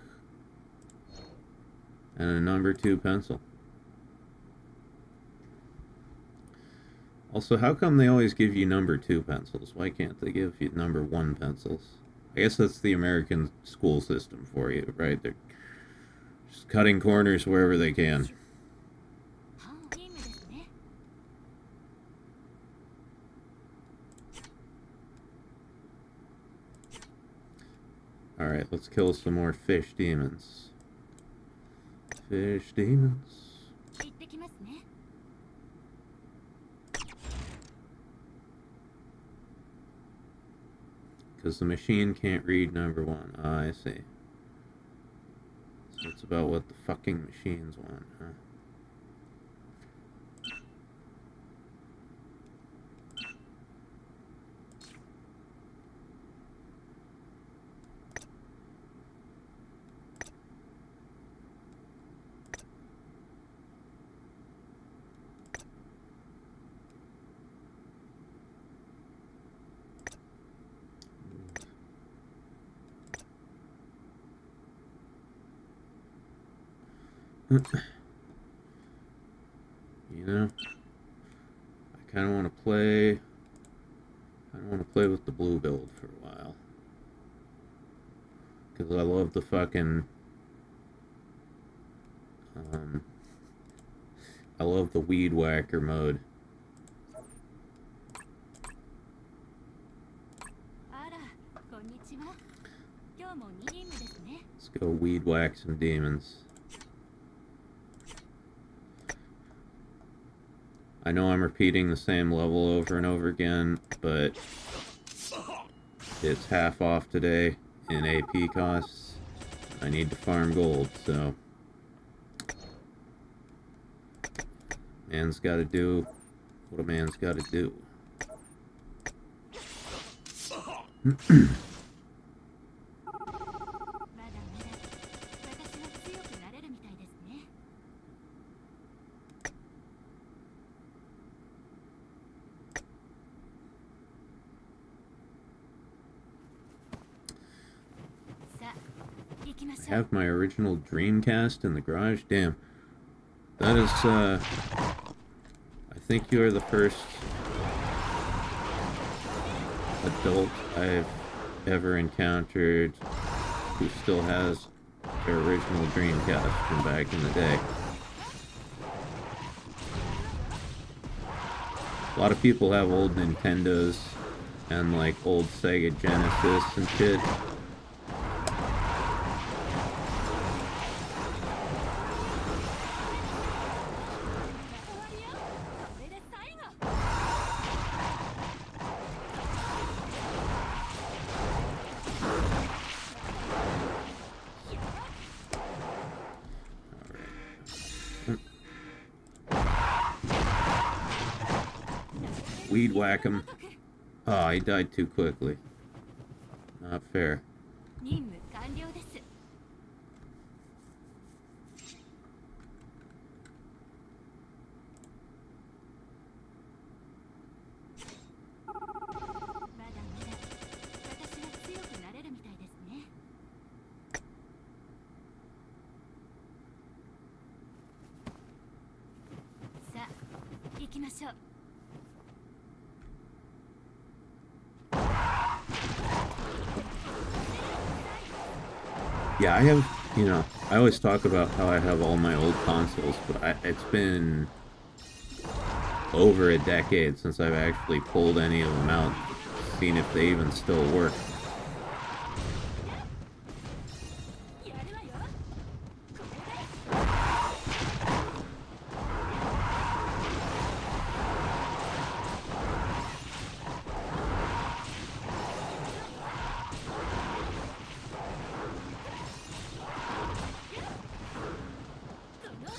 S2: and a number 2 pencil. Also, how come they always give you number 2 pencils? Why can't they give you number 1 pencils? I guess that's the American school system for you, right? They're just cutting corners wherever they can. Alright, let's kill some more fish demons. Fish demons. Because the machine can't read number 1. Ah, I see. So it's about what the fucking machines want, huh? You know, I kind of want to play. With the blue build for a while, because I love the fucking. I love the weed whacker mode. go weed whack some demons. I know I'm repeating the same level over and over again, but it's half off today in AP costs. I need to farm gold, so man's gotta do what a man's gotta do.
S3: まだまだ私も強くなれるみたいですね。さあ、行きまし
S2: I
S3: ょう。
S2: have my original Dreamcast in the garage. Damn. That is, I think you are the first adult I've ever encountered who still has their original Dreamcast from back in the day. A lot of people have old Nintendos and like old Sega Genesis and shit. Weed whack him. Oh, he died too quickly. Not fair.
S3: 任務完了です。まだまだ私は強くなれるみたいですね。さあ、行きましょう。
S2: Yeah, I have, you know, I always talk about how I have all my old consoles, but it's been over a decade since I've actually pulled any of them out, seen if they even still work.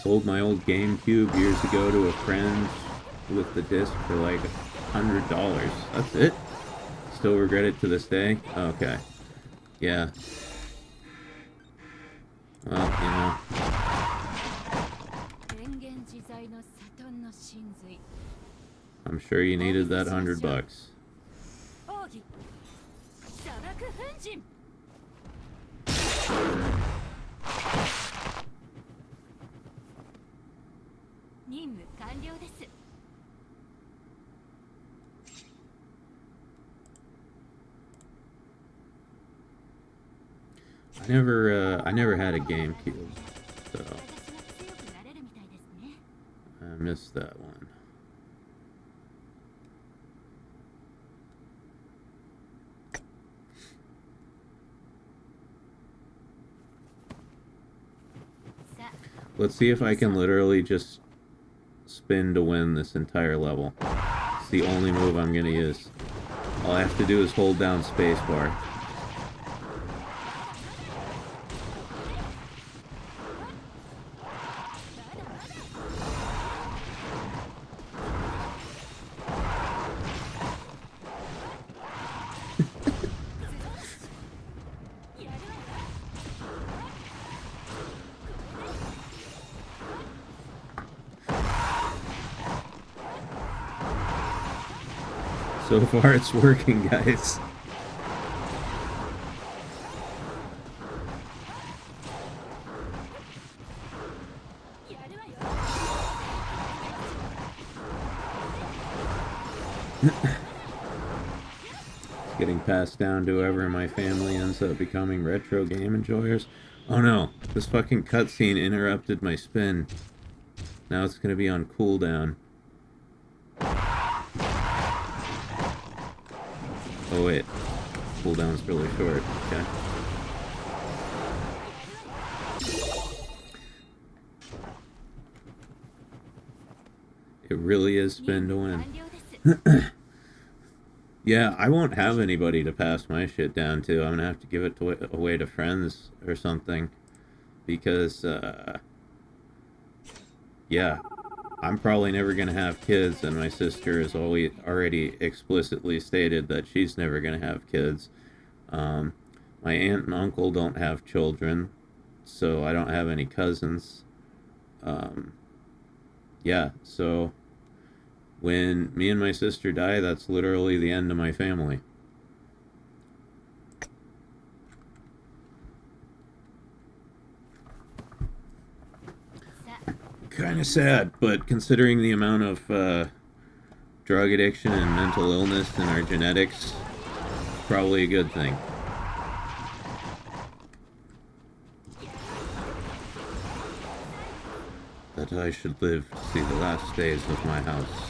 S2: Sold my old GameCube years ago to a friend with the disc for like $100. That's it? Still regret it to this day? Okay. Yeah. Well, you know. I'm sure you needed that $100.
S3: 任務完了です。
S2: I never had a GameCube, so
S3: 私は強くなれるみたいですね。
S2: I missed that one. Let's see if I can literally just spin to win this entire level. It's the only move I'm gonna use. All I have to do is hold down spacebar. So far it's working, guys. Getting passed down to whoever in my family ends up becoming retro game enjoyers. Oh no, this fucking cutscene interrupted my spin. Now it's gonna be on cooldown. Oh wait, cooldown's really short. Okay. really is spin to
S3: 完
S2: win.
S3: 了です
S2: Yeah, I won't have anybody to pass my shit down to. I'm gonna have to give it away to friends or something. Because, yeah, I'm probably never gonna have kids, and my sister has already explicitly stated that she's never gonna have kids. My aunt and uncle don't have children, so I don't have any cousins. Yeah, so when me and my sister die, that's literally the end of my family. Kind of sad, but considering the amount of drug addiction and mental illness in our genetics, probably a good thing. That I should live to see the last days of my house.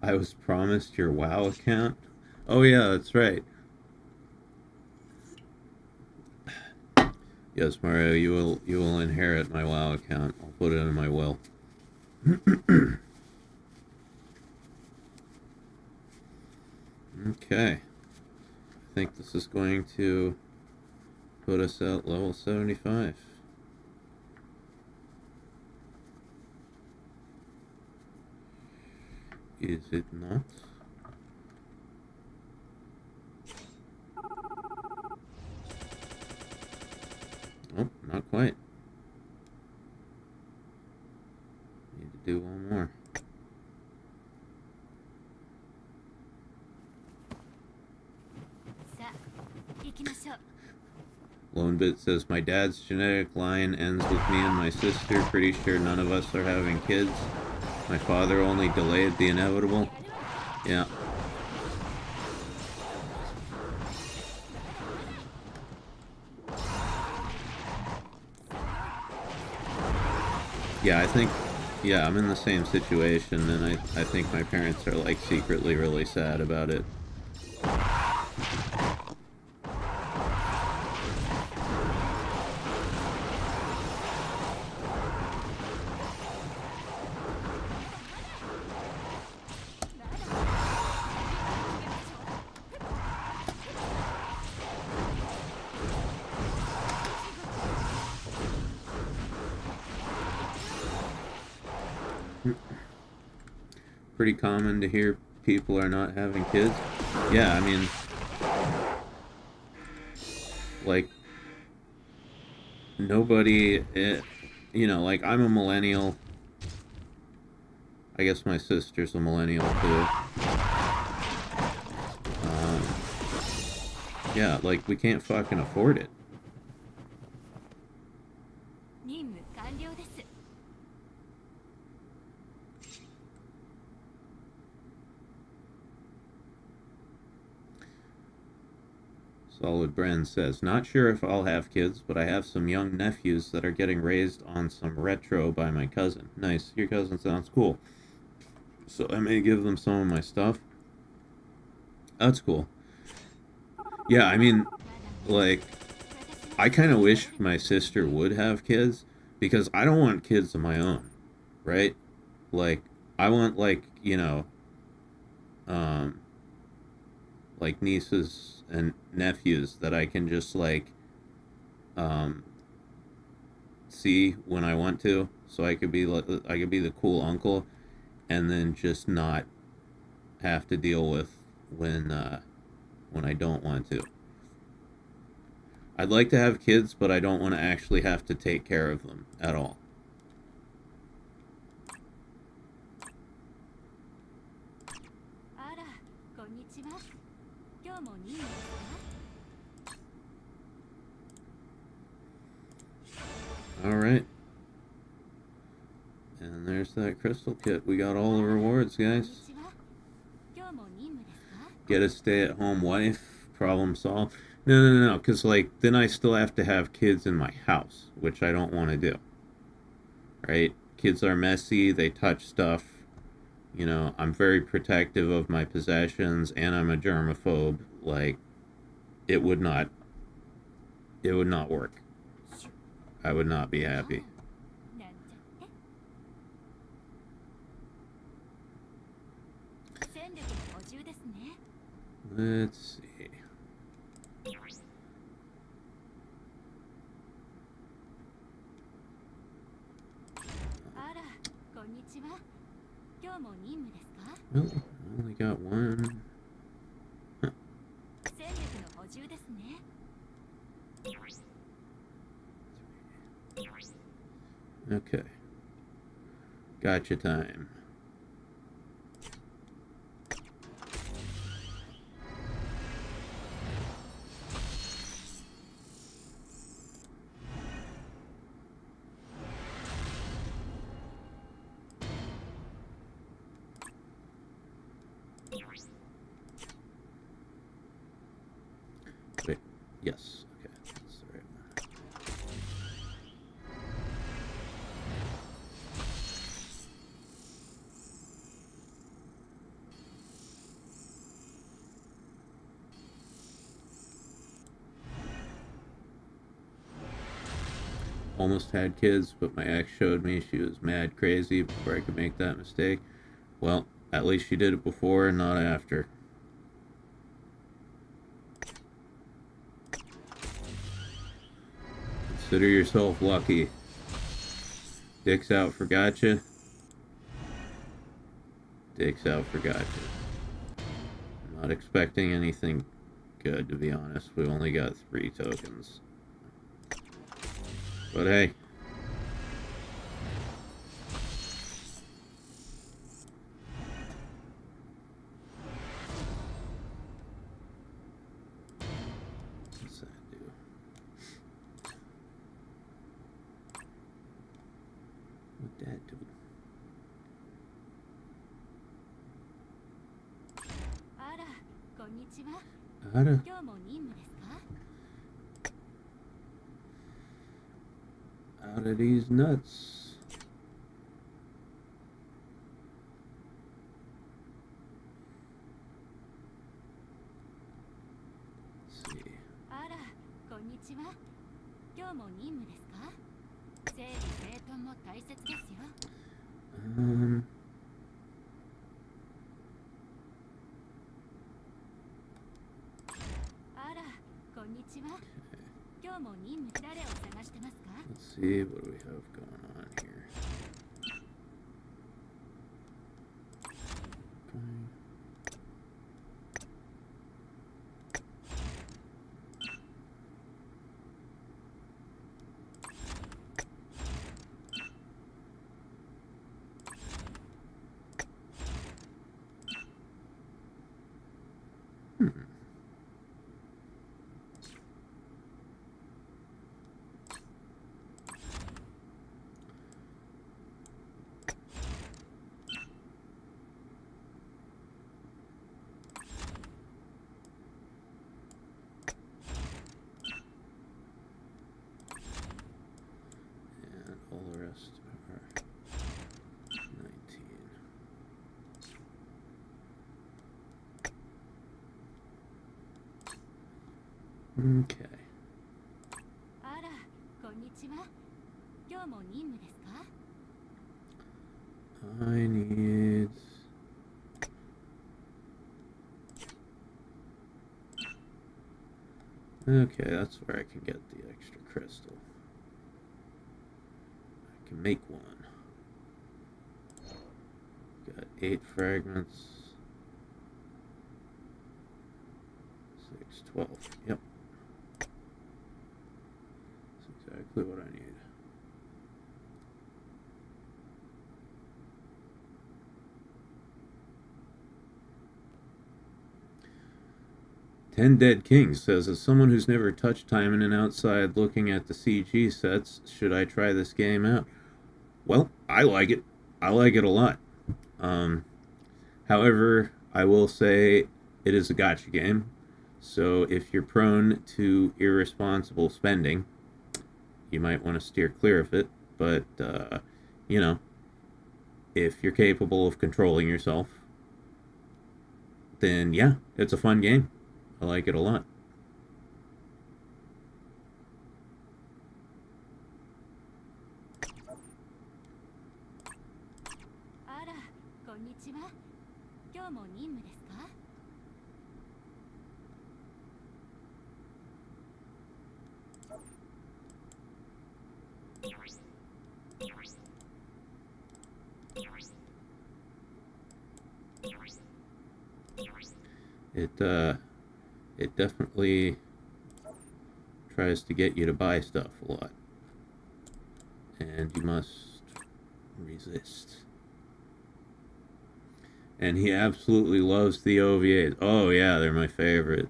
S2: I was promised your WoW account. Oh yeah, that's right. Yes, Mario, you will inherit my WoW account. I'll put it in my will. Okay. I think this is going to put us at level 75. Is it not? Oh, not quite. Need to do one more. Lonebit says, my dad's genetic line ends with me and my sister. Pretty sure none of us are having kids. My father only delayed the inevitable. Yeah. Yeah, I think, yeah, I'm in the same situation, and I think my parents are, like, secretly really sad about it. Pretty common to hear people are not having kids. Yeah, I mean, like, nobody, you know, like, I'm a millennial. I guess my sister's a millennial, too. Yeah, like, we can't fucking afford it. Solid Brand says, not sure if I'll have kids, but I have some young nephews that are getting raised on some retro by my cousin. Nice, your cousin sounds cool. So I may give them some of my stuff. That's cool. Yeah, I mean, like, I kind of wish my sister would have kids, because I don't want kids of my own, right? Like, I want, like, you know, like nieces and nephews that I can just, like, see when I want to, so I could be the cool uncle, and then just not have to deal with when when I don't want to. I'd like to have kids, but I don't want to actually have to take care of them at all. Alright. And there's that crystal kit. We got all the rewards, guys. Get a stay-at-home wife. Problem solved. No. Because, like, then I still have to have kids in my house, which I don't want to do. Right? Kids are messy. They touch stuff. You know, I'm very protective of my possessions, and I'm a germaphobe. Like, it would not work. I would not be happy. Let's see. Oh, I only got one. Huh. Okay. Gotcha time. Wait, yes. Okay, that's the right one. Almost had kids, but my ex showed me she was mad crazy before I could make that mistake. Well, at least she did it before and not after. Consider yourself lucky. Dick's out for gotcha. Dick's out for gotcha. I'm not expecting anything good, to be honest. We only got 3 tokens. But hey. What's that do? What'd that do? Ara? Out of these nuts. Let's see. Let's see, what do we have going on here? Okay. And all the rest are 19. Okay. I need... Okay, that's where I can get the extra crystal. I can make one. Got 8 fragments. 6, 12. Yep. That's exactly what I need. Ten Dead Kings says, as someone who's never touched Timon and outside looking at the CG sets, should I try this game out? Well, I like it. I like it a lot. However, I will say it is a gacha game. So if you're prone to irresponsible spending, you might want to steer clear of it. But, you know, if you're capable of controlling yourself, then yeah, it's a fun game. I like it a lot. It definitely tries to get you to buy stuff a lot. And you must resist. And he absolutely loves the OVAs. Oh yeah, they're my favorite.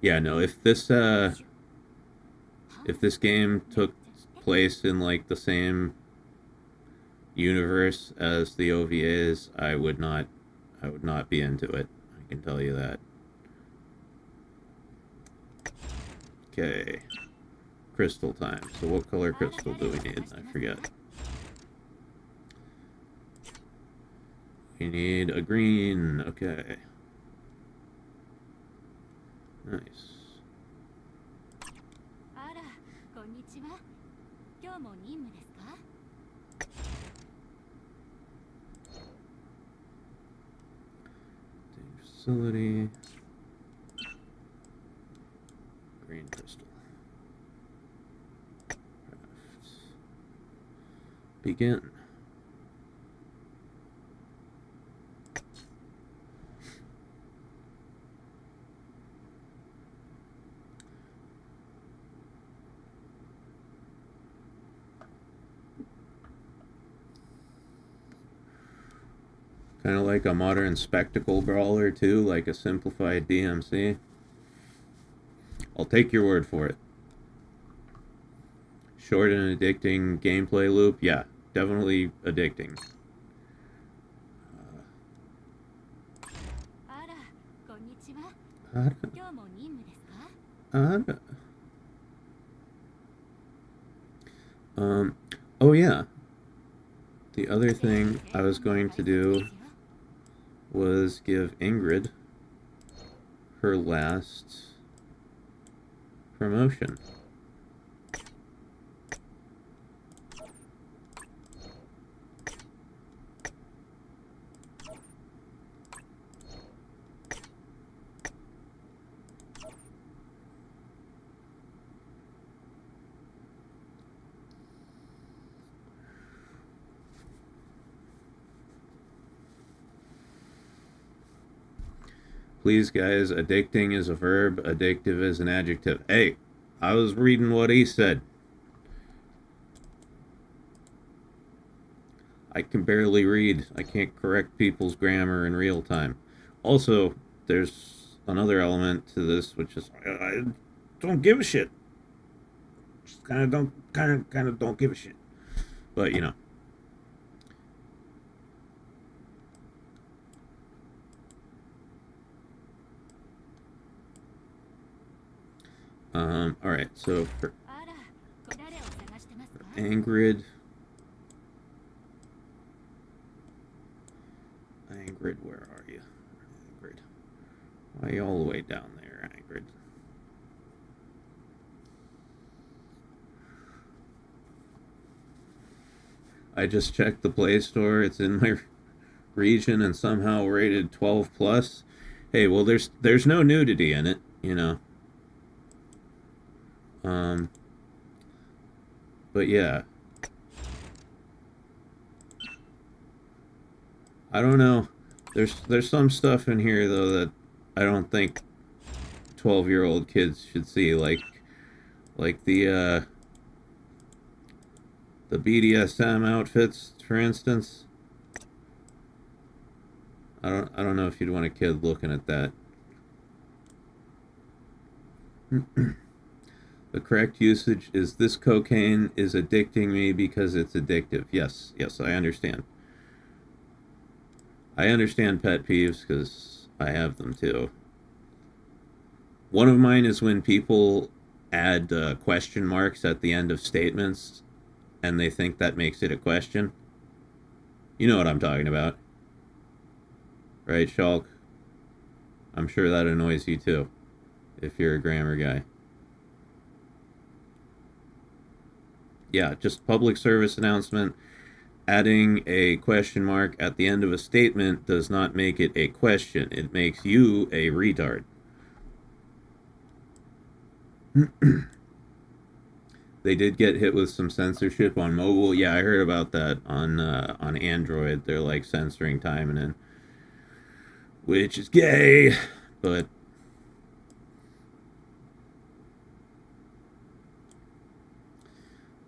S2: Yeah, no, if this game took place in like the same universe as the OVAs, I would not be into it. I can tell you that. Okay. Crystal time. So what color crystal do we need? I forget. We need a green. Okay. Nice. Facility. Green crystal. Craft. Begin. Kind of like a modern spectacle brawler too, like a simplified DMC. I'll take your word for it. Short and addicting gameplay loop, yeah, definitely addicting. Oh yeah. The other thing I was going to do was give Ingrid her last promotion. Please, guys, addicting is a verb, addictive is an adjective. Hey, I was reading what he said. I can barely read. I can't correct people's grammar in real time. Also, there's another element to this, which is I don't give a shit. Just kind of don't give a shit. But you know. Alright, so for Ingrid, where are you? Ingrid. Why are you all the way down there, Ingrid? I just checked the Play Store. It's in my region and somehow rated 12 plus. Hey, well, there's no nudity in it, you know. But yeah. I don't know. There's some stuff in here though that I don't think 12-year-old kids should see, like the BDSM outfits, for instance. I don't know if you'd want a kid looking at that. The correct usage is, this cocaine is addicting me because it's addictive. Yes, I understand. I understand pet peeves because I have them too. One of mine is when people add question marks at the end of statements and they think that makes it a question. You know what I'm talking about. Right, Shulk? I'm sure that annoys you too, if you're a grammar guy. Yeah, just public service announcement. Adding a question mark at the end of a statement does not make it a question. It makes you a retard. They did get hit with some censorship on mobile. Yeah, I heard about that on Android. They're like censoring timing in, which is gay, but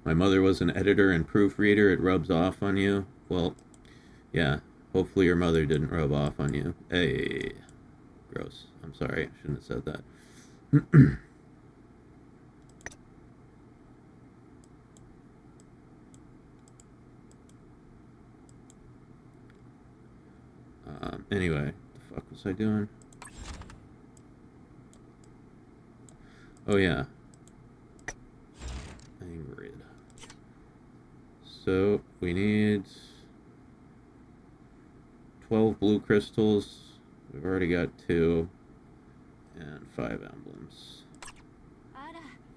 S2: my mother was an editor and proofreader. It rubs off on you. Well, yeah. Hopefully your mother didn't rub off on you. Hey, gross. I'm sorry. I shouldn't have said that. Anyway, what the fuck was I doing? Oh yeah. Ingrid. So we need 12 blue crystals. We've already got 2 and 5 emblems.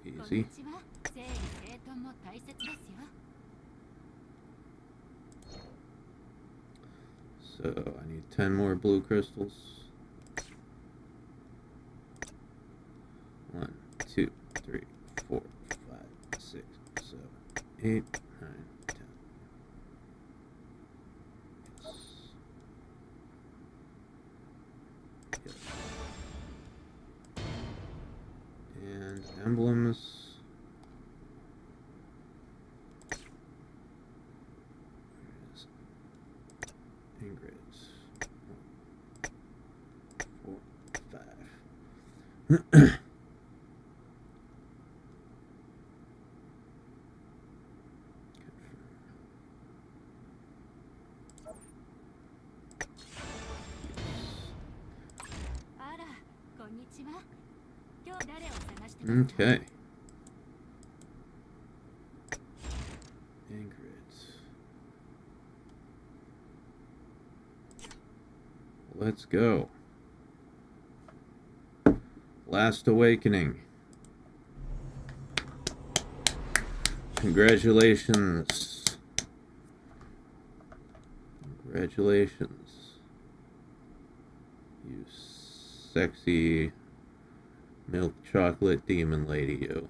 S2: Easy. So I need 10 more blue crystals. 1, 2, 3, 4, 5, 6, 7, 8, 9, 10. Yes. And emblems. Ingrid's 1, 4, 5. Okay. Ingrid's. Let's go. Last Awakening. Congratulations. Congratulations. You sexy milk chocolate demon lady, you.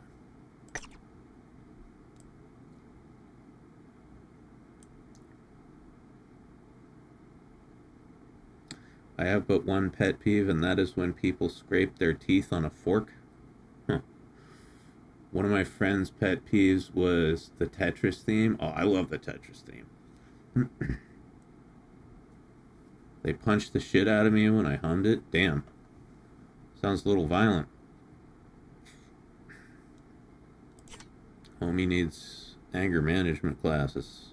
S2: I have but one pet peeve, and that is when people scrape their teeth on a fork. Huh. One of my friend's pet peeves was the Tetris theme. Oh, I love the Tetris theme. They punched the shit out of me when I hummed it. Damn. Sounds a little violent. Homie needs anger management classes.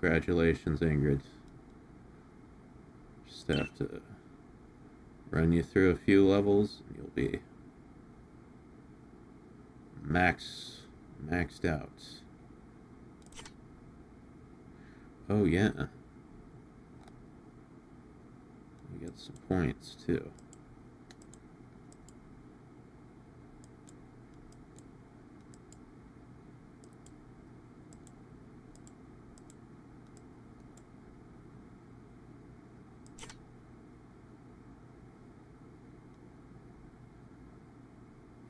S2: Congratulations, Ingrid. Just have to run you through a few levels and you'll be maxed out. Oh yeah. We get some points too.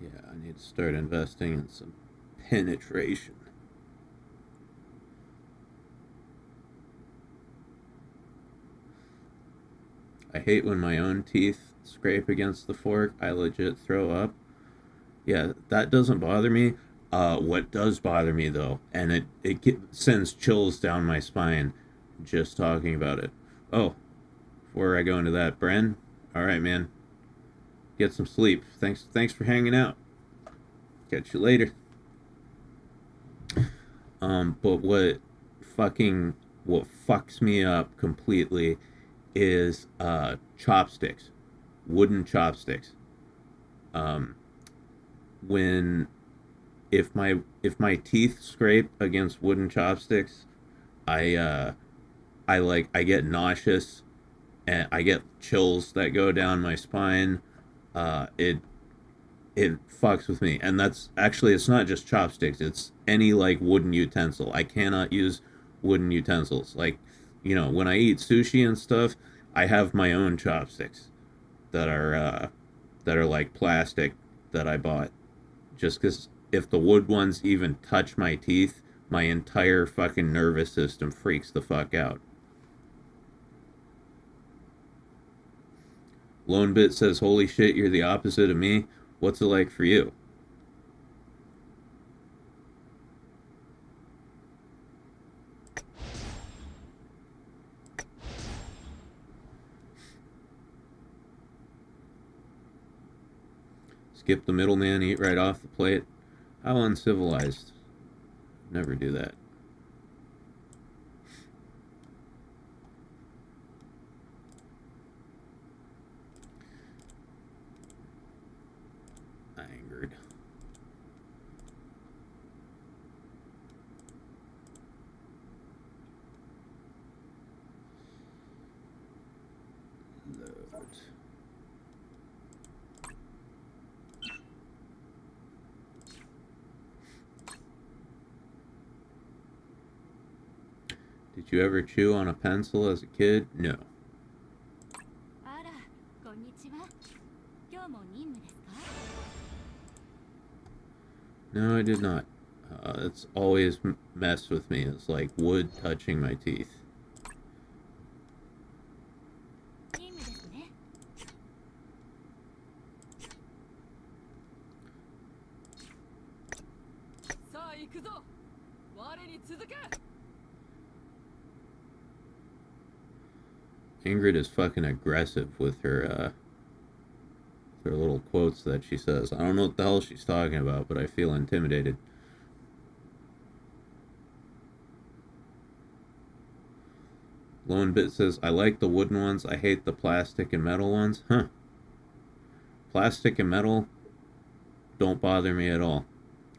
S2: Yeah, I need to start investing in some penetration. I hate when my own teeth scrape against the fork. I legit throw up. Yeah, that doesn't bother me. What does bother me though, and it sends chills down my spine just talking about it. Oh, before I go into that, Bren, all right, man, get some sleep. Thanks for hanging out. Catch you later. But what fucks me up completely is chopsticks, wooden chopsticks. When if my teeth scrape against wooden chopsticks, I get nauseous and I get chills that go down my spine. It fucks with me, and that's actually, it's not just chopsticks, it's any like wooden utensil. I cannot use wooden utensils. Like, you know, when I eat sushi and stuff, I have my own chopsticks that are like plastic that I bought, just because if the wood ones even touch my teeth, my entire fucking nervous system freaks the fuck out. Lonebit says, holy shit, you're the opposite of me. What's it like for you? Skip the middleman, eat right off the plate. How uncivilized. Never do that. Angered. Load. Did you ever chew on a pencil as a kid? No. No, I did not. It's always messed with me. It's like wood touching my teeth. Ingrid is fucking aggressive with her little quotes that she says. I don't know what the hell she's talking about, but I feel intimidated. Lonebit says, I like the wooden ones. I hate the plastic and metal ones. Huh. Plastic and metal don't bother me at all.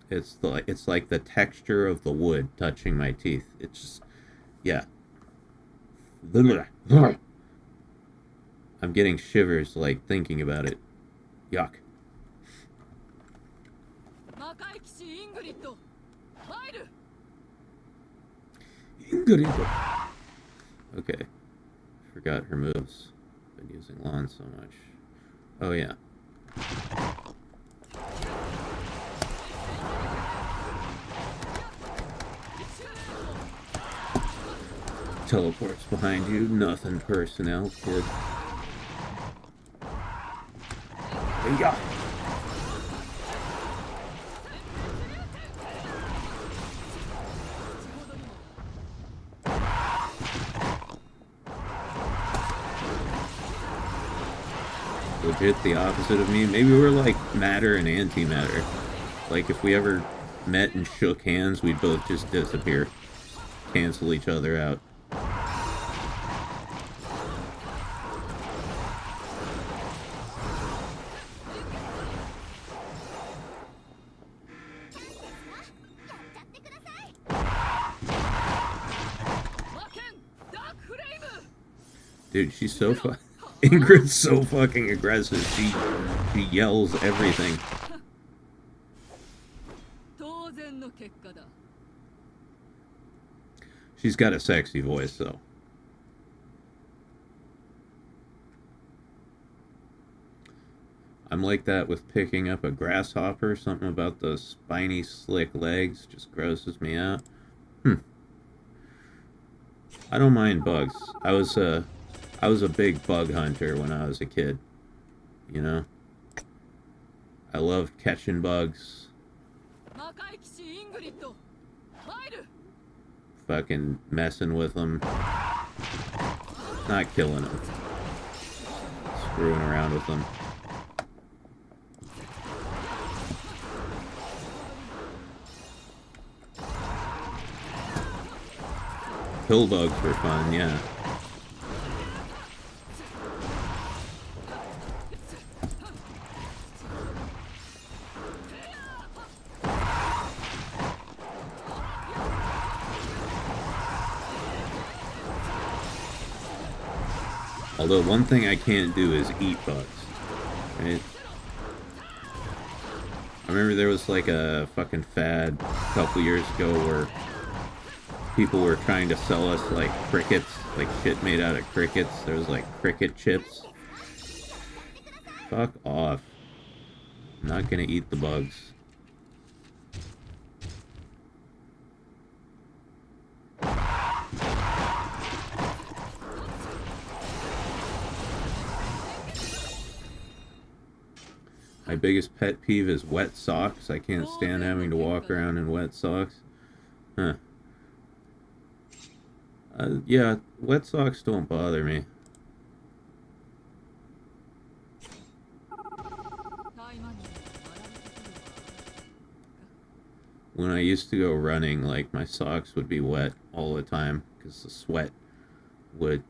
S2: It's like the texture of the wood touching my teeth. It's just, yeah. I'm getting shivers like thinking about it. Yuck. Ingrid. Okay. Forgot her moves. Been using lawn so much. Oh yeah. Teleports behind you. Nothing personnel, kid. There you go. Legit the opposite of me. Maybe we're like matter and antimatter. Like if we ever met and shook hands, we'd both just disappear. Cancel each other out. Dude, she's so Ingrid's so fucking aggressive. She yells everything. She's got a sexy voice, though. I'm like that with picking up a grasshopper. Something about those spiny, slick legs just grosses me out. I don't mind bugs. I was a big bug hunter when I was a kid. You know? I loved catching bugs. Fucking messing with them. Not killing them. Screwing around with them. Pill bugs were fun, yeah. Although one thing I can't do is eat bugs, right? I remember there was like a fucking fad a couple years ago where people were trying to sell us like crickets, like shit made out of crickets. There was like cricket chips. Fuck off. I'm not gonna eat the bugs. My biggest pet peeve is wet socks. I can't stand having to walk around in wet socks. Huh. Yeah, wet socks don't bother me. When I used to go running, like, my socks would be wet all the time because the sweat would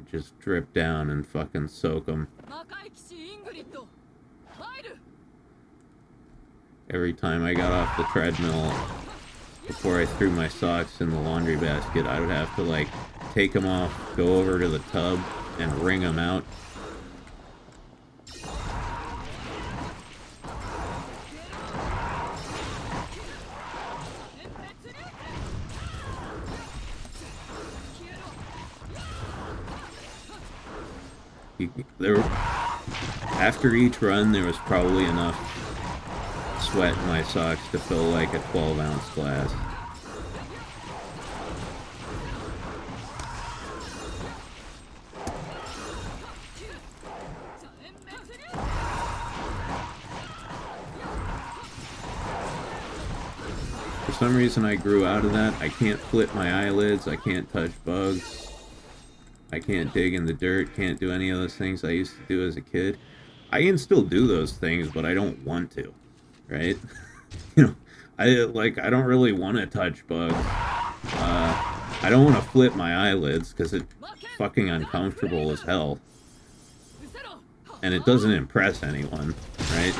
S2: just drip down and fucking soak them. Every time I got off the treadmill, before I threw my socks in the laundry basket, I would have to, like, take them off, go over to the tub, and wring them out. After each run, there was probably enough sweat in my socks to fill like a 12-ounce glass. For some reason I grew out of that. I can't flip my eyelids, I can't touch bugs, I can't dig in the dirt, can't do any of those things I used to do as a kid. I can still do those things, but I don't want to, right? You know, I don't really want to touch bugs. I don't want to flip my eyelids because it's fucking uncomfortable as hell. And it doesn't impress anyone, right?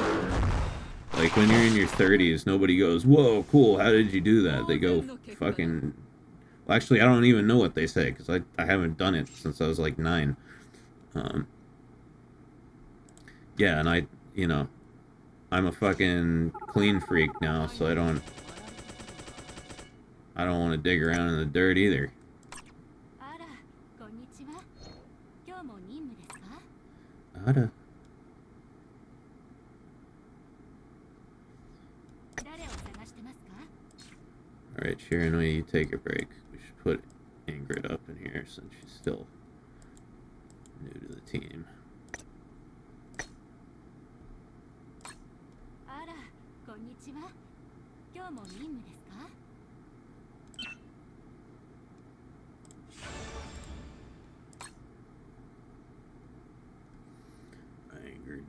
S2: Like, when you're in your 30s, nobody goes, whoa, cool, how did you do that? They go, fucking... Well, actually, I don't even know what they say, because I haven't done it since I was, like, 9. Yeah, and you know, I'm a fucking clean freak now, so I don't want to dig around in the dirt either. Ada. Alright, Sharon, why don't you take a break? We should put Ingrid up in here since she's still new to the team. Ingrid.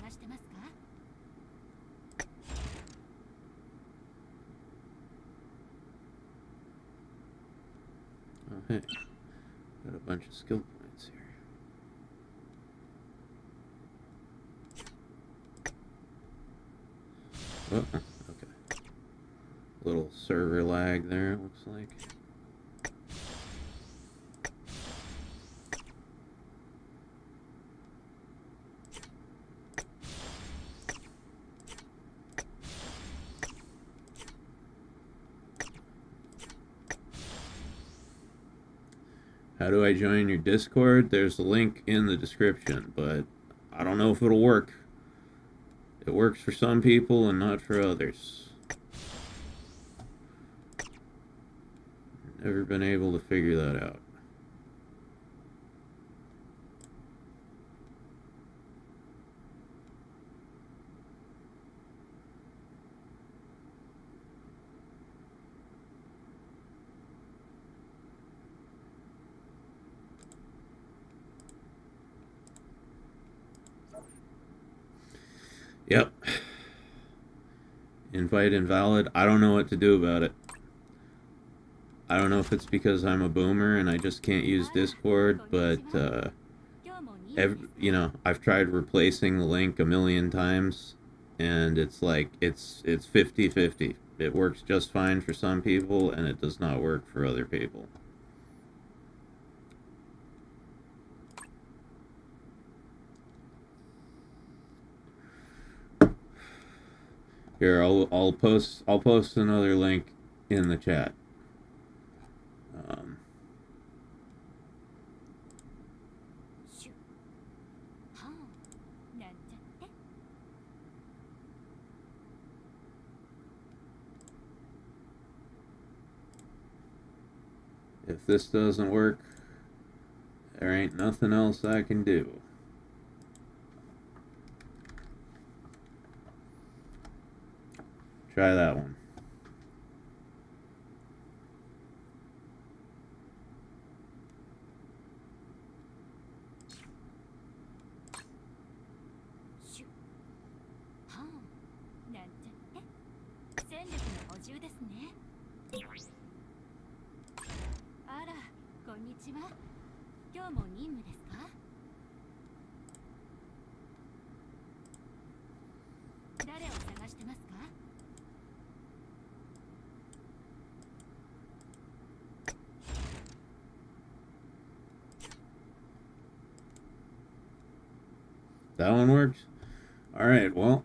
S3: してますか？
S2: Oh, hey. Got a bunch of skill points here. Oh, okay. Little server lag there, it looks like. How do I join your Discord? There's a link in the description, but I don't know if it'll work. It works for some people and not for others. Never been able to figure that out. Yep. Invite invalid. I don't know what to do about it. I don't know if it's because I'm a boomer and I just can't use Discord, but, I've tried replacing the link a million times, and it's like, it's 50-50. It works just fine for some people, and it does not work for other people. Here, I'll post another link in the chat. If this doesn't work, there ain't nothing else I can do. Try that one. That one works? Alright, well,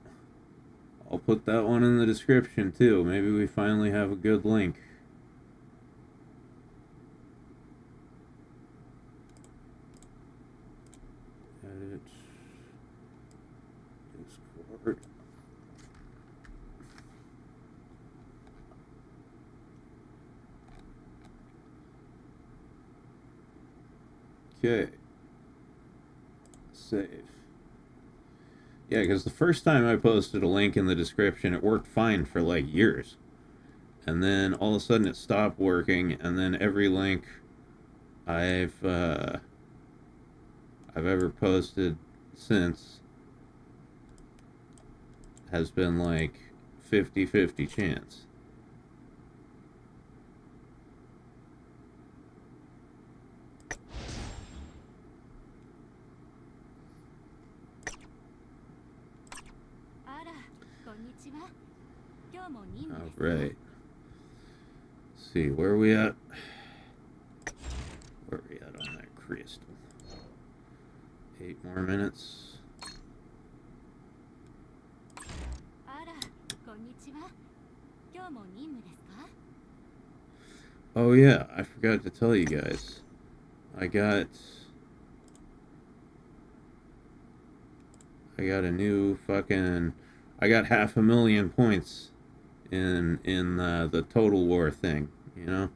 S2: I'll put that one in the description too. Maybe we finally have a good link. Edit Discord. Okay. Save. Yeah, because the first time I posted a link in the description, it worked fine for like years. And then all of a sudden it stopped working, and then every link I've ever posted since has been like 50-50 chance. Alright. Let's see, where are we at? Where are we at on that crystal? 8 more minutes. Oh yeah, I forgot to tell you guys. I got a new fucking... I got 500,000 points in the Total War thing, you know?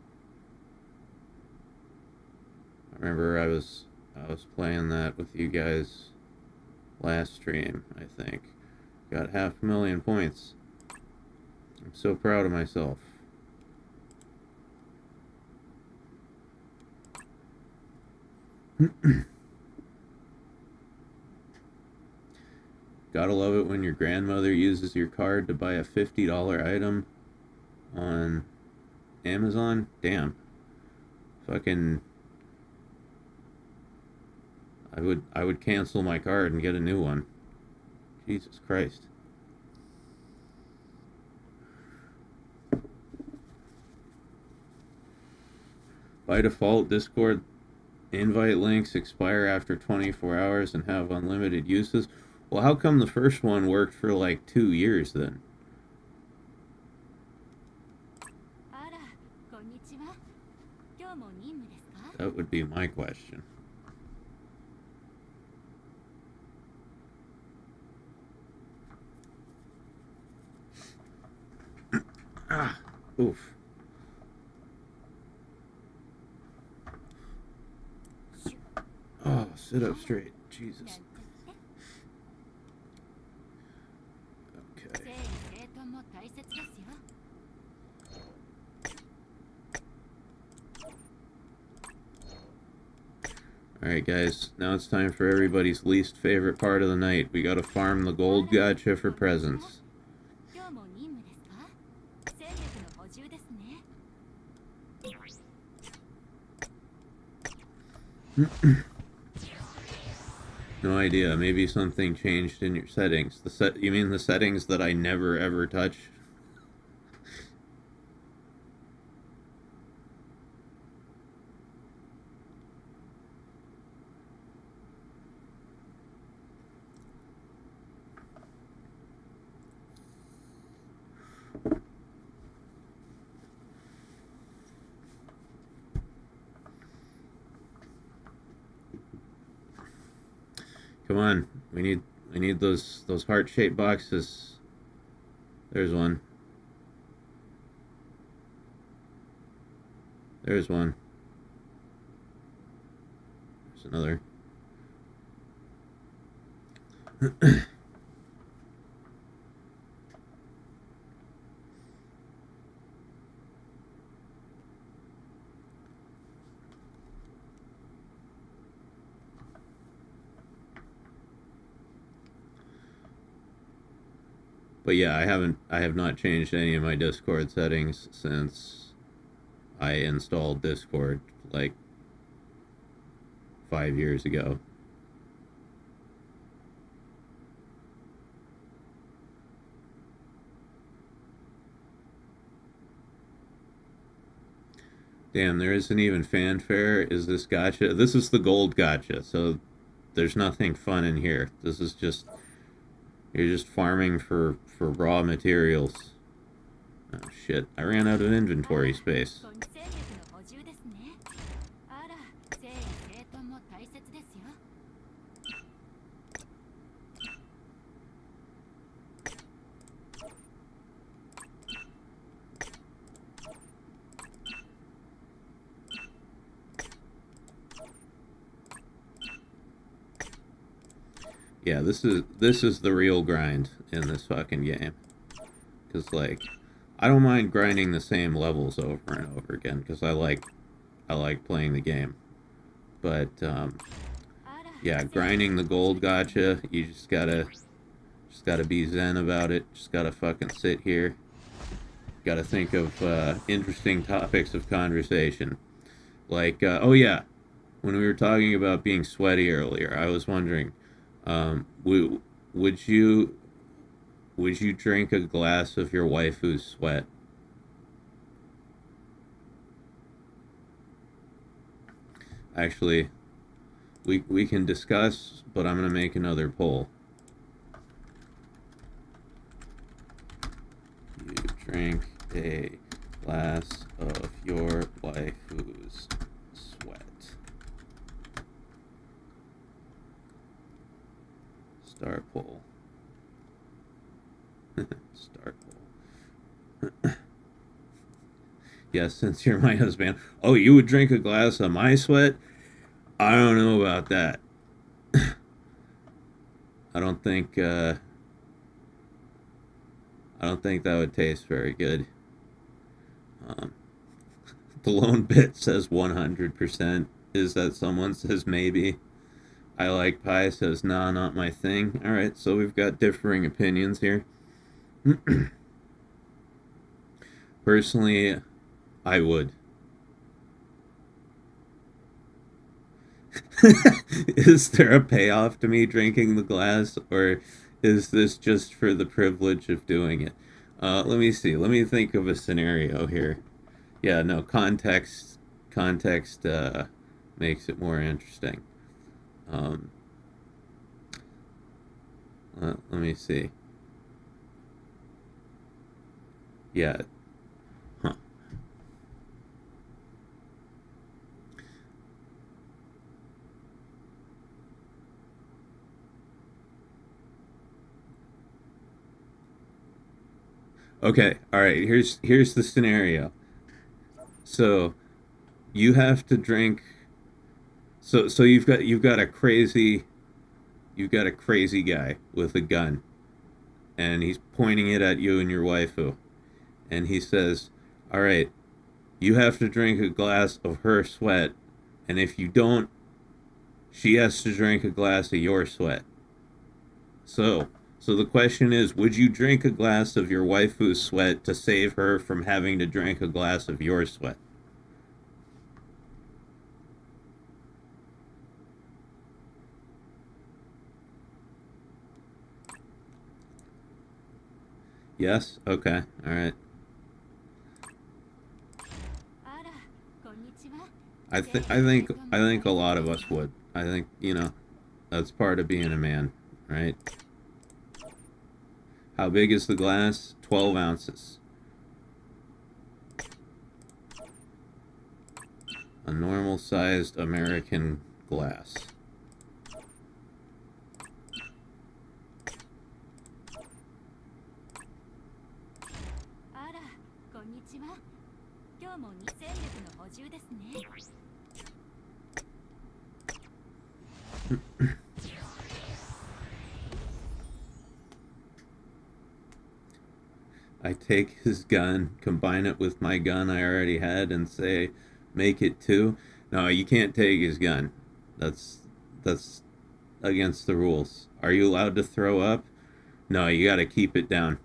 S2: I remember I was playing that with you guys last stream, I think. Got 500,000 points. I'm so proud of myself. Gotta love it when your grandmother uses your card to buy a $50 item on Amazon. Damn. Fucking... I would cancel my card and get a new one. Jesus Christ. By default, Discord invite links expire after 24 hours and have unlimited uses. Well, how come the first one worked for like 2 years then? That would be my question. Ah, oof. Oh, sit up straight. Jesus. Okay. Alright guys, now it's time for everybody's least favorite part of the night. We gotta farm the gold gacha for presents. No idea. Maybe something changed in your settings. You mean the settings that I never ever touch? Come on, we need those heart-shaped boxes. There's one. There's one. There's another. But yeah, I have not changed any of my Discord settings since I installed Discord like 5 years ago. Damn, there isn't even fanfare. Is this gacha? This is the gold gacha, so there's nothing fun in here. This is just... You're just farming for raw materials. Oh shit, I ran out of inventory space. Yeah, this is the real grind in this fucking game. Cause like, I don't mind grinding the same levels over and over again because I like playing the game. But yeah, grinding the gold gacha, you just gotta be zen about it. Just gotta fucking sit here. Gotta think of interesting topics of conversation. Like, oh yeah, when we were talking about being sweaty earlier, I was wondering. Would you drink a glass of your waifu's sweat? Actually, we can discuss, but I'm gonna make another poll. You drink a glass of your waifu's sweat. Start poll. Start poll. Yes, since you're my husband. Oh, you would drink a glass of my sweat? I don't know about that. I don't think that would taste very good. The lone bit says 100%. Is that someone says maybe? I like pie says, nah, not my thing. Alright, so we've got differing opinions here. Personally, I would. Is there a payoff to me drinking the glass, or is this just for the privilege of doing it? Let me see. Let me think of a scenario here. Yeah, no, context makes it more interesting. Let me see. Yeah. Huh. Okay, all right. Here's the scenario. So you have to drink. So you've got a crazy guy with a gun, and he's pointing it at you and your waifu, and he says, "All right, you have to drink a glass of her sweat, and if you don't, she has to drink a glass of your sweat." So the question is, would you drink a glass of your waifu's sweat to save her from having to drink a glass of your sweat? Yes? Okay. All right. I think a lot of us would. I think, that's part of being a man, right? How big is the glass? 12 ounces. A normal sized American glass. I take his gun, combine it with my gun I already had, and say, make it two. No, you can't take his gun. That's against the rules. Are you allowed to throw up? No, you gotta keep it down.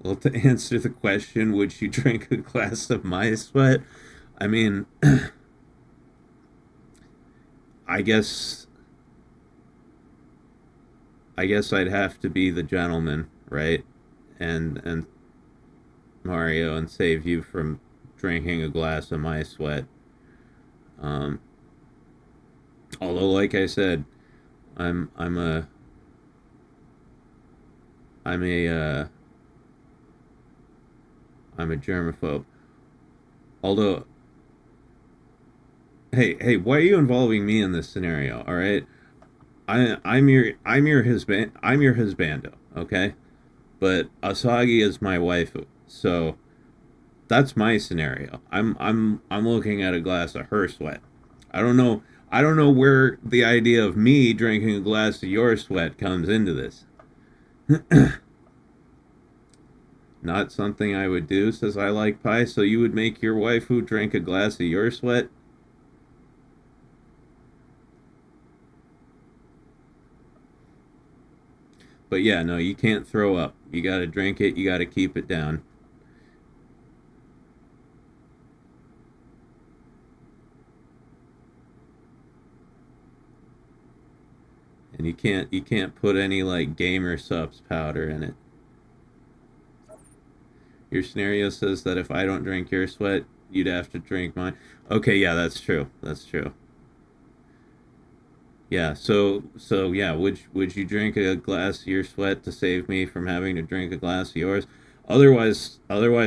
S2: Well, to answer the question, would you drink a glass of my sweat? I mean, I guess I'd have to be the gentleman, right? And Mario, and save you from drinking a glass of my sweat. Um, Although, like I said, I'm I'm a I'm a I'm a germaphobe. Although, hey, why are you involving me in this scenario? All right, I'm your husbando, okay? But Asagi is my waifu, so that's my scenario. I'm looking at a glass of her sweat. I don't know. I don't know where the idea of me drinking a glass of your sweat comes into this. Not something I would do, says I like pie. So you would make your waifu drink a glass of your sweat? But yeah, no, you can't throw up. You gotta drink it, you gotta keep it down. And you can't put any like gamer subs powder in it. Your scenario says that if I don't drink your sweat, you'd have to drink mine. Okay, yeah, that's true. That's true. Yeah, so yeah, would you drink a glass of your sweat to save me from having to drink a glass of yours? Otherwise,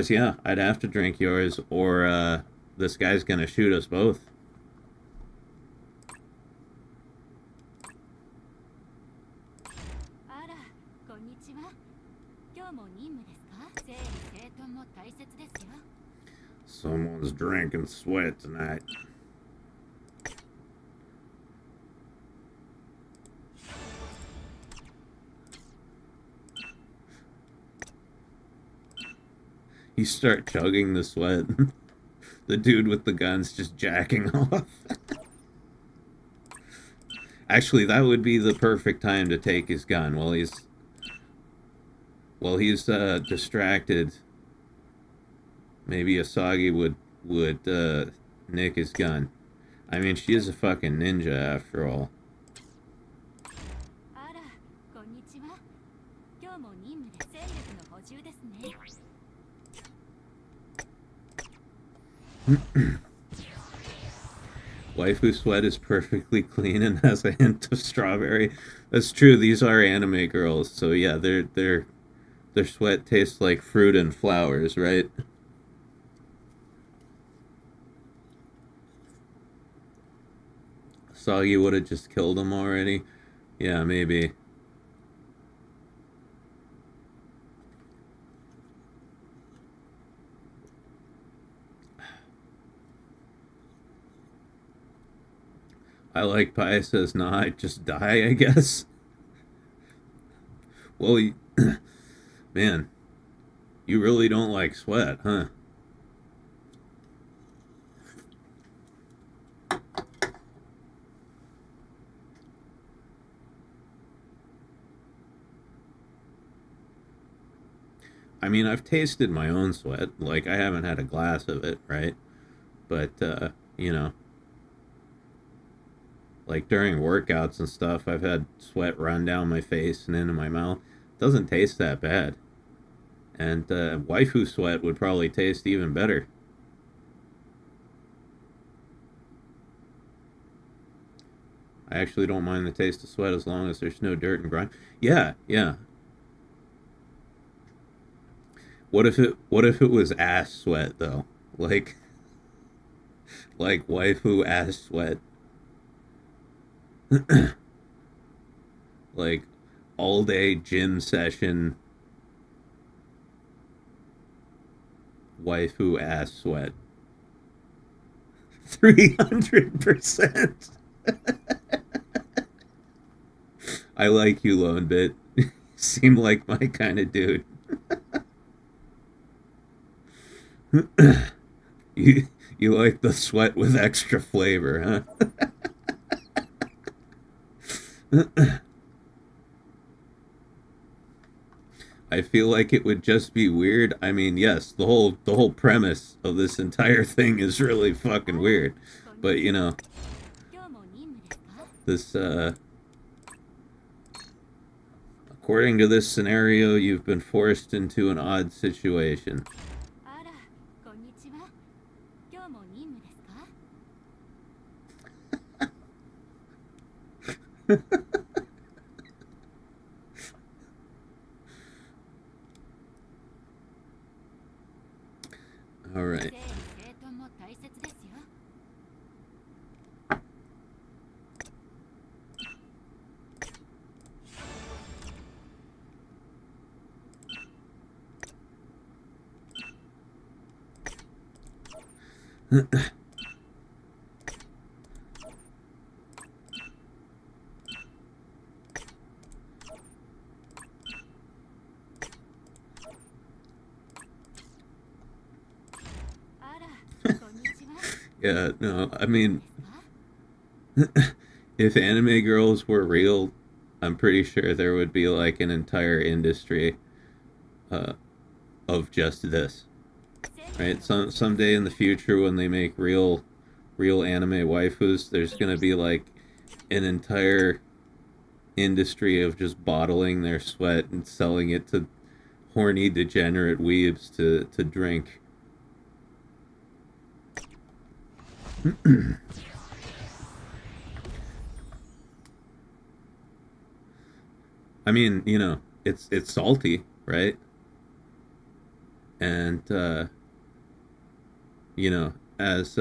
S2: yeah, I'd have to drink yours, or this guy's gonna shoot us both. Someone's drinking sweat tonight. You start chugging the sweat. The dude with the gun's just jacking off. Actually, that would be the perfect time to take his gun while he's distracted. Maybe Asagi would nick his gun. I mean, she is a fucking ninja after all. Waifu sweat is perfectly clean and has a hint of strawberry. That's true. These are anime girls, so yeah, their sweat tastes like fruit and flowers, right? Sagi would have just killed him already. Yeah, maybe. I like Pai says, nah, I just die, I guess. Well, man, you really don't like sweat, huh? I mean, I've tasted my own sweat. Like, I haven't had a glass of it, right? But, you know, like during workouts and stuff, I've had sweat run down my face and into my mouth. It doesn't taste that bad. And waifu sweat would probably taste even better. I actually don't mind the taste of sweat as long as there's no dirt and grime. Yeah, yeah. What if it was ass sweat though? Like waifu ass sweat. Like all day gym session waifu ass sweat. 300%. I like you, Lone Bit. Seem like my kind of dude. You like the sweat with extra flavor, huh? I feel like it would just be weird. I mean, yes, the whole premise of this entire thing is really fucking weird. But, you know, this according to this scenario, you've been forced into an odd situation. All right. Yeah, no, I mean, if anime girls were real, I'm pretty sure there would be like an entire industry of just this, right? Someday in the future, when they make real anime waifus, there's gonna be like an entire industry of just bottling their sweat and selling it to horny degenerate weebs to drink. I mean, you know, it's salty, right? And you know, as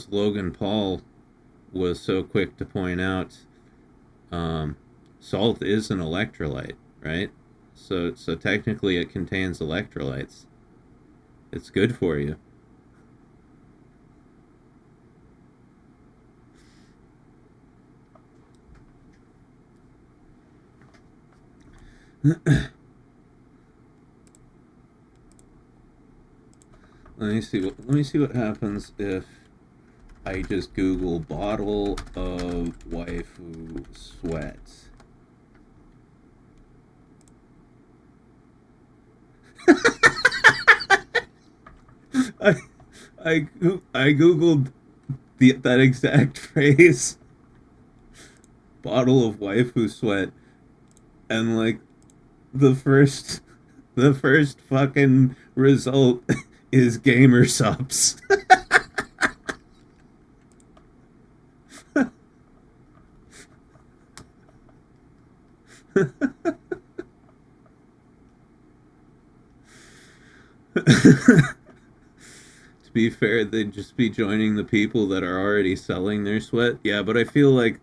S2: Logan Paul was so quick to point out, salt is an electrolyte, right? So technically it contains electrolytes. It's good for you. Let me see. Let me see what happens if I just Google bottle of waifu sweat. I I googled that exact phrase, bottle of waifu sweat, and like the first fucking result is gamer subs. To be fair, they'd just be joining the people that are already selling their sweat. Yeah, but I feel like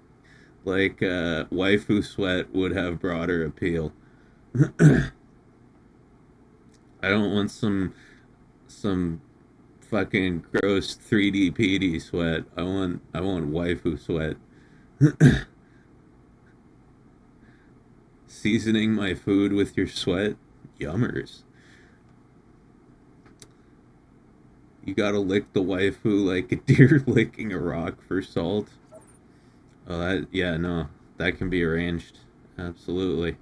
S2: waifu sweat would have broader appeal. I don't want some fucking gross 3D PD sweat. I want waifu sweat. Seasoning my food with your sweat, yummers. You gotta lick the waifu like a deer licking a rock for salt. Oh, that, yeah, no, that can be arranged. Absolutely.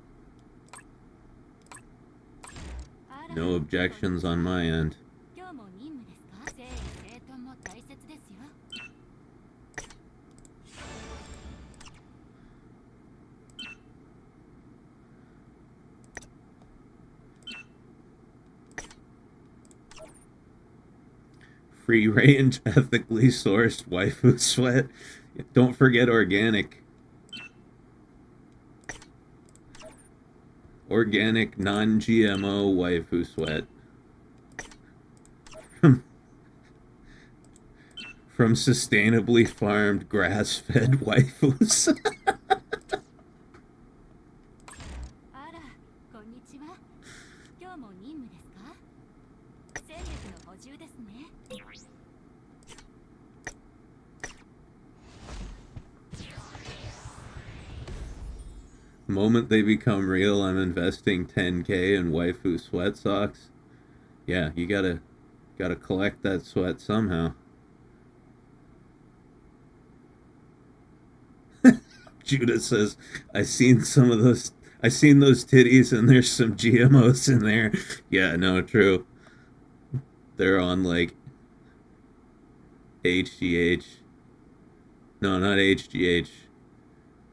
S2: No objections on my end. Free range, ethically sourced waifu sweat. Don't forget organic. Organic, non-GMO waifu sweat. From sustainably farmed, grass-fed waifus. The moment they become real, I'm investing 10K in waifu sweat socks. Yeah, you gotta collect that sweat somehow. Judah says, I seen those titties and there's some GMOs in there. Yeah, no, true. They're on like HGH. No, not HGH.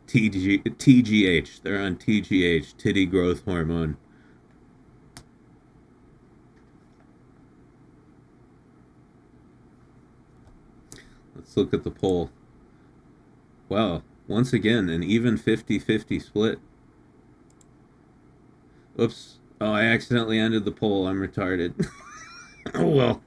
S2: TGH. They're on TGH, titty growth hormone. Let's look at the poll. Wow, once again, an even 50-50 split. Oops. Oh, I accidentally ended the poll. I'm retarded. Oh well.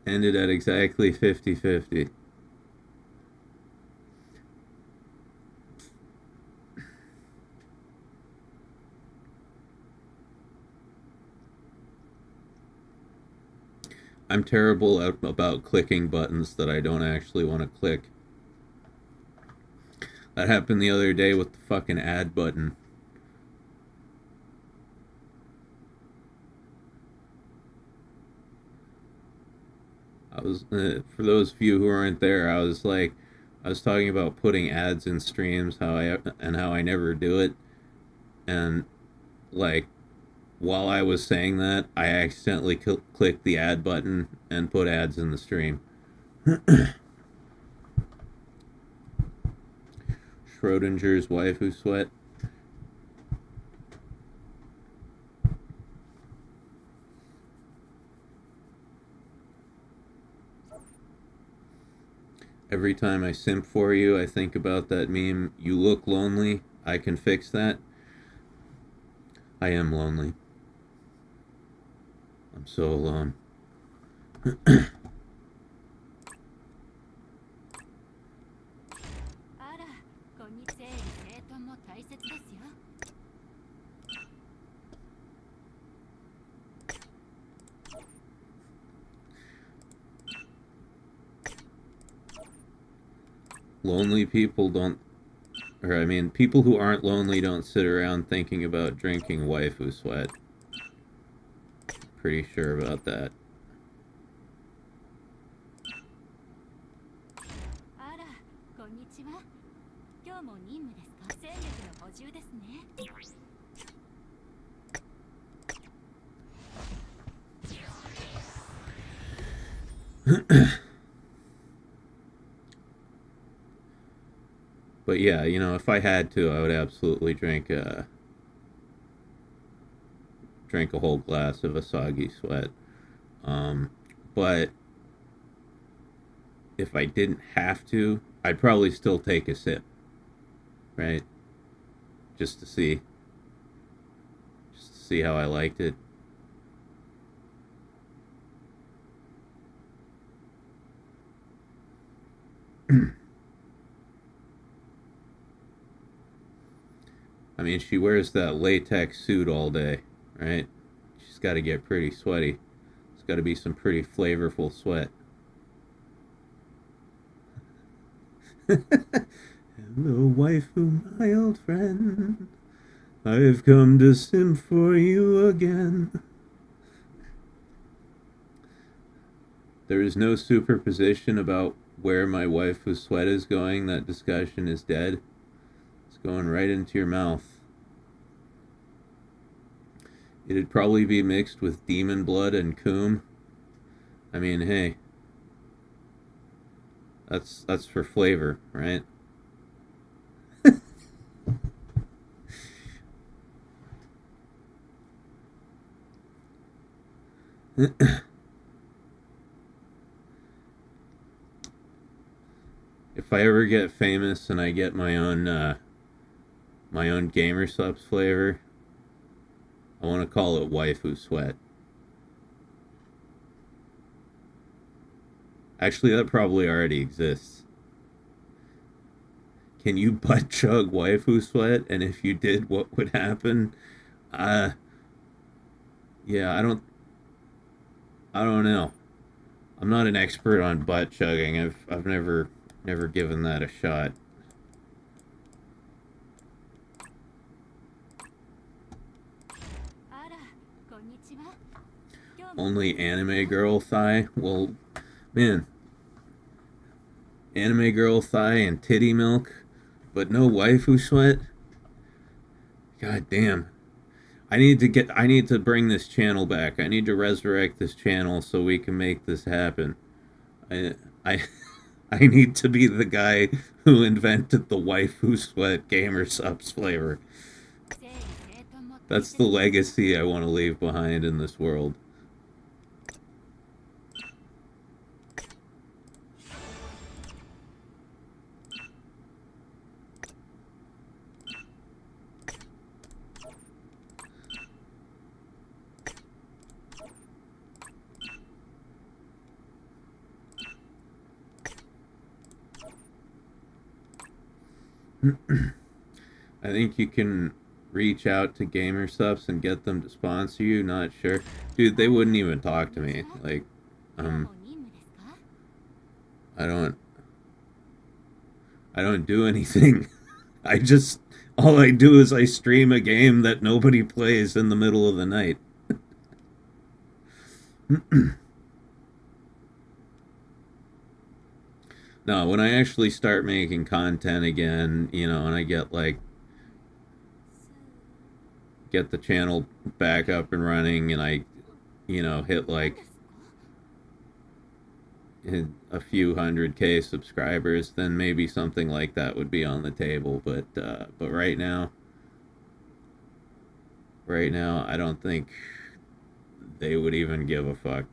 S2: Ended at exactly 50-50. I'm terrible about clicking buttons that I don't actually want to click. That happened the other day with the fucking add button. I was, for those of you who aren't there, I was talking about putting ads in streams, how I never do it, and like, while I was saying that, I accidentally clicked the add button and put ads in the stream. Schrodinger's waifu sweat. Every time I simp for you, I think about that meme, you look lonely, I can fix that. I am lonely. I'm so alone. Lonely people don't Or, I mean, people who aren't lonely don't sit around thinking about drinking waifu sweat. Pretty sure about that.
S3: あら、こんにちは。今日も任務ですか？戦力の補充ですね。
S2: But yeah, you know, if I had to, I would absolutely drink a whole glass of Asagi sweat. But if I didn't have to, I'd probably still take a sip, right? Just to see how I liked it. I mean, she wears that latex suit all day, right? She's got to get pretty sweaty. It's got to be some pretty flavorful sweat. Hello, waifu, my old friend. I've come to sim for you again. There is no superposition about where my waifu's sweat is going. That discussion is dead. It's going right into your mouth. It'd probably be mixed with demon blood and coom. I mean, hey, that's for flavor, right? If I ever get famous and I get my own gamer subs flavor, I want to call it waifu sweat. Actually, that probably already exists. Can you butt chug waifu sweat? And if you did, what would happen? Yeah, I don't know. I'm not an expert on butt chugging. I've never given that a shot. Only anime girl thigh? Well, man. Anime girl thigh and titty milk, but no waifu sweat? God damn. I need to bring this channel back. I need to resurrect this channel so we can make this happen. I need to be the guy who invented the waifu sweat gamer subs flavor. That's the legacy I want to leave behind in this world. I think you can reach out to GamerSups and get them to sponsor you. Not sure, dude. They wouldn't even talk to me. Like, I don't do anything. All I do is I stream a game that nobody plays in the middle of the night. No, when I actually start making content again, you know, and I get the channel back up and running, and I, you know, hit like a few 100K subscribers, then maybe something like that would be on the table. But right now, I don't think they would even give a fuck.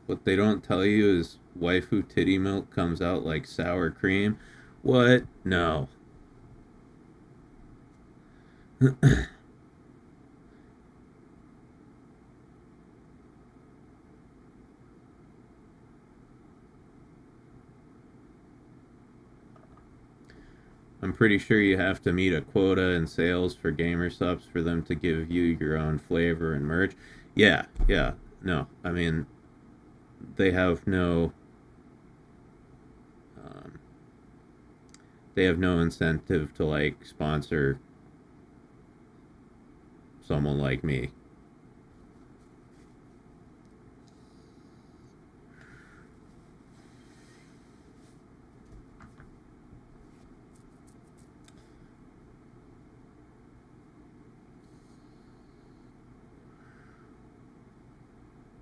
S2: What they don't tell you is waifu titty milk comes out like sour cream. What? No. I'm pretty sure you have to meet a quota in sales for gamer subs for them to give you your own flavor and merch. Yeah, yeah. No, I mean, they have no they have no incentive to like sponsor someone like me.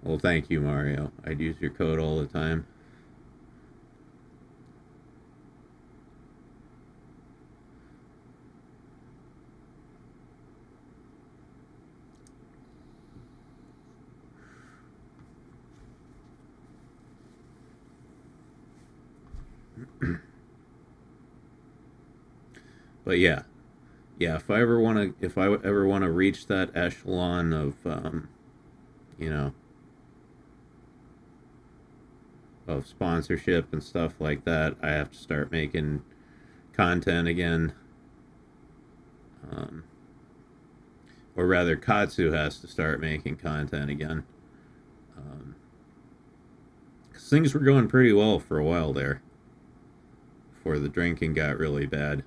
S2: Well, thank you, Mario. I'd use your code all the time. But yeah, if I ever want to reach that echelon of, you know, of sponsorship and stuff like that, I have to start making content again. Or rather, Katsu has to start making content again. Because things were going pretty well for a while there, before the drinking got really bad.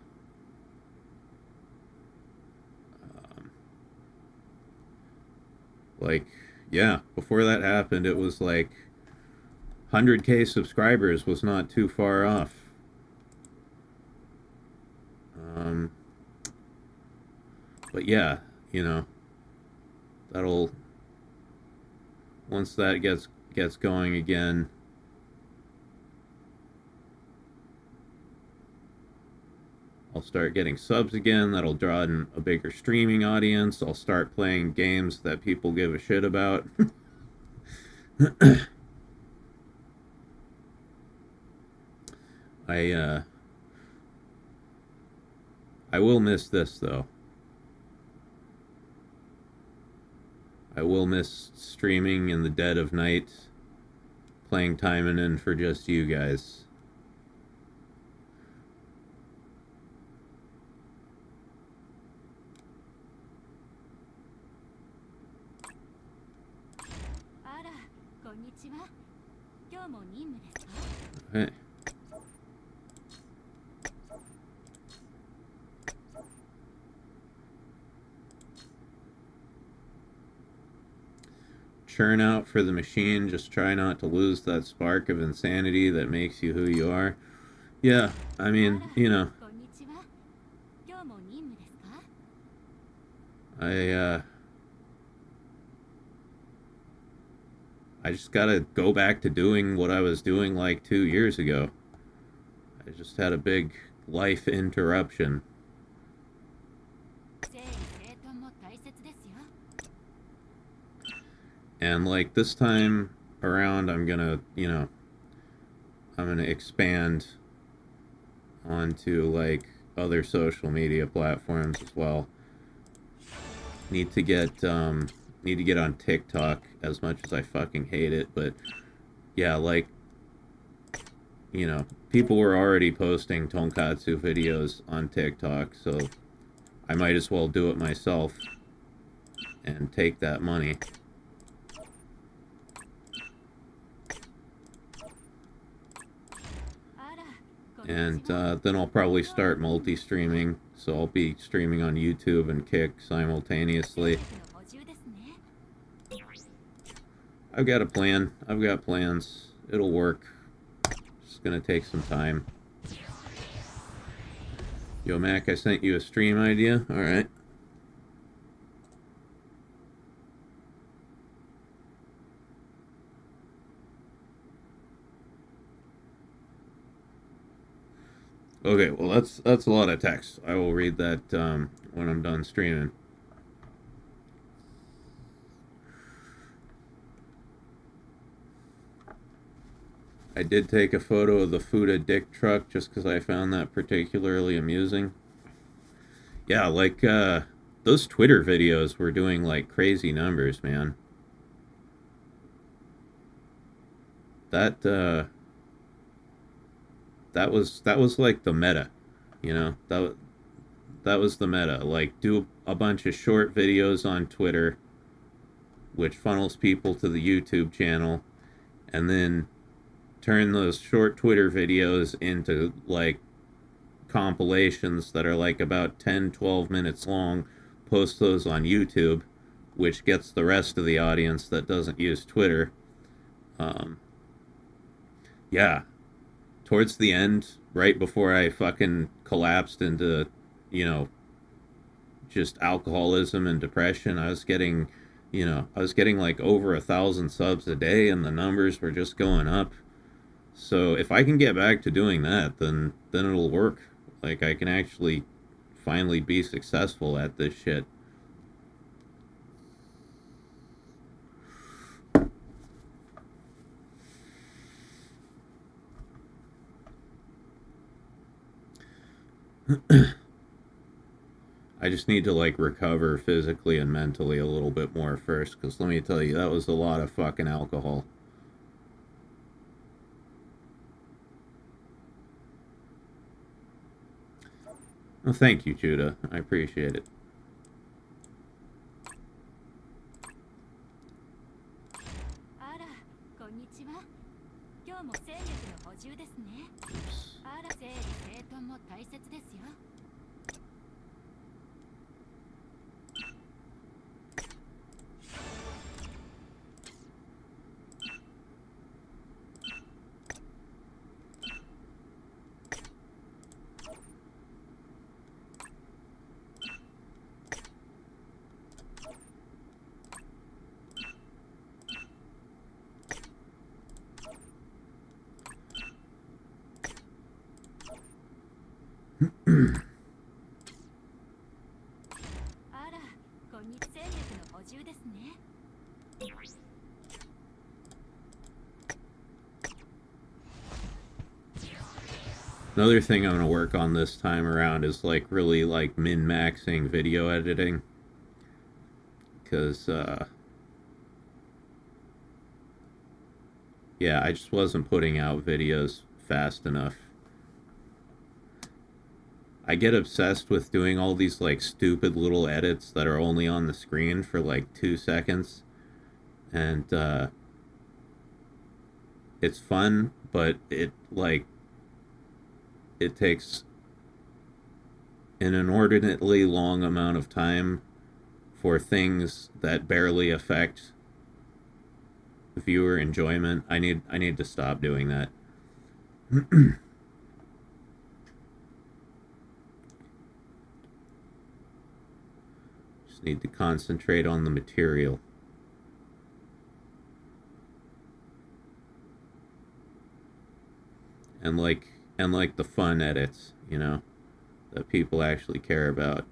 S2: Like, yeah, before that happened, it was like 100K subscribers was not too far off. But yeah, you know, that'll, once that gets going again, I'll start getting subs again. That'll draw in a bigger streaming audience. I'll start playing games that people give a shit about. I will miss this though. I will miss streaming in the dead of night, playing Taimanin for just you guys. Okay. Churn out for the machine. Just try not to lose that spark of insanity that makes you who you are. Yeah, I mean, you know, I just gotta go back to doing what I was doing like 2 years ago. I just had a big life interruption. And like this time around, I'm gonna expand onto like other social media platforms as well. Need to get on TikTok, as much as I fucking hate it, but yeah, like, you know, people were already posting tonkatsu videos on TikTok, so I might as well do it myself and take that money. And then I'll probably start multi-streaming, so I'll be streaming on YouTube and Kick simultaneously. I've got a plan. I've got plans. It'll work. It's gonna take some time. Yo, Mac, I sent you a stream idea. Alright. Okay, well that's a lot of text. I will read that when I'm done streaming. I did take a photo of the Fuda dick truck just because I found that particularly amusing. Yeah, like those Twitter videos were doing like crazy numbers, man. That was like the meta. You know, that was the meta. Like, do a bunch of short videos on Twitter, which funnels people to the YouTube channel, and then turn those short Twitter videos into, like, compilations that are, like, about 10, 12 minutes long, post those on YouTube, which gets the rest of the audience that doesn't use Twitter. Yeah. Towards the end, right before I fucking collapsed into, you know, just alcoholism and depression, I was getting like over 1,000 subs a day, and the numbers were just going up. So if I can get back to doing that, then it'll work. Like, I can actually finally be successful at this shit. I just need to, like, recover physically and mentally a little bit more first, because let me tell you, that was a lot of fucking alcohol. Well, thank you, Judah. I appreciate it.
S3: あら、こんにちは。今日も精力の補充ですね。あら、整理整頓も大切ですよ。あら、こんにちは。精力の補充ですね。
S2: Another thing I'm going to work on this time around is, like, really, like, min-maxing video editing. Because, yeah, I just wasn't putting out videos fast enough. I get obsessed with doing all these, like, stupid little edits that are only on the screen for, like, 2 seconds. And, it's fun, but it, like, it takes an inordinately long amount of time for things that barely affect viewer enjoyment. I need to stop doing that. Just need to concentrate on the material. And like the fun edits, you know, that people actually care about.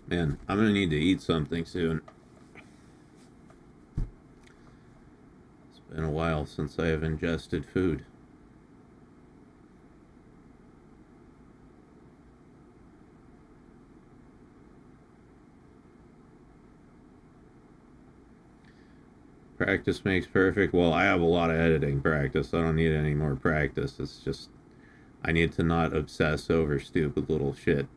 S2: Man, I'm gonna need to eat something soon. It's been a while since I have ingested food. Practice makes perfect. Well, I have a lot of editing practice. I don't need any more practice. It's just, I need to not obsess over stupid little shit.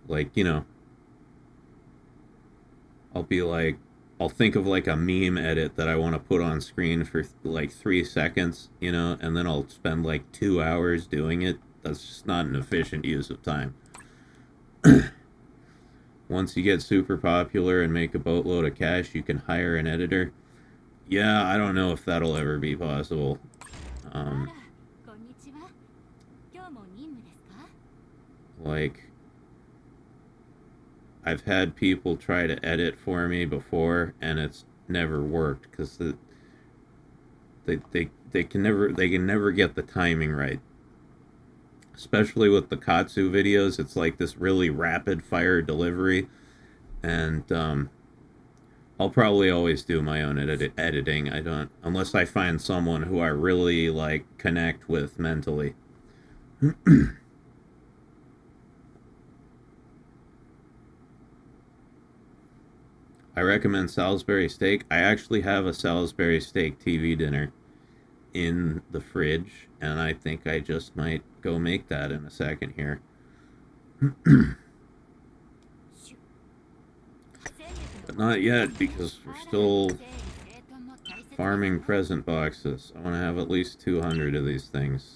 S2: Like, you know, I'll think of, like, a meme edit that I want to put on screen for, like, 3 seconds, you know, and then I'll spend, like, 2 hours doing it. That's just not an efficient use of time. Once you get super popular and make a boatload of cash, you can hire an editor. Yeah, I don't know if that'll ever be possible. Like, I've had people try to edit for me before, and it's never worked because they can never get the timing right. especially with the Katsu videos. It's like this really rapid fire delivery, and I'll probably always do my own editing. I don't, unless I find someone who I really like connect with mentally. I recommend Salisbury steak. I actually have a Salisbury steak TV dinner in the fridge, and I think I just might go make that in a second here. But not yet, because we're still farming present boxes. I want to have at least 200 of these things.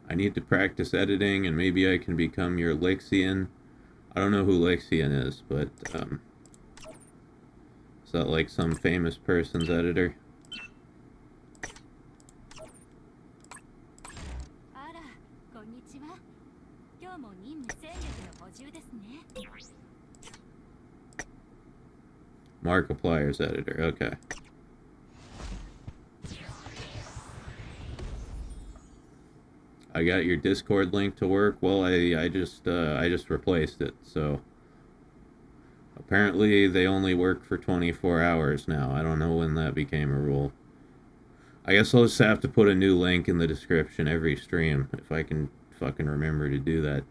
S2: I need to practice editing, and maybe I can become your Lixian. I don't know who Lixian is, but is that like some famous person's editor? Markiplier's editor, okay. I got your Discord link to work. Well, I just replaced it. So apparently they only work for 24 hours now. I don't know when that became a rule. I guess I'll just have to put a new link in the description every stream if I can fucking remember to do that.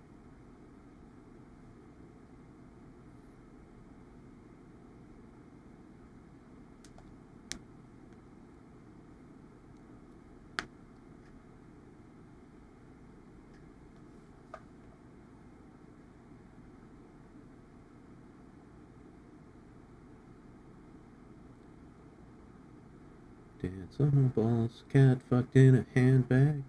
S2: Dance on the balls, cat fucked in a handbag.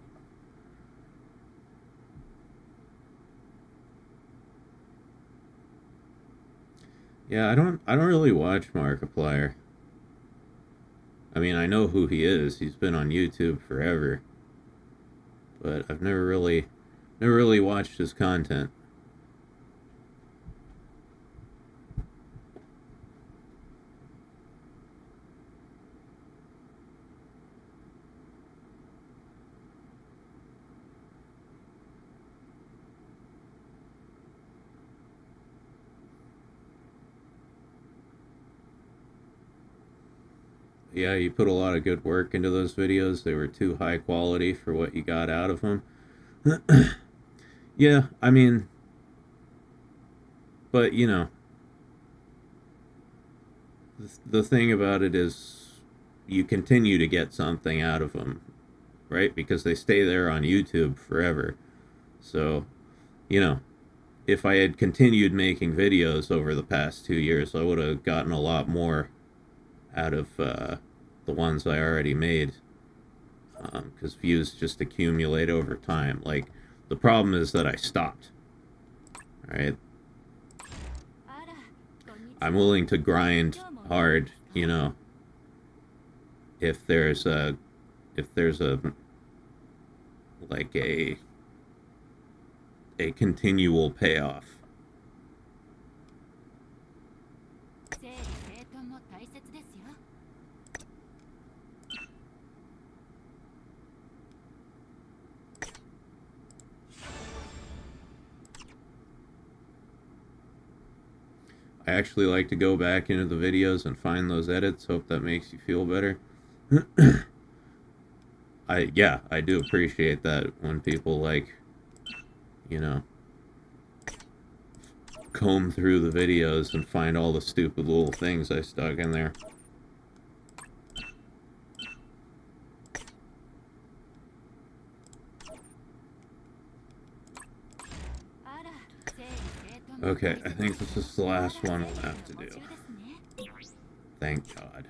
S2: Yeah, I don't really watch Markiplier. I mean, I know who he is. He's been on YouTube forever. But I've never really watched his content. Yeah, you put a lot of good work into those videos. They were too high quality for what you got out of them. Yeah, I mean, but you know, the thing about it is you continue to get something out of them, right? Because they stay there on YouTube forever. So, you know, if I had continued making videos over the past 2 years, I would have gotten a lot more out of the ones I already made, because views just accumulate over time. Like, the problem is that I stopped. Right? I'm willing to grind hard, you know, if there's a like a continual payoff. I actually like to go back into the videos and find those edits. Hope that makes you feel better. I do appreciate that when people, like, you know, comb through the videos and find all the stupid little things I stuck in there. Okay, I think this is the last one I'll have to do. Thank God.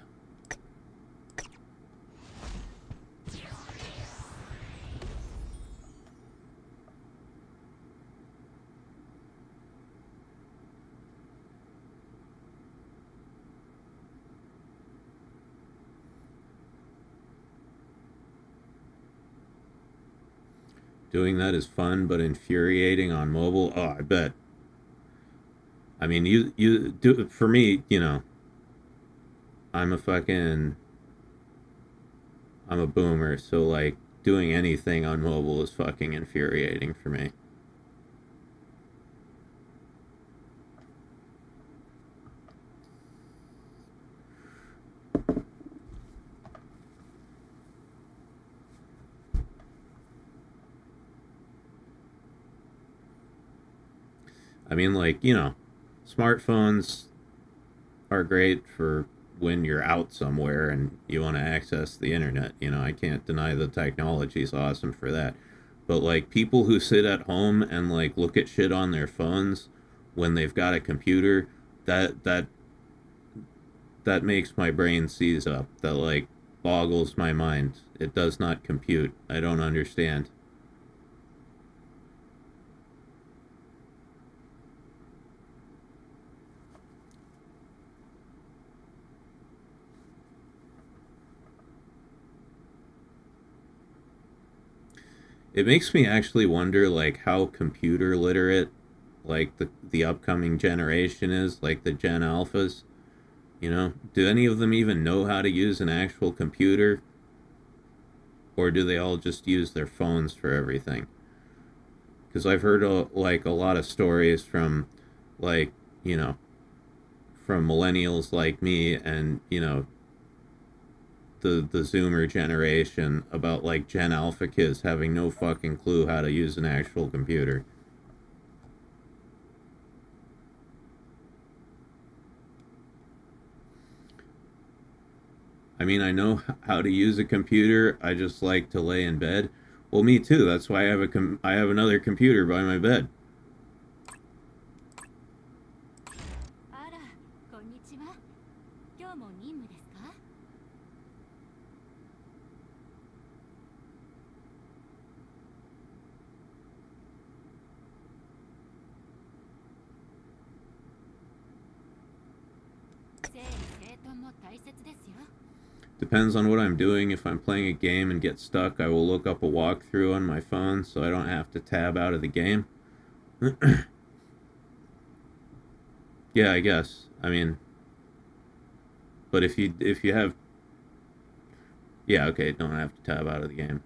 S2: Doing that is fun, but infuriating on mobile. Oh, I bet. I mean, you do for me. I'm a fucking I'm a boomer, so like doing anything on mobile is fucking infuriating for me. I mean, like, smartphones are great for when you're out somewhere and you want to access the internet. I can't deny the technology's awesome for that. But like people who sit at home and like look at shit on their phones when they've got a computer, that makes my brain seize up. That like boggles my mind. It does not compute. I don't understand. It makes me actually wonder like how computer literate like the upcoming generation is, like the Gen Alphas. Do any of them even know how to use an actual computer, or do they all just use their phones for everything? Because I've heard like a lot of stories from like you know from millennials like me and the Zoomer generation about like Gen Alpha kids having no fucking clue how to use an actual computer. I mean, I know how to use a computer. I just like to lay in bed. Well, me too. That's why I have another computer by my bed.
S3: あら、こんにちは。今日も任務ですか？整理整頓も大切ですよ。
S2: Depends on what I'm doing. If I'm playing a game and get stuck, I will look up a walkthrough on my phone so I don't have to tab out of the game. Yeah, I guess. I mean, but if you have, yeah, okay, don't have to tab out of the game.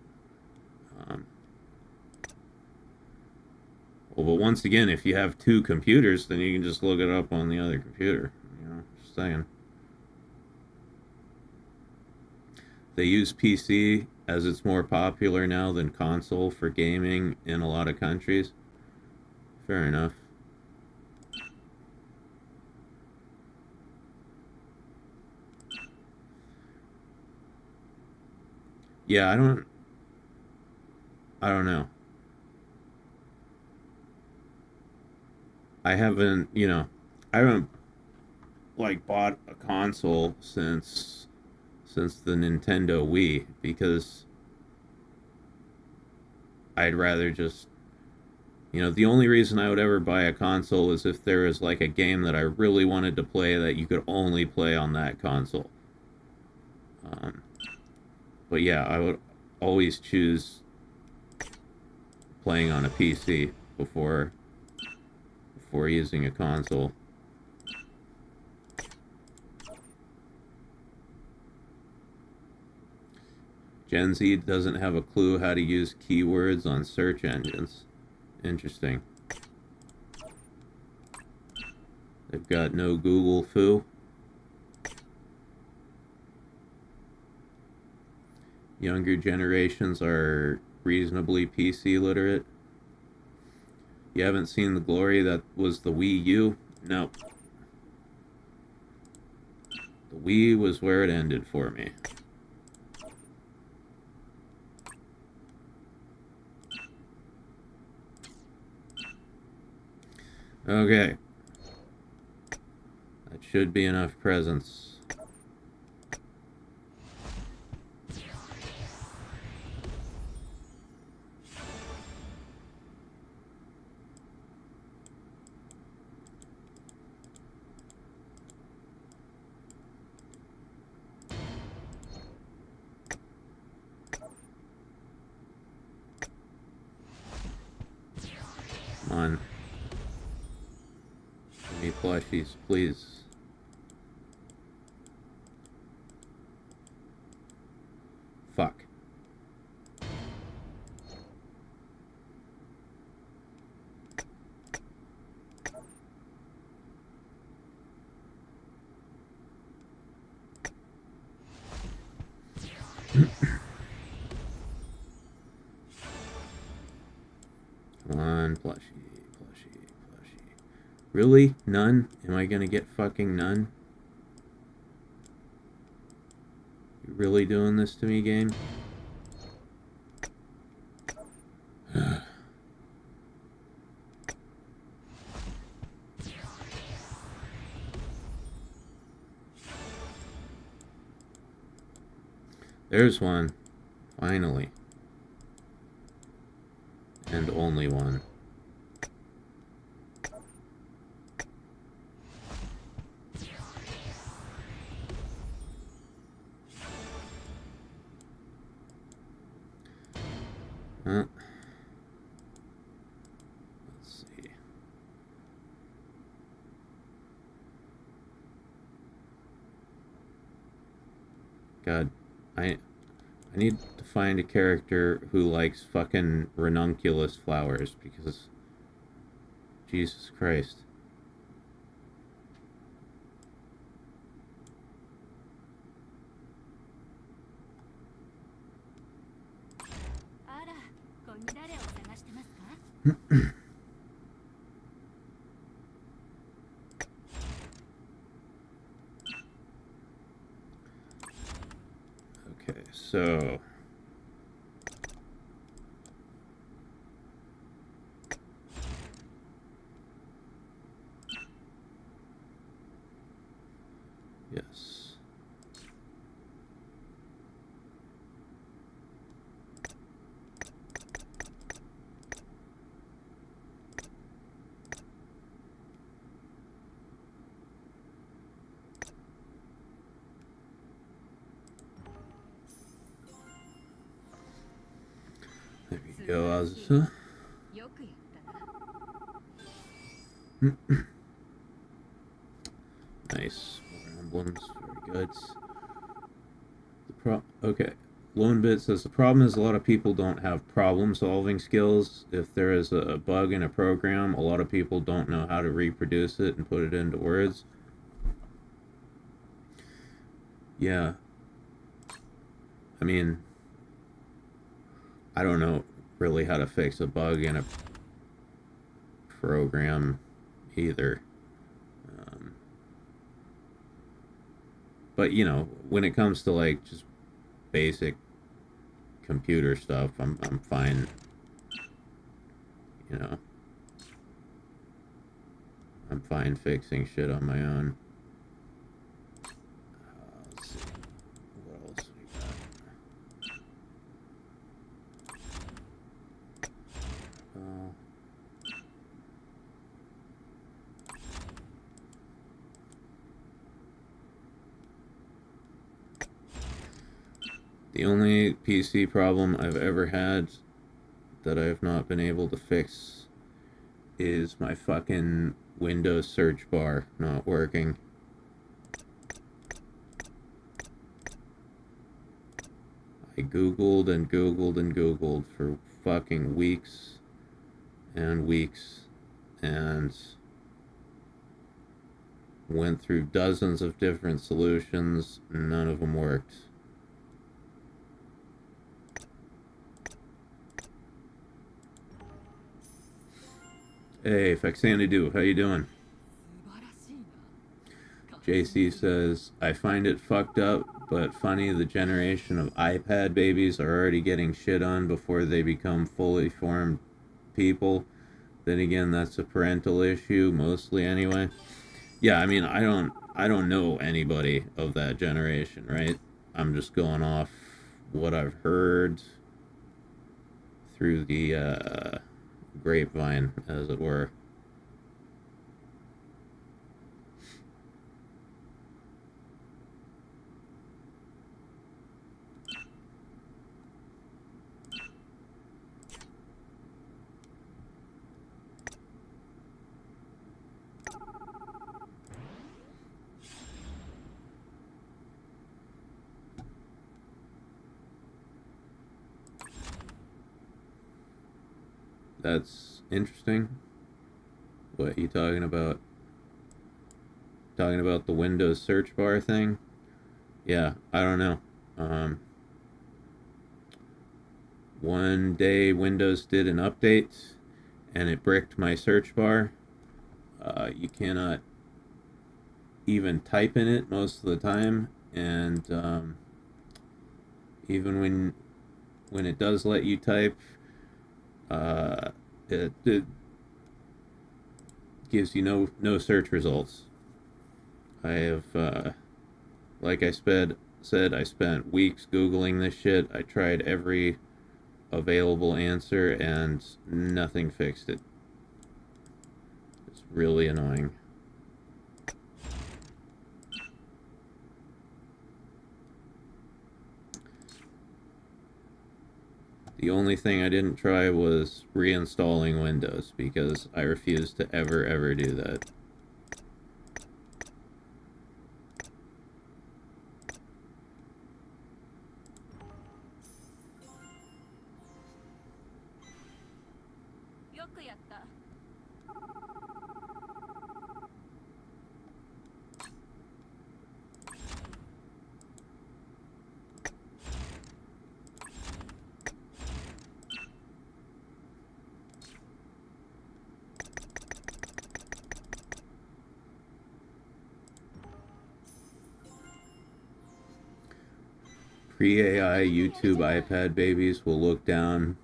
S2: Well, but once again, if you have two computers, then you can just look it up on the other computer. Just saying. They use PC as it's more popular now than console for gaming in a lot of countries. Fair enough. Yeah, I don't know. I haven't, I haven't like bought a console since the Nintendo Wii because I'd rather just the only reason I would ever buy a console is if there was like a game that I really wanted to play that you could only play on that console. But yeah, I would always choose playing on a PC before using a console. Gen Z doesn't have a clue how to use keywords on search engines. Interesting. They've got no Google foo. Younger generations are reasonably PC literate. You haven't seen the glory that was the Wii U? No. The Wii was where it ended for me. Okay. That should be enough presents. plushies, please. Fuck. Come on, plushie. Really? None? Am I gonna get fucking none? You really doing this to me, game? There's one. Finally. And only one. Let's see. God, I need to find a character who likes fucking ranunculus flowers, because Jesus Christ. Okay, so yes. There we go, Azusa. Nice. More emblems. Very good. Okay. Lone Bit says the problem is a lot of people don't have problem solving skills. If there is a bug in a program, a lot of people don't know how to reproduce it and put it into words. Yeah. I mean, I don't know really how to fix a bug in a program either. But, you know, when it comes to, like, just basic computer stuff, I'm fine. You know. I'm fine fixing shit on my own. Let's see. What else we got? The only PC problem I've ever had that I've not been able to fix is my fucking Windows search bar not working. I Googled and Googled and Googled for fucking weeks and weeks and went through dozens of different solutions, none of them worked. Hey, Fexanadu, how you doing? JC says, I find it fucked up, but funny the generation of iPad babies are already getting shit on before they become fully formed people. Then again, that's a parental issue, mostly anyway. Yeah, I mean, I don't know anybody of that generation, right? I'm just going off what I've heard through the grapevine, as it were. That's interesting. What are you talking about? Talking about the Windows search bar thing? Yeah, I don't know. One day Windows did an update and it bricked my search bar. You cannot even type in it most of the time, and even when it does let you type, it gives you no search results. I have, like I said, I spent weeks Googling this shit. I tried every available answer and nothing fixed it. It's really annoying. The only thing I didn't try was reinstalling Windows because I refuse to ever do that. Pre-AI YouTube iPad babies will look down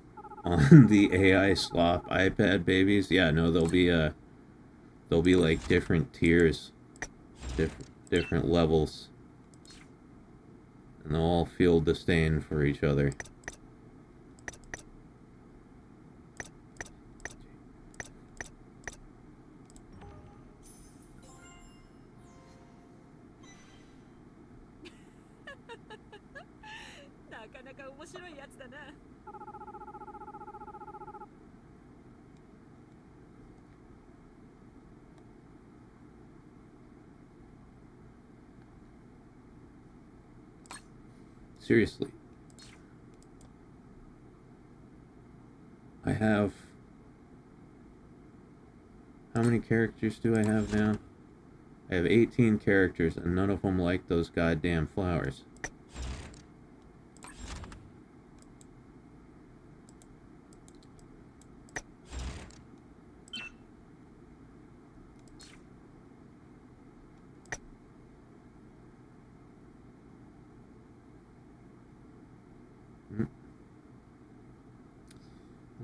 S2: on the AI slop iPad babies. Yeah, no, there'll be like different tiers, different levels, and they'll all feel disdain for each other. Seriously. I have... How many characters do I have now? I have 18 characters and none of them like those goddamn flowers.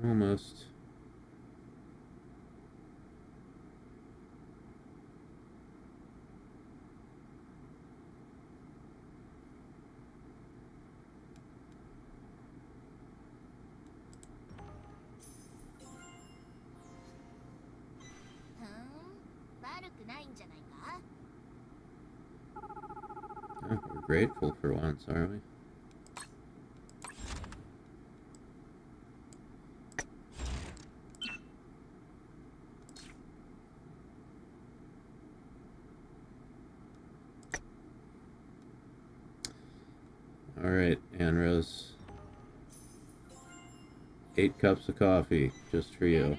S2: Almost. Oh, we're grateful for once, are we? Alright, Anne Rose. 8 cups of coffee, just for you.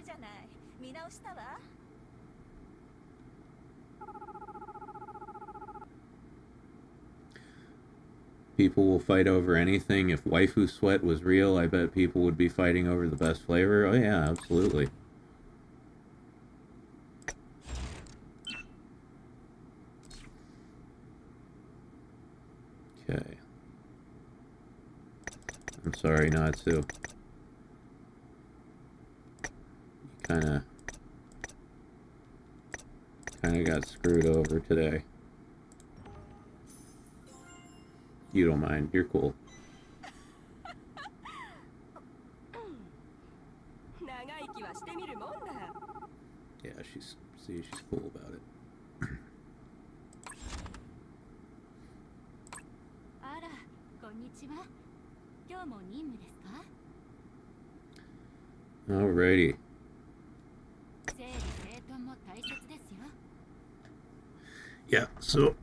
S2: People will fight over anything. If waifu sweat was real, I bet people would be fighting over the best flavor. Oh yeah, absolutely. Okay. I'm sorry, Natsu. You kinda got screwed over today. You don't mind, you're cool. Yeah, she's cool about it. Alrighty. Yeah, so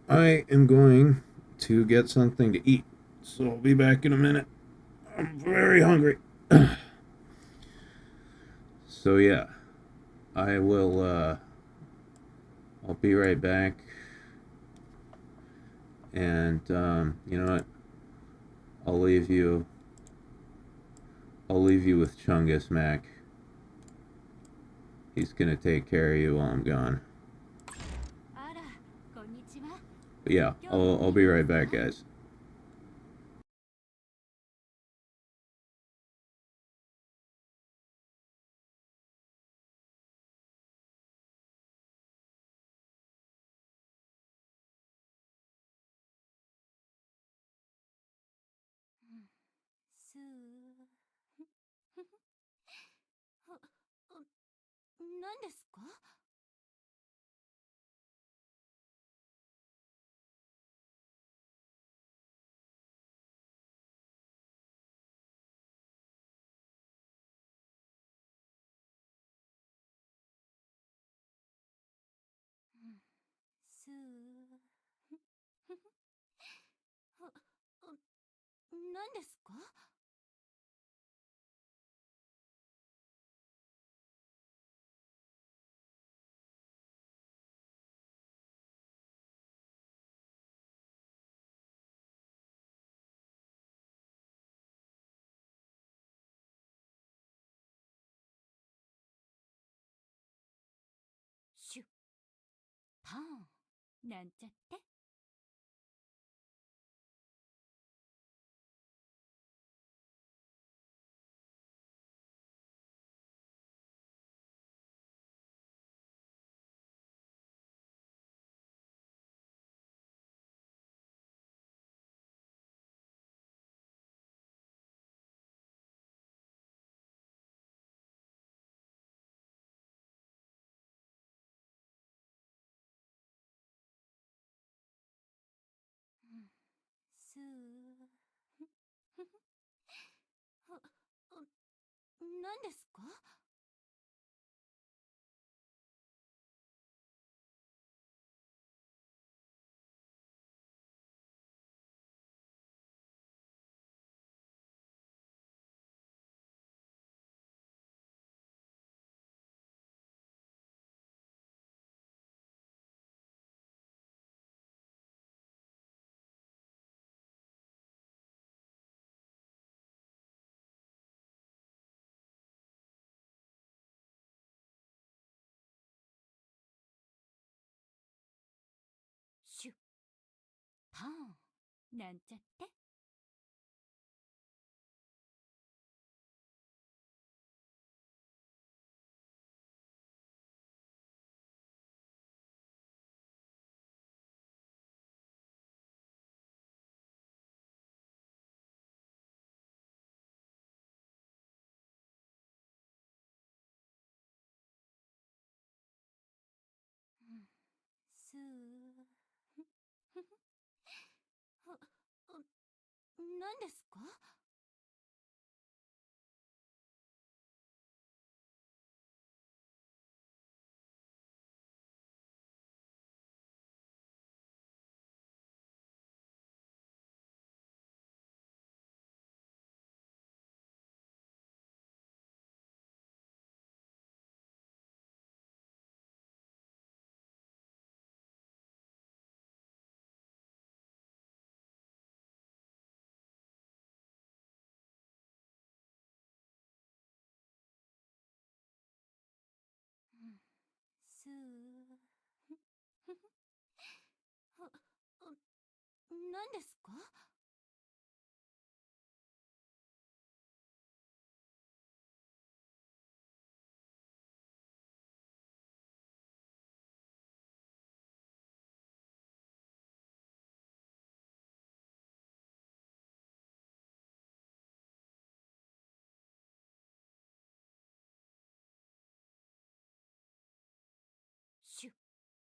S2: I am going to get something to eat, so I'll be back in a minute. I'm very hungry. So yeah, I will. I'll be right back. And you know what? I'll leave you. I'll leave you with Chungus Mac. He's gonna take care of you while I'm gone. But yeah, I'll be right back, guys.
S3: Shoot. パンな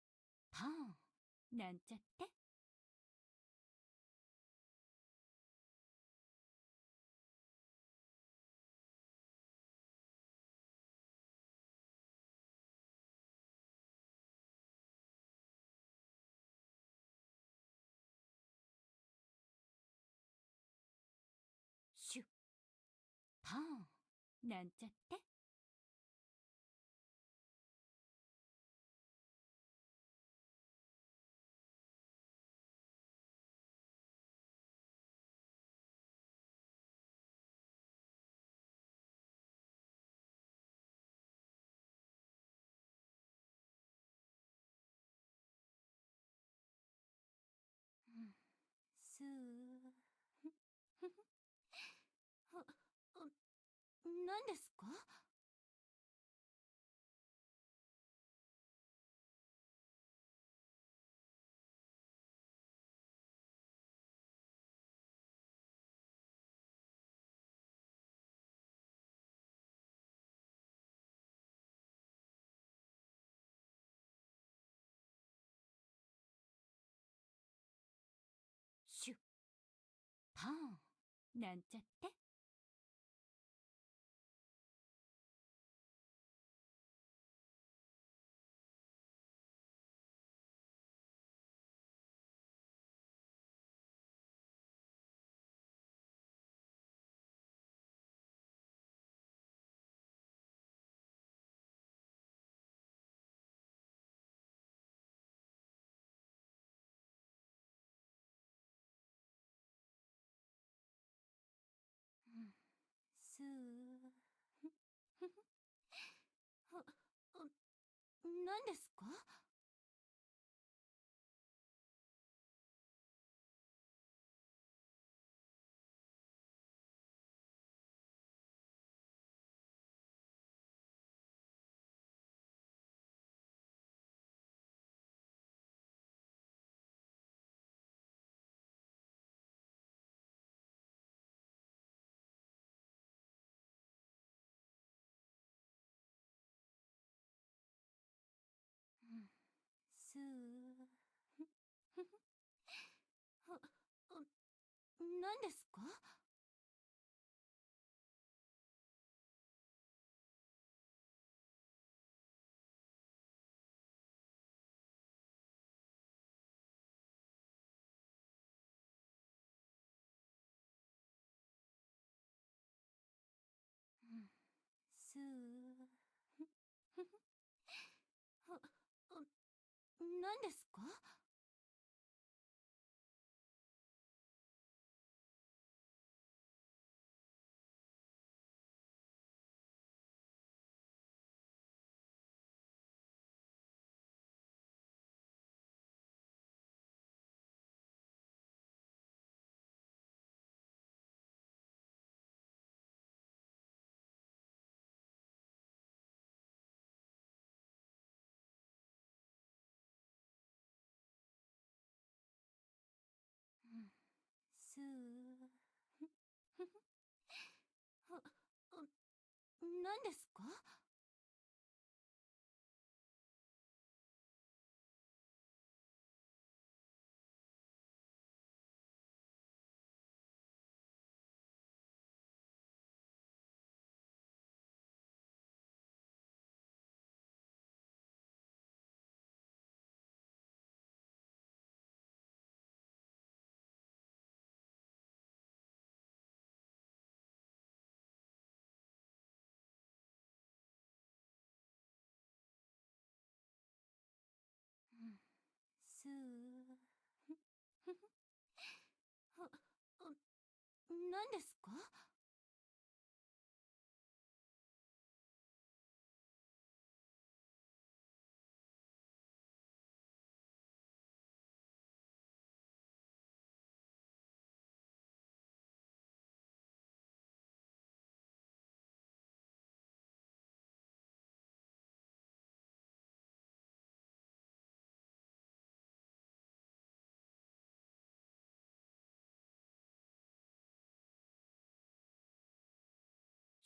S3: んちゃってパンなんちゃって。すー。何ですか？シュ、パンなんちゃって。すー。何ですか？すー。何ですか？すー。何ですか？すー。何ですか？すー。何ですか？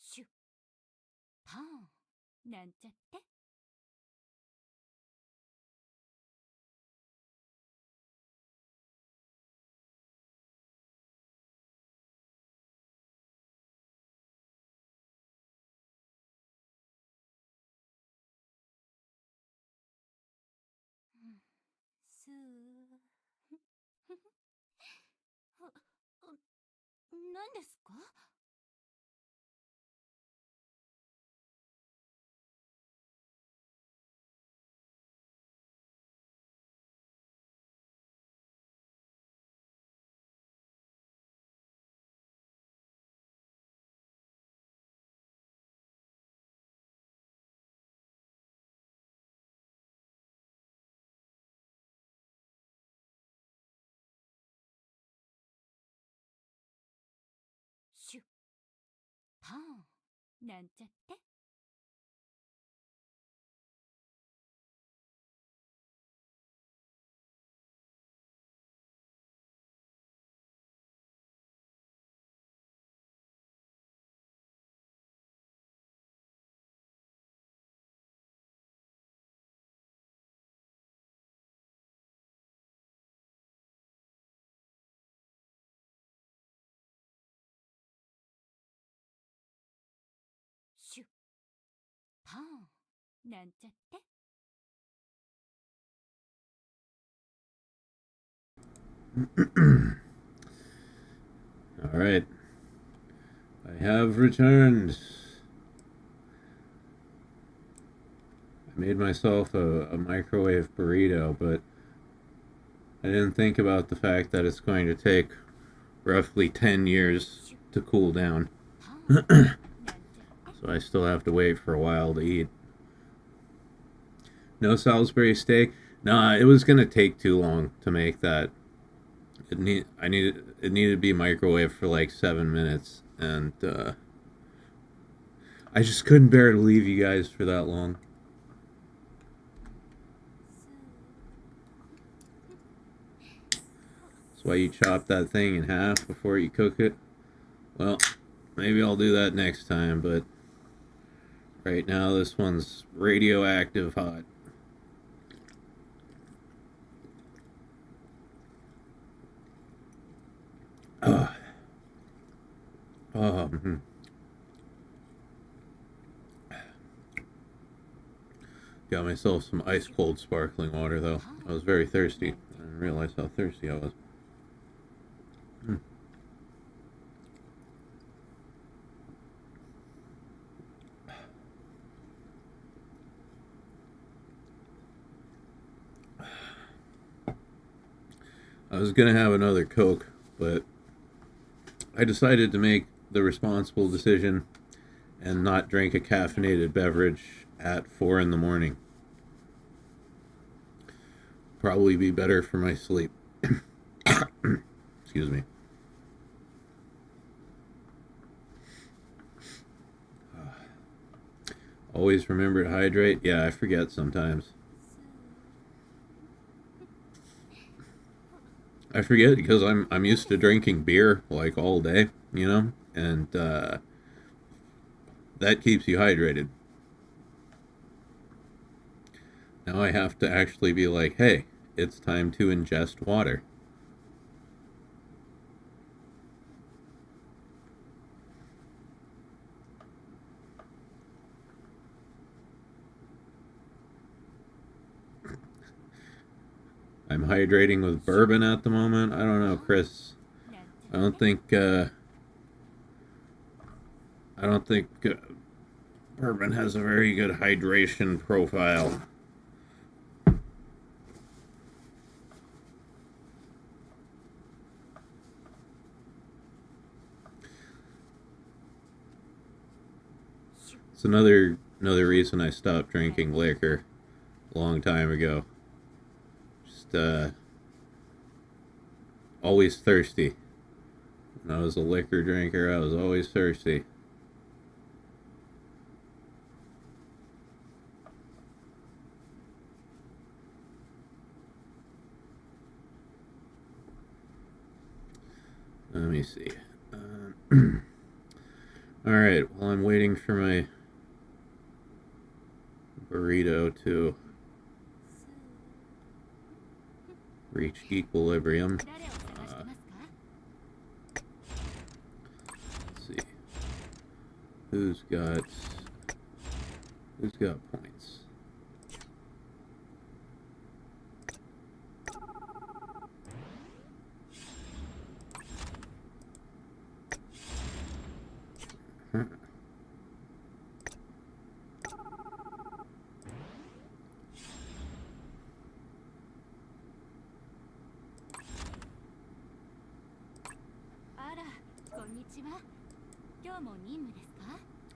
S3: シュ、パンなんちゃって。すー。何ですか？パンなんちゃって。シュパンなんちゃって。
S2: Alright. I have returned. I made myself a microwave burrito, but I didn't think about the fact that it's going to take roughly 10 years to cool down. So I still have to wait for a while to eat. No Salisbury steak? Nah, it was gonna take too long to make that. It needed to be microwaved for like 7 minutes, and I just couldn't bear to leave you guys for that long. That's why you chop that thing in half before you cook it. Well, maybe I'll do that next time, but right now this one's radioactive hot. Got myself some ice cold sparkling water though. I was very thirsty. I didn't realize how thirsty I was. I was gonna have another Coke, but I decided to make the responsible decision and not drink a caffeinated beverage at 4 in the morning. Probably be better for my sleep. Excuse me. Always remember to hydrate. Yeah, I forget sometimes. I forget because I'm used to drinking beer like all day, you know, and that keeps you hydrated. Now I have to actually be like, hey, it's time to ingest water. I'm hydrating with bourbon at the moment. I don't know, Chris. I don't think bourbon has a very good hydration profile. It's another reason I stopped drinking liquor a long time ago. Just always thirsty. When I was a liquor drinker, I was always thirsty. Let me see. Alright, while I'm waiting for my burrito to reach equilibrium. Let's see. Who's got points?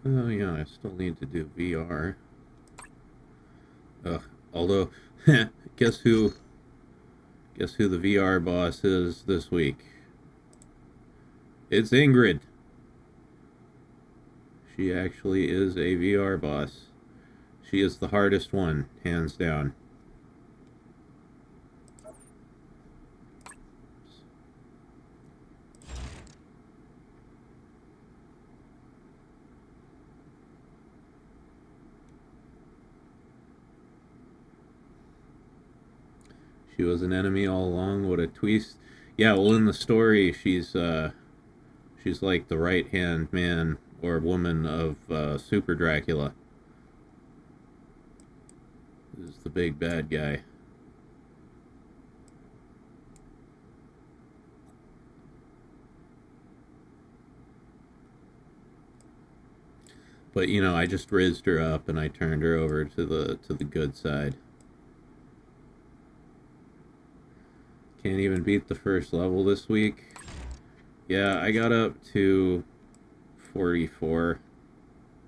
S2: Oh yeah, I still need to do VR. Although, guess who the VR boss is this week? It's Ingrid. She actually is a VR boss. She is the hardest one, hands down. She was an enemy all along. What a twist! Yeah, well, in the story, she's like the right hand man or woman of Super Dracula. This is the big bad guy. But you know, I just raised her up and I turned her over to the good side. Can't even beat the first level this week. Yeah, I got up to 44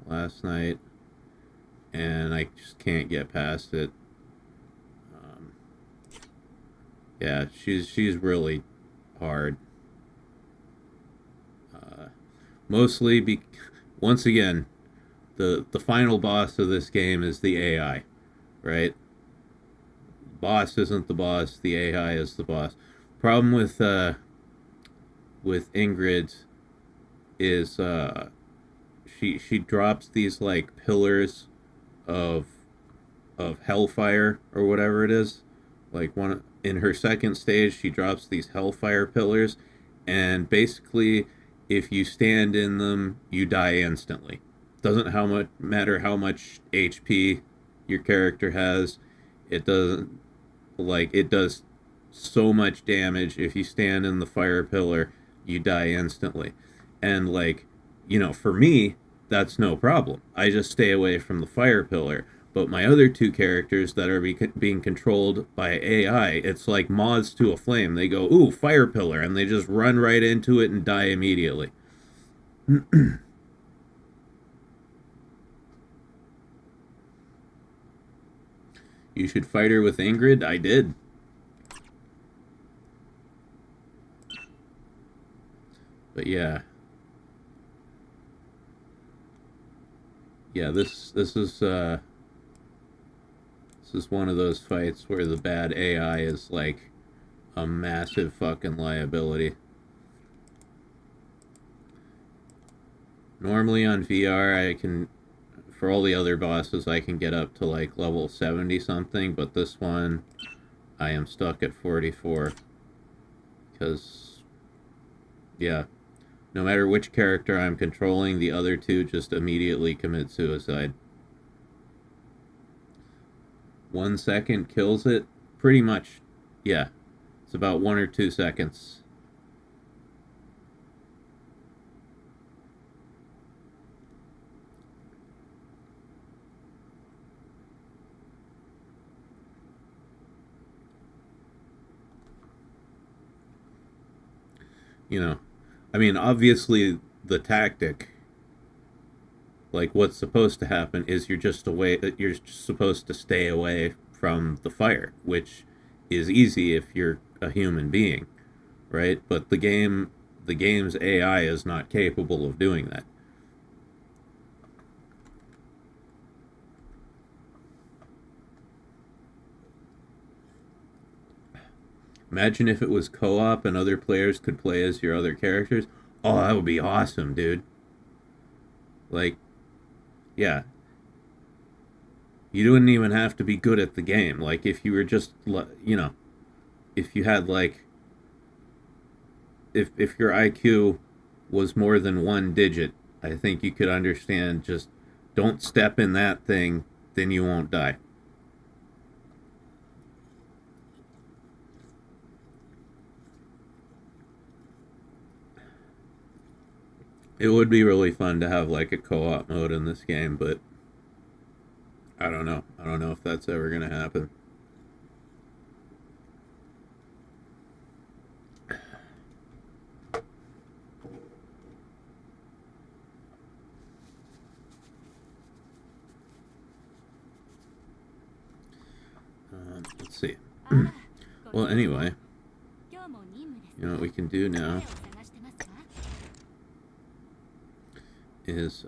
S2: last night, and I just can't get past it. Yeah, she's really hard. Mostly, once again, the final boss of this game is the AI, right? Boss isn't the boss, the AI is the boss. Problem with Ingrid is she drops these like pillars of hellfire or whatever it is. Like one in her second stage, she drops these hellfire pillars, and basically, if you stand in them, you die instantly. Doesn't matter how much HP your character has. It doesn't. Like, it does so much damage. If you stand in the fire pillar, you die instantly. And, like, you know, for me, that's no problem. I just stay away from the fire pillar. But my other two characters that are being controlled by AI, it's like moths to a flame. They go, ooh, fire pillar, and they just run right into it and die immediately. You should fight her with Ingrid? I did. But yeah. Yeah, this is one of those fights where the bad AI is like a massive fucking liability. Normally on VR I can, for all the other bosses, I can get up to like level 70 something, but this one I am stuck at 44. Because, yeah, no matter which character I'm controlling, the other two just immediately commit suicide. 1 second kills it? Pretty much, yeah. It's about 1 or 2 seconds. You know, I mean, obviously the tactic, like what's supposed to happen is you're just supposed to stay away from the fire, which is easy if you're a human being, right? But the game's AI is not capable of doing that. Imagine if it was co-op and other players could play as your other characters. Oh, that would be awesome, dude. Like, yeah. You wouldn't even have to be good at the game. Like, if you were just, you know, if you had, like, if your IQ was more than 1 digit, I think you could understand just don't step in that thing, then you won't die. It would be really fun to have like a co-op mode in this game, but I don't know. I don't know if that's ever going to happen. Let's see. Well, anyway, you know what we can do now is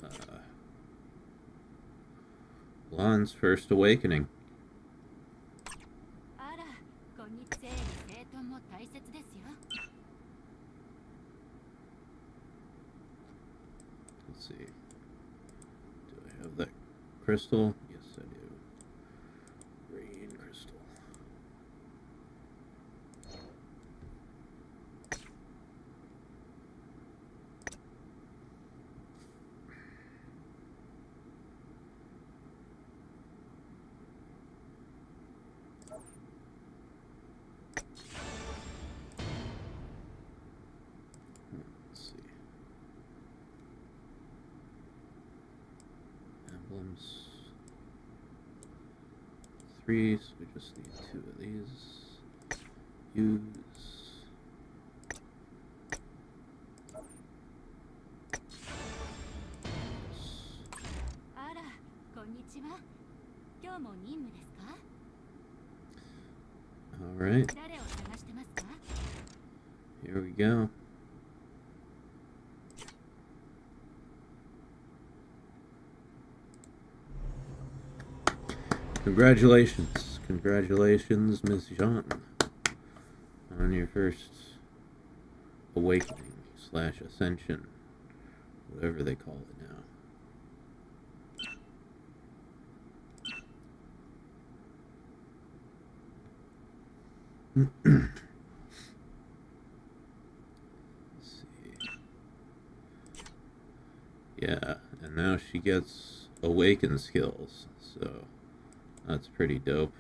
S2: Lan's first awakening.
S3: あら、こんにちは。整頓も大切ですよ。
S2: Let's see. Do I have that crystal? Yes, I do. Green crystal. Let's see. Emblems. 3, so we just need 2 of these. Use. Yes.
S3: あら、こんにちは。今日も任務ですか？
S2: Alright,
S3: 誰を探してますか？
S2: here we go. Congratulations. Congratulations, Miss Jean, on your first awakening / ascension, whatever they call it now. Let's see. Yeah, and now she gets awaken skills, so that's pretty dope.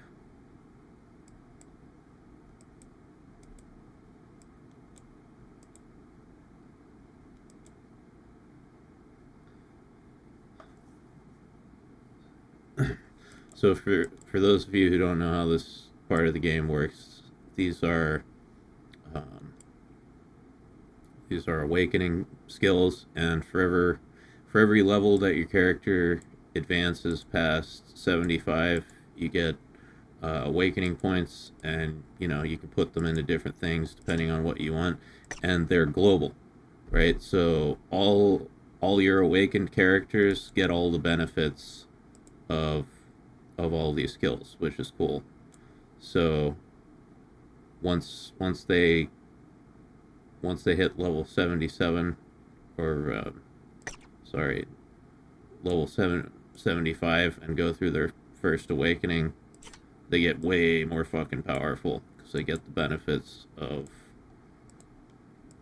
S2: So for those of you who don't know how this part of the game works, these are awakening skills, and for every level that your character advances past 75, you get awakening points, and you can put them into different things depending on what you want, and they're global, right? So all your awakened characters get all the benefits of all these skills, which is cool. So once they hit level 77, or level 75, and go through their first awakening, they get way more fucking powerful because they get the benefits of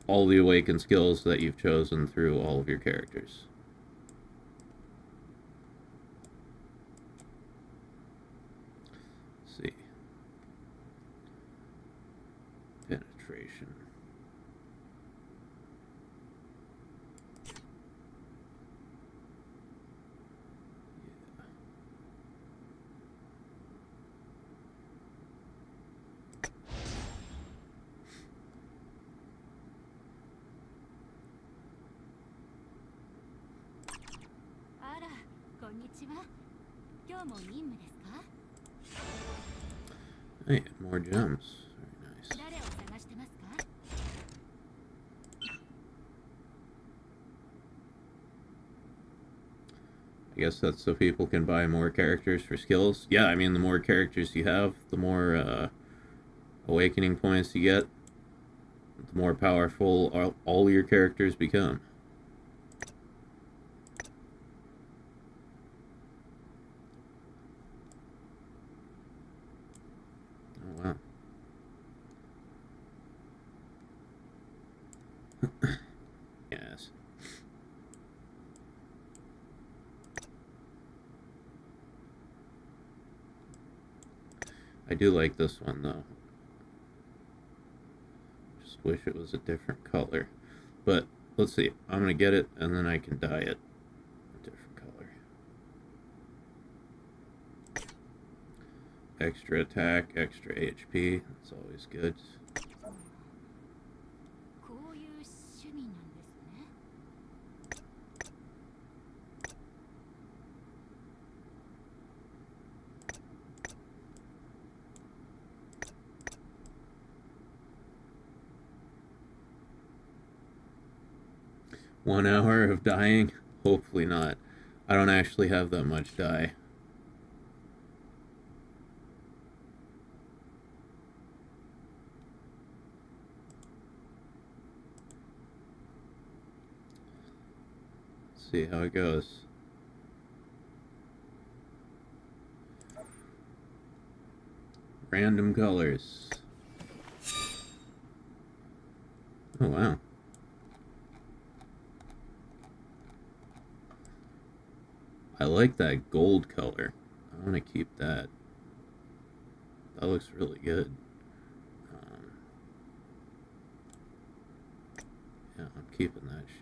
S2: all the awakened skills that you've chosen through all of your characters. Let's see. Penetration. Hey, more gems. Very nice. I guess that's so people can buy more characters for skills. Yeah, I mean, the more characters you have, the more awakening points you get, the more powerful all your characters become. Oh, wow. Yes. I do like this one, though. Just wish it was a different color. But, let's see. I'm going to get it, and then I can dye it a different color. Extra attack, extra HP. That's always good. One hour of dying? Hopefully not. I don't actually have that much dye. Let's see how it goes. Random colors. Oh, wow. I like that gold color. I want to keep that. That looks really good. Yeah, I'm keeping that shit.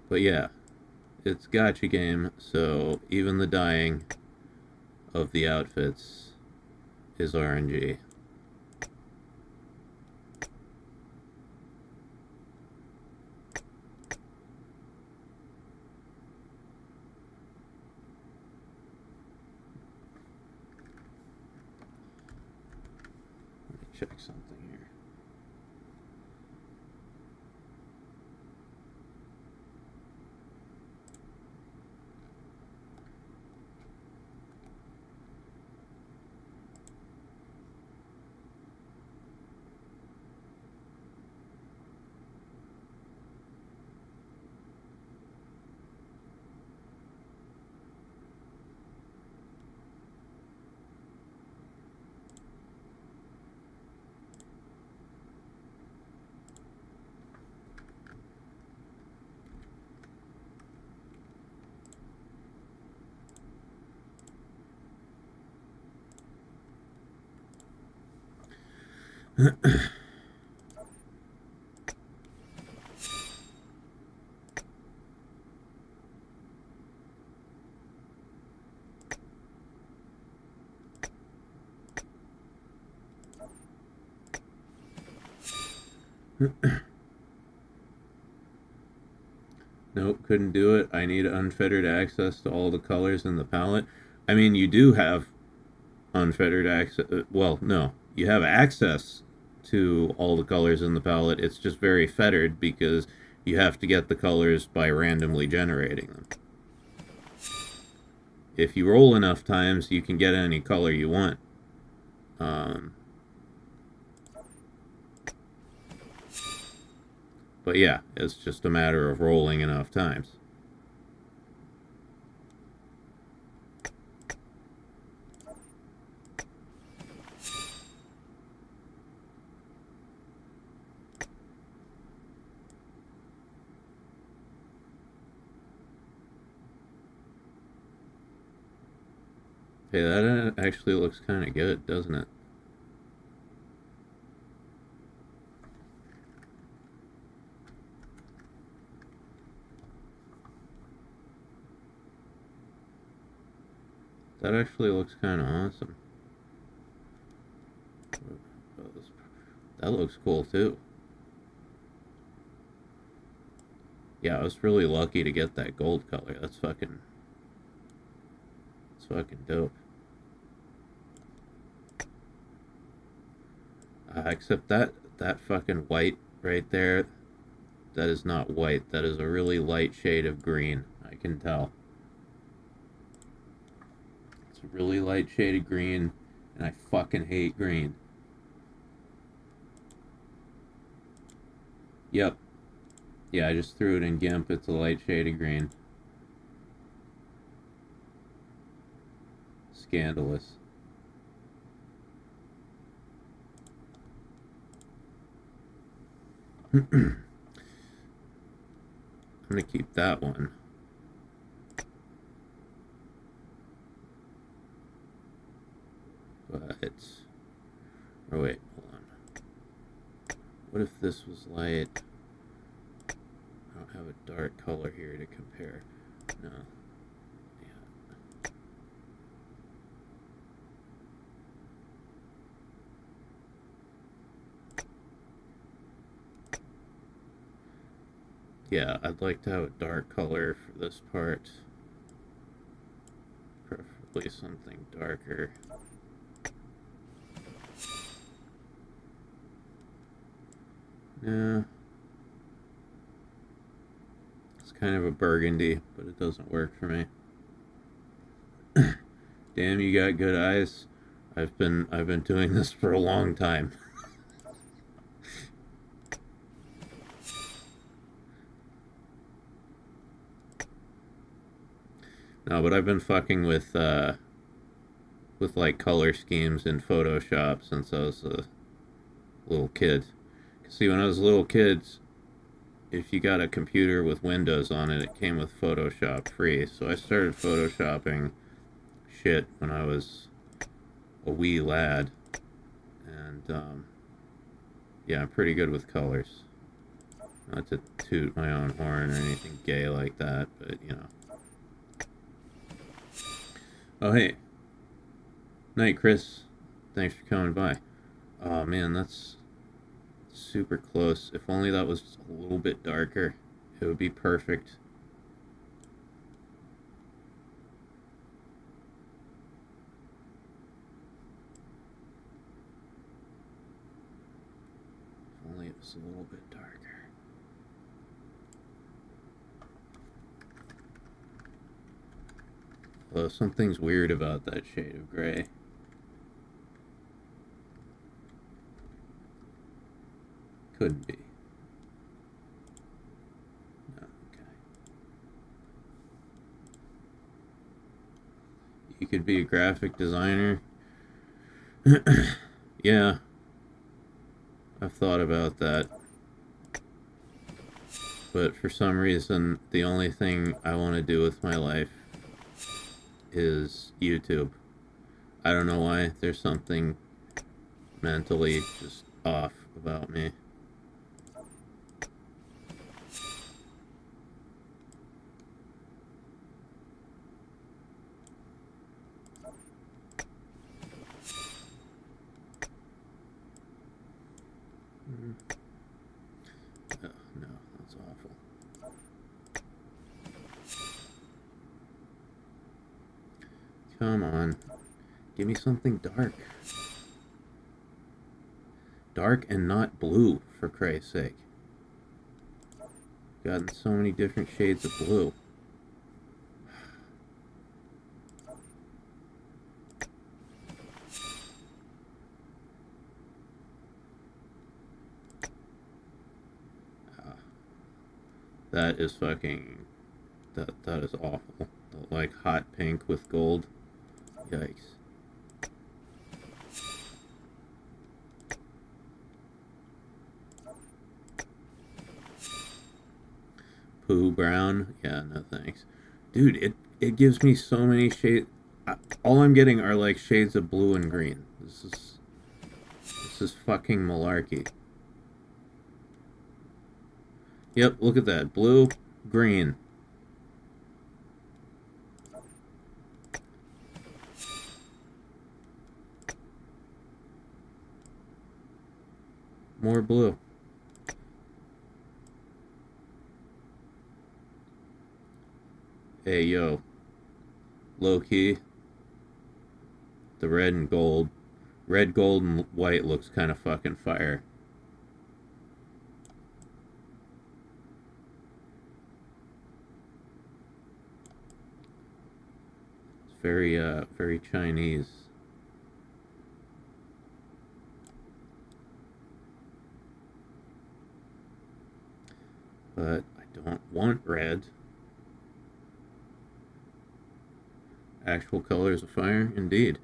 S2: But yeah, it's gacha game, so even the dyeing of the outfits is RNG. Let me check something here. Nope, couldn't do it. I need unfettered access to all the colors in the palette. I mean, you do have unfettered access. Well, no, you have access to all the colors in the palette. It's just very fettered because you have to get the colors by randomly generating them. If you roll enough times, you can get any color you want. But yeah, it's just a matter of rolling enough times. Hey, that actually looks kind of good, doesn't it? That actually looks kind of awesome. That looks cool too. Yeah, I was really lucky to get that gold color. That's fucking dope. Except that fucking white right there, that is not white. That is a really light shade of green. I can tell. It's a really light shade of green, and I fucking hate green. Yep. Yeah, I just threw it in GIMP. It's a light shade of green. Scandalous. I'm gonna keep that one. But, oh wait, hold on. What if this was light? I don't have a dark color here to compare. No. Yeah, I'd like to have a dark color for this part. Preferably something darker. Yeah. It's kind of a burgundy, but it doesn't work for me. Damn, you got good eyes. I've been doing this for a long time. No, but I've been fucking with like color schemes in Photoshop since I was a little kid. See, when I was a little kid, if you got a computer with Windows on it, it came with Photoshop free. So I started photoshopping shit when I was a wee lad. And, yeah, I'm pretty good with colors. Not to toot my own horn or anything gay like that, but, you know. Oh, hey. Night, Chris. Thanks for coming by. Oh, man, that's super close. If only that was a little bit darker, it would be perfect. If only it was a little bit darker. Although something's weird about that shade of gray. Could be. No, okay. You could be a graphic designer. Yeah. I've thought about that. But for some reason, the only thing I want to do with my life is YouTube. I don't know why. There's something mentally just off about me. Oh, no, that's awful. Come on. Give me something dark. Dark and not blue, for Christ's sake. Gotten so many different shades of blue. That is fucking... That is awful. Like hot pink with gold. Yikes. Poo brown? Yeah, no thanks. Dude, it gives me so many shades. All I'm getting are like shades of blue and green. This is fucking malarkey. Yep, look at that. Blue, green. More blue. Hey, yo. Low key. The red and gold. Red, gold, and white looks kind of fucking fire. Very Chinese. But I don't want red. Actual colors of fire, indeed.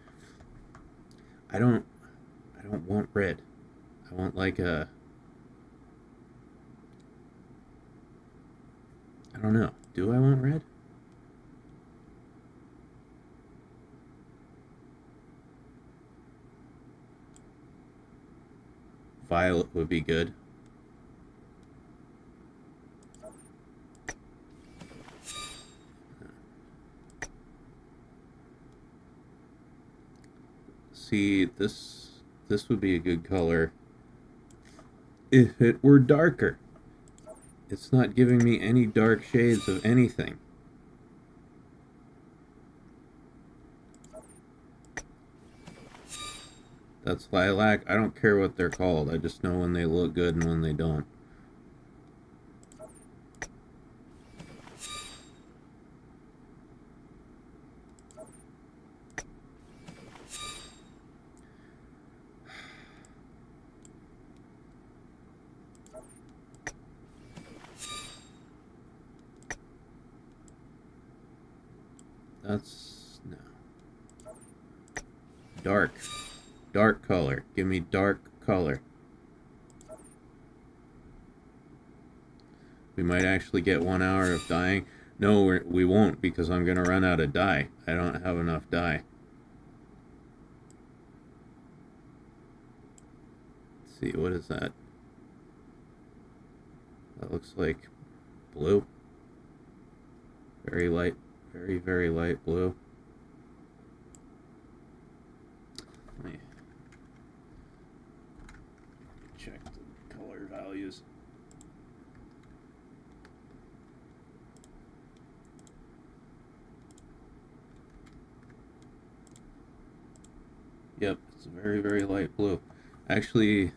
S2: I don't want red. I want like a... I don't know. Do I want red? Violet would be good. See, this would be a good color if it were darker. It's not giving me any dark shades of anything. That's lilac. I don't care what they're called. I just know when they look good and when they don't. That's no. Dark color. Give me dark color. We might actually get 1 hour of dyeing. No, we won't, because I'm going to run out of dye. I don't have enough dye. Let's see, what is that? That looks like blue. Very light, very light blue. Let me check the color values. Yep, it's a very light blue. Actually, yeah.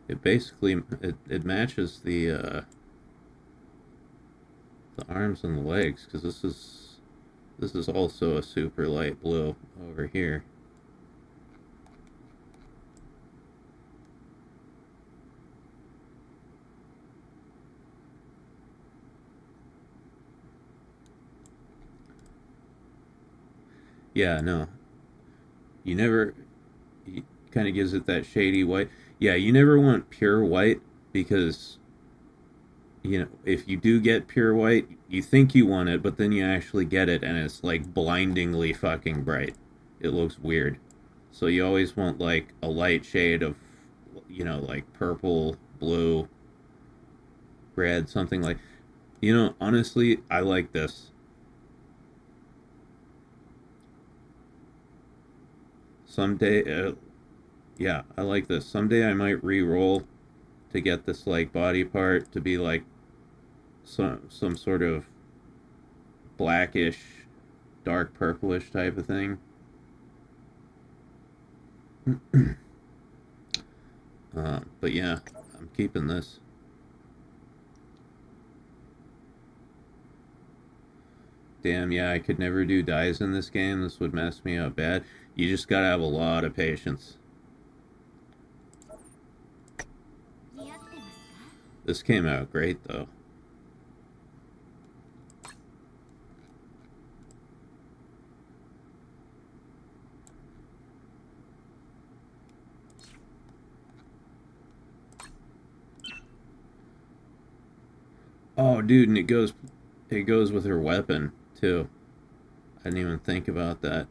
S2: It basically it matches the arms and the legs, because this is also a super light blue over here. Yeah, no. It kind of gives it that shady white. Yeah, you never want pure white, because if you do get pure white, you think you want it, but then you actually get it and it's like blindingly fucking bright. It looks weird. So you always want like a light shade of, like purple, blue, red, something like. Honestly, I like this. Someday, yeah, I like this. Someday I might re-roll to get this like body part to be like some sort of blackish, dark purplish type of thing. But yeah, I'm keeping this. Damn, yeah, I could never do dyes in this game. This would mess me up bad. You just gotta have a lot of patience. This came out great, though. Oh, dude, and it goes with her weapon, too. I didn't even think about that.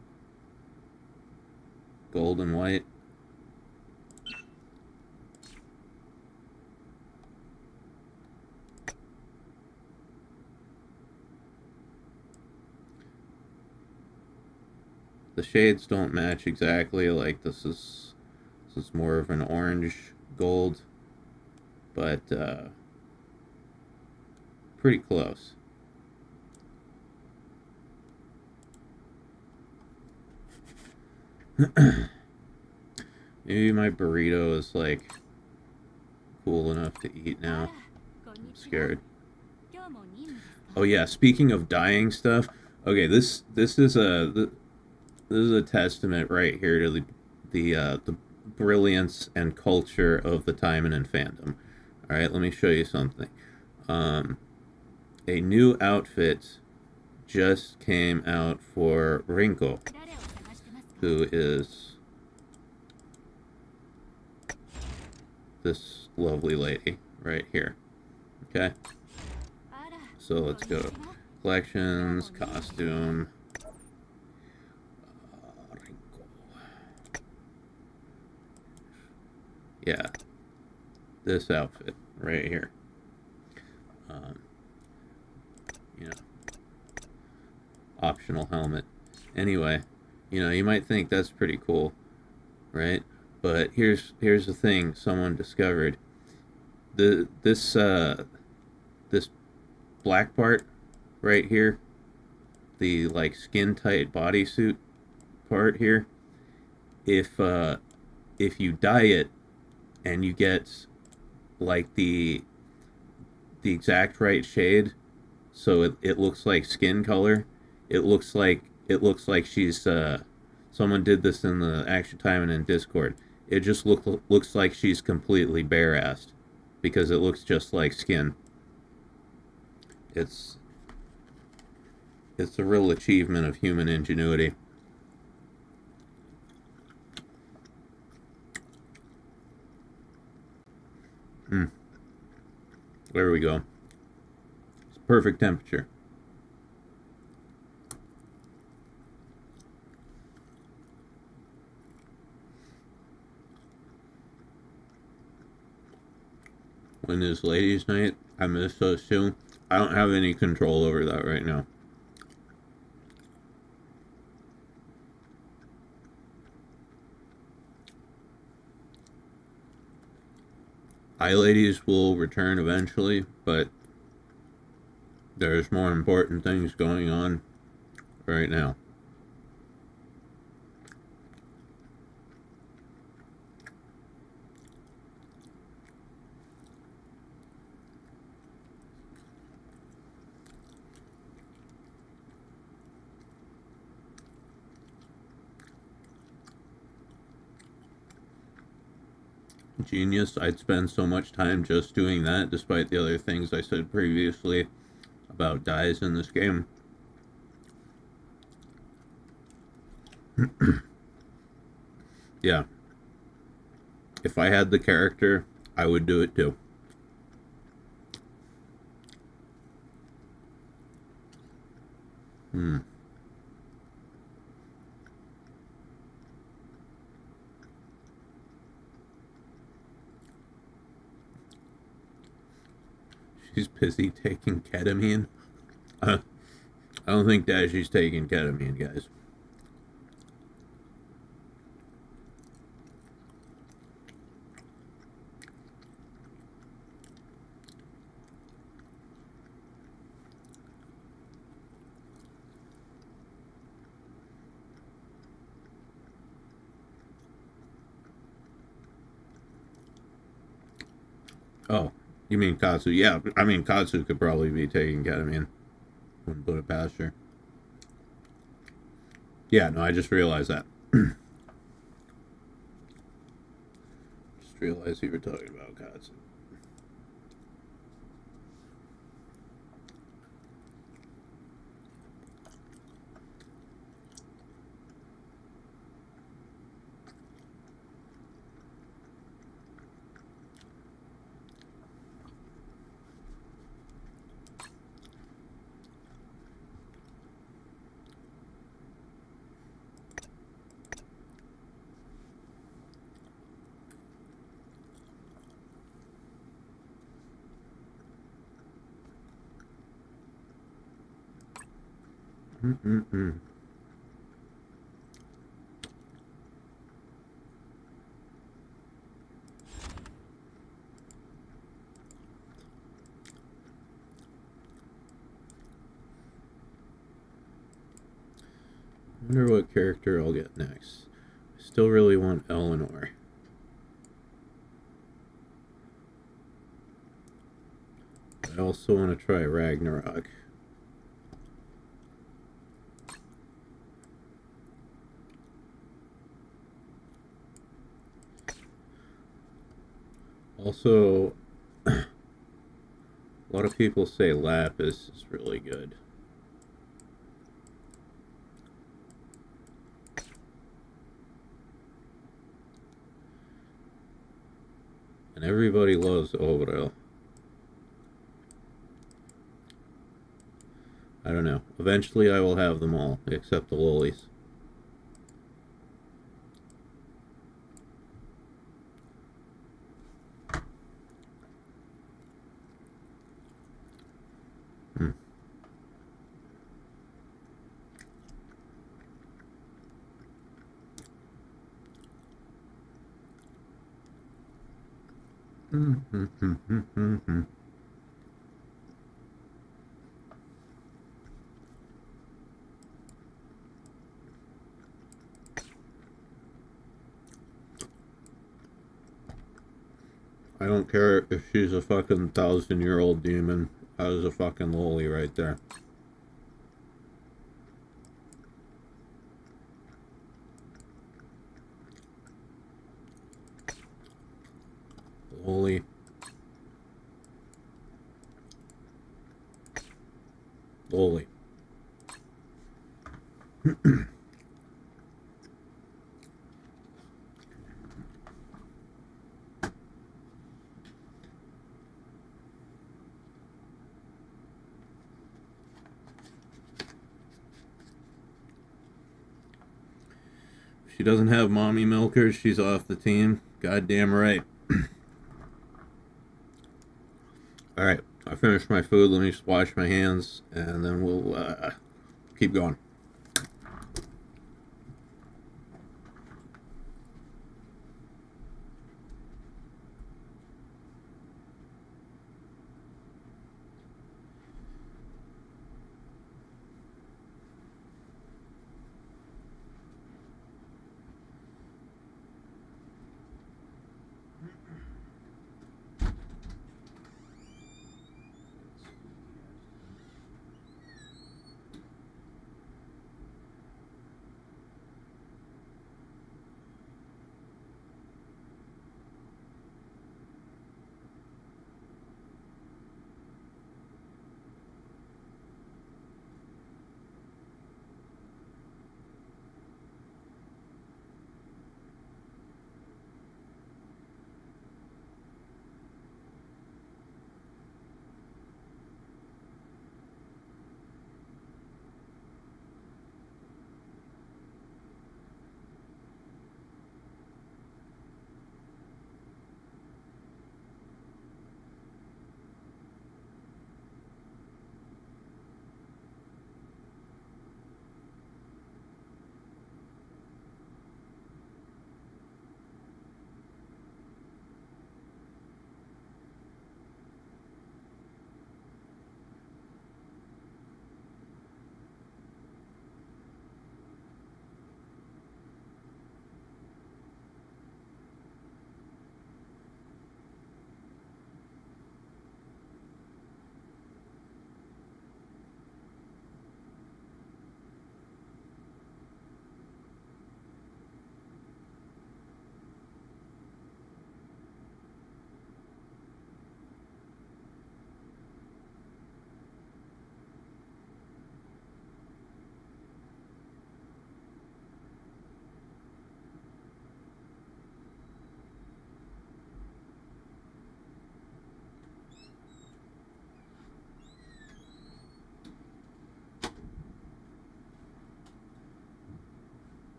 S2: Gold and white. The shades don't match exactly, like this is more of an orange gold, but pretty close. Maybe my burrito is like cool enough to eat now. I'm scared. Oh yeah, speaking of dyeing stuff, okay, this is a testament right here to the brilliance and culture of the Taimanin fandom. All right, let me show you something. A new outfit just came out for Rinko, who is this lovely lady right here. Okay, so let's go collections, costume. Yeah, this outfit right here. Optional helmet. Anyway, you might think that's pretty cool, right? But here's the thing someone discovered. This black part right here, the like skin tight bodysuit part here, if you dye it and you get like the exact right shade, so it looks like skin color. It looks like she's someone did this in the Action Time and in Discord. It just looks like she's completely bare-assed because it looks just like skin. It's a real achievement of human ingenuity. There we go. It's perfect temperature. When is ladies' night? I miss those too. I don't have any control over that right now. iLadies will return eventually, but there's more important things going on right now. Genius. I'd spend so much time just doing that, despite the other things I said previously about dyes in this game. Yeah. If I had the character, I would do it too. She's busy taking ketamine. I don't think Dashie's taking ketamine, guys. Oh, you mean Katsu? Yeah, I mean Katsu could probably be taking ketamine. Wouldn't put it past her. Yeah, no, I just realized that. Just realized you were talking about Katsu. Wonder what character I'll get next. I still really want Eleanor. I also want to try Ragnarok. Also, a lot of people say Lapis is really good. And everybody loves Obrel. I don't know. Eventually I will have them all, except the lilies. I don't care if she's a fucking 1,000-year-old demon. That was a fucking loli right there. Loli. Loli. She doesn't have mommy milkers, she's off the team. Goddamn right. Alright, I finished my food. Let me just wash my hands, and then we'll keep going.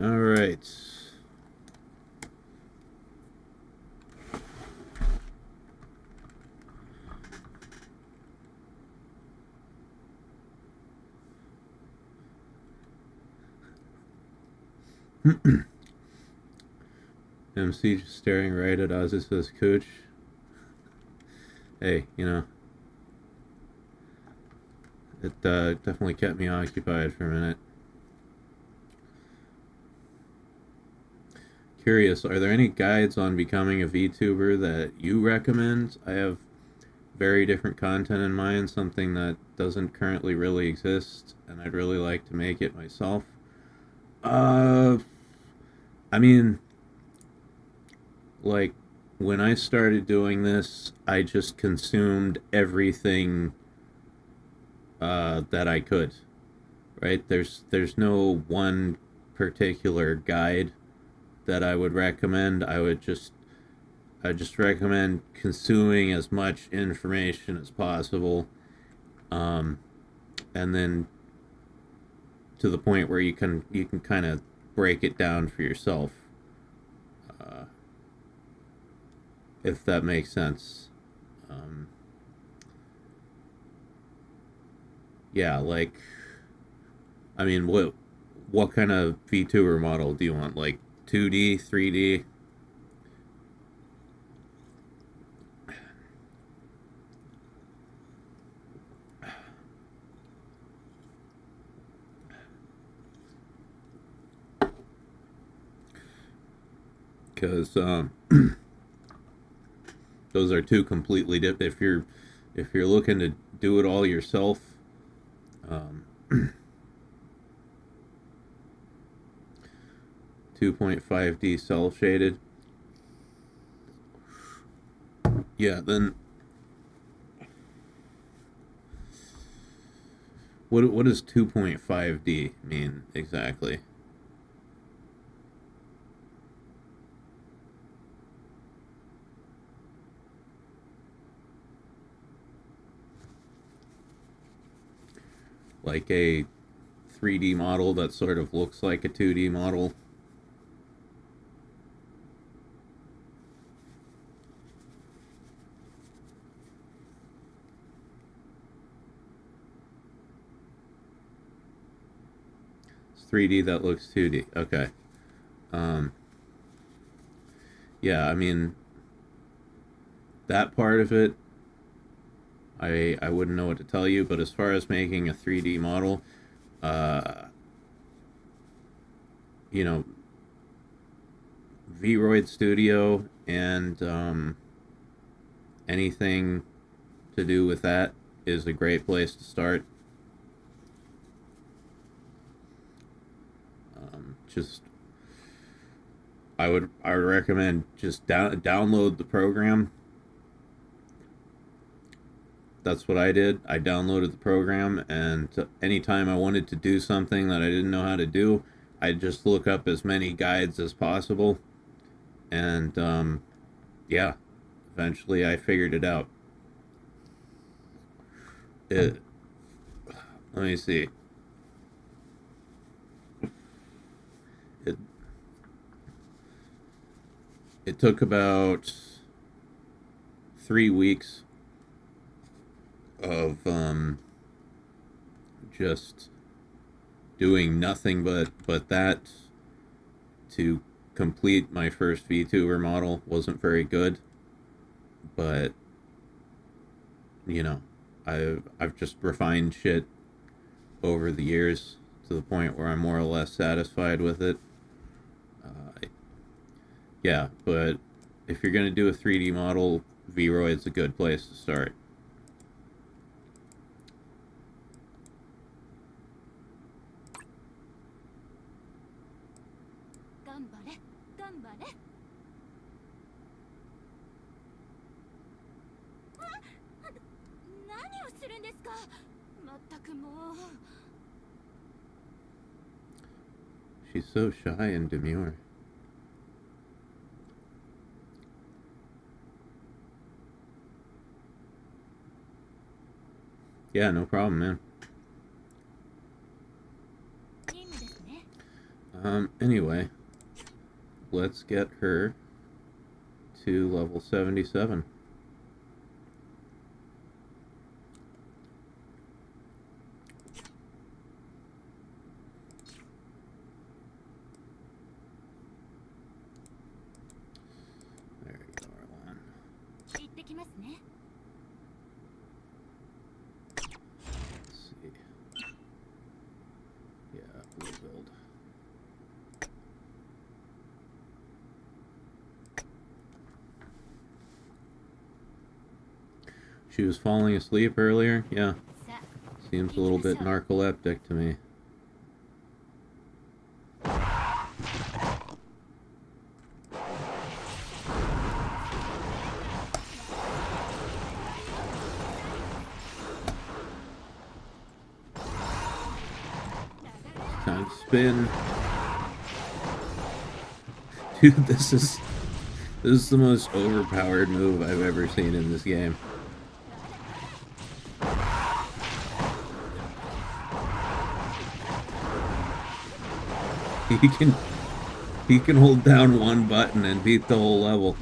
S2: All right. MC just staring right at us. It says, "Cooch." Hey, you know, it definitely kept me occupied for a minute. Curious, are there any guides on becoming a VTuber that you recommend? I have very different content in mind, something that doesn't currently really exist, and I'd really like to make it myself. I mean, like, when I started doing this, I just consumed everything that I could, right? There's no one particular guide that I would recommend. I just recommend consuming as much information as possible, and then to the point where you can kind of break it down for yourself, if that makes sense. Yeah, like, I mean, what kind of VTuber model do you want? Like 2D, 3D? because those are two completely different. If you're looking to do it all yourself, 2.5D cell shaded, yeah, then what does 2.5D mean exactly? Like a 3D model that sort of looks like a 2D model. It's 3D that looks 2D. Okay. Yeah, I mean, that part of it, I wouldn't know what to tell you, but as far as making a 3D model, you know, Vroid Studio and anything to do with that is a great place to start. Just I would recommend just download the program. That's what I did. I downloaded the program, and anytime I wanted to do something that I didn't know how to do, I'd just look up as many guides as possible, and yeah, eventually I figured it out. Let me see. It took about 3 weeks of just doing nothing but that to complete my first VTuber model. Wasn't very good, but you know, I've just refined shit over the years to the point where I'm more or less satisfied with it. Yeah, but if you're gonna do a 3D model, Vroid's a good place to start. She's so shy and demure. Yeah, no problem, man. Anyway, let's get her to level 77. There you go, Arlan. Let's see. Yeah, we'll build. She was falling asleep earlier? Yeah. Seems a little bit narcoleptic to me. Time to spin. Dude, this is the most overpowered move I've ever seen in this game. He can hold down one button and beat the whole level.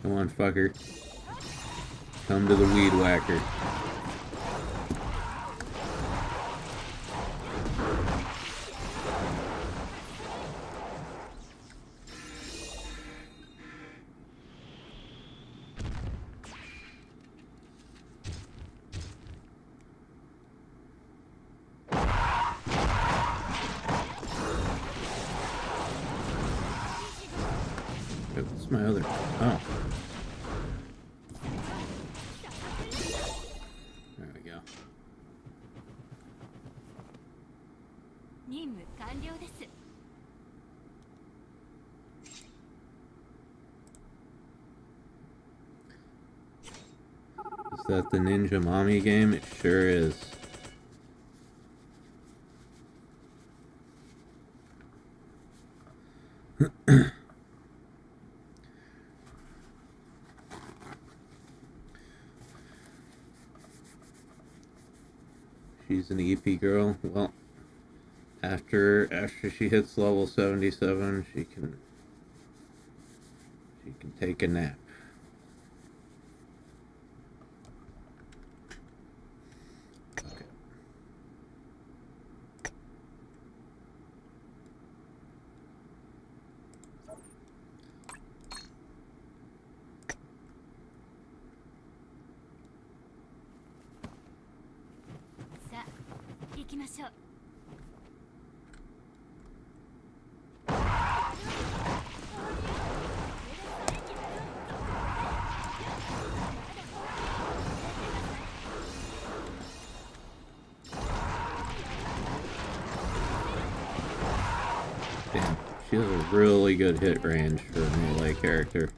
S2: Come on, fucker. Come to the weed whacker. my other... Oh. There we go.
S3: 任務完了です。
S2: Is that the Ninja Mommy game? It sure is. She's an EP girl. Well, after she hits level 77, she can take a nap. Okay.
S3: さあ、行きましょう。
S2: Damn, she has a really good hit range for a melee character.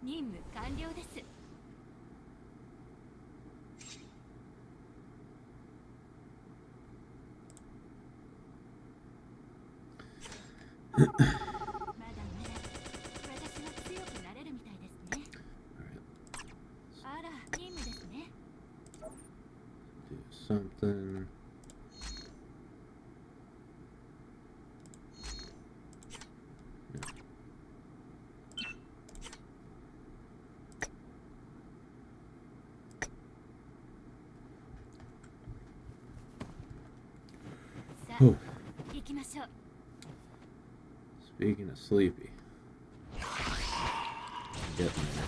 S2: 任務完了です。 まだまだ私が強くなれるみたいですね。あら、任務ですね。 Do something.
S3: Oh. 行きましょう。
S2: Speaking of sleepy. Getting there.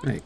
S2: Hey.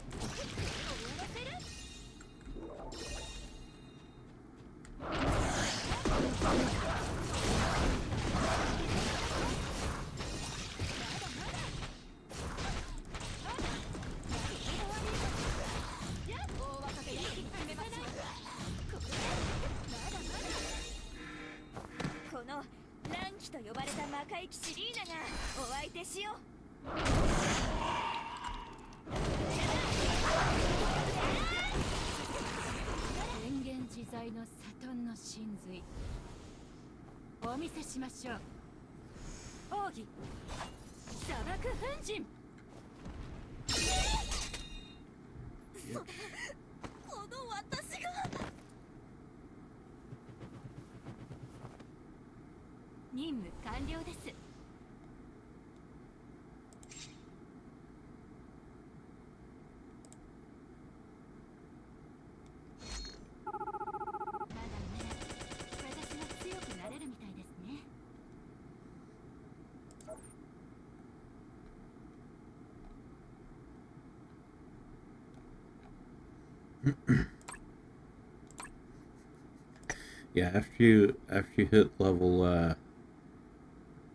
S2: Yeah, after you hit level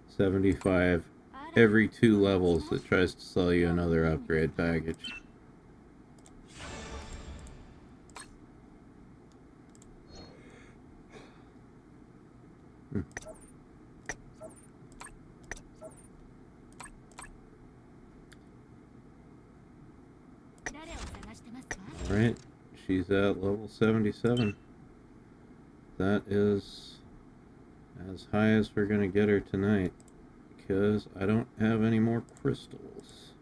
S2: 75, every 2 levels it tries to sell you another upgrade package. Alright, she's at level 77. That is as high as we're gonna get her tonight, because I don't have any more crystals.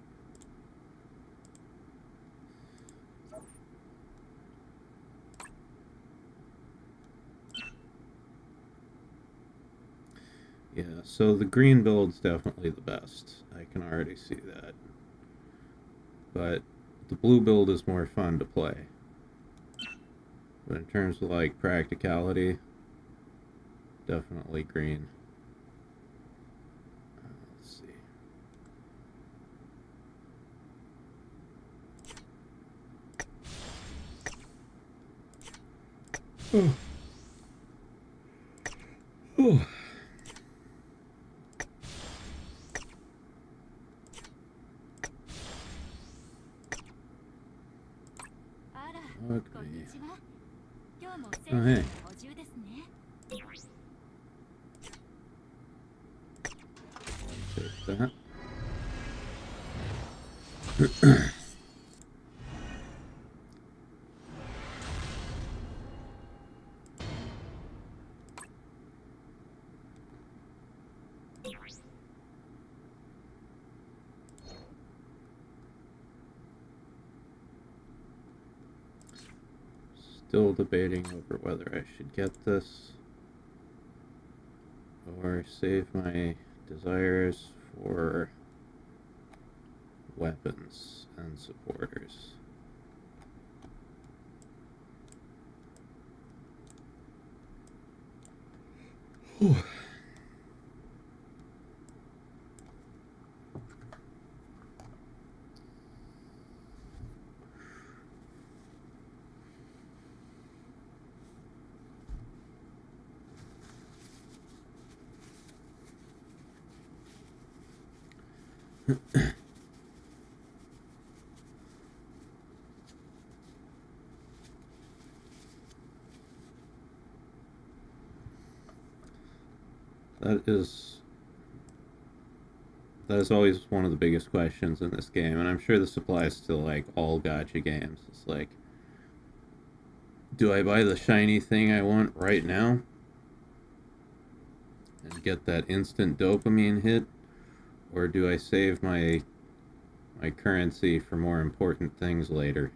S2: Yeah, so the green build's definitely the best. I can already see that. But the blue build is more fun to play. But in terms of like practicality, definitely green. Let's see. Oh. Oh. Okay. Oh, hey. Take that. Still debating over whether I should get this or save my desires for weapons and supporters. Whew. That is always one of the biggest questions in this game, and I'm sure this applies to like all gacha games. It's like, do I buy the shiny thing I want right now and get that instant dopamine hit, or do I save my currency for more important things later?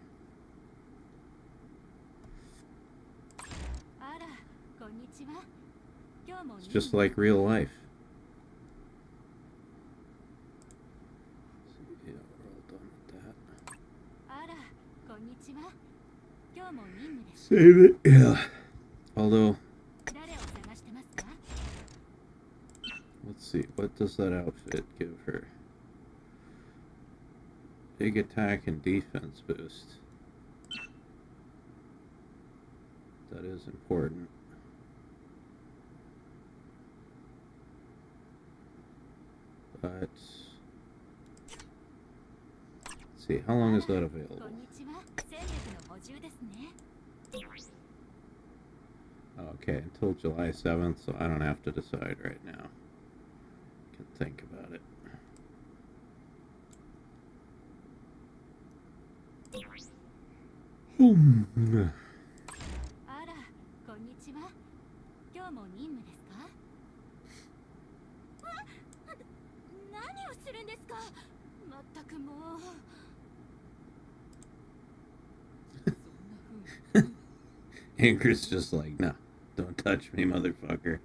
S2: It's just like real life. Yeah, we're all done with that. Save it, yeah. Although, let's see, what does that outfit give her? Big attack and defense boost. That is important. But let's see, how long is that available? Okay, until July 7th, so I don't have to decide right now. I can think about it. Anchor's just like, no, don't touch me, motherfucker.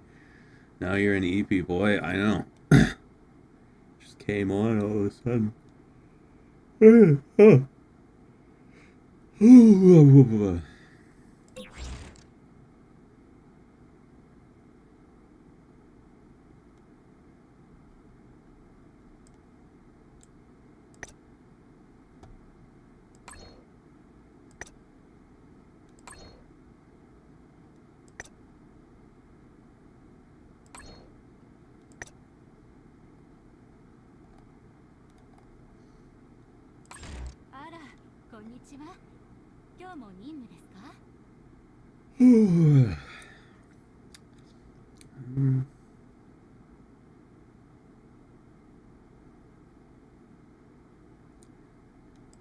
S2: Now you're an EP boy, I know. Just came on all of a sudden.
S3: にちは。今日も任務ですか？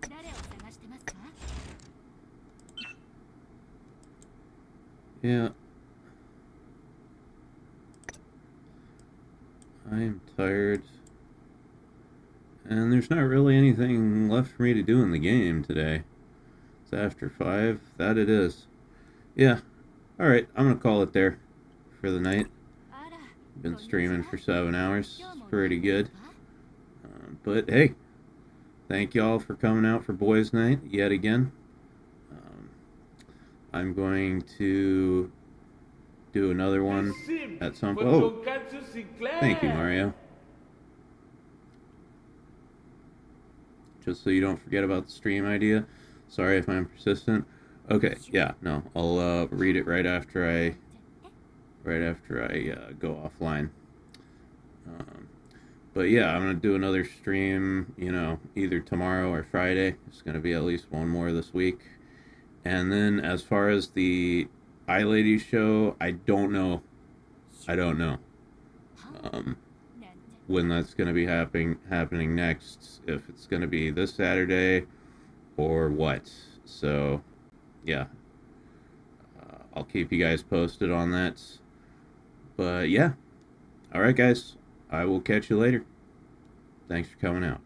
S3: 誰を探してますか？
S2: Yeah. I am tired. And there's not really anything left for me to do in the game today. It's after 5. That it is. Yeah. Alright, I'm gonna call it there for the night.
S3: あら、
S2: Been streaming for 7 hours. It's pretty good. But hey, thank y'all for coming out for Boys Night yet again. I'm going to do another one at some point. Oh,
S4: Tonkatsu Sinclair.
S2: thank you, Mario. Just so you don't forget about the stream idea. Sorry if I'm persistent. Okay, yeah, no, I'll read it right after I go offline. But yeah, I'm gonna do another stream, you know, either tomorrow or Friday. It's gonna be at least one more this week. And then as far as the iLadies show, I don't know when that's gonna be happening next. If it's gonna be this Saturday or what. So yeah, I'll keep you guys posted on that. But yeah, all right, guys. I will catch you later. Thanks for coming out.